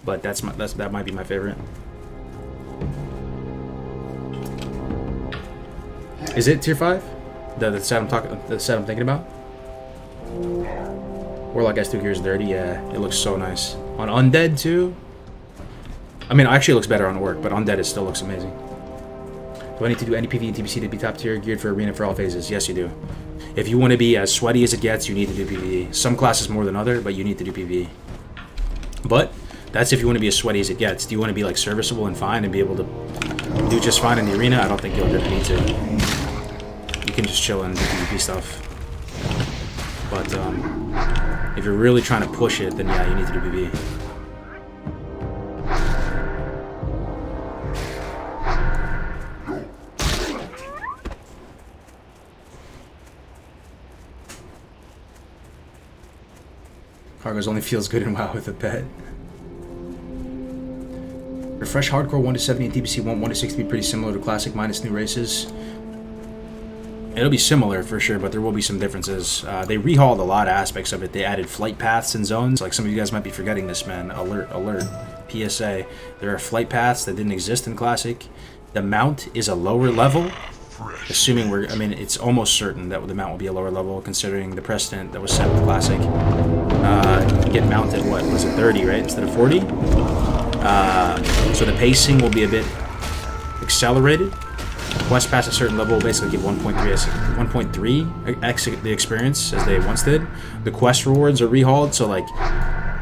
but that might be my favorite. Is it tier 5? The set I'm thinking about. Warlock S2 gear is dirty. Yeah, it looks so nice on Undead too. I mean, it actually looks better on Orc, but Undead it still looks amazing. Do I need to do any PvE and TBC to be top tier, geared for arena for all phases? Yes, you do. If you want to be as sweaty as it gets, you need to do PvE. Some classes more than other, but you need to do PvE. But that's if you want to be as sweaty as it gets. Do you want to be like serviceable and fine and be able to do just fine in the arena? I don't think you'll really need to. You can just chill and do PvP stuff. But if you're really trying to push it, then yeah, you need to do PvE. Kargoz only feels good in WoW with a pet. Refresh Hardcore 1 to 70 and TBC 1 to 60 be pretty similar to Classic minus new races. It'll be similar for sure, but there will be some differences. They rehauled a lot of aspects of it. They added flight paths and zones. Like some of you guys might be forgetting this, man. Alert, alert. PSA. There are flight paths that didn't exist in Classic. The mount is a lower level. Assuming I mean, it's almost certain that the mount will be a lower level considering the precedent that was set with Classic. You can get mounted, what, was it 30, right, instead of 40? So the pacing will be a bit accelerated. Quest past a certain level will basically give 1.3x the experience as they once did. The quest rewards are rehauled, so like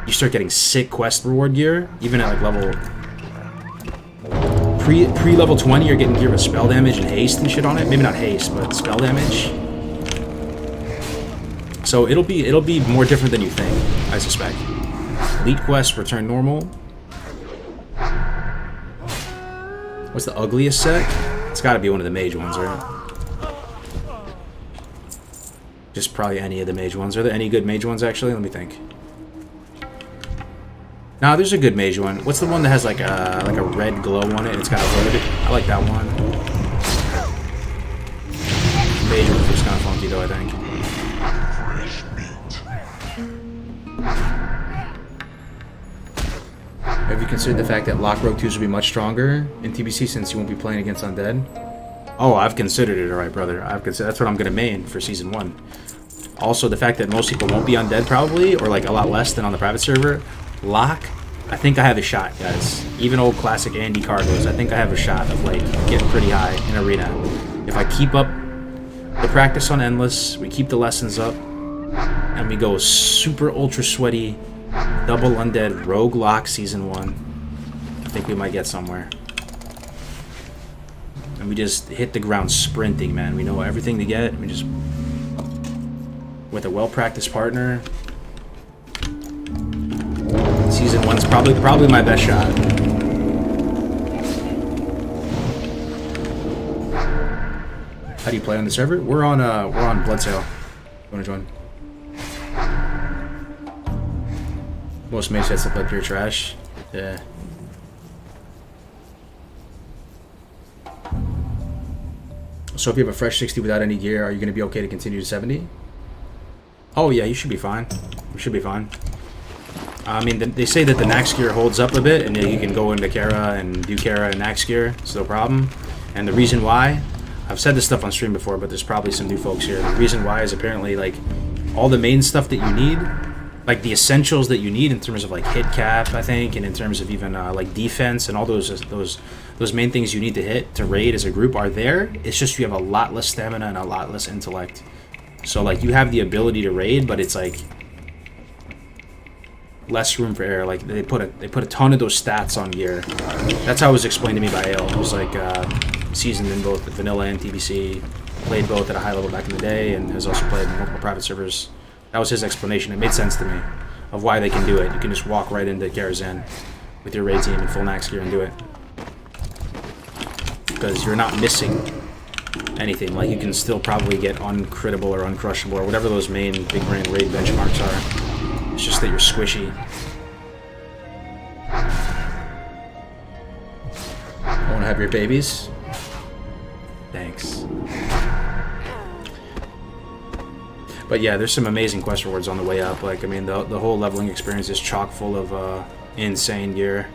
you start getting sick quest reward gear, even at like level pre-level 20. You're getting gear with spell damage and haste and shit on it. Maybe not haste, but spell damage. So it'll be more different than you think, I suspect. Elite quests return normal. What's the ugliest set? It's got to be one of the mage ones, right? Just probably any of the mage ones. Are there any good mage ones, actually? Let me think. Nah, there's a good mage one. What's the one that has like a red glow on it and it's got a hood? I like that one. Mage one is kind of funky though, I think. Have you considered the fact that Lock Rogue 2s will be much stronger in TBC since you won't be playing against Undead? Oh, I've considered it, alright, brother. That's what I'm gonna main for Season 1. Also, the fact that most people won't be Undead, probably, or like a lot less than on the private server. Lock, I think I have a shot, guys. Even old classic Andy Kargoz, I think I have a shot of like getting pretty high in Arena. If I keep up the practice on Endless, we keep the lessons up, and we go super ultra sweaty, double Undead Rogue Lock Season 1, I think we might get somewhere. And we just hit the ground sprinting, man. We know everything to get. We just, with a well-practiced partner. Season 1's probably my best shot. How do you play on the server? We're on Bloodsail. You wanna join? Most mage sets look like pure trash. Yeah. So if you have a fresh 60 without any gear, are you going to be okay to continue to 70? Oh yeah, you should be fine. You should be fine. I mean, they say that the Nax gear holds up a bit, and you can go into Kara and do Kara and Nax gear. It's no problem. And the reason why, I've said this stuff on stream before, but there's probably some new folks here. The reason why is apparently like all the main stuff that you need, like the essentials that you need in terms of like hit cap, I think, and in terms of even like defense and all those main things you need to hit to raid as a group are there. It's just you have a lot less stamina and a lot less intellect. So like you have the ability to raid, but it's like less room for error. Like they put a ton of those stats on gear. That's how it was explained to me by Ale, who's like seasoned in both vanilla and TBC, played both at a high level back in the day, and has also played multiple private servers. That was his explanation. It made sense to me of why they can do it. You can just walk right into Karazhan with your raid team in full Nax gear and do it. Because you're not missing anything. Like you can still probably get uncrittable or uncrushable or whatever those main big brain raid benchmarks are. It's just that you're squishy. I want to have your babies. Thanks. But yeah, there's some amazing quest rewards on the way up. Like, I mean, the whole leveling experience is chock full of insane gear.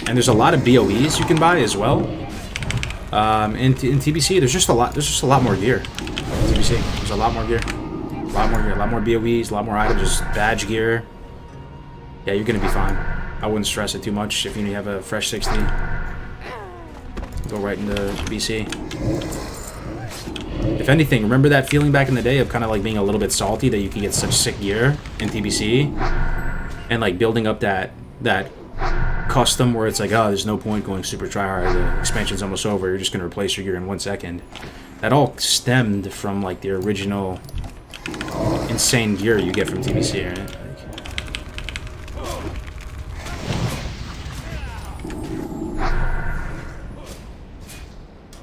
And there's a lot of BOEs you can buy as well. In TBC, there's just a lot more gear. TBC, there's a lot more gear. A lot more gear, a lot more BOEs, a lot more items, just badge gear. Yeah, you're gonna be fine. I wouldn't stress it too much. If you have a fresh 60, go right into BC. If anything, remember that feeling back in the day of kind of like being a little bit salty that you can get such sick gear in TBC, and like building up that custom where it's like, oh, there's no point going super tryhard. The expansion's almost over. You're just gonna replace your gear in 1 second. That all stemmed from like the original insane gear you get from TBC, right?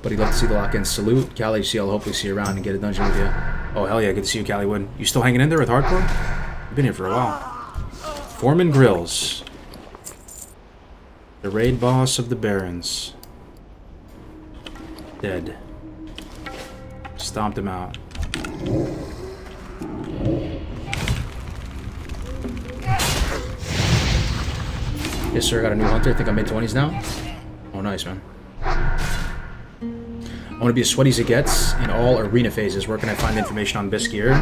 But he'd love to see the lock-in. Salute. Callie, I'll hopefully see you around and get a dungeon with you. Oh, hell yeah. Good to see you, Callie Wood. You still hanging in there with hardcore? You've been here for a while. Foreman Grills. The raid boss of the Barons. Dead. Stomped him out. Yes, sir. Got a new hunter. I think I'm mid-20s now. Oh, nice, man. I want to be as sweaty as it gets in all arena phases. Where can I find information on BIS gear?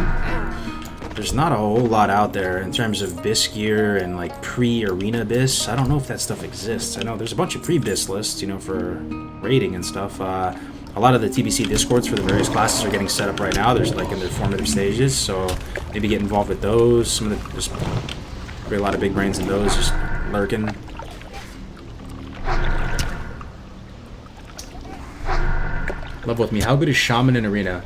There's not a whole lot out there in terms of BIS gear and like pre-arena BIS. I don't know if that stuff exists. I know there's a bunch of pre-BIS lists, you know, for raiding and stuff. A lot of the TBC discords for the various classes are getting set up right now. There's like in their formative stages, so maybe get involved with those. Some of the, there's probably a lot of big brains in those just lurking. Level with me. How good is Shaman in Arena?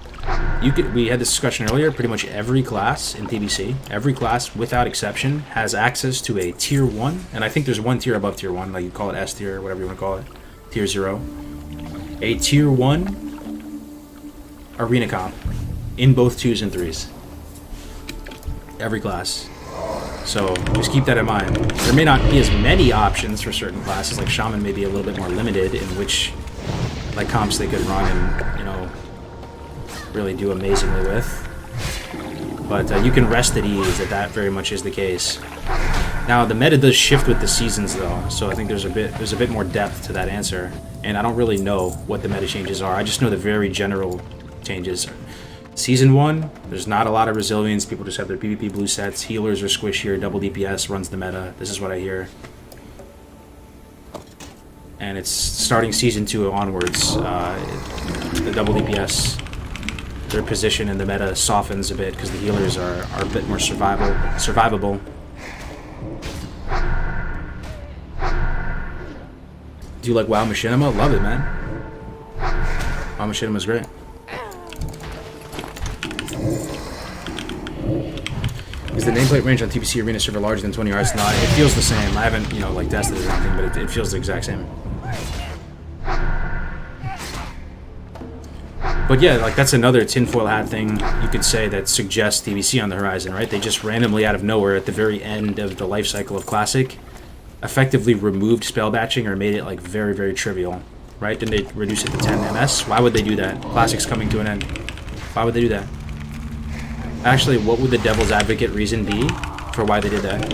We had this discussion earlier. Pretty much every class in TBC, every class without exception, has access to a tier 1, and I think there's one tier above tier 1, like you call it S tier or whatever you want to call it, tier 0. A tier 1 arena comp in both 2s and 3s. Every class. So just keep that in mind. There may not be as many options for certain classes. Like Shaman may be a little bit more limited in which like comps they could run and, you know, really do amazingly with. But you can rest at ease that very much is the case. Now the meta does shift with the seasons though, so I think there's a bit more depth to that answer. And I don't really know what the meta changes are. I just know the very general changes. Season 1, there's not a lot of resilience. People just have their PvP blue sets. Healers are squishier. Double DPS runs the meta. This is what I hear. And it's starting Season 2 onwards. The double DPS, their position in the meta softens a bit because the healers are a bit more survivable. Do you like WoW Machinima? Love it, man. WoW Machinima's great. Is the nameplate range on TBC Arena server larger than 20 yards? No, it feels the same. I haven't, you know, like tested it or anything, but it feels the exact same. But yeah, like that's another tinfoil hat thing you could say that suggests TBC on the horizon, right? They just randomly out of nowhere at the very end of the life cycle of Classic effectively removed spell batching or made it like very, very trivial, right? Didn't they reduce it to 10 MS? Why would they do that? Classic's coming to an end. Why would they do that? Actually, what would the devil's advocate reason be for why they did that?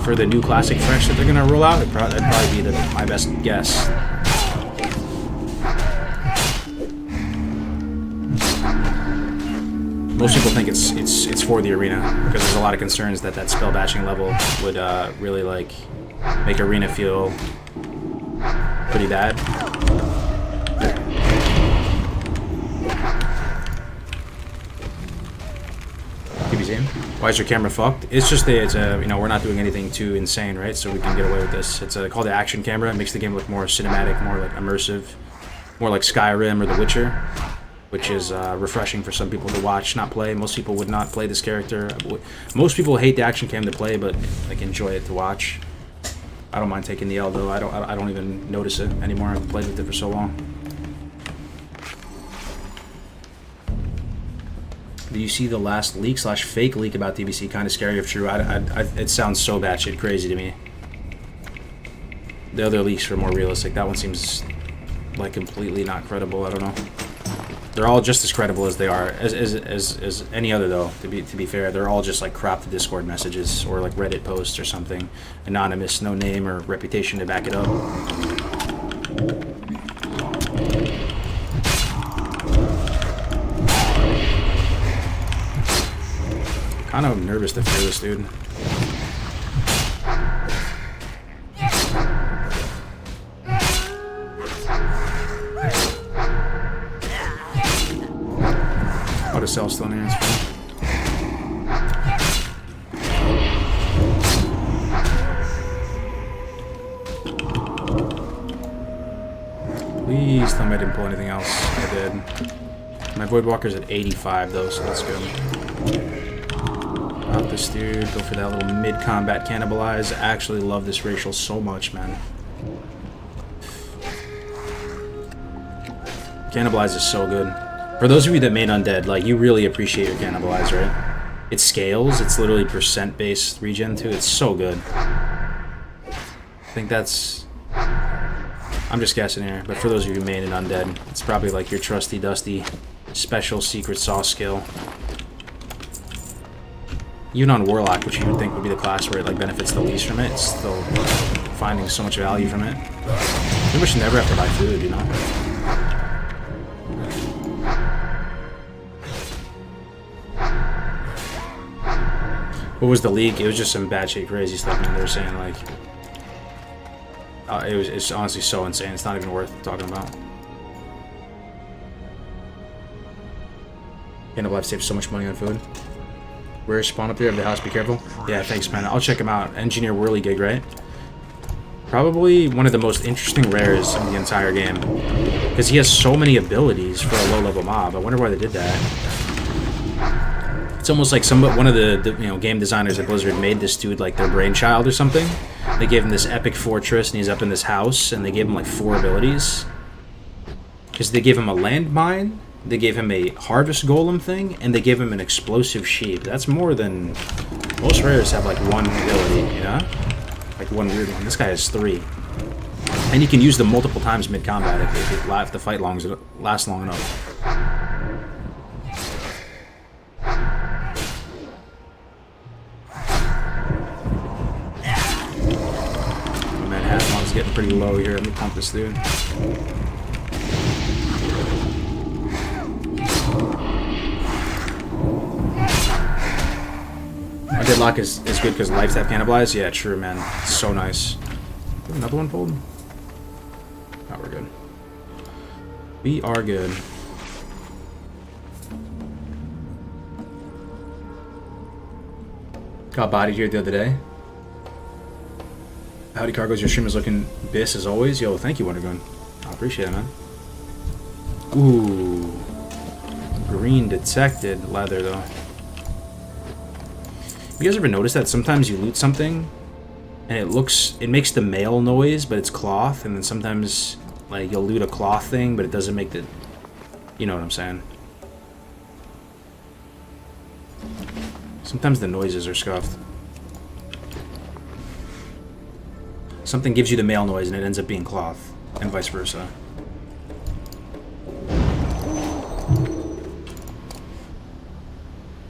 For the new Classic Fresh that they're gonna roll out? That'd probably be my best guess. Most people think it's for the arena because there's a lot of concerns that spell batching level would really like make arena feel pretty bad. TBC. Why is your camera fucked? It's just you know, we're not doing anything too insane, right? So we can get away with this. It's called the action camera. It makes the game look more cinematic, more like immersive, more like Skyrim or The Witcher, which is refreshing for some people to watch, not play. Most people would not play this character. Most people hate the action cam to play, but like enjoy it to watch. I don't mind taking the L though. I don't even notice it anymore. I've played with it for so long. Do you see the last leak / fake leak about TBC? Kind of scary if true. It sounds so batshit crazy to me. The other leaks are more realistic. That one seems like completely not credible. I don't know. They're all just as credible as they are as any other though. To be fair, they're all just like cropped Discord messages or like Reddit posts or something, anonymous, no name or reputation to back it up. Kind of nervous to fear this dude. Oh, the cell's still in here. It's fine. Please tell me I didn't pull anything else. I did. My Voidwalker's at 85 though, so that's good. Out this dude. Go for that little mid-combat cannibalize. I actually love this racial so much, man. Cannibalize is so good. For those of you that made Undead, like, you really appreciate your Cannibalize, right? It scales. It's literally percent-based regen, too. It's so good. I think that's... I'm just guessing here, but for those of you who made it Undead, it's probably like your trusty, dusty, special secret sauce skill. Even on Warlock, which you would think would be the class where it, like, benefits the least from it, it's still finding so much value from it. Pretty much never have to buy food, you know? What was the leak? It was just some bad shit crazy stuff, man. They were saying, like... it's honestly so insane. It's not even worth talking about. End of life saves so much money on food. Rare spawn up there of the house. Be careful. Yeah, thanks, man. I'll check him out. Engineer Whirligig, right? Probably one of the most interesting rares in the entire game. Because he has so many abilities for a low-level mob. I wonder why they did that. It's almost like one of the game designers at Blizzard made this dude like their brainchild or something. They gave him this epic fortress, and he's up in this house, and they gave him like 4 abilities. Because they gave him a landmine, they gave him a harvest golem thing, and they gave him an explosive sheep. That's more than most rares have, like 1 ability, you know? Like 1 weird one. This guy has 3. And you can use them multiple times mid-combat if the fight lasts long enough. Getting pretty low here. Let me pump this dude. My deadlock is good because life tap cannibalize. Yeah, true, man. It's so nice. Another one pulled? Oh, we're good. We are good. Got bodied here the other day. Howdy, Kargoz. Your stream is looking bis as always. Yo, thank you, Wondergun. I appreciate it, man. Ooh. Green detected. Leather, though. You guys ever notice that sometimes you loot something and it makes the mail noise, but it's cloth, and then sometimes, like, you'll loot a cloth thing, but it doesn't make the... You know what I'm saying. Sometimes the noises are scuffed. Something gives you the mail noise and it ends up being cloth, and vice versa.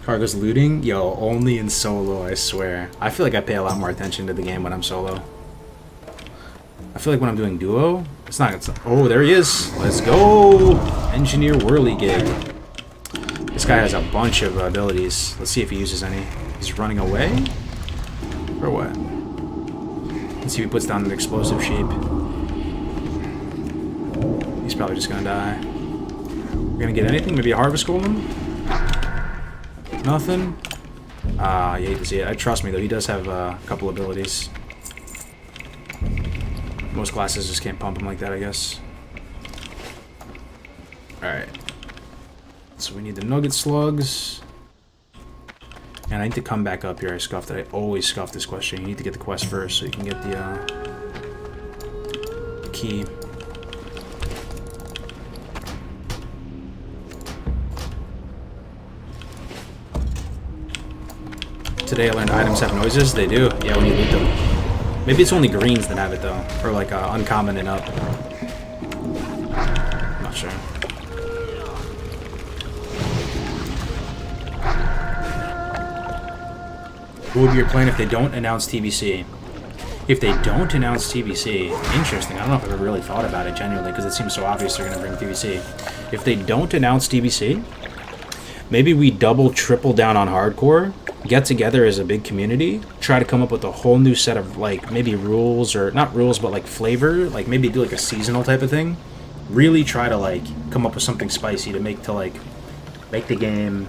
Kargoz looting? Yo, only in solo, I swear. I feel like I pay a lot more attention to the game when I'm solo. I feel like when I'm doing duo, it's not... Oh, there he is! Let's go! Engineer Whirligig. This guy has a bunch of abilities. Let's see if he uses any. He's running away? Or what? Let's see if he puts down an explosive sheep. He's probably just gonna die. We're gonna get anything? Maybe a harvest golem? Nothing? Ah, you hate to see it. Trust me though, he does have a couple abilities. Most classes just can't pump him like that, I guess. Alright. So we need the nugget slugs. And I need to come back up here. I scuffed it. I always scuff this question. You need to get the quest first so you can get the key. Today I learned items have noises. They do. Yeah, when you loot them. Maybe it's only greens that have it though. Or like uncommon and up. I'm not sure. What would be your plan if they don't announce TBC? If they don't announce TBC, interesting. I don't know if I've ever really thought about it genuinely because it seems so obvious they're going to bring TBC. If they don't announce TBC, maybe we double, triple down on hardcore, get together as a big community, try to come up with a whole new set of, like, maybe rules, or not rules, but, like, flavor, like, maybe do, like, a seasonal type of thing. Really try to, like, come up with something spicy to make the game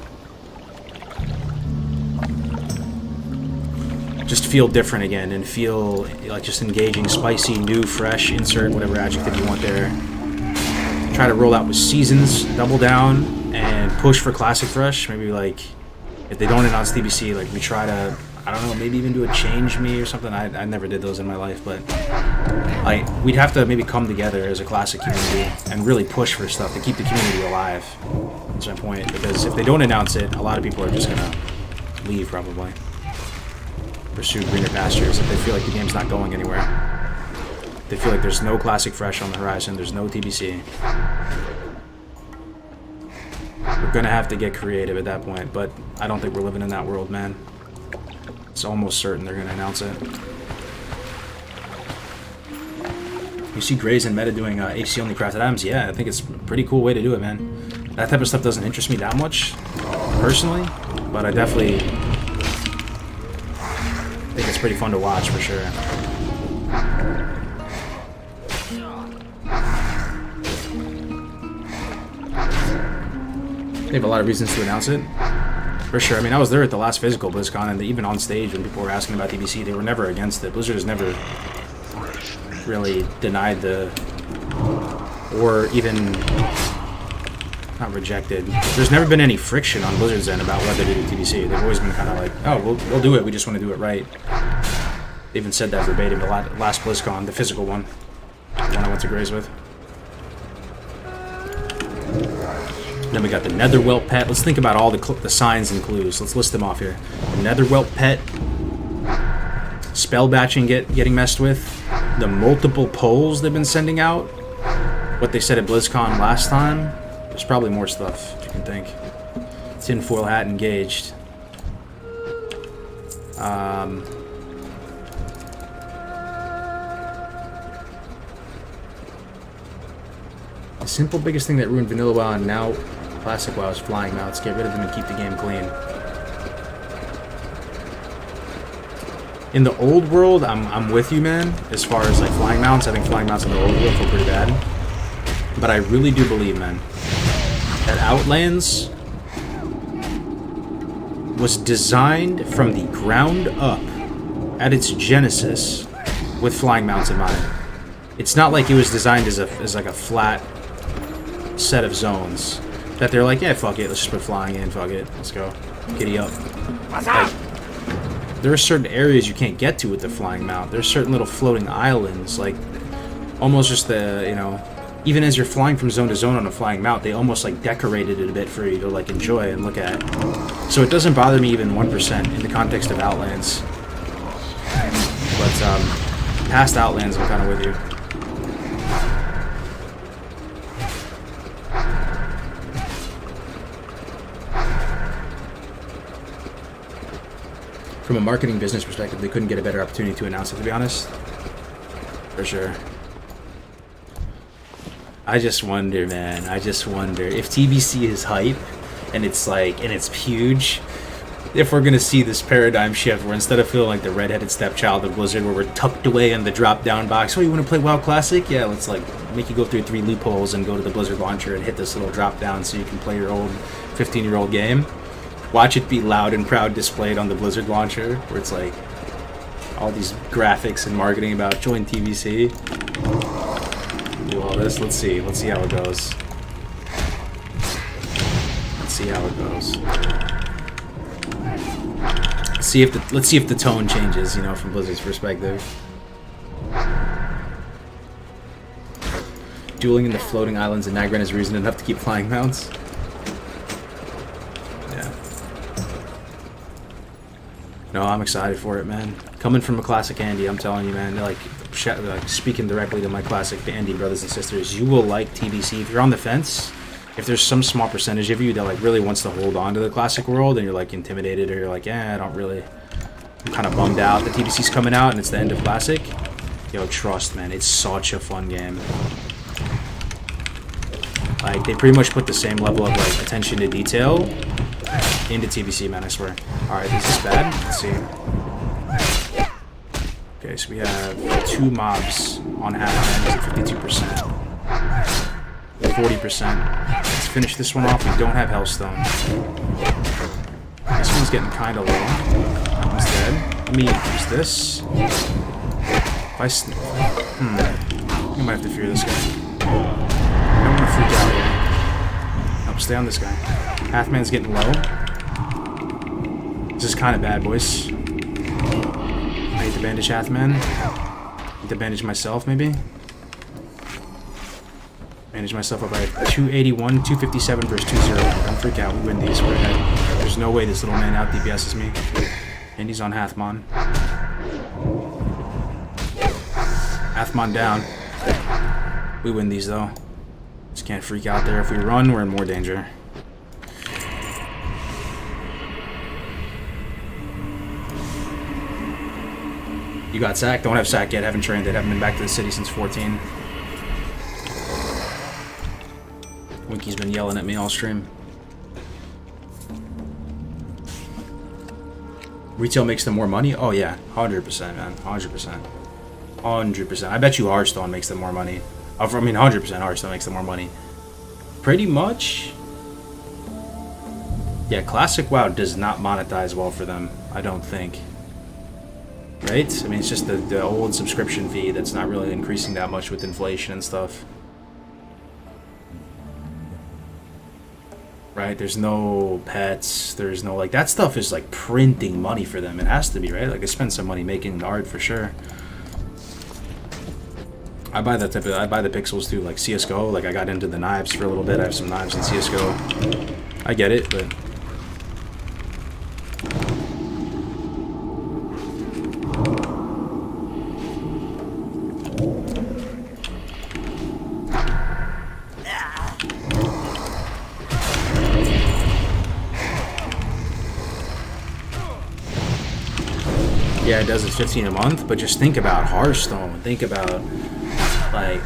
just feel different again and feel like just engaging, spicy, new, fresh, insert whatever adjective you want there. Try to roll out with seasons, double down, and push for classic fresh. Maybe like if they don't announce TBC, like we try to, I don't know, maybe even do a change me or something. I never did those in my life, but like we'd have to maybe come together as a classic community and really push for stuff to keep the community alive. That's my point, because if they don't announce it, a lot of people are just gonna leave probably. Pursue greener pastures if they feel like the game's not going anywhere. They feel like there's no classic fresh on the horizon, there's no TBC. We're gonna have to get creative at that point, but I don't think we're living in that world, man. It's almost certain they're gonna announce it. You see Grays and Meta doing HC only crafted items? Yeah, I think it's a pretty cool way to do it, man. That type of stuff doesn't interest me that much, personally, but I definitely think it's pretty fun to watch for sure. They have a lot of reasons to announce it. For sure. I mean, I was there at the last physical BlizzCon, and even on stage when people were asking about TBC, they were never against it. Blizzard has never really denied or even not rejected. There's never been any friction on Blizzard's end about whether to do TBC. They've always been kind of like, oh, we'll do it. We just want to do it right. They even said that verbatim the last BlizzCon, the physical one, the one I went to Grays with. Then we got the Netherwelt pet. Let's think about all the signs and clues. Let's list them off here. The Netherwelt pet, spell batching getting messed with, the multiple polls they've been sending out, what they said at BlizzCon last time. There's probably more stuff you can think. Tinfoil hat engaged. The simple biggest thing that ruined Vanilla WoW and now Classic WoW is flying mounts. Get rid of them and keep the game clean. In the old world, I'm with you, man. As far as like flying mounts, I think flying mounts in the old world feel pretty bad. But I really do believe, man, that Outlands was designed from the ground up at its genesis with flying mounts in mind. It's not like it was designed as like a flat set of zones that they're like, yeah, fuck it, let's just put flying in, fuck it, let's go, giddy up. Like, there are certain areas you can't get to with the flying mount. There's certain little floating islands, like almost just the, you know, even as you're flying from zone to zone on a flying mount, they almost like decorated it a bit for you to like enjoy and look at. So it doesn't bother me even 1% in the context of Outlands. But past Outlands, I'm kind of with you. From a marketing business perspective, they couldn't get a better opportunity to announce it, to be honest. For sure. I just wonder, man. I just wonder if TBC is hype and it's like, and it's huge, if we're gonna see this paradigm shift where instead of feeling like the redheaded stepchild of Blizzard where we're tucked away in the drop-down box, oh, you want to play WoW Classic? Yeah, let's like make you go through 3 loopholes and go to the Blizzard launcher and hit this little drop-down so you can play your old 15-year-old game. Watch it be loud and proud displayed on the Blizzard launcher, where it's like all these graphics and marketing about join TBC. Do all this. Let's see how it goes. Let's see how it goes. Let's see if the tone changes, you know, from Blizzard's perspective. Dueling in the floating islands in Nagran is reason enough to keep flying mounts. No, I'm excited for it, man. Coming from a classic Andy, I'm telling you, man, like speaking directly to my classic Andy brothers and sisters, you will like TBC. If you're on the fence, if there's some small percentage of you that like really wants to hold on to the classic world and you're like intimidated or you're like, yeah, I don't really I'm kind of bummed out the TBC's coming out and it's the end of Classic. Yo, trust, man, it's such a fun game. Like, they pretty much put the same level of, like, attention to detail into TBC, man, I swear. Alright, this is bad. Let's see. Okay, so we have 2 mobs on half, man. 52%. 40%. Let's finish this one off. We don't have Hellstone. This one's getting kind of low. That one's dead. Let me use this. If I might have to fear this guy. I don't want to freak out here. Nope, stay on this guy. Halfman's getting low. This is kind of bad, boys. I need to bandage Halfman. Need to bandage myself, maybe. Manage myself up by 281, 257 versus 2-0. Don't freak out, we win these. We're ahead. There's no way this little man out DPS's me. And he's on Hathmon. Hathmon down. We win these though. Just can't freak out there. If we run, we're in more danger. You got sacked? Don't have sack yet. Haven't trained it. Haven't been back to the city since 14. Winky's been yelling at me all stream. Retail makes them more money? Oh yeah, 100%, man. 100%. 100%. I bet you Hearthstone makes them more money. I mean, 100% Hearthstone makes them more money. Pretty much. Yeah, Classic WoW does not monetize well for them, I don't think. Right? I mean, it's just the old subscription fee that's not really increasing that much with inflation and stuff. Right? There's no pets. There's no, like, that stuff is like printing money for them. It has to be, right? Like, they spend some money making art for sure. I buy that type of, I buy the pixels too, like CSGO. Like, I got into the knives for a little bit. I have some knives in CSGO. I get it, but yeah, it does. It's 15 a month, but just think about Hearthstone. Think about, like,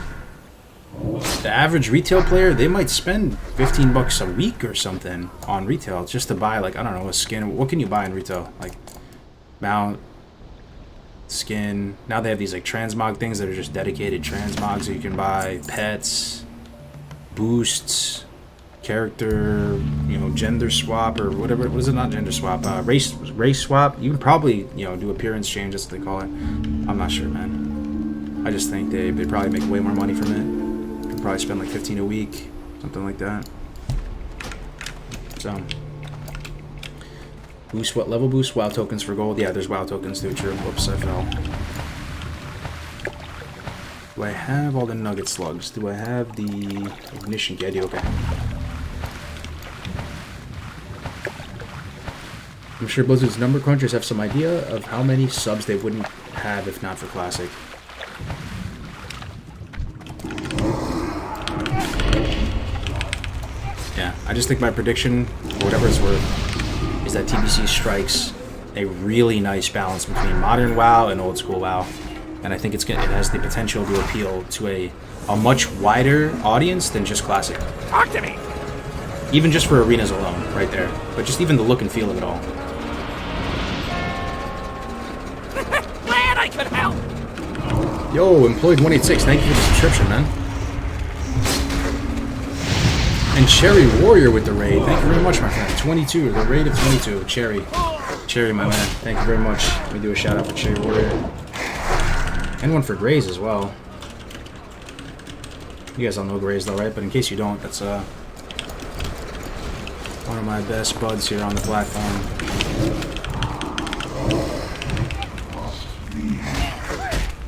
the average retail player. They might spend 15 bucks a week or something on retail just to buy, like, I don't know, a skin. What can you buy in retail? Like, mount, skin. Now they have these, like, transmog things that are just dedicated transmogs that you can buy. Pets, boosts, character, you know, gender swap or whatever. What is it? Not gender swap. Race swap. You can probably, you know, do appearance change. That's what they call it. I'm not sure, man. I just think they probably make way more money from it. Could probably spend like 15 a week, something like that. So, boost, what level boost? WoW tokens for gold. Yeah, there's WoW tokens too. True. Whoops, I fell. Do I have all the nugget slugs? Do I have the ignition key? I do. Okay. I'm sure Blizzard's number crunchers have some idea of how many subs they wouldn't have if not for Classic. Yeah, I just think my prediction, for whatever it's worth, is that TBC strikes a really nice balance between modern WoW and old school WoW. And I think it has the potential to appeal to a much wider audience than just Classic. Talk to me! Even just for arenas alone, right there. But just even the look and feel of it all. Glad I could help! Yo, Employed 186, thank you for the subscription, man. And Cherry Warrior with the raid. Thank you very much, my friend. 22, the raid of 22. Cherry, my man. Thank you very much. Let me do a shout out for Cherry Warrior. And one for Grays as well. You guys all know Grays though, right? But in case you don't, that's one of my best buds here on the platform.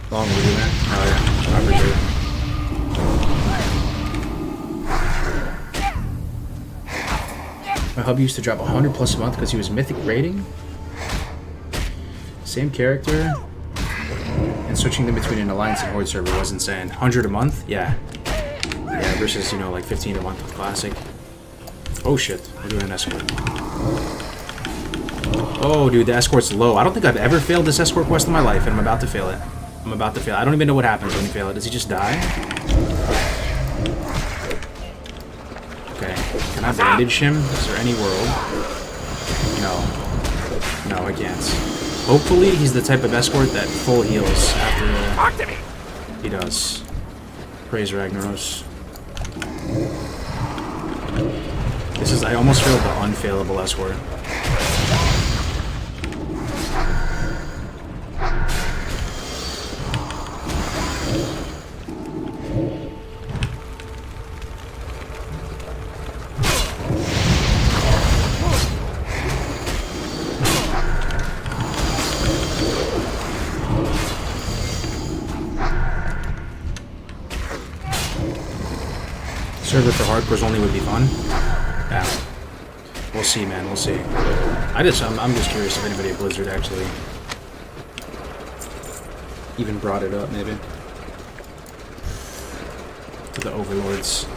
Long with you, man. Oh yeah, I appreciate it. My hub used to drop 100 plus a month because he was mythic rating. Same character. And switching them between an Alliance and Horde server was insane. 100 a month? Yeah. Yeah, versus, you know, like 15 a month with Classic. Oh shit, we're doing an escort. Oh, dude, the escort's low. I don't think I've ever failed this escort quest in my life, and I'm about to fail it. I'm about to fail. I don't even know what happens when you fail it. Does he just die? Okay. Can I bandage him? Is there any world? No. No, I can't. Hopefully, he's the type of escort that full heals after... Talk to me! He does. Praise Ragnaros. This is... I almost failed the unfailable escort. Server for hardcores only would be fun. Yeah. We'll see, man. We'll see. I'm just curious if anybody at Blizzard actually even brought it up, maybe. To the overlords.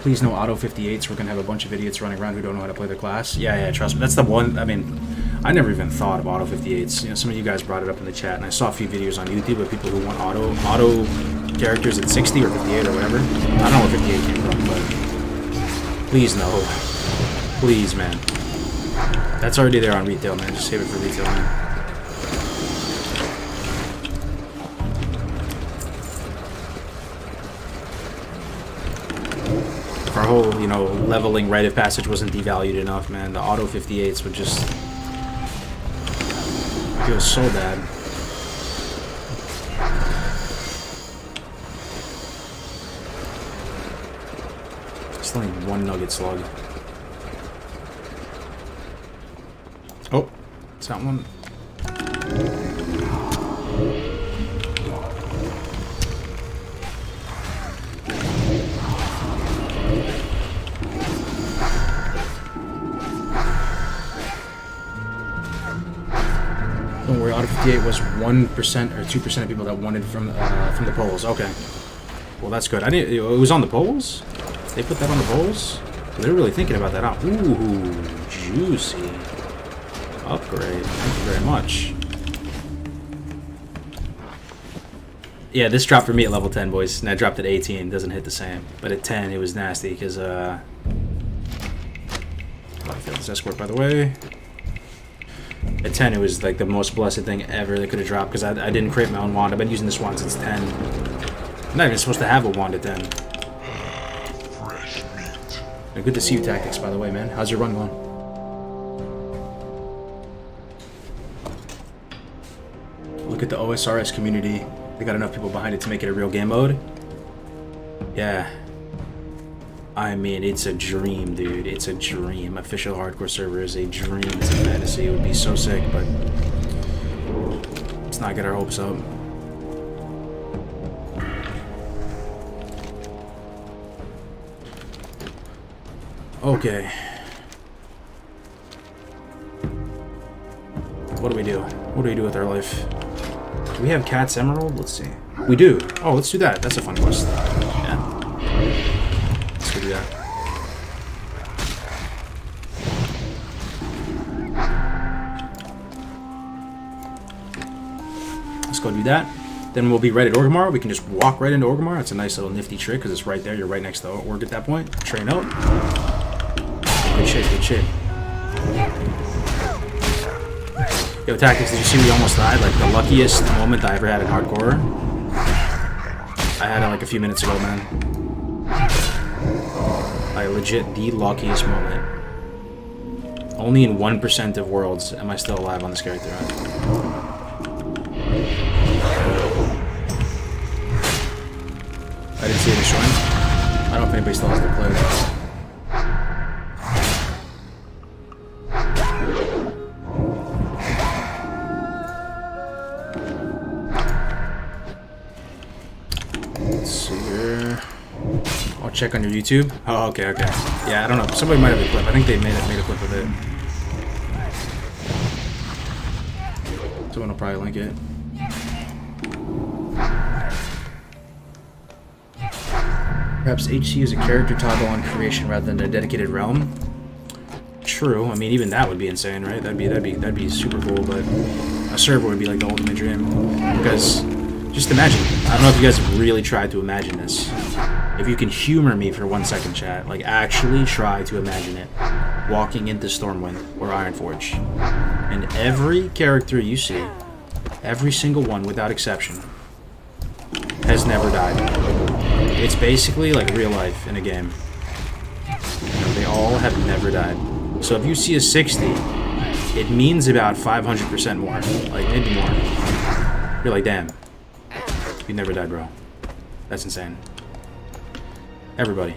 Please no auto 58s. We're gonna have a bunch of idiots running around who don't know how to play their class. Yeah, trust me. That's the one. I mean, I never even thought of auto 58s. You know, some of you guys brought it up in the chat, and I saw a few videos on YouTube of people who want auto characters at 60 or 58 or whatever. I don't know where 58 came from, but please no. Please, man. That's already there on retail, man. Just save it for retail, man. If our whole, you know, leveling rite of passage wasn't devalued enough, man, the auto 58s would just feel so bad. Still need one nugget slug. Oh, it's that one. Don't worry, auto 58 was 1% or 2% of people that wanted from the polls. Okay, well that's good. I didn't. It was on the polls. They put that on the polls. They're really thinking about that. Huh? Ooh, juicy upgrade. Thank you very much. Yeah, this dropped for me at level 10, boys, and I dropped at 18. Doesn't hit the same, but at 10 it was nasty because I failed this escort, by the way. At 10, it was like the most blessed thing ever that could have dropped because I didn't create my own wand. I've been using this wand since 10. I'm not even supposed to have a wand at 10. Fresh meat. And good to see you, Tactics, by the way, man. How's your run going? Look at the OSRS community. They got enough people behind it to make it a real game mode. Yeah. I mean, it's a dream, dude. It's a dream. Official hardcore server is a dream. It's a fantasy. It would be so sick, but let's not get our hopes up. Okay. What do we do? What do we do with our life? Do we have Cat's Emerald? Let's see. We do. Oh, let's do that. That's a fun quest. Yeah. Let's go do that. Let's go do that. Then we'll be right at Orgrimmar. We can just walk right into Orgrimmar. It's a nice little nifty trick because it's right there. You're right next to Org at that point. Train out. Good shit, good shit. Yo, Tactics, did you see we almost died? Like, the luckiest moment I ever had in hardcore. I had it like a few minutes ago, man. Like, legit the luckiest moment. Only in 1% of worlds am I still alive on this character. I didn't see it showing. I don't know if anybody still has to play. Check on your YouTube. Oh, okay. Yeah, I don't know. Somebody might have a clip. I think they made a clip of it. Someone will probably link it. Perhaps HC is a character toggle on creation rather than a dedicated realm. True. I mean, even that would be insane, right? That'd be super cool. But a server would be like the ultimate dream. Because just imagine. I don't know if you guys have really tried to imagine this. If you can humor me for 1 second, chat, like actually try to imagine it. Walking into Stormwind or Ironforge, and every character you see, every single one without exception, has never died. It's basically like real life in a game. You know, they all have never died. So if you see a 60, it means about 500% more, like maybe more. You're like, damn, you never died, bro. That's insane. Everybody,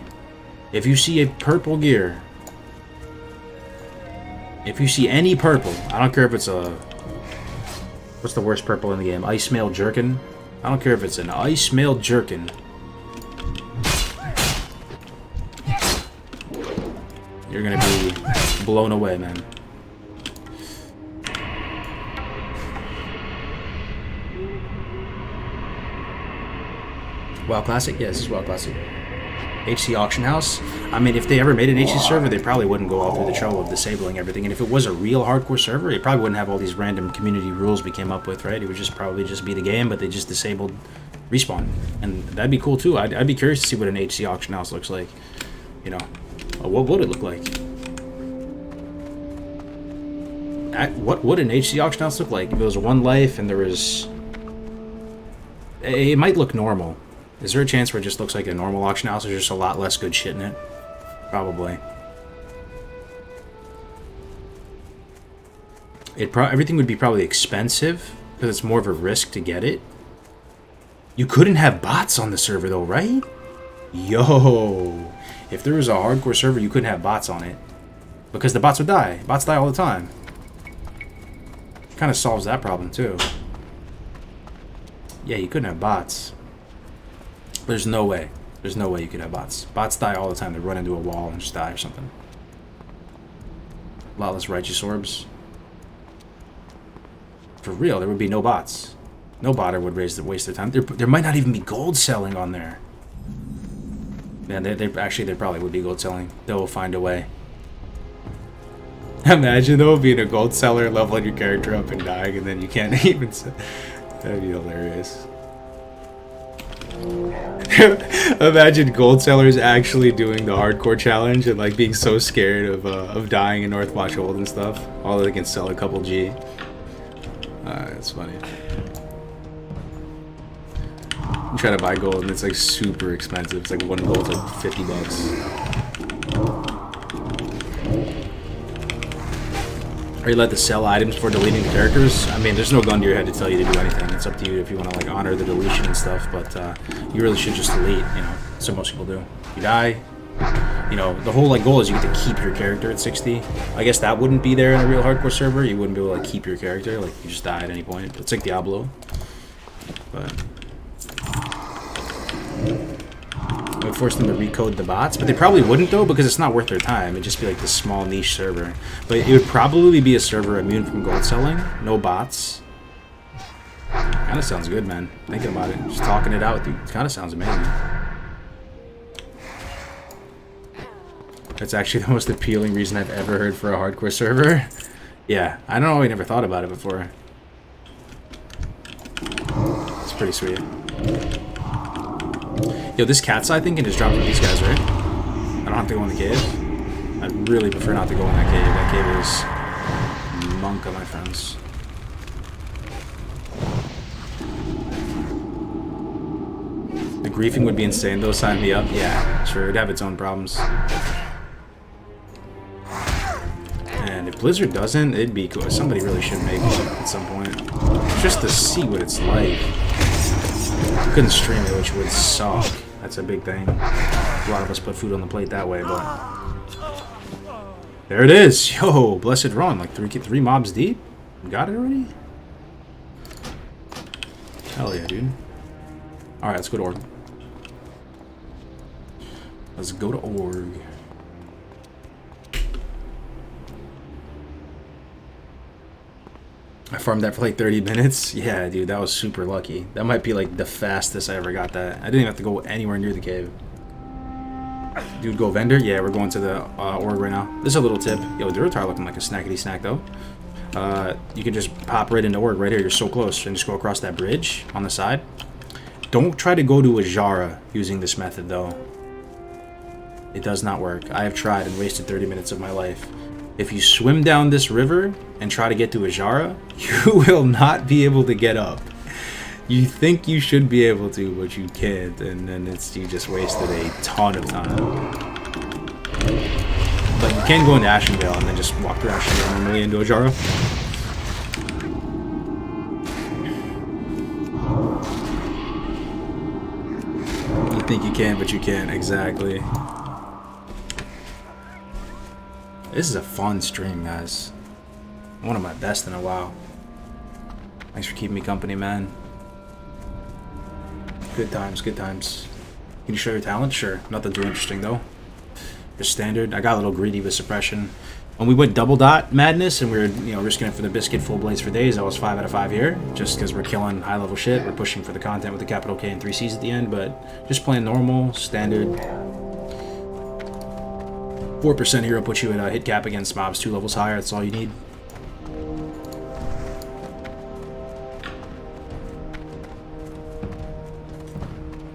if you see a purple gear, if you see any purple, I don't care if it's a... What's the worst purple in the game? Ice Mail Jerkin? I don't care if it's an Ice Mail Jerkin. You're gonna be blown away, man. WoW Classic? Yes, it's WoW Classic. HC Auction House. I mean, if they ever made an HC server, they probably wouldn't go all through the trouble of disabling everything. And if it was a real hardcore server, it probably wouldn't have all these random community rules we came up with, right? It would just probably just be the game, but they just disabled respawn. And that'd be cool too. I'd be curious to see what an HC Auction House looks like. You know, what would it look like? What would an HC Auction House look like if it was one life and there was... It might look normal. Is there a chance where it just looks like a normal auction house? There's just a lot less good shit in it? Probably. Everything would be probably expensive because it's more of a risk to get it. You couldn't have bots on the server though, right? Yo, if there was a hardcore server, you couldn't have bots on it because the bots would die. Bots die all the time. Kind of solves that problem too. Yeah, you couldn't have bots. There's no way. There's no way you could have bots. Bots die all the time. They run into a wall and just die or something. A lot less righteous orbs. For real, there would be no bots. No botter would waste their time. There might not even be gold selling on there. Man, they probably would be gold selling. They'll find a way. Imagine though being a gold seller, leveling your character up and dying, and then you can't even. That'd be hilarious. Imagine gold sellers actually doing the hardcore challenge and like being so scared of dying in Northwatch Hold and stuff. All they can sell a couple G. It's funny. You try to buy gold and it's like super expensive. It's like one gold's like $50. Are you allowed to sell items for deleting characters? I mean, there's no gun to your head to tell you to do anything. It's up to you if you want to like honor the deletion and stuff, but you really should just delete, you know. So most people do. You die, you know, the whole like goal is you get to keep your character at 60. I guess that wouldn't be there in a real hardcore server. You wouldn't be able to like keep your character, like you just die at any point. It's like Diablo. But it would force them to recode the bots, but they probably wouldn't though because it's not worth their time. It'd just be like this small niche server. But it would probably be a server immune from gold selling, no bots. Kind of sounds good, man. Thinking about it, just talking it out with you, it kind of sounds amazing. That's actually the most appealing reason I've ever heard for a hardcore server. Yeah, I don't know, I never thought about it before. It's pretty sweet. Yo, this cat's eye thing can just drop from these guys, right? I don't have to go in the cave. I'd really prefer not to go in that cave. That cave is monka, my friends. The griefing would be insane though, sign me up. Yeah, sure, it'd have its own problems. And if Blizzard doesn't, it'd be cool. Somebody really should make it at some point. Just to see what it's like. I couldn't stream it, which would suck. That's a big thing. A lot of us put food on the plate that way, but... There it is! Yo, blessed run. Like three mobs deep? Got it already? Hell yeah, dude. Alright, let's go to Org. Let's go to Org. I farmed that for like 30 minutes. Yeah, dude, that was super lucky. That might be like the fastest I ever got that. I didn't even have to go anywhere near the cave. Dude, go vendor? Yeah, we're going to the org right now. This is a little tip. Yo, Duratar looking like a snackety snack, though. You can just pop right into org right here. You're so close. And just go across that bridge on the side. Don't try to go to a Jara using this method, though. It does not work. I have tried and wasted 30 minutes of my life. If you swim down this river and try to get to a Jara, you will not be able to get up. You think you should be able to, but you can't, and then you just wasted a ton of time. But you can go into Ashenvale and then just walk through Ashenvale normally into a Jara. You think you can, but you can't, exactly. This is a fun stream, guys. One of my best in a while. Thanks for keeping me company, man. Good times, good times. Can you show your talent? Sure. Nothing too interesting, though. Just standard. I got a little greedy with suppression. When we went double dot madness and we were, you know, risking it for the biscuit full blades for days, I was 5 out of 5 here. Just because we're killing high level shit. We're pushing for the content with the capital K and 3 C's at the end, but just playing normal, standard. 4% hero puts you at a hit cap against mobs 2 levels higher. That's all you need.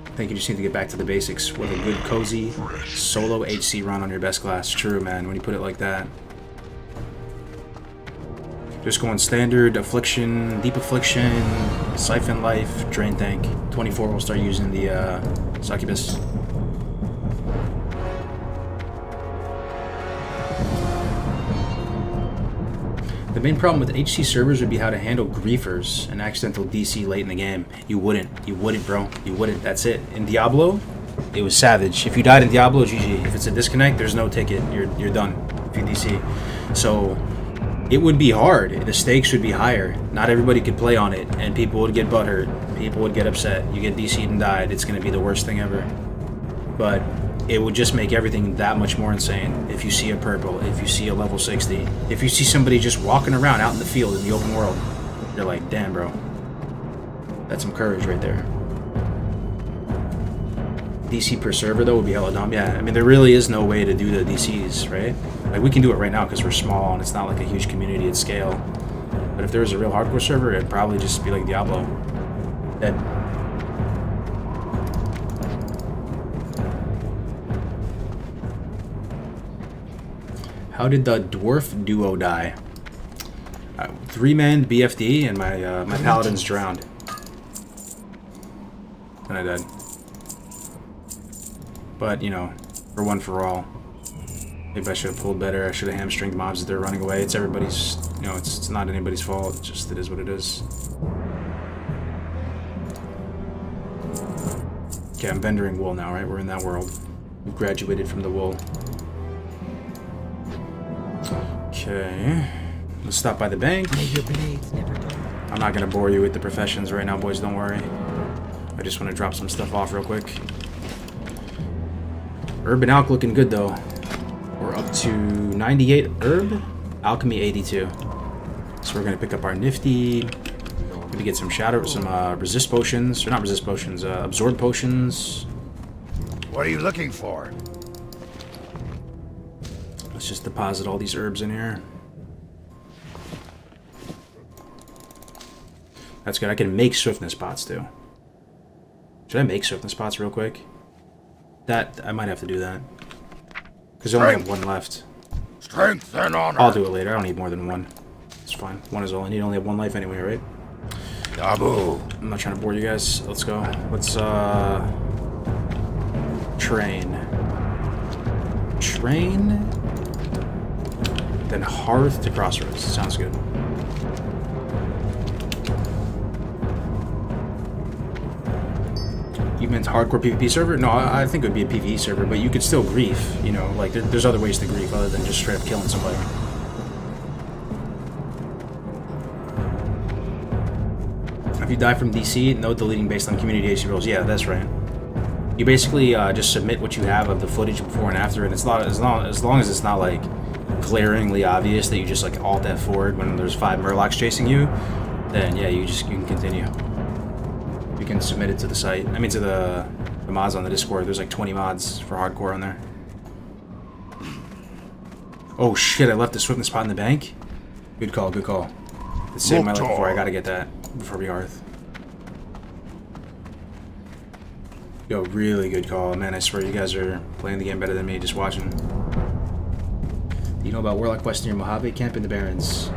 I think you just need to get back to the basics with a good, cozy, solo HC run on your best class. True, man, when you put it like that. Just going standard, Affliction, Deep Affliction, Siphon Life, Drain Tank. 24 will start using the Succubus. The main problem with HC servers would be how to handle griefers and accidental DC late in the game. You wouldn't, bro. You wouldn't. That's it. In Diablo, it was savage. If you died in Diablo, GG. If it's a disconnect, there's no ticket. You're done if you DC. So it would be hard. The stakes would be higher. Not everybody could play on it, and people would get butthurt. People would get upset. You get DC'd and died. It's going to be the worst thing ever. But it would just make everything that much more insane. If you see a purple, if you see a level 60, if you see somebody just walking around out in the field in the open world, you're like, damn, bro. That's some courage right there. DC per server, though, would be hella dumb. Yeah, I mean, there really is no way to do the DCs, right? Like, we can do it right now because we're small and it's not like a huge community at scale. But if there was a real hardcore server, it'd probably just be like Diablo. Dead. How did the dwarf duo die? 3-man BFD and my paladins drowned. And I died. But, you know, for one for all. Maybe I should have pulled better. I should have hamstringed mobs as they're running away. It's everybody's, you know, it's not anybody's fault. It's just, it is what it is. Okay, I'm vendoring wool now, right? We're in that world. We graduated from the wool. Okay, let's stop by the bank. I'm not gonna bore you with the professions right now, boys, don't worry. I just want to drop some stuff off real quick. Herb and Alch looking good, though. We're up to 98 herb, alchemy 82. So we're gonna pick up our nifty, maybe get some resist potions, or not resist potions, absorb potions. What are you looking for? Let's just deposit all these herbs in here. That's good. I can make swiftness pots too. Should I make swiftness pots real quick? That I might have to do that because I only have one left. Strength and honor. I'll do it later. I don't need more than one. It's fine. One is all I need. I only have one life anyway, right? Abu. I'm not trying to bore you guys. Let's go. Let's train. Then Hearth to Crossroads. Sounds good. You meant hardcore PvP server? No, I think it would be a PvE server, but you could still grief, you know, like there's other ways to grief other than just straight up killing somebody. If you die from DC, no deleting based on community AC rules. Yeah, that's right. You basically just submit what you have of the footage before and after, and it's not as long as it's not like glaringly obvious that you just like alt F forward when there's 5 Murlocs chasing you, then yeah, you can continue. You can submit it to the site. I mean to the the mods on the Discord. There's like 20 mods for hardcore on there. Oh shit, I left the swiftness pot in the bank. Good call, good call. It saved my life before. I gotta get that before we hearth. Yo, really good call. Man, I swear you guys are playing the game better than me, just watching. Do you know about Warlock Quest near Mojave Camp in the Barrens?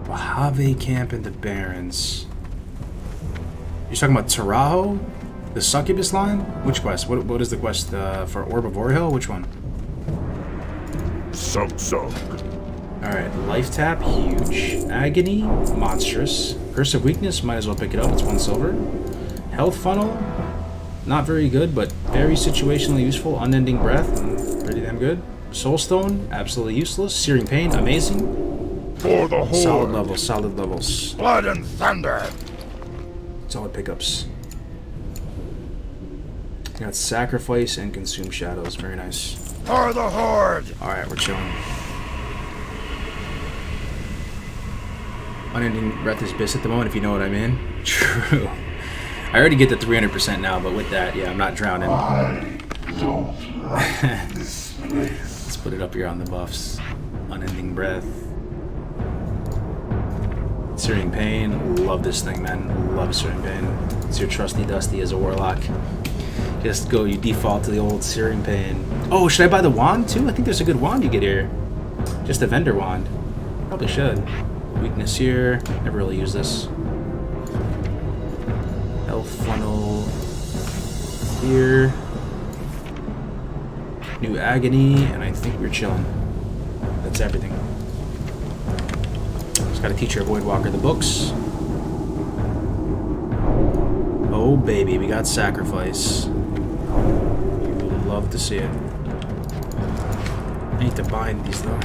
Mojave Camp in the Barrens. You're talking about Tarajo? The Succubus line? Which quest? What is the quest for Orb of Orhill? Which one? Suck. Alright, Life Tap, huge. Agony, monstrous. Curse of Weakness, might as well pick it up, it's 1 silver. Health Funnel, not very good, but very situationally useful. Unending Breath, pretty damn good. Soulstone, absolutely useless. Searing Pain, amazing. For the Horde. Solid levels, solid levels. Blood and thunder. Solid pickups. Got Sacrifice and Consume Shadows, very nice. For the Horde. Alright, we're chilling. Unending Breath is Biss at the moment, if you know what I mean. True. I already get the 300% now, but with that, yeah, I'm not drowning. Let's put it up here on the buffs. Unending Breath. Searing Pain. Love this thing, man. Love Searing Pain. It's your trusty Dusty as a Warlock. Just go, you default to the old Searing Pain. Oh, should I buy the wand too? I think there's a good wand you get here. Just a vendor wand. Probably should. Weakness here. Never really use this. Health Funnel here. New Agony, and I think we're chilling. That's everything. Just gotta teach our Voidwalker the books. Oh baby, we got Sacrifice. You will love to see it. I need to bind these though.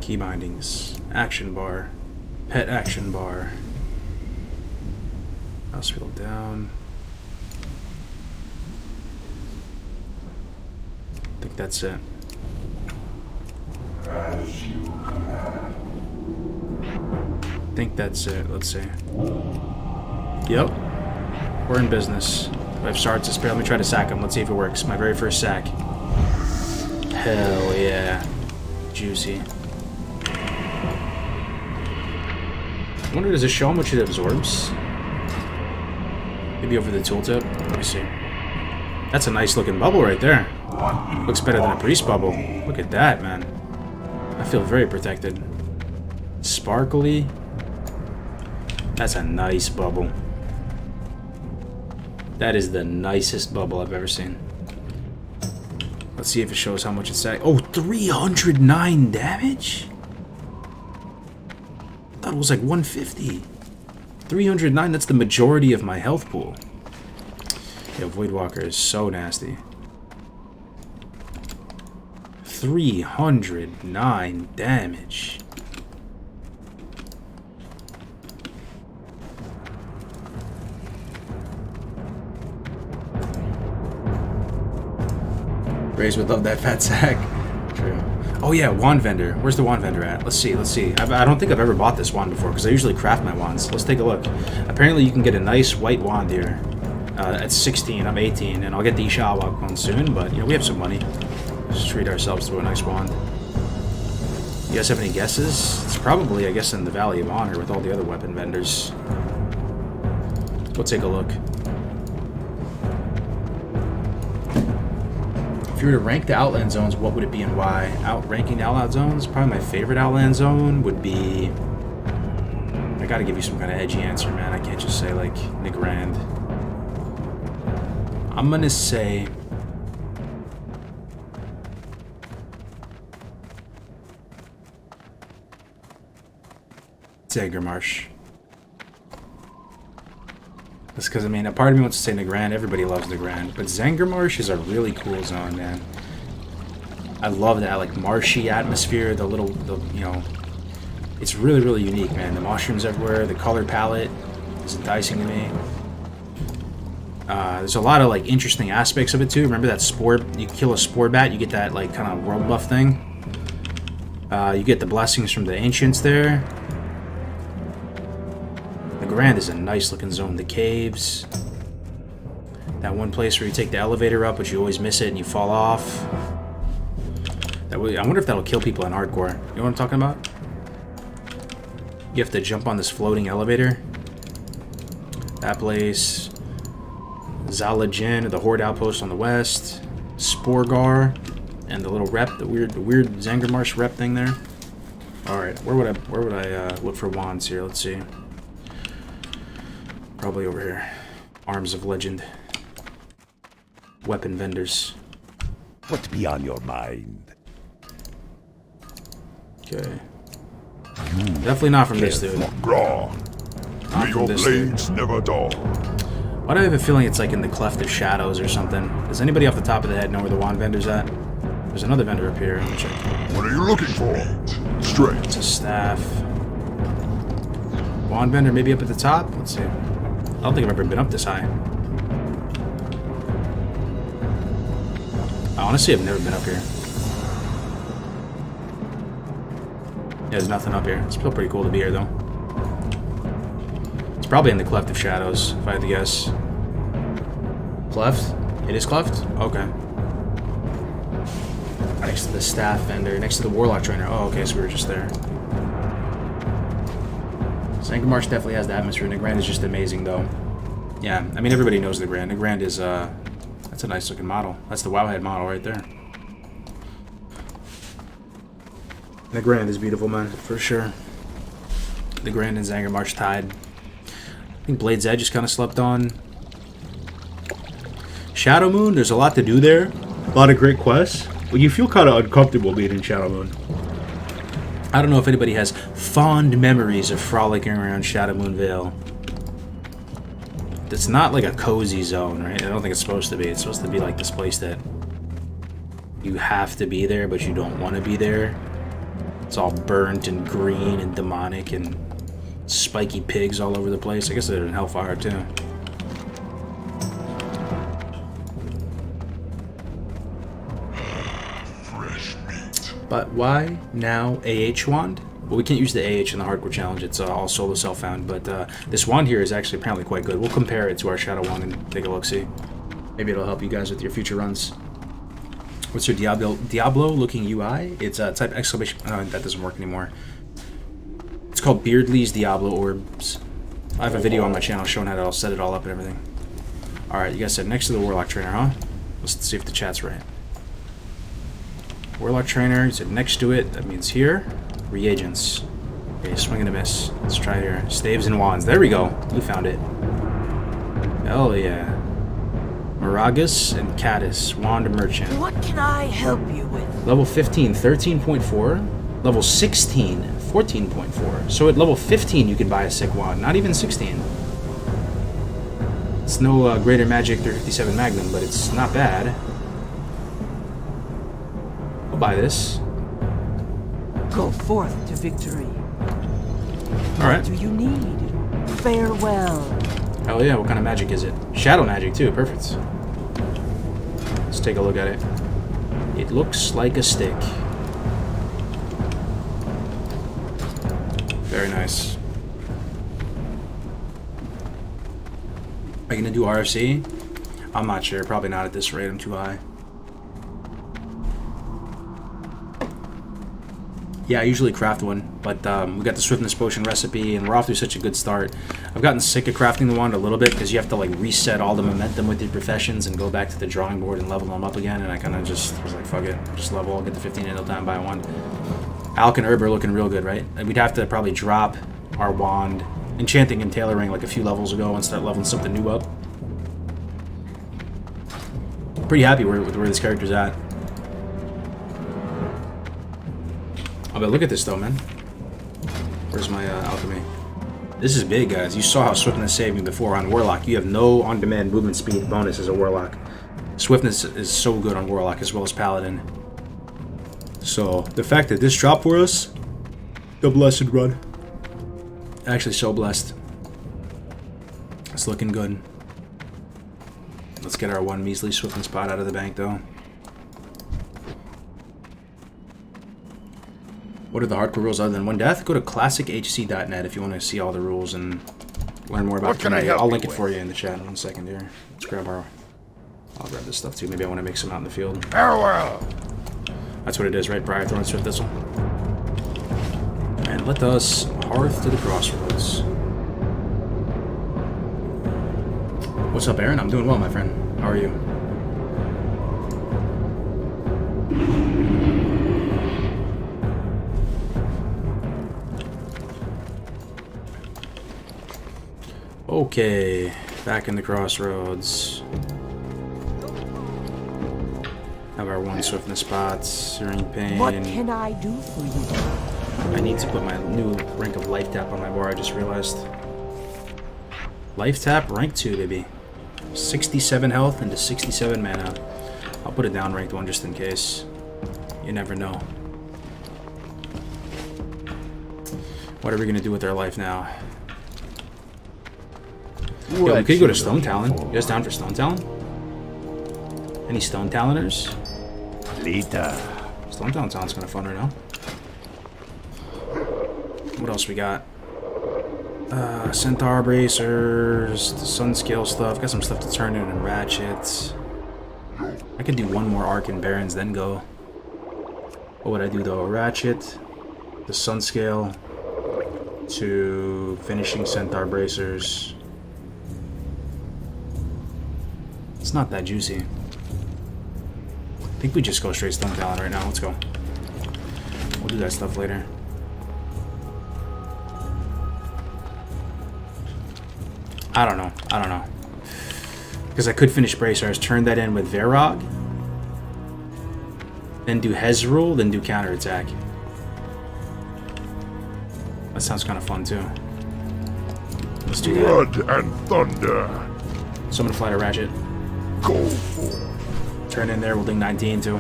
Key bindings. Action bar. Pet action bar. Mouse wheel down. I think that's it. I think that's it. Let's see. Yep. We're in business. We have shards to spare. Let me try to sack him. Let's see if it works. My very first sack. Hell yeah. Juicy. I wonder, does it show how much it absorbs? Maybe over the tooltip? Let me see. That's a nice looking bubble right there. Looks better than a priest bubble. Look at that, man. I feel very protected. Sparkly. That's a nice bubble. That is the nicest bubble I've ever seen. Let's see if it shows how much it's at. Oh, 309 damage? I thought it was like 150. 309, that's the majority of my health pool. Yeah, Voidwalker is so nasty. 309 damage. Raze would love that fat sack. True. Oh yeah, wand vendor. Where's the wand vendor at? Let's see, let's see. I don't think I've ever bought this wand before, because I usually craft my wands. Let's take a look. Apparently you can get a nice white wand here. At 16, I'm 18, and I'll get the Ishawak one soon, but, you know, we have some money. Just treat ourselves to a nice wand. You guys have any guesses? It's probably, I guess, in the Valley of Honor with all the other weapon vendors. Let's go take a look. If you were to rank the Outland zones, what would it be and why? Outranking the Outland zones? Probably my favorite Outland zone would be... I gotta give you some kind of edgy answer, man. I can't just say, like, Nigrand. I'm gonna say... Zangarmarsh. That's because, I mean, a part of me wants to say Nigrand. Everybody loves Nigrand. But Zangarmarsh is a really cool zone, man. I love that, like, marshy atmosphere. The little, you know... It's really, really unique, man. The mushrooms everywhere. The color palette is enticing to me. There's a lot of, like, interesting aspects of it, too. Remember that spore... You kill a spore bat, you get that, like, kind of world buff thing. You get the blessings from the ancients there. The Grand is a nice looking zone. The caves. That one place where you take the elevator up, but you always miss it and you fall off. I wonder if that'll kill people in hardcore. You know what I'm talking about? You have to jump on this floating elevator. That place. Zalajin, the Horde outpost on the west. Sporgar, and the little rep, the weird Zangarmarsh rep thing there. All right, where would I look for wands here? Let's see. Probably over here. Arms of Legend. Weapon vendors. What be on your mind? Okay. Definitely not from this dude. Graw. Not May from your this dude. blades never dull. Why do I have a feeling it's like in the Cleft of Shadows or something? Does anybody off the top of the head know where the wand vendor's at? There's another vendor up here. Let me check. What are you looking for? Strength. It's a staff. Wand vendor maybe up at the top? Let's see. I don't think I've ever been up this high. Honestly, I've never been up here. Yeah, there's nothing up here. It's still pretty cool to be here, though. It's probably in the Cleft of Shadows, if I had to guess. Cleft? It is Cleft? Okay. Next to the staff vendor, next to the Warlock trainer. Oh, okay, so we were just there. Zangarmarsh definitely has the atmosphere, and the Grand is just amazing, though. Yeah, I mean, everybody knows the Grand. The Grand is, that's a nice looking model. That's the Wowhead model right there. The Grand is beautiful, man, for sure. The Grand and Zangarmarsh tied. I think Blade's Edge just kind of slept on. Shadow Moon, there's a lot to do there. A lot of great quests. But you feel kind of uncomfortable being in Shadow Moon. I don't know if anybody has fond memories of frolicking around Shadow Moon Vale. It's not like a cozy zone, right? I don't think it's supposed to be. It's supposed to be like this place that you have to be there, but you don't want to be there. It's all burnt and green and demonic and spiky pigs all over the place. I guess they're in Hellfire too. Fresh meat. But why now AH wand? Well, we can't use the AH in the hardcore challenge. It's all solo self-found. But this wand here is actually apparently quite good. We'll compare it to our shadow wand and take a look-see. Maybe it'll help you guys with your future runs. What's your Diablo-looking UI? It's type exclamation... Oh, that doesn't work anymore. It's called Beardley's Diablo Orbs. I have a video on my channel showing how to set it all up and everything. Alright, you guys said next to the Warlock trainer, huh? Let's see if the chat's right. Warlock trainer, you said next to it. That means here. Reagents. Okay, swing and a miss. Let's try here. Staves and wands. There we go. We found it. Hell yeah. Maragus and Caddis. Wand Merchant. What can I help you with? Level 15, 13.4. Level 16, 14.4. So at level 15 you can buy a sick wand. Not even 16. It's no Greater Magic 357 Magnum, but it's not bad. I'll buy this. Go forth to victory. Alright. What do you need? Farewell. Hell yeah, what kind of magic is it? Shadow magic too, perfect. Let's take a look at it. It looks like a stick. Very nice. Are you gonna do RFC? I'm not sure, probably not at this rate, I'm too high. Yeah, I usually craft one, but we got the Swiftness Potion recipe, and we're off to such a good start. I've gotten sick of crafting the wand a little bit, because you have to like reset all the momentum with your professions and go back to the drawing board and level them up again, and I kind of just was like, fuck it, just level, I'll get the 15 handle time, buy one. Alk and Herb are looking real good, right? And we'd have to probably drop our wand, enchanting and tailoring like a few levels ago, and start leveling something new up. Pretty happy with where this character's at. Oh, but look at this though, man. Where's my alchemy? This is big, guys. You saw how Swiftness saved me before on Warlock. You have no on-demand movement speed bonus as a Warlock. Swiftness is so good on Warlock as well as Paladin. So, the fact that this dropped for us, the blessed run. Actually, so blessed. It's looking good. Let's get our one measly Swiftness pot out of the bank, though. What are the hardcore rules other than one death? Go to classichc.net if you want to see all the rules and learn more about What the can I community. help I'll you link it with? for you in the chat in 1 second here. Let's grab our... I'll grab this stuff too. Maybe I want to make some out in the field. Farewell. That's what it is, right? Briar Thorn, Swift Thistle. And let us hearth to the crossroads. What's up, Aaron? I'm doing well, my friend. How are you? Okay, back in the crossroads. Have our one swiftness spots, searing pain. What can I do for you? I need to put my new rank of life tap on my bar, I just realized. Life tap, rank 2, baby. 67 health into 67 mana. I'll put it down ranked 1 just in case. You never know. What are we gonna do with our life now? Yo, we could go to Stone Talon. You guys down for Stone Talon? Any Stone Taloners? Lita. Stone Talon sounds kind of fun right now. What else we got? Centaur Bracers, the Sun Scale stuff. Got some stuff to turn in and ratchets. I could do one more Arc and Barons, then go. What would I do though? A Ratchet, the Sun Scale, to finishing Centaur Bracers. It's not that juicy. I think we just go straight Stone Talon right now. Let's go. We'll do that stuff later. I don't know. Because I could finish Bracers, turn that in with Varog, then do Hezrul, then do counterattack. That sounds kind of fun too. Let's do that. Blood and thunder. So I'm gonna fly to Ratchet. Go for. Turn in there, we'll ding 19 too.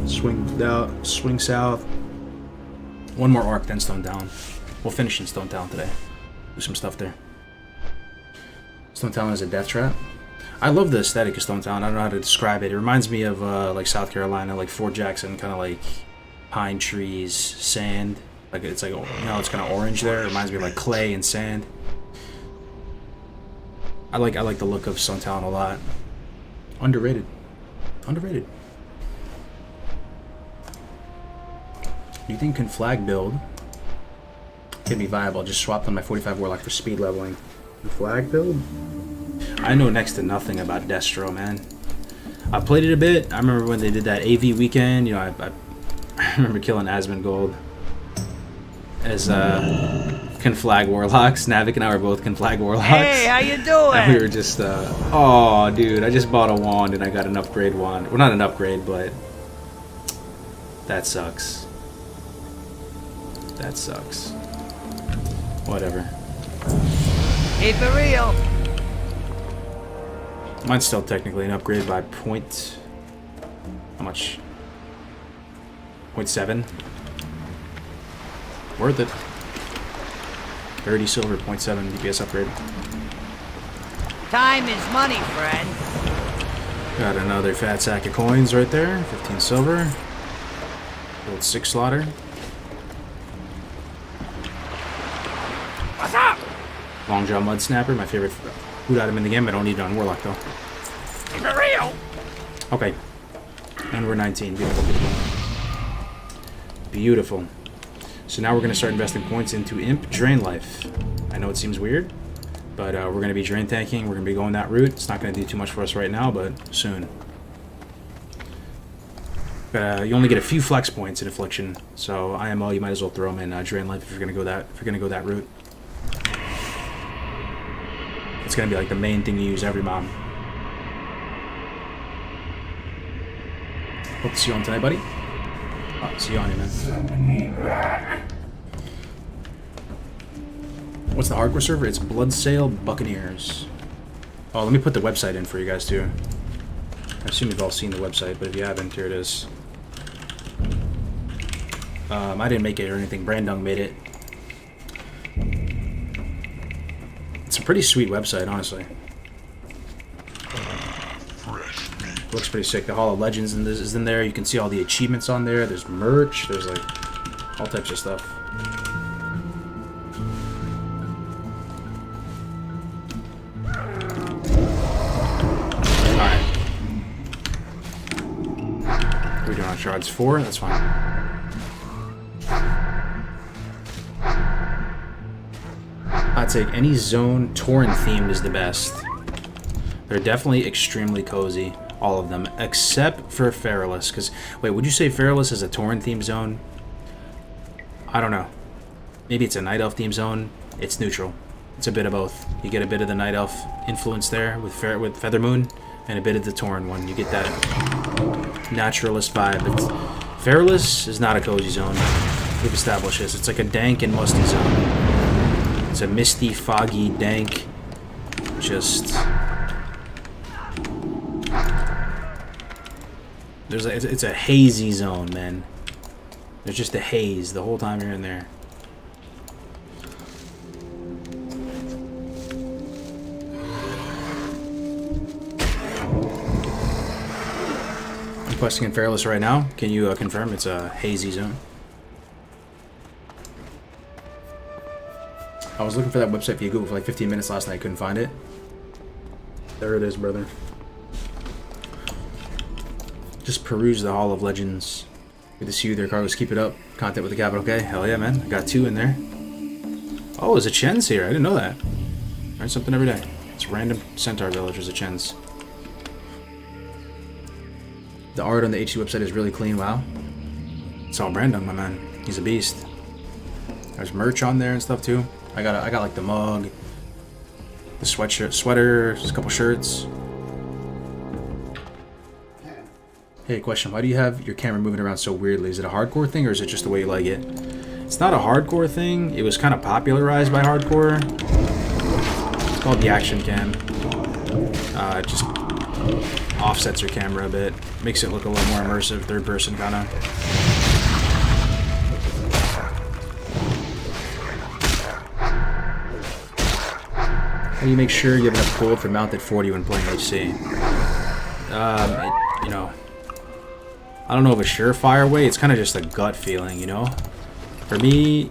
Swing out, swing south. One more arc, then Stone Talon. We'll finish in Stone Talon today. Do some stuff there. Stone Talon is a death trap. I love the aesthetic of Stone Talon. I don't know how to describe it. It reminds me of like South Carolina, like Fort Jackson, kind of like pine trees, sand. Like it's like, you know, it's kind of orange there. It reminds me of like clay and sand. I like the look of Stone Talon a lot. Underrated. Underrated. Do you think Conflag build can be viable? Just swapped on my 45 Warlock for speed leveling. Conflag build? I know next to nothing about Destro, man. I played it a bit. I remember when they did that AV weekend. You know, I remember killing Asmongold as Conflag Warlocks. Navik and I were both Conflag Warlocks. Hey, how you doing? And we were just, oh, dude, I just bought a wand and I got an upgrade wand. Well, not an upgrade, but that sucks. That sucks. Whatever. Keep it real. Mine's still technically an upgrade by point... How much? 0.7. Worth it. 30 silver, 0.7 DPS upgrade. Time is money, friend. Got another fat sack of coins right there. 15 silver. Old 6 slaughter. What's up? Longjaw Mud Snapper, my favorite food item in the game. I don't need it on Warlock though. Keep it real. Okay. And we're 19. Beautiful, beautiful. Beautiful. So now we're going to start investing points into Imp Drain Life. I know it seems weird, but we're going to be drain tanking. We're going to be going that route. It's not going to do too much for us right now, but soon. You only get a few flex points in Affliction, so IMO, you might as well throw them in Drain Life if you're going to go that route. It's going to be like the main thing you use every mom. Hope to see you on tonight, buddy. Oh, see you on here, man. What's the hardcore server? It's Bloodsail Buccaneers. Oh, let me put the website in for you guys, too. I assume you've all seen the website, but if you haven't, here it is. I didn't make it or anything. Brandung made it. It's a pretty sweet website, honestly. Looks pretty sick. The Hall of Legends is in there. You can see all the achievements on there. There's merch. There's like All types of stuff. Alright. We're doing on shards 4, that's fine. I'd say any zone Tauren themed is the best. They're definitely extremely cozy, all of them, except for Feralus. Because, wait, would you say Feralus is a Tauren themed zone? I don't know. Maybe it's a Night Elf themed zone. It's neutral. It's a bit of both. You get a bit of the Night Elf influence there with Feather Moon, and a bit of the Tauren one. You get that naturalist vibe. Feralus is not a cozy zone. We've established this. It's like a dank and musty zone. It's a misty, foggy, dank, just... It's a hazy zone, man. There's just a haze the whole time you're in there. I'm questing in Feralus right now. Can you confirm it's a hazy zone? I was looking for that website via Google for like 15 minutes last night. Couldn't find it. There it is, brother. Just peruse the Hall of Legends. Good to see you there, Kargoz. Keep it up. Content with a capital K. Hell yeah, man. I got 2 in there. Oh, there's a Chen's here. I didn't know that. Learn something every day. It's random centaur villagers, a Chen's. The art on the HC website is really clean. Wow. It's all Brandon, my man. He's a beast. There's merch on there and stuff too. I got like the mug, the sweater, just a couple shirts. Hey, question. Why do you have your camera moving around so weirdly? Is it a hardcore thing or is it just the way you like it? It's not a hardcore thing. It was kind of popularized by hardcore. It's called the action cam. It just offsets your camera a bit. Makes it look a little more immersive, third person kind of. How do you make sure you have enough gold for mounted 40 when playing HC? You know, I don't know of a surefire way. It's kind of just a gut feeling, you know. For me, you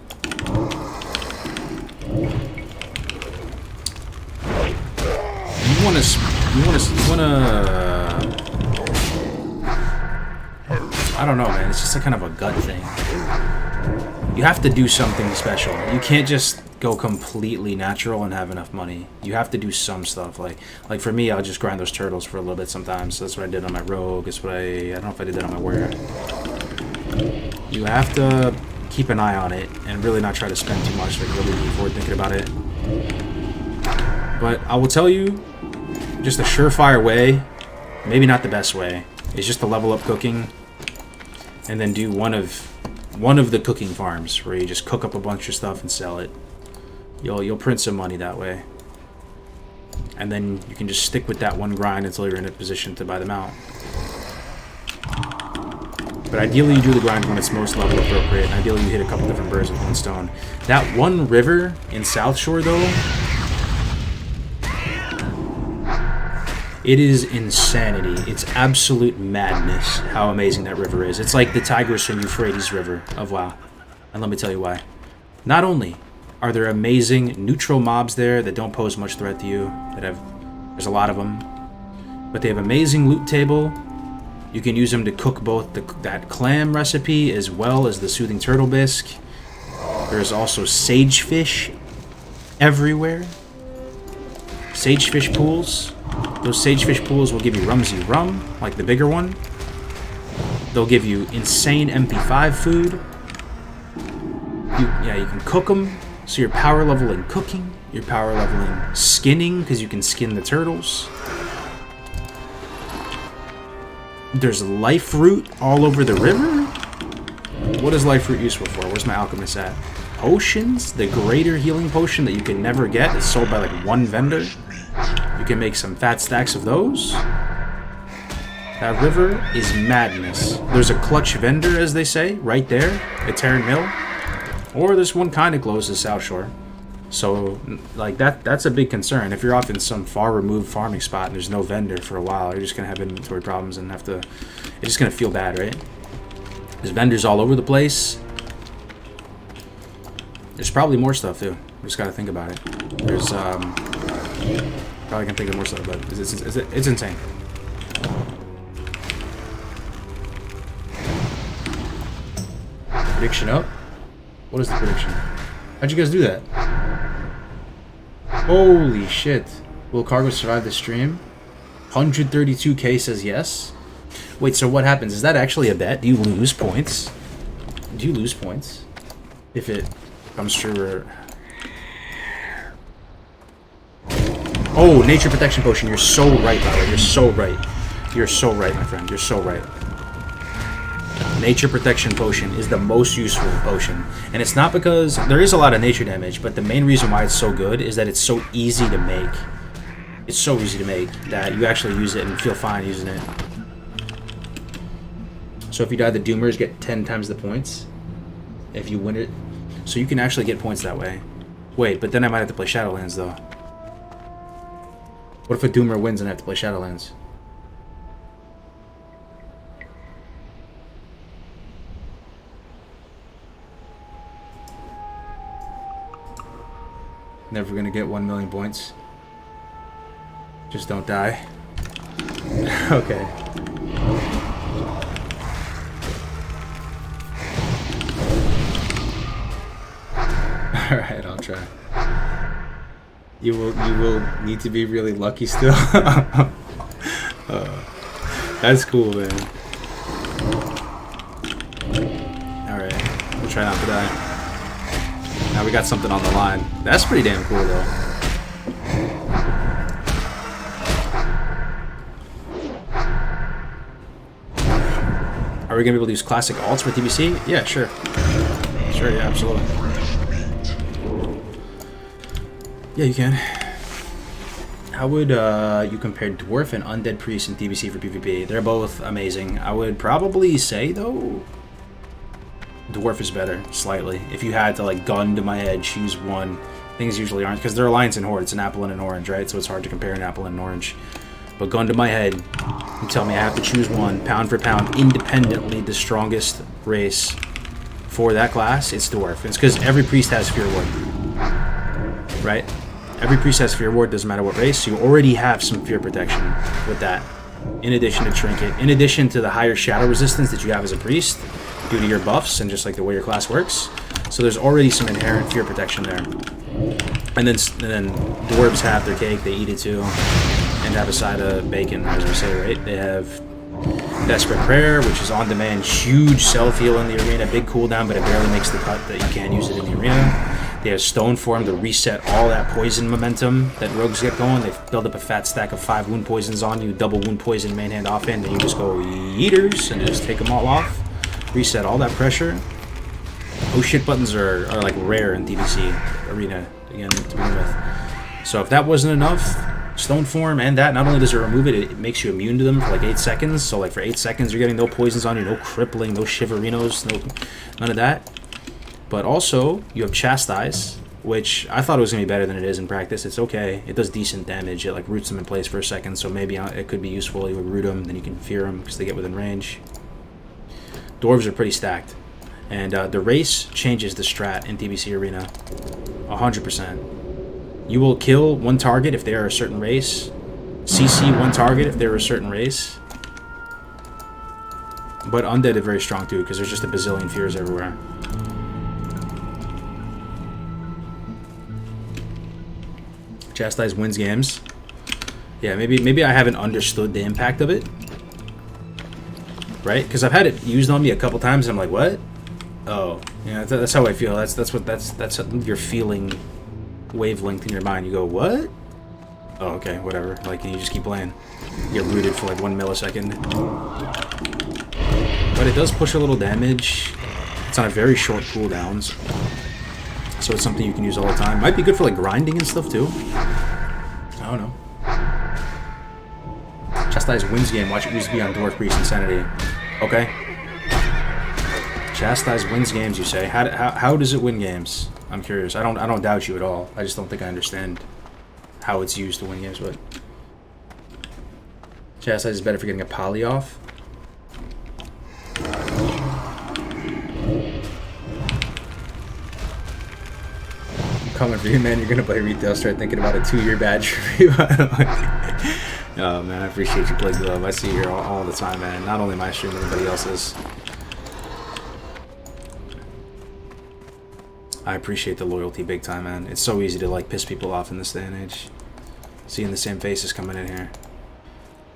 want to. I don't know, man. It's just a kind of a gut thing. You have to do something special. You can't just go completely natural and have enough money. You have to do some stuff. Like for me, I'll just grind those turtles for a little bit sometimes. So that's what I did on my rogue. That's what I don't know if I did that on my warrior. You have to keep an eye on it and really not try to spend too much, like really be forward thinking about it. But I will tell you, just a surefire way, maybe not the best way, is just to level up cooking and then do one of the cooking farms where you just cook up a bunch of stuff and sell it. You'll print some money that way. And then you can just stick with that one grind until you're in a position to buy them out. But ideally you do the grind when it's most level appropriate. And ideally you hit a couple different birds with one stone. That one river in South Shore though, it is insanity. It's absolute madness how amazing that river is. It's like the Tigris and Euphrates River of WoW. And let me tell you why. Not only are there amazing neutral mobs there that don't pose much threat to you, there's a lot of them, but they have amazing loot table. You can use them to cook both that clam recipe as well as the soothing turtle bisque. There's also sagefish everywhere. Sagefish pools. Those sagefish pools will give you Rumsey rum, like the bigger one. They'll give you insane MP5 food. You can cook them, so you're power leveling cooking, you're power leveling skinning, because you can skin the turtles. There's life root all over the river? What is life root useful for? Where's my alchemist at? Potions? The greater healing potion that you can never get is sold by like one vendor. You can make some fat stacks of those. That river is madness. There's a clutch vendor, as they say, right there at Terran Mill. Or this one kind of close to South Shore. So, like, that's a big concern. If you're off in some far-removed farming spot and there's no vendor for a while, you're just going to have inventory problems and it's just going to feel bad, right? There's vendors all over the place. There's probably more stuff too. We just gotta think about it. There's probably can think of more stuff, but it's insane. Prediction up? What is the prediction? How'd you guys do that? Holy shit. Will Kargoz survive the stream? 132k says yes. Wait, so what happens? Is that actually a bet? Do you lose points? Do you lose points? If it comes true or... Oh, nature protection potion. You're so right, by the way. You're so right. You're so right, my friend. You're so right. Nature protection potion is the most useful potion. And it's not because there is a lot of nature damage, but the main reason why it's so good is that it's so easy to make. It's so easy to make that you actually use it and feel fine using it. So if you die, the Doomers get 10 times the points if you win it. So you can actually get points that way. Wait, but then I might have to play Shadowlands though. What if a Doomer wins and I have to play Shadowlands? Never gonna get 1 million points. Just don't die. Okay. Alright, I'll try. You will need to be really lucky still. That's cool, man. Alright, we'll try not to die. Now we got something on the line. That's pretty damn cool, though. Are we gonna be able to use classic alts for TBC? Yeah, sure. Sure, yeah, absolutely. Yeah, you can. How would you compare Dwarf and Undead Priest in TBC for PvP? They're both amazing. I would probably say, though, Dwarf is better, slightly. If you had to, like, gun to my head, choose one. Things usually aren't, because they're Alliance and Horde. It's an apple and an orange, right? So it's hard to compare an apple and an orange. But gun to my head, you tell me I have to choose one, pound for pound, independently, the strongest race for that class, it's Dwarf. It's because every priest has Fear Ward, right? Every priest has Fear Ward, doesn't matter what race, so you already have some fear protection with that. In addition to Trinket, in addition to the higher shadow resistance that you have as a priest, due to your buffs and just like the way your class works. So there's already some inherent fear protection there. And then dwarves have their cake, they eat it too, and have a side of bacon, as we say, right? They have Desperate Prayer, which is on demand, huge self-heal in the arena, big cooldown, but it barely makes the cut that you can use it in the arena. They have Stone Form to reset all that poison momentum that rogues get going. They build up a fat stack of 5 wound poisons on you, double wound poison, main hand, offhand, then you just go eaters and just take them all off. Reset all that pressure. Oh shit buttons are like rare in TBC arena, again, to begin with. So if that wasn't enough, Stone Form and that, not only does it remove it, it makes you immune to them for like 8 seconds. So like for 8 seconds you're getting no poisons on you, no crippling, no shiverinos, none of that. But also, you have Chastise, which I thought it was going to be better than it is in practice. It's okay. It does decent damage. It like roots them in place for a second, so maybe it could be useful. You would root them, then you can fear them because they get within range. Dwarves are pretty stacked. And the race changes the strat in TBC Arena. 100%. You will kill one target if they are a certain race. CC one target if they're a certain race. But Undead are very strong too, because there's just a bazillion fears everywhere. Chastise wins games. Yeah, maybe I haven't understood the impact of it. Right? Because I've had it used on me a couple times and I'm like, what? Oh, yeah, that's how I feel. That's your feeling wavelength in your mind. You go, what? Oh, okay, whatever. Like, and you just keep playing. You get rooted for like 1 millisecond. But it does push a little damage. It's on a very short cooldowns. So it's something you can use all the time. Might be good for like grinding and stuff too. I don't know. Chastise wins game. Watch it used to be on Dwarf Priest Insanity. Okay. Chastise wins games, you say. How does it win games? I'm curious. I don't doubt you at all. I just don't think I understand how it's used to win games, but Chastise is better for getting a poly off. coming for you, man. You're gonna play retail, start thinking about a 2-year badge for you. Oh man, I appreciate you playing Glove. I see you here all the time, man. Not only my stream, but everybody else's. I appreciate the loyalty big time, man. It's so easy to like piss people off in this day and age. Seeing the same faces coming in here.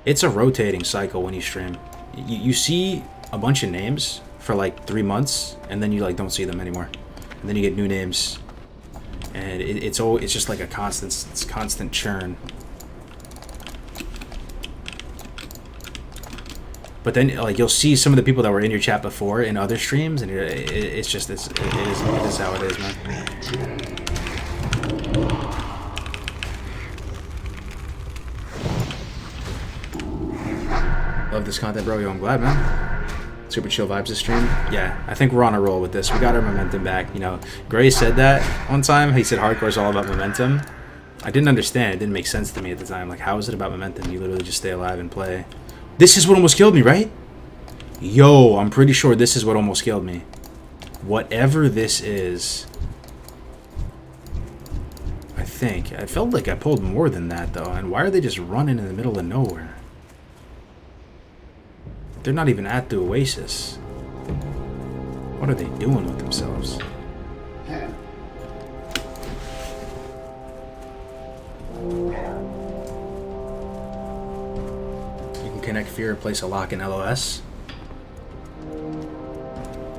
It's a rotating cycle when you stream. You see a bunch of names for like 3 months, and then you like don't see them anymore. And then you get new names. And it's just like a constant churn. But then, like, you'll see some of the people that were in your chat before in other streams, and it is how it is, man. Love this content, bro. Yo, I'm glad, man. Super chill vibes this stream. Yeah, I think we're on a roll with this. We got our momentum back. You know, Gray said that one time. He said hardcore is all about momentum. I didn't understand. It didn't make sense to me at the time. Like, how is it about momentum? You literally just stay alive and play. This is what almost killed me, right? Yo, I'm pretty sure this is what almost killed me. Whatever this is. I think. I felt like I pulled more than that, though. And why are they just running in the middle of nowhere? They're not even at the oasis. What are they doing with themselves? Connect fear, replace a lock in LOS.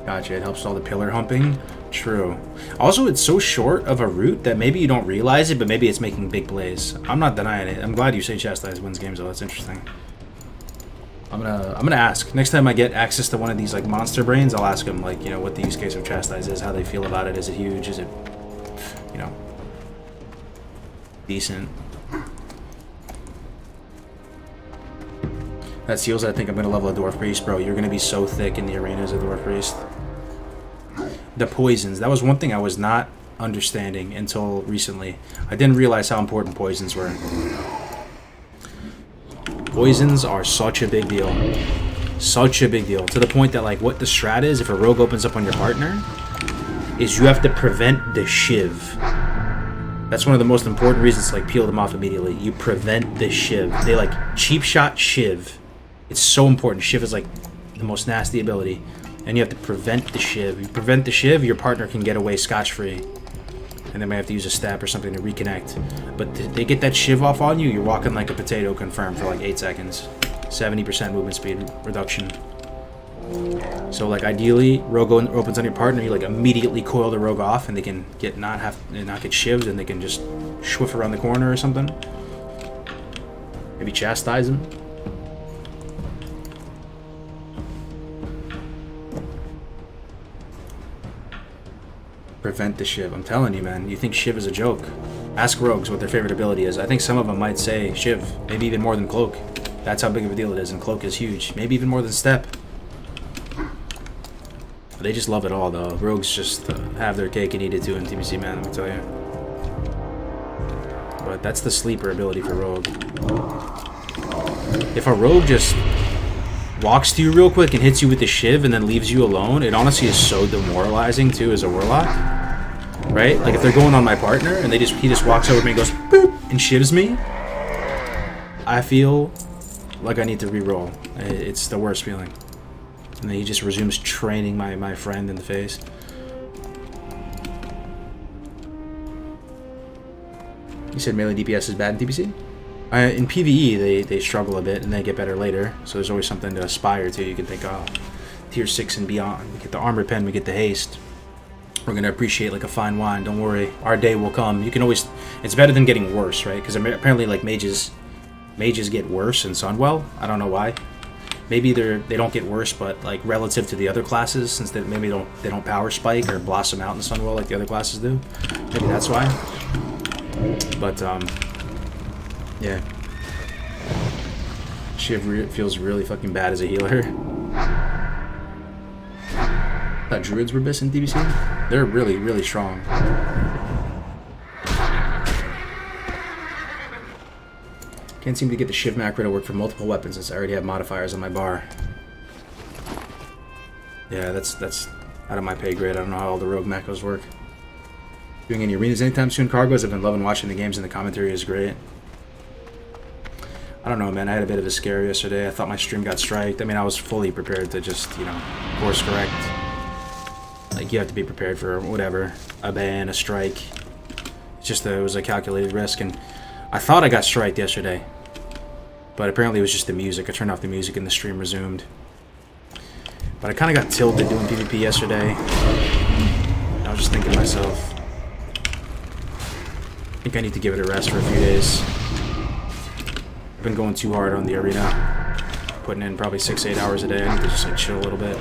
Gotcha, it helps with all the pillar humping. True. Also, it's so short of a route that maybe you don't realize it, but maybe it's making big plays. I'm not denying it. I'm glad you say Chastise wins games, though. That's interesting. I'm gonna ask. Next time I get access to one of these like monster brains, I'll ask them like, you know, what the use case of Chastise is, how they feel about it. Is it huge? Is it, you know, decent? That seals, I think I'm going to level a Dwarf Priest. Bro, you're going to be so thick in the arena as a Dwarf Priest. The poisons. That was one thing I was not understanding until recently. I didn't realize how important poisons were. Poisons are such a big deal. Such a big deal. To the point that, like, what the strat is, if a rogue opens up on your partner, is you have to prevent the shiv. That's one of the most important reasons to, like, peel them off immediately. You prevent the shiv. They, like, cheap shot shiv. It's so important. Shiv is like the most nasty ability, and you have to prevent the shiv. You prevent the shiv, your partner can get away scotch-free, and they might have to use a stab or something to reconnect. But they get that shiv off on you, you're walking like a potato confirmed for like 8 seconds. 70% movement speed reduction. So like ideally, rogue opens on your partner, you like immediately coil the rogue off, and they can not get shivved, and they can just schwiff around the corner or something. Maybe chastise them. Prevent the shiv. I'm telling you, man. You think shiv is a joke. Ask rogues what their favorite ability is. I think some of them might say shiv. Maybe even more than cloak. That's how big of a deal it is, and cloak is huge. Maybe even more than step. They just love it all, though. Rogues just have their cake and eat it too in TBC, man, let me tell you. But that's the sleeper ability for rogue. If a rogue just walks to you real quick and hits you with the shiv and then leaves you alone, it honestly is so demoralizing too as a warlock, right? Like if they're going on my partner and he just walks over to me and goes boop and shivs me, I feel like I need to re-roll. It's the worst feeling. And then he just resumes training my friend in the face. You said melee DPS is bad in TBC? In PvE, they struggle a bit, and they get better later. So there's always something to aspire to. You can think, oh, tier 6 and beyond. We get the armor pen, we get the haste. We're going to appreciate like a fine wine. Don't worry, our day will come. You can always... It's better than getting worse, right? Because apparently, like, mages get worse in Sunwell. I don't know why. Maybe they don't get worse, but like relative to the other classes, since they don't power spike or blossom out in Sunwell like the other classes do. Maybe that's why. But yeah. Shiv feels really fucking bad as a healer. Thought druids were best in TBC. They're really, really strong. Can't seem to get the Shiv macro to work for multiple weapons since I already have modifiers on my bar. Yeah, that's out of my pay grade. I don't know how all the rogue macros work. Doing any arenas anytime soon? Kargoz, I've been loving watching the games and the commentary is great. I don't know, man. I had a bit of a scare yesterday. I thought my stream got striked. I mean, I was fully prepared to just, you know, course correct. Like, you have to be prepared for whatever. A ban, a strike. It's just that it was a calculated risk. And I thought I got striked yesterday. But apparently it was just the music. I turned off the music and the stream resumed. But I kind of got tilted doing PvP yesterday. I was just thinking to myself, I think I need to give it a rest for a few days. I've been going too hard on the arena, putting in probably 6-8 hours a day. I need to just like chill a little bit.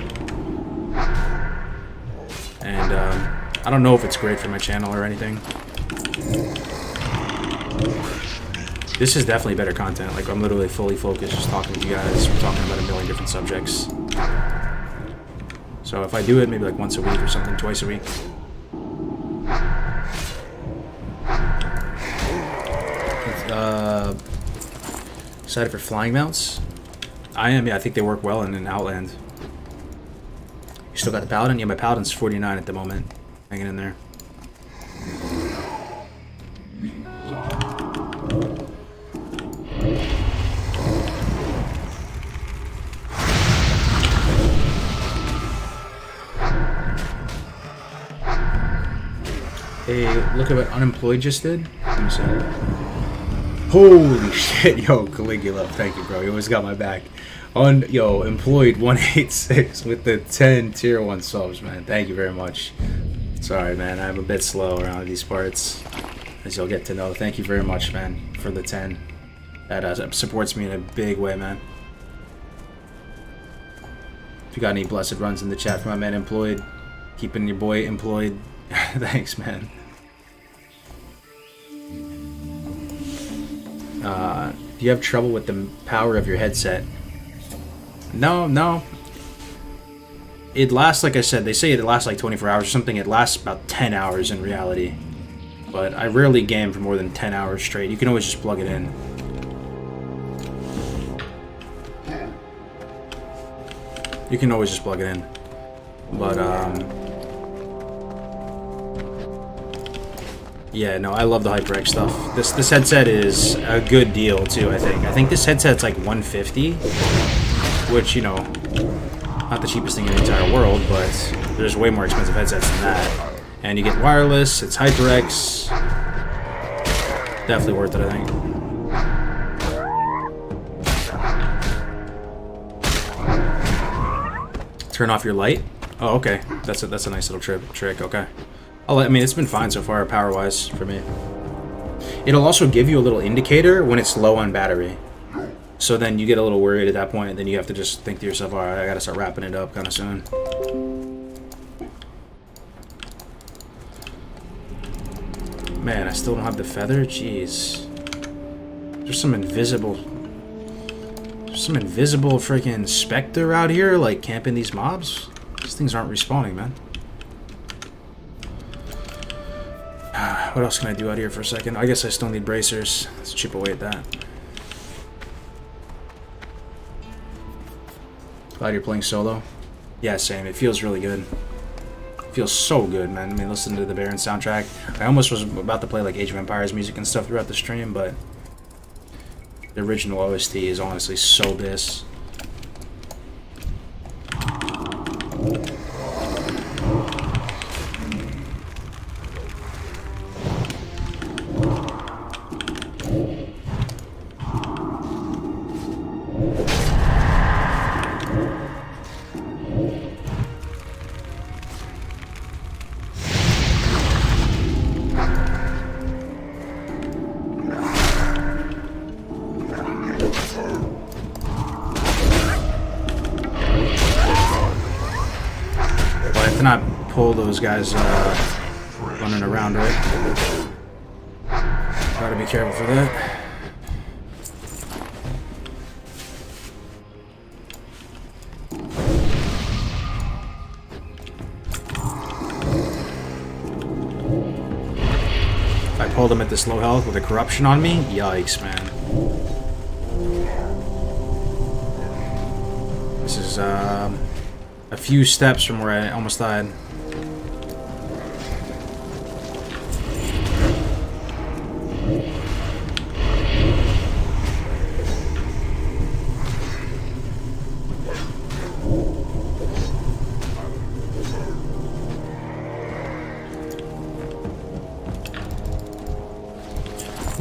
And I don't know if it's great for my channel or anything. This is definitely better content. Like, I'm literally fully focused, just talking with you guys. We're talking about a million different subjects. So if I do it maybe like once a week or something, twice a week. Excited for flying mounts? I am, yeah, I think they work well in an Outland. You still got the Paladin? Yeah, my Paladin's 49 at the moment. Hanging in there. Hey, look at what Unemployed just did. Let me see. Holy shit, yo, Caligula, thank you, bro. You always got my back. Yo, Employed 186 with the 10 tier 1 subs, man. Thank you very much. Sorry, man, I'm a bit slow around these parts, as you'll get to know. Thank you very much, man, for the 10. That supports me in a big way, man. If you got any blessed runs in the chat for my man Employed, keeping your boy employed. Thanks, man. Do you have trouble with the power of your headset? No. It lasts, like I said, they say it lasts like 24 hours or something. It lasts about 10 hours in reality. But I rarely game for more than 10 hours straight. You can always just plug it in. You can always just plug it in. But, yeah, no, I love the HyperX stuff. This headset is a good deal too, I think. I think this headset's like $150, which, you know, not the cheapest thing in the entire world, but there's way more expensive headsets than that. And you get wireless, it's HyperX. Definitely worth it, I think. Turn off your light? Oh, okay. That's a nice little trick, okay. I mean, it's been fine so far, power-wise, for me. It'll also give you a little indicator when it's low on battery. So then you get a little worried at that point, and then you have to just think to yourself, alright, I gotta start wrapping it up kind of soon. Man, I still don't have the feather? Jeez. There's some invisible freaking specter out here, like, camping these mobs? These things aren't respawning, man. What else can I do out here for a second? I guess I still need bracers. Let's chip away at that. Glad you're playing solo. Yeah, same. It feels really good. It feels so good, man. I mean, listen to the Baron soundtrack. I almost was about to play like Age of Empires music and stuff throughout the stream, but the original OST is honestly so bliss. Not pull those guys running around, right? Gotta be careful for that. If I pulled him at this low health with a corruption on me, yikes, man. This is a few steps from where I almost died.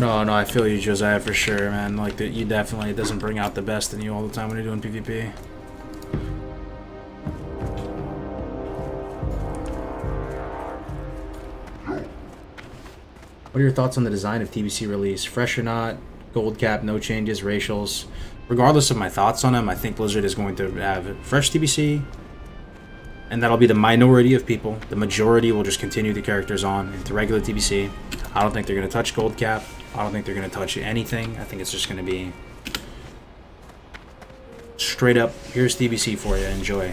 No, I feel you, Josiah, for sure, man. Like, you definitely, it doesn't bring out the best in you all the time when you're doing PvP. What are your thoughts on the design of TBC release? Fresh or not? Gold cap, no changes, racials. Regardless of my thoughts on them, I think Blizzard is going to have fresh TBC, and that'll be the minority of people. The majority will just continue the characters on into regular TBC. I don't think they're going to touch gold cap. I don't think they're going to touch anything. I think it's just going to be straight up, here's TBC for you, enjoy.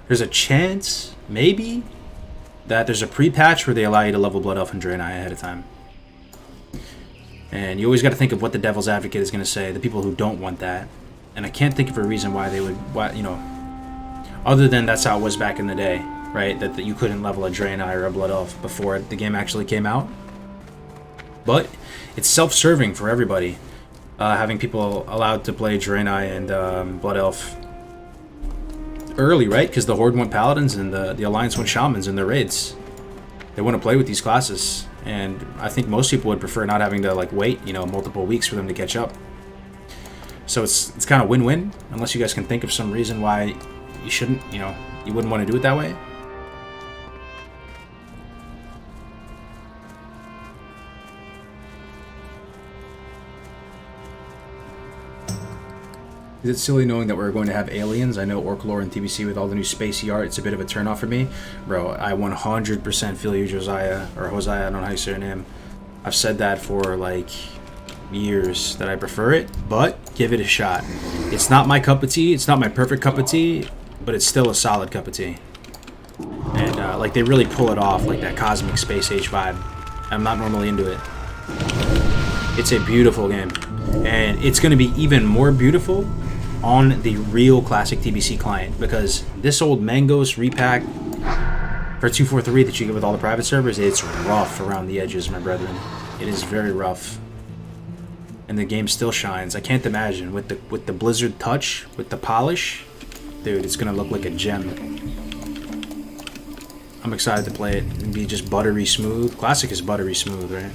There's a chance, maybe, that there's a pre-patch where they allow you to level Blood Elf and Draenei ahead of time. And you always got to think of what the Devil's Advocate is going to say, the people who don't want that. And I can't think of a reason why they would, you know, other than that's how it was back in the day, right? That you couldn't level a Draenei or a Blood Elf before the game actually came out. But it's self-serving for everybody, having people allowed to play Draenei and Blood Elf early, right? Because the Horde went Paladins and the Alliance went Shamans in their raids. They want to play with these classes, and I think most people would prefer not having to like wait, you know, multiple weeks for them to catch up. So it's kind of win-win, unless you guys can think of some reason why you shouldn't, you know, you wouldn't want to do it that way. Is it silly knowing that we're going to have aliens? I know Orc lore and TBC with all the new spacey art, it's a bit of a turnoff for me. Bro, I 100% feel you, Josiah, or Hosea, I don't know how you say your name. I've said that for like years that I prefer it, but give it a shot. It's not my cup of tea, it's not my perfect cup of tea, but it's still a solid cup of tea. And like they really pull it off, like that cosmic space age vibe. I'm not normally into it. It's a beautiful game, and it's going to be even more beautiful on the real classic TBC client, because this old Mangos repack for 243 that you get with all the private servers, it's rough around the edges, my brethren. It is very rough, and the game still shines. I can't imagine with the Blizzard touch, with the polish, dude, it's gonna look like a gem. I'm excited to play it and be just buttery smooth. Classic is buttery smooth, right?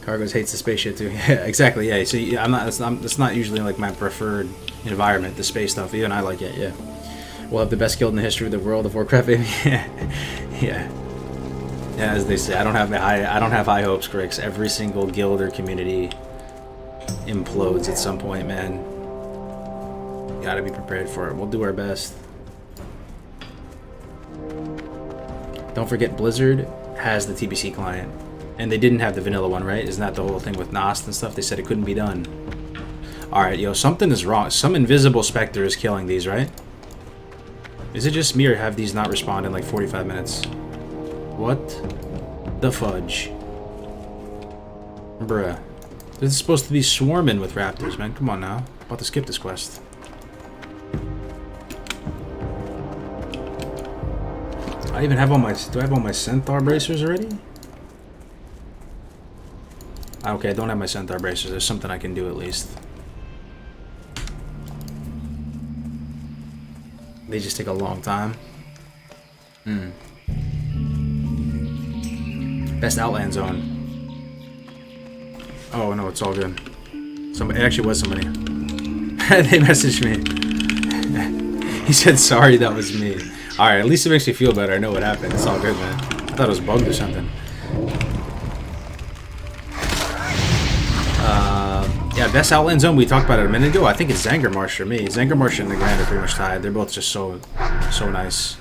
Kargoz hates the space shit too. Yeah, exactly. Yeah. So I'm not. That's not usually like my preferred environment. The space stuff. Even I like it. Yeah. We'll have the best guild in the history of the world of Warcraft, baby. Yeah. Yeah. As they say, I don't have high hopes, Grix. Every single guild or community implodes at some point, man. You gotta be prepared for it. We'll do our best. Don't forget, Blizzard has the TBC client. And they didn't have the vanilla one, right? Isn't that the whole thing with Nost and stuff? They said it couldn't be done. Alright, yo, something is wrong. Some invisible specter is killing these, right? Is it just me, or have these not responded in like 45 minutes? What the fudge? Bruh. This is supposed to be swarming with raptors, man. Come on now. I'm about to skip this quest. I even have all my... Do I have all my centaur bracers already? Okay, I don't have my centaur bracers. There's something I can do at least. They just take a long time. Best Outland Zone. Oh no, it's all good. Somebody, it actually was somebody. They messaged me. He said sorry, that was me. Alright, at least it makes me feel better. I know what happened. It's all good, man. I thought it was bugged or something. Yeah, best Outland Zone, we talked about it a minute ago. I think it's Zangarmarsh for me. Zangarmarsh and Nagrand are pretty much tied. They're both just so nice.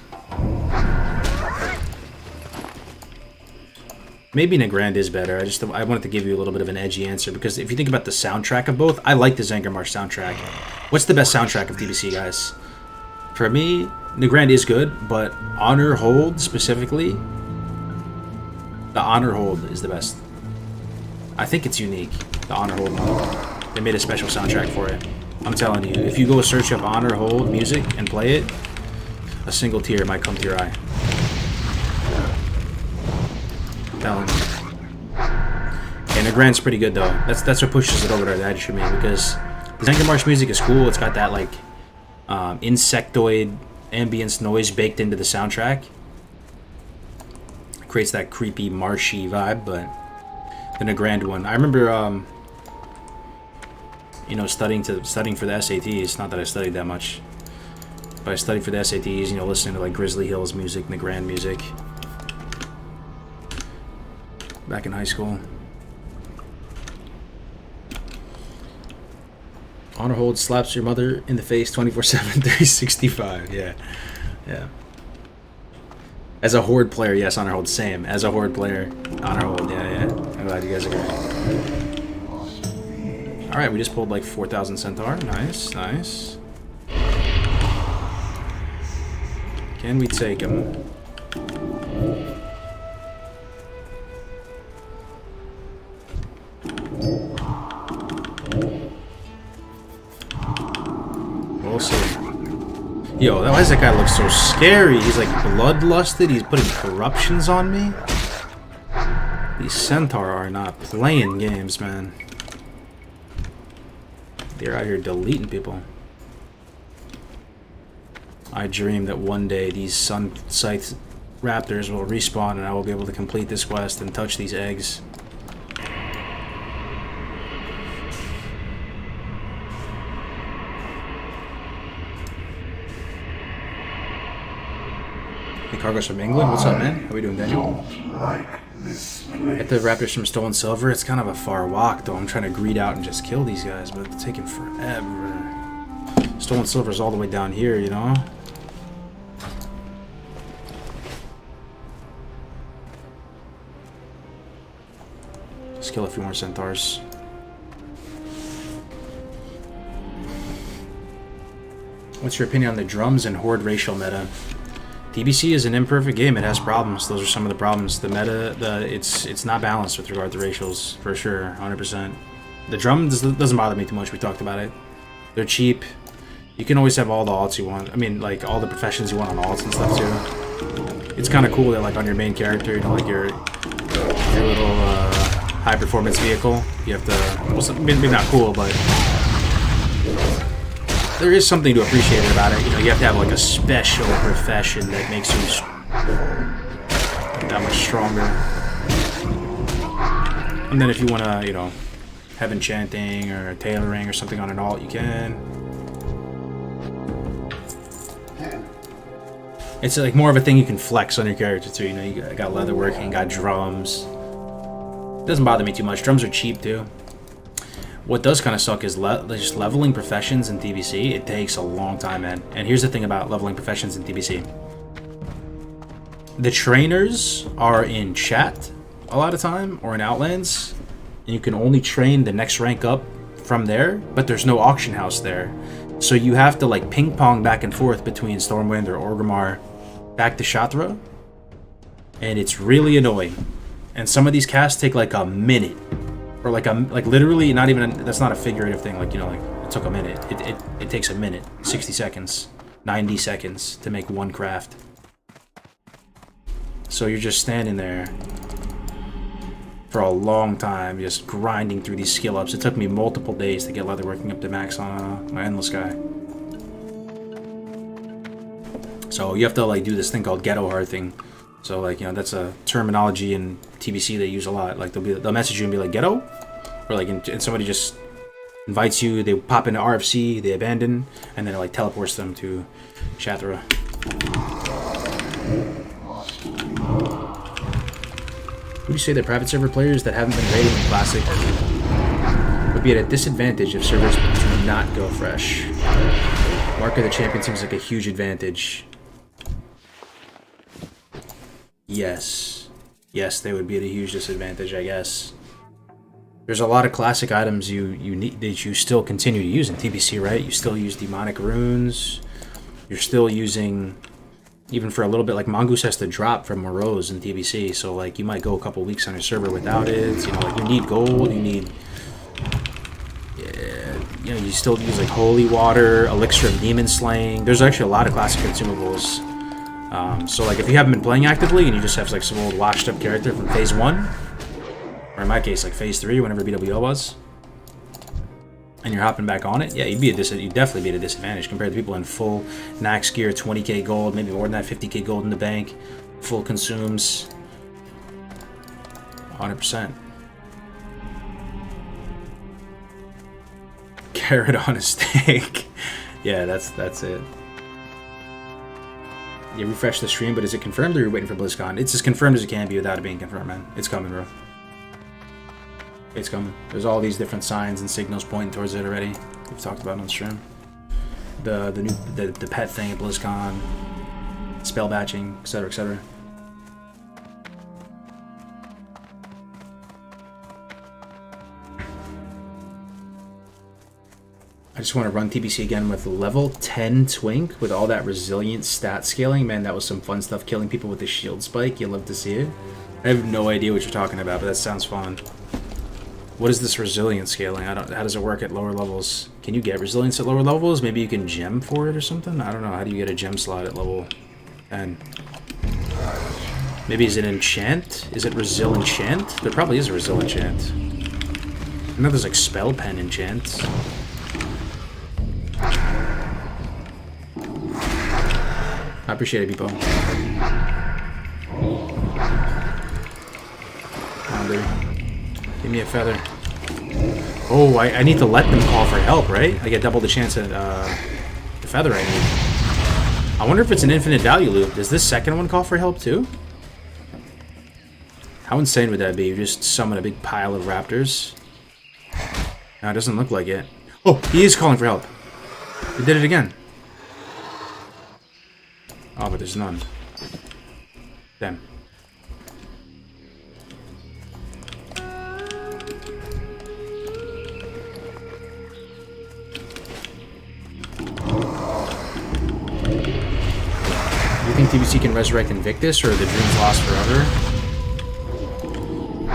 Maybe Nagrand is better. I wanted to give you a little bit of an edgy answer, because if you think about the soundtrack of both, I like the Zangarmarsh soundtrack. What's the best soundtrack of TBC, guys? For me, Nagrand is good, but Honor Hold specifically, the Honor Hold is the best. I think it's unique, the Honor Hold mode. They made a special soundtrack for it. I'm telling you, if you go search up Honor Hold music and play it, a single tear might come to your eye. I'm telling you. the grand's pretty good though. That's what pushes it over to the edge for me, because the Zangarmarsh music is cool. It's got that like insectoid ambience noise baked into the soundtrack. It creates that creepy marshy vibe, but then a grand one. I remember you know, studying for the SATs. Not that I studied that much, but I studied for the SATs. You know, listening to like Grizzly Hills music and the grand music back in high school. Honor hold slaps your mother in the face 24/7, 365. Yeah, yeah. As a horde player, yes, honor hold, same. As a horde player, honor hold, yeah. I'm glad you guys agree. Alright, we just pulled like 4,000 centaur. Nice, nice. Can we take him? We'll see. Yo, why does that guy look so scary? He's like bloodlusted. He's putting corruptions on me. These centaur are not playing games, man. They're out here deleting people. I dream that one day these sun scythe raptors will respawn and I will be able to complete this quest and touch these eggs. Hey, Kargoz from England. What's up, man? How we doing, Daniel? At the raptors from Stolen Silver, it's kind of a far walk, though. I'm trying to greed out and just kill these guys, but it's taking forever. Stolen Silver's all the way down here, you know? Just kill a few more centaurs. What's your opinion on the drums and horde racial meta? TBC is an imperfect game. It has problems. Those are some of the problems. The meta, it's not balanced with regard to racials, for sure, 100%. The drum doesn't bother me too much. We talked about it. They're cheap. You can always have all the alts you want. I mean, like, all the professions you want on alts and stuff, too. It's kind of cool that, like, on your main character, you know, like, your little, high-performance vehicle, you have to... Well, maybe not cool, but... There is something to appreciate about it. You know, you have to have like a special profession that makes you that much stronger. And then if you want to, you know, have enchanting or tailoring or something on an alt, you can. It's like more of a thing you can flex on your character too. You know, you got leatherworking, got drums. It doesn't bother me too much. Drums are cheap too. What does kind of suck is just leveling professions in TBC. It takes a long time, man. And here's the thing about leveling professions in TBC. The trainers are in chat a lot of time, or in Outlands, and you can only train the next rank up from there, but there's no auction house there. So you have to like ping pong back and forth between Stormwind or Orgrimmar back to Shatra, and it's really annoying. And some of these casts take like a minute. Or like literally not even that's not a figurative thing, like, you know, like it took a minute. It takes a minute, 60 seconds, 90 seconds to make one craft. So you're just standing there for a long time, just grinding through these skill ups. It took me multiple days to get leatherworking up to max on my endless guy. So you have to like do this thing called ghetto hearthing. So like, you know, that's a terminology in TBC they use a lot. Like they'll message you and be like, ghetto? Or like, and somebody just invites you, they pop into RFC, they abandon, and then it like teleports them to Shatra. Would you say that private server players that haven't been raiding in Classic would be at a disadvantage if servers do not go fresh? Mark of the Champion seems like a huge advantage. Yes. Yes, they would be at a huge disadvantage, I guess. There's a lot of classic items you need that you still continue to use in TBC, right? You still use demonic runes. You're still using, even for a little bit, like Mongoose has to drop from Morose in TBC, so like you might go a couple weeks on your server without it. You know, like you need gold, you need, you know, you still use like holy water, elixir of demon slaying. There's actually a lot of classic consumables. So like if you haven't been playing actively and you just have like some old washed up character from phase 1, or in my case, like phase 3, whenever BWO was, and you're hopping back on it, yeah, you'd definitely be at a disadvantage compared to people in full Nax gear, 20k gold, maybe more than that, 50k gold in the bank, full consumes, 100%. Carrot on a steak. Yeah, that's it. You refresh the stream, but is it confirmed or are you waiting for BlizzCon? It's as confirmed as it can be without it being confirmed, man. It's coming, bro. It's coming. There's all these different signs and signals pointing towards it already. We've talked about it on stream. The pet thing at BlizzCon, spell batching, etc., etc. I just want to run TBC again with level 10 Twink with all that resilient stat scaling. Man, that was some fun stuff. Killing people with the shield spike. You'll love to see it. I have no idea what you're talking about, but that sounds fun. What is this resilient scaling? How does it work at lower levels? Can you get resilience at lower levels? Maybe you can gem for it or something? I don't know. How do you get a gem slot at level 10? Maybe is it enchant? Is it resil enchant? There probably is a resil enchant. I know there's like spell pen enchants. I appreciate it, people. Come on, dude. Give me a feather. Oh, I need to let them call for help, right? I get double the chance at the feather I need. I wonder if it's an infinite value loop. Does this second one call for help too? How insane would that be? You just summon a big pile of raptors. No, it doesn't look like it. Oh, he is calling for help. He did it again. Oh, but there's none. Damn. Do you think TBC can resurrect Invictus, or are the dreams lost forever?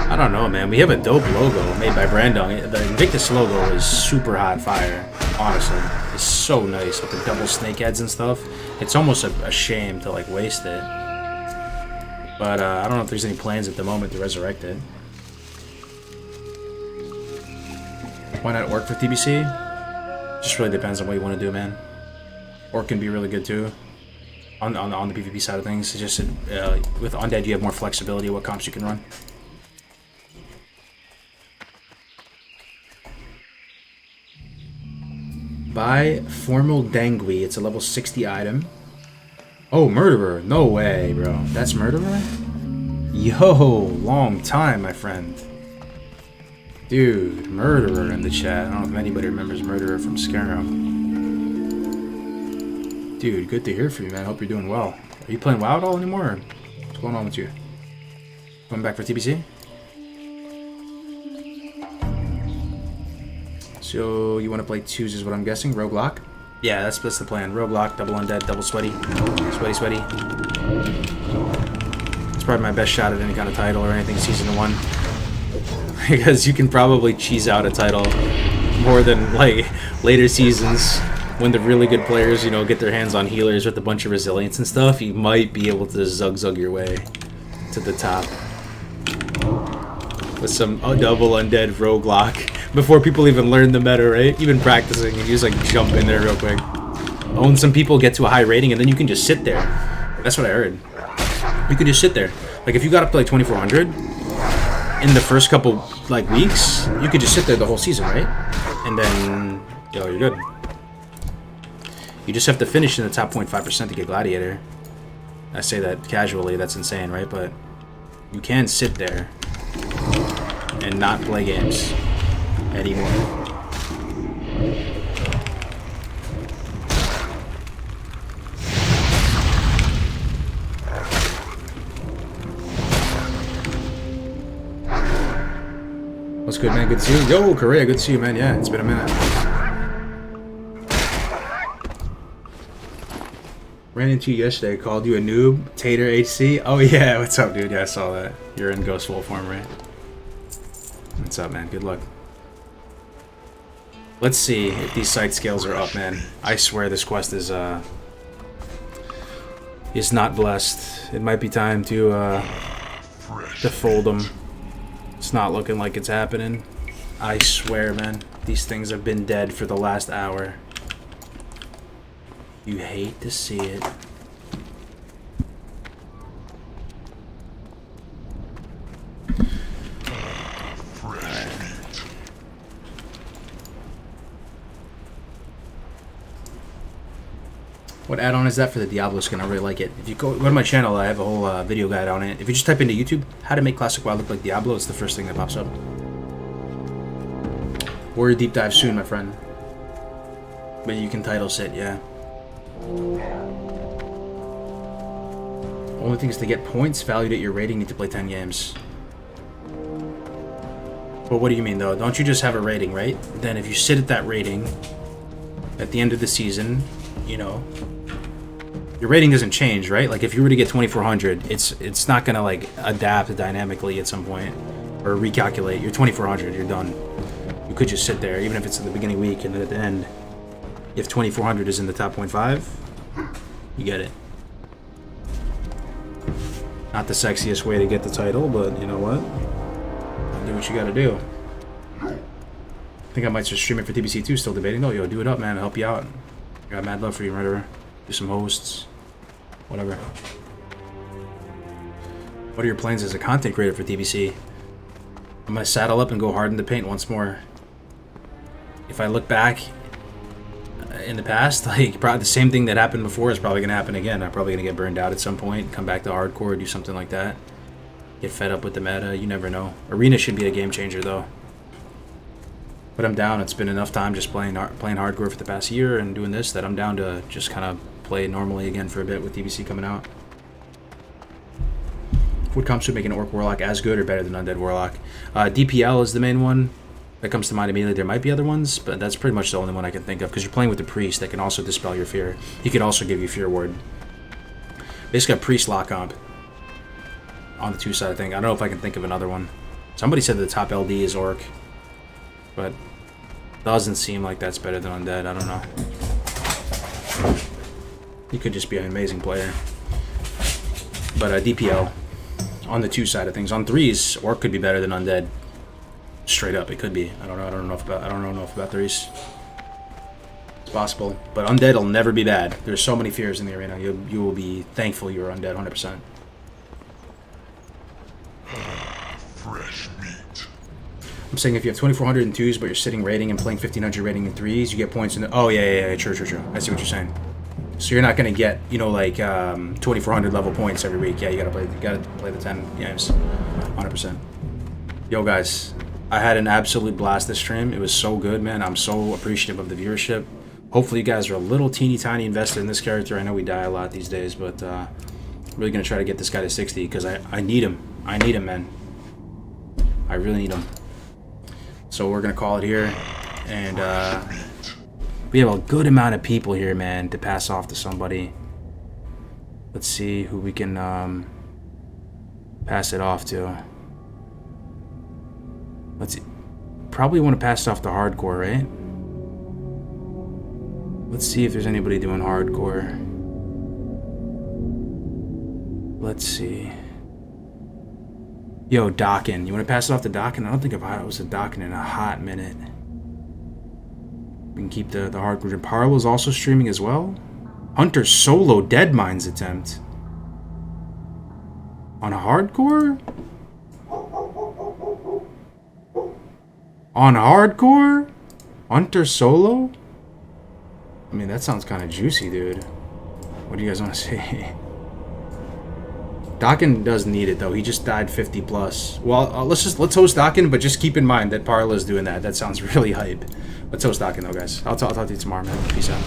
I don't know, man. We have a dope logo made by Brandon. The Invictus logo is super hot fire, honestly. It's so nice with the double snake heads and stuff. It's almost a shame to like waste it. But I don't know if there's any plans at the moment to resurrect it. Why not work for TBC? Just really depends on what you want to do, man. Orc can be really good too. On the PvP side of things, it's just with Undead you have more flexibility of what comps you can run. Buy Formal Dangui. It's a level 60 item. Oh, Murderer. No way, bro. That's Murderer? Yo, long time, my friend. Dude, Murderer in the chat. I don't know if anybody remembers Murderer from Skyrim. Dude, good to hear from you, man. Hope you're doing well. Are you playing WoW at all anymore? Or what's going on with you? Coming back for TBC? So you want to play twos is what I'm guessing? Roguelock? Yeah, that's the plan. Roguelock, double undead, double sweaty. Sweaty. It's probably my best shot at any kind of title or anything season 1. Because you can probably cheese out a title more than like later seasons when the really good players, you know, get their hands on healers with a bunch of resilience and stuff. You might be able to zug your way to the top with some double undead roguelock. Before people even learn the meta, right? You've been practicing and you just like jump in there real quick. Own some people, get to a high rating, and then you can just sit there. That's what I heard. You could just sit there. Like if you got up to like 2400 in the first couple like weeks, you could just sit there the whole season, right? And then, yo, you're good. You just have to finish in the top 0.5% to get Gladiator. I say that casually, that's insane, right? But you can sit there and not play games anymore. What's good, man? Good to see you. Yo, Korea, good to see you, man. Yeah, it's been a minute. Ran into you yesterday, called you a noob, Tater HC. Oh yeah, what's up, dude? Yeah, I saw that. You're in Ghost Wolf form, right? What's up, man? Good luck. Let's see if these site scales are up, man. I swear this quest is not blessed. It might be time to fold them. It's It's not looking like it's happening. I swear, man. These things have been dead for the last hour. You hate to see it. What add-on is that for the Diablo skin? I really like it. If you go to my channel, I have a whole video guide on it. If you just type into YouTube, how to make classic WoW look like Diablo, it's the first thing that pops up. Warrior deep dive soon, my friend. But you can title sit, yeah. Only thing is to get points valued at your rating, need to play 10 games. But what do you mean, though? Don't you just have a rating, right? Then if you sit at that rating, at the end of the season, you know, your rating doesn't change, right? Like if you were to get 2400, it's not gonna like adapt dynamically at some point or recalculate. You're 2400, you're done. You could just sit there, even if it's at the beginning week, and then at the end, if 2400 is in the top 0.5, you get it. Not the sexiest way to get the title, but you know what? Do what you gotta do. I think I might just stream it for TBC too. Still debating though. Yo, do it up, man. I'll help you out. I got mad love for you, murderer. Do some hosts. Whatever. What are your plans as a content creator for TBC? I'm gonna saddle up and go hard in the paint once more. If I look back in the past, like probably the same thing that happened before is probably gonna happen again. I'm probably gonna get burned out at some point, come back to hardcore, do something like that. Get fed up with the meta, you never know. Arena should be a game changer though. But I'm down. It's been enough time just playing hardcore for the past year and doing this that I'm down to just kind of play normally again for a bit with TBC coming out. Would comps would make an Orc Warlock as good or better than Undead Warlock? DPL is the main one that comes to mind immediately. There might be other ones, but that's pretty much the only one I can think of because you're playing with the Priest that can also dispel your fear. He can also give you Fear Ward. Basically a Priest lock comp on the 2-side thing. I don't know if I can think of another one. Somebody said the top LD is Orc, but doesn't seem like that's better than Undead. I don't know. He could just be an amazing player. But DPL on the 2-side of things. On 3s, Orc could be better than Undead. Straight up, it could be. I don't know enough about 3s. It's possible, but Undead will never be bad. There's so many fears in the arena. You will be thankful you're Undead 100%. Fresh meat. I'm saying if you have 2400 in 2s, but you're sitting rating and playing 1500 rating in 3s, you get points in the... Oh, yeah, true. I see what you're saying. So you're not going to get, you know, like 2400 level points every week. Yeah, you gotta play the 10 games. 100%. Yo, guys, I had an absolute blast this stream. It was so good, man. I'm so appreciative of the viewership. Hopefully you guys are a little teeny tiny invested in this character. I know we die a lot these days, but really going to try to get this guy to 60 because I need him. I need him, man. I really need him. So we're going to call it here. And we have a good amount of people here, man, to pass off to somebody. Let's see who we can pass it off to. Let's see. Probably want to pass it off to hardcore, right? Let's see if there's anybody doing hardcore. Let's see. Yo, Dokken. You want to pass it off to Dokken? I don't think I was a Dokken in a hot minute. We can keep the hardcore. Parlo is also streaming as well. Hunter solo Dead Mines attempt. On hardcore? On hardcore? Hunter solo? I mean, that sounds kind of juicy, dude. What do you guys want to say? Dokken does need it, though. He just died 50 plus. Well, let's host Dokken, but just keep in mind that Parla is doing that. That sounds really hype. Let's host Dokken, though, guys. I'll talk to you tomorrow, man. Peace out.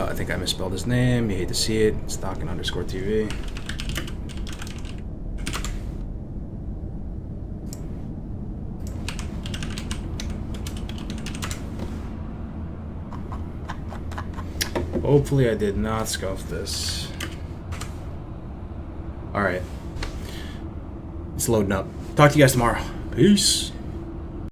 I think I misspelled his name. You hate to see it. It's Dokken_TV. Hopefully I did not scuff this. Alright. It's loading up. Talk to you guys tomorrow. Peace.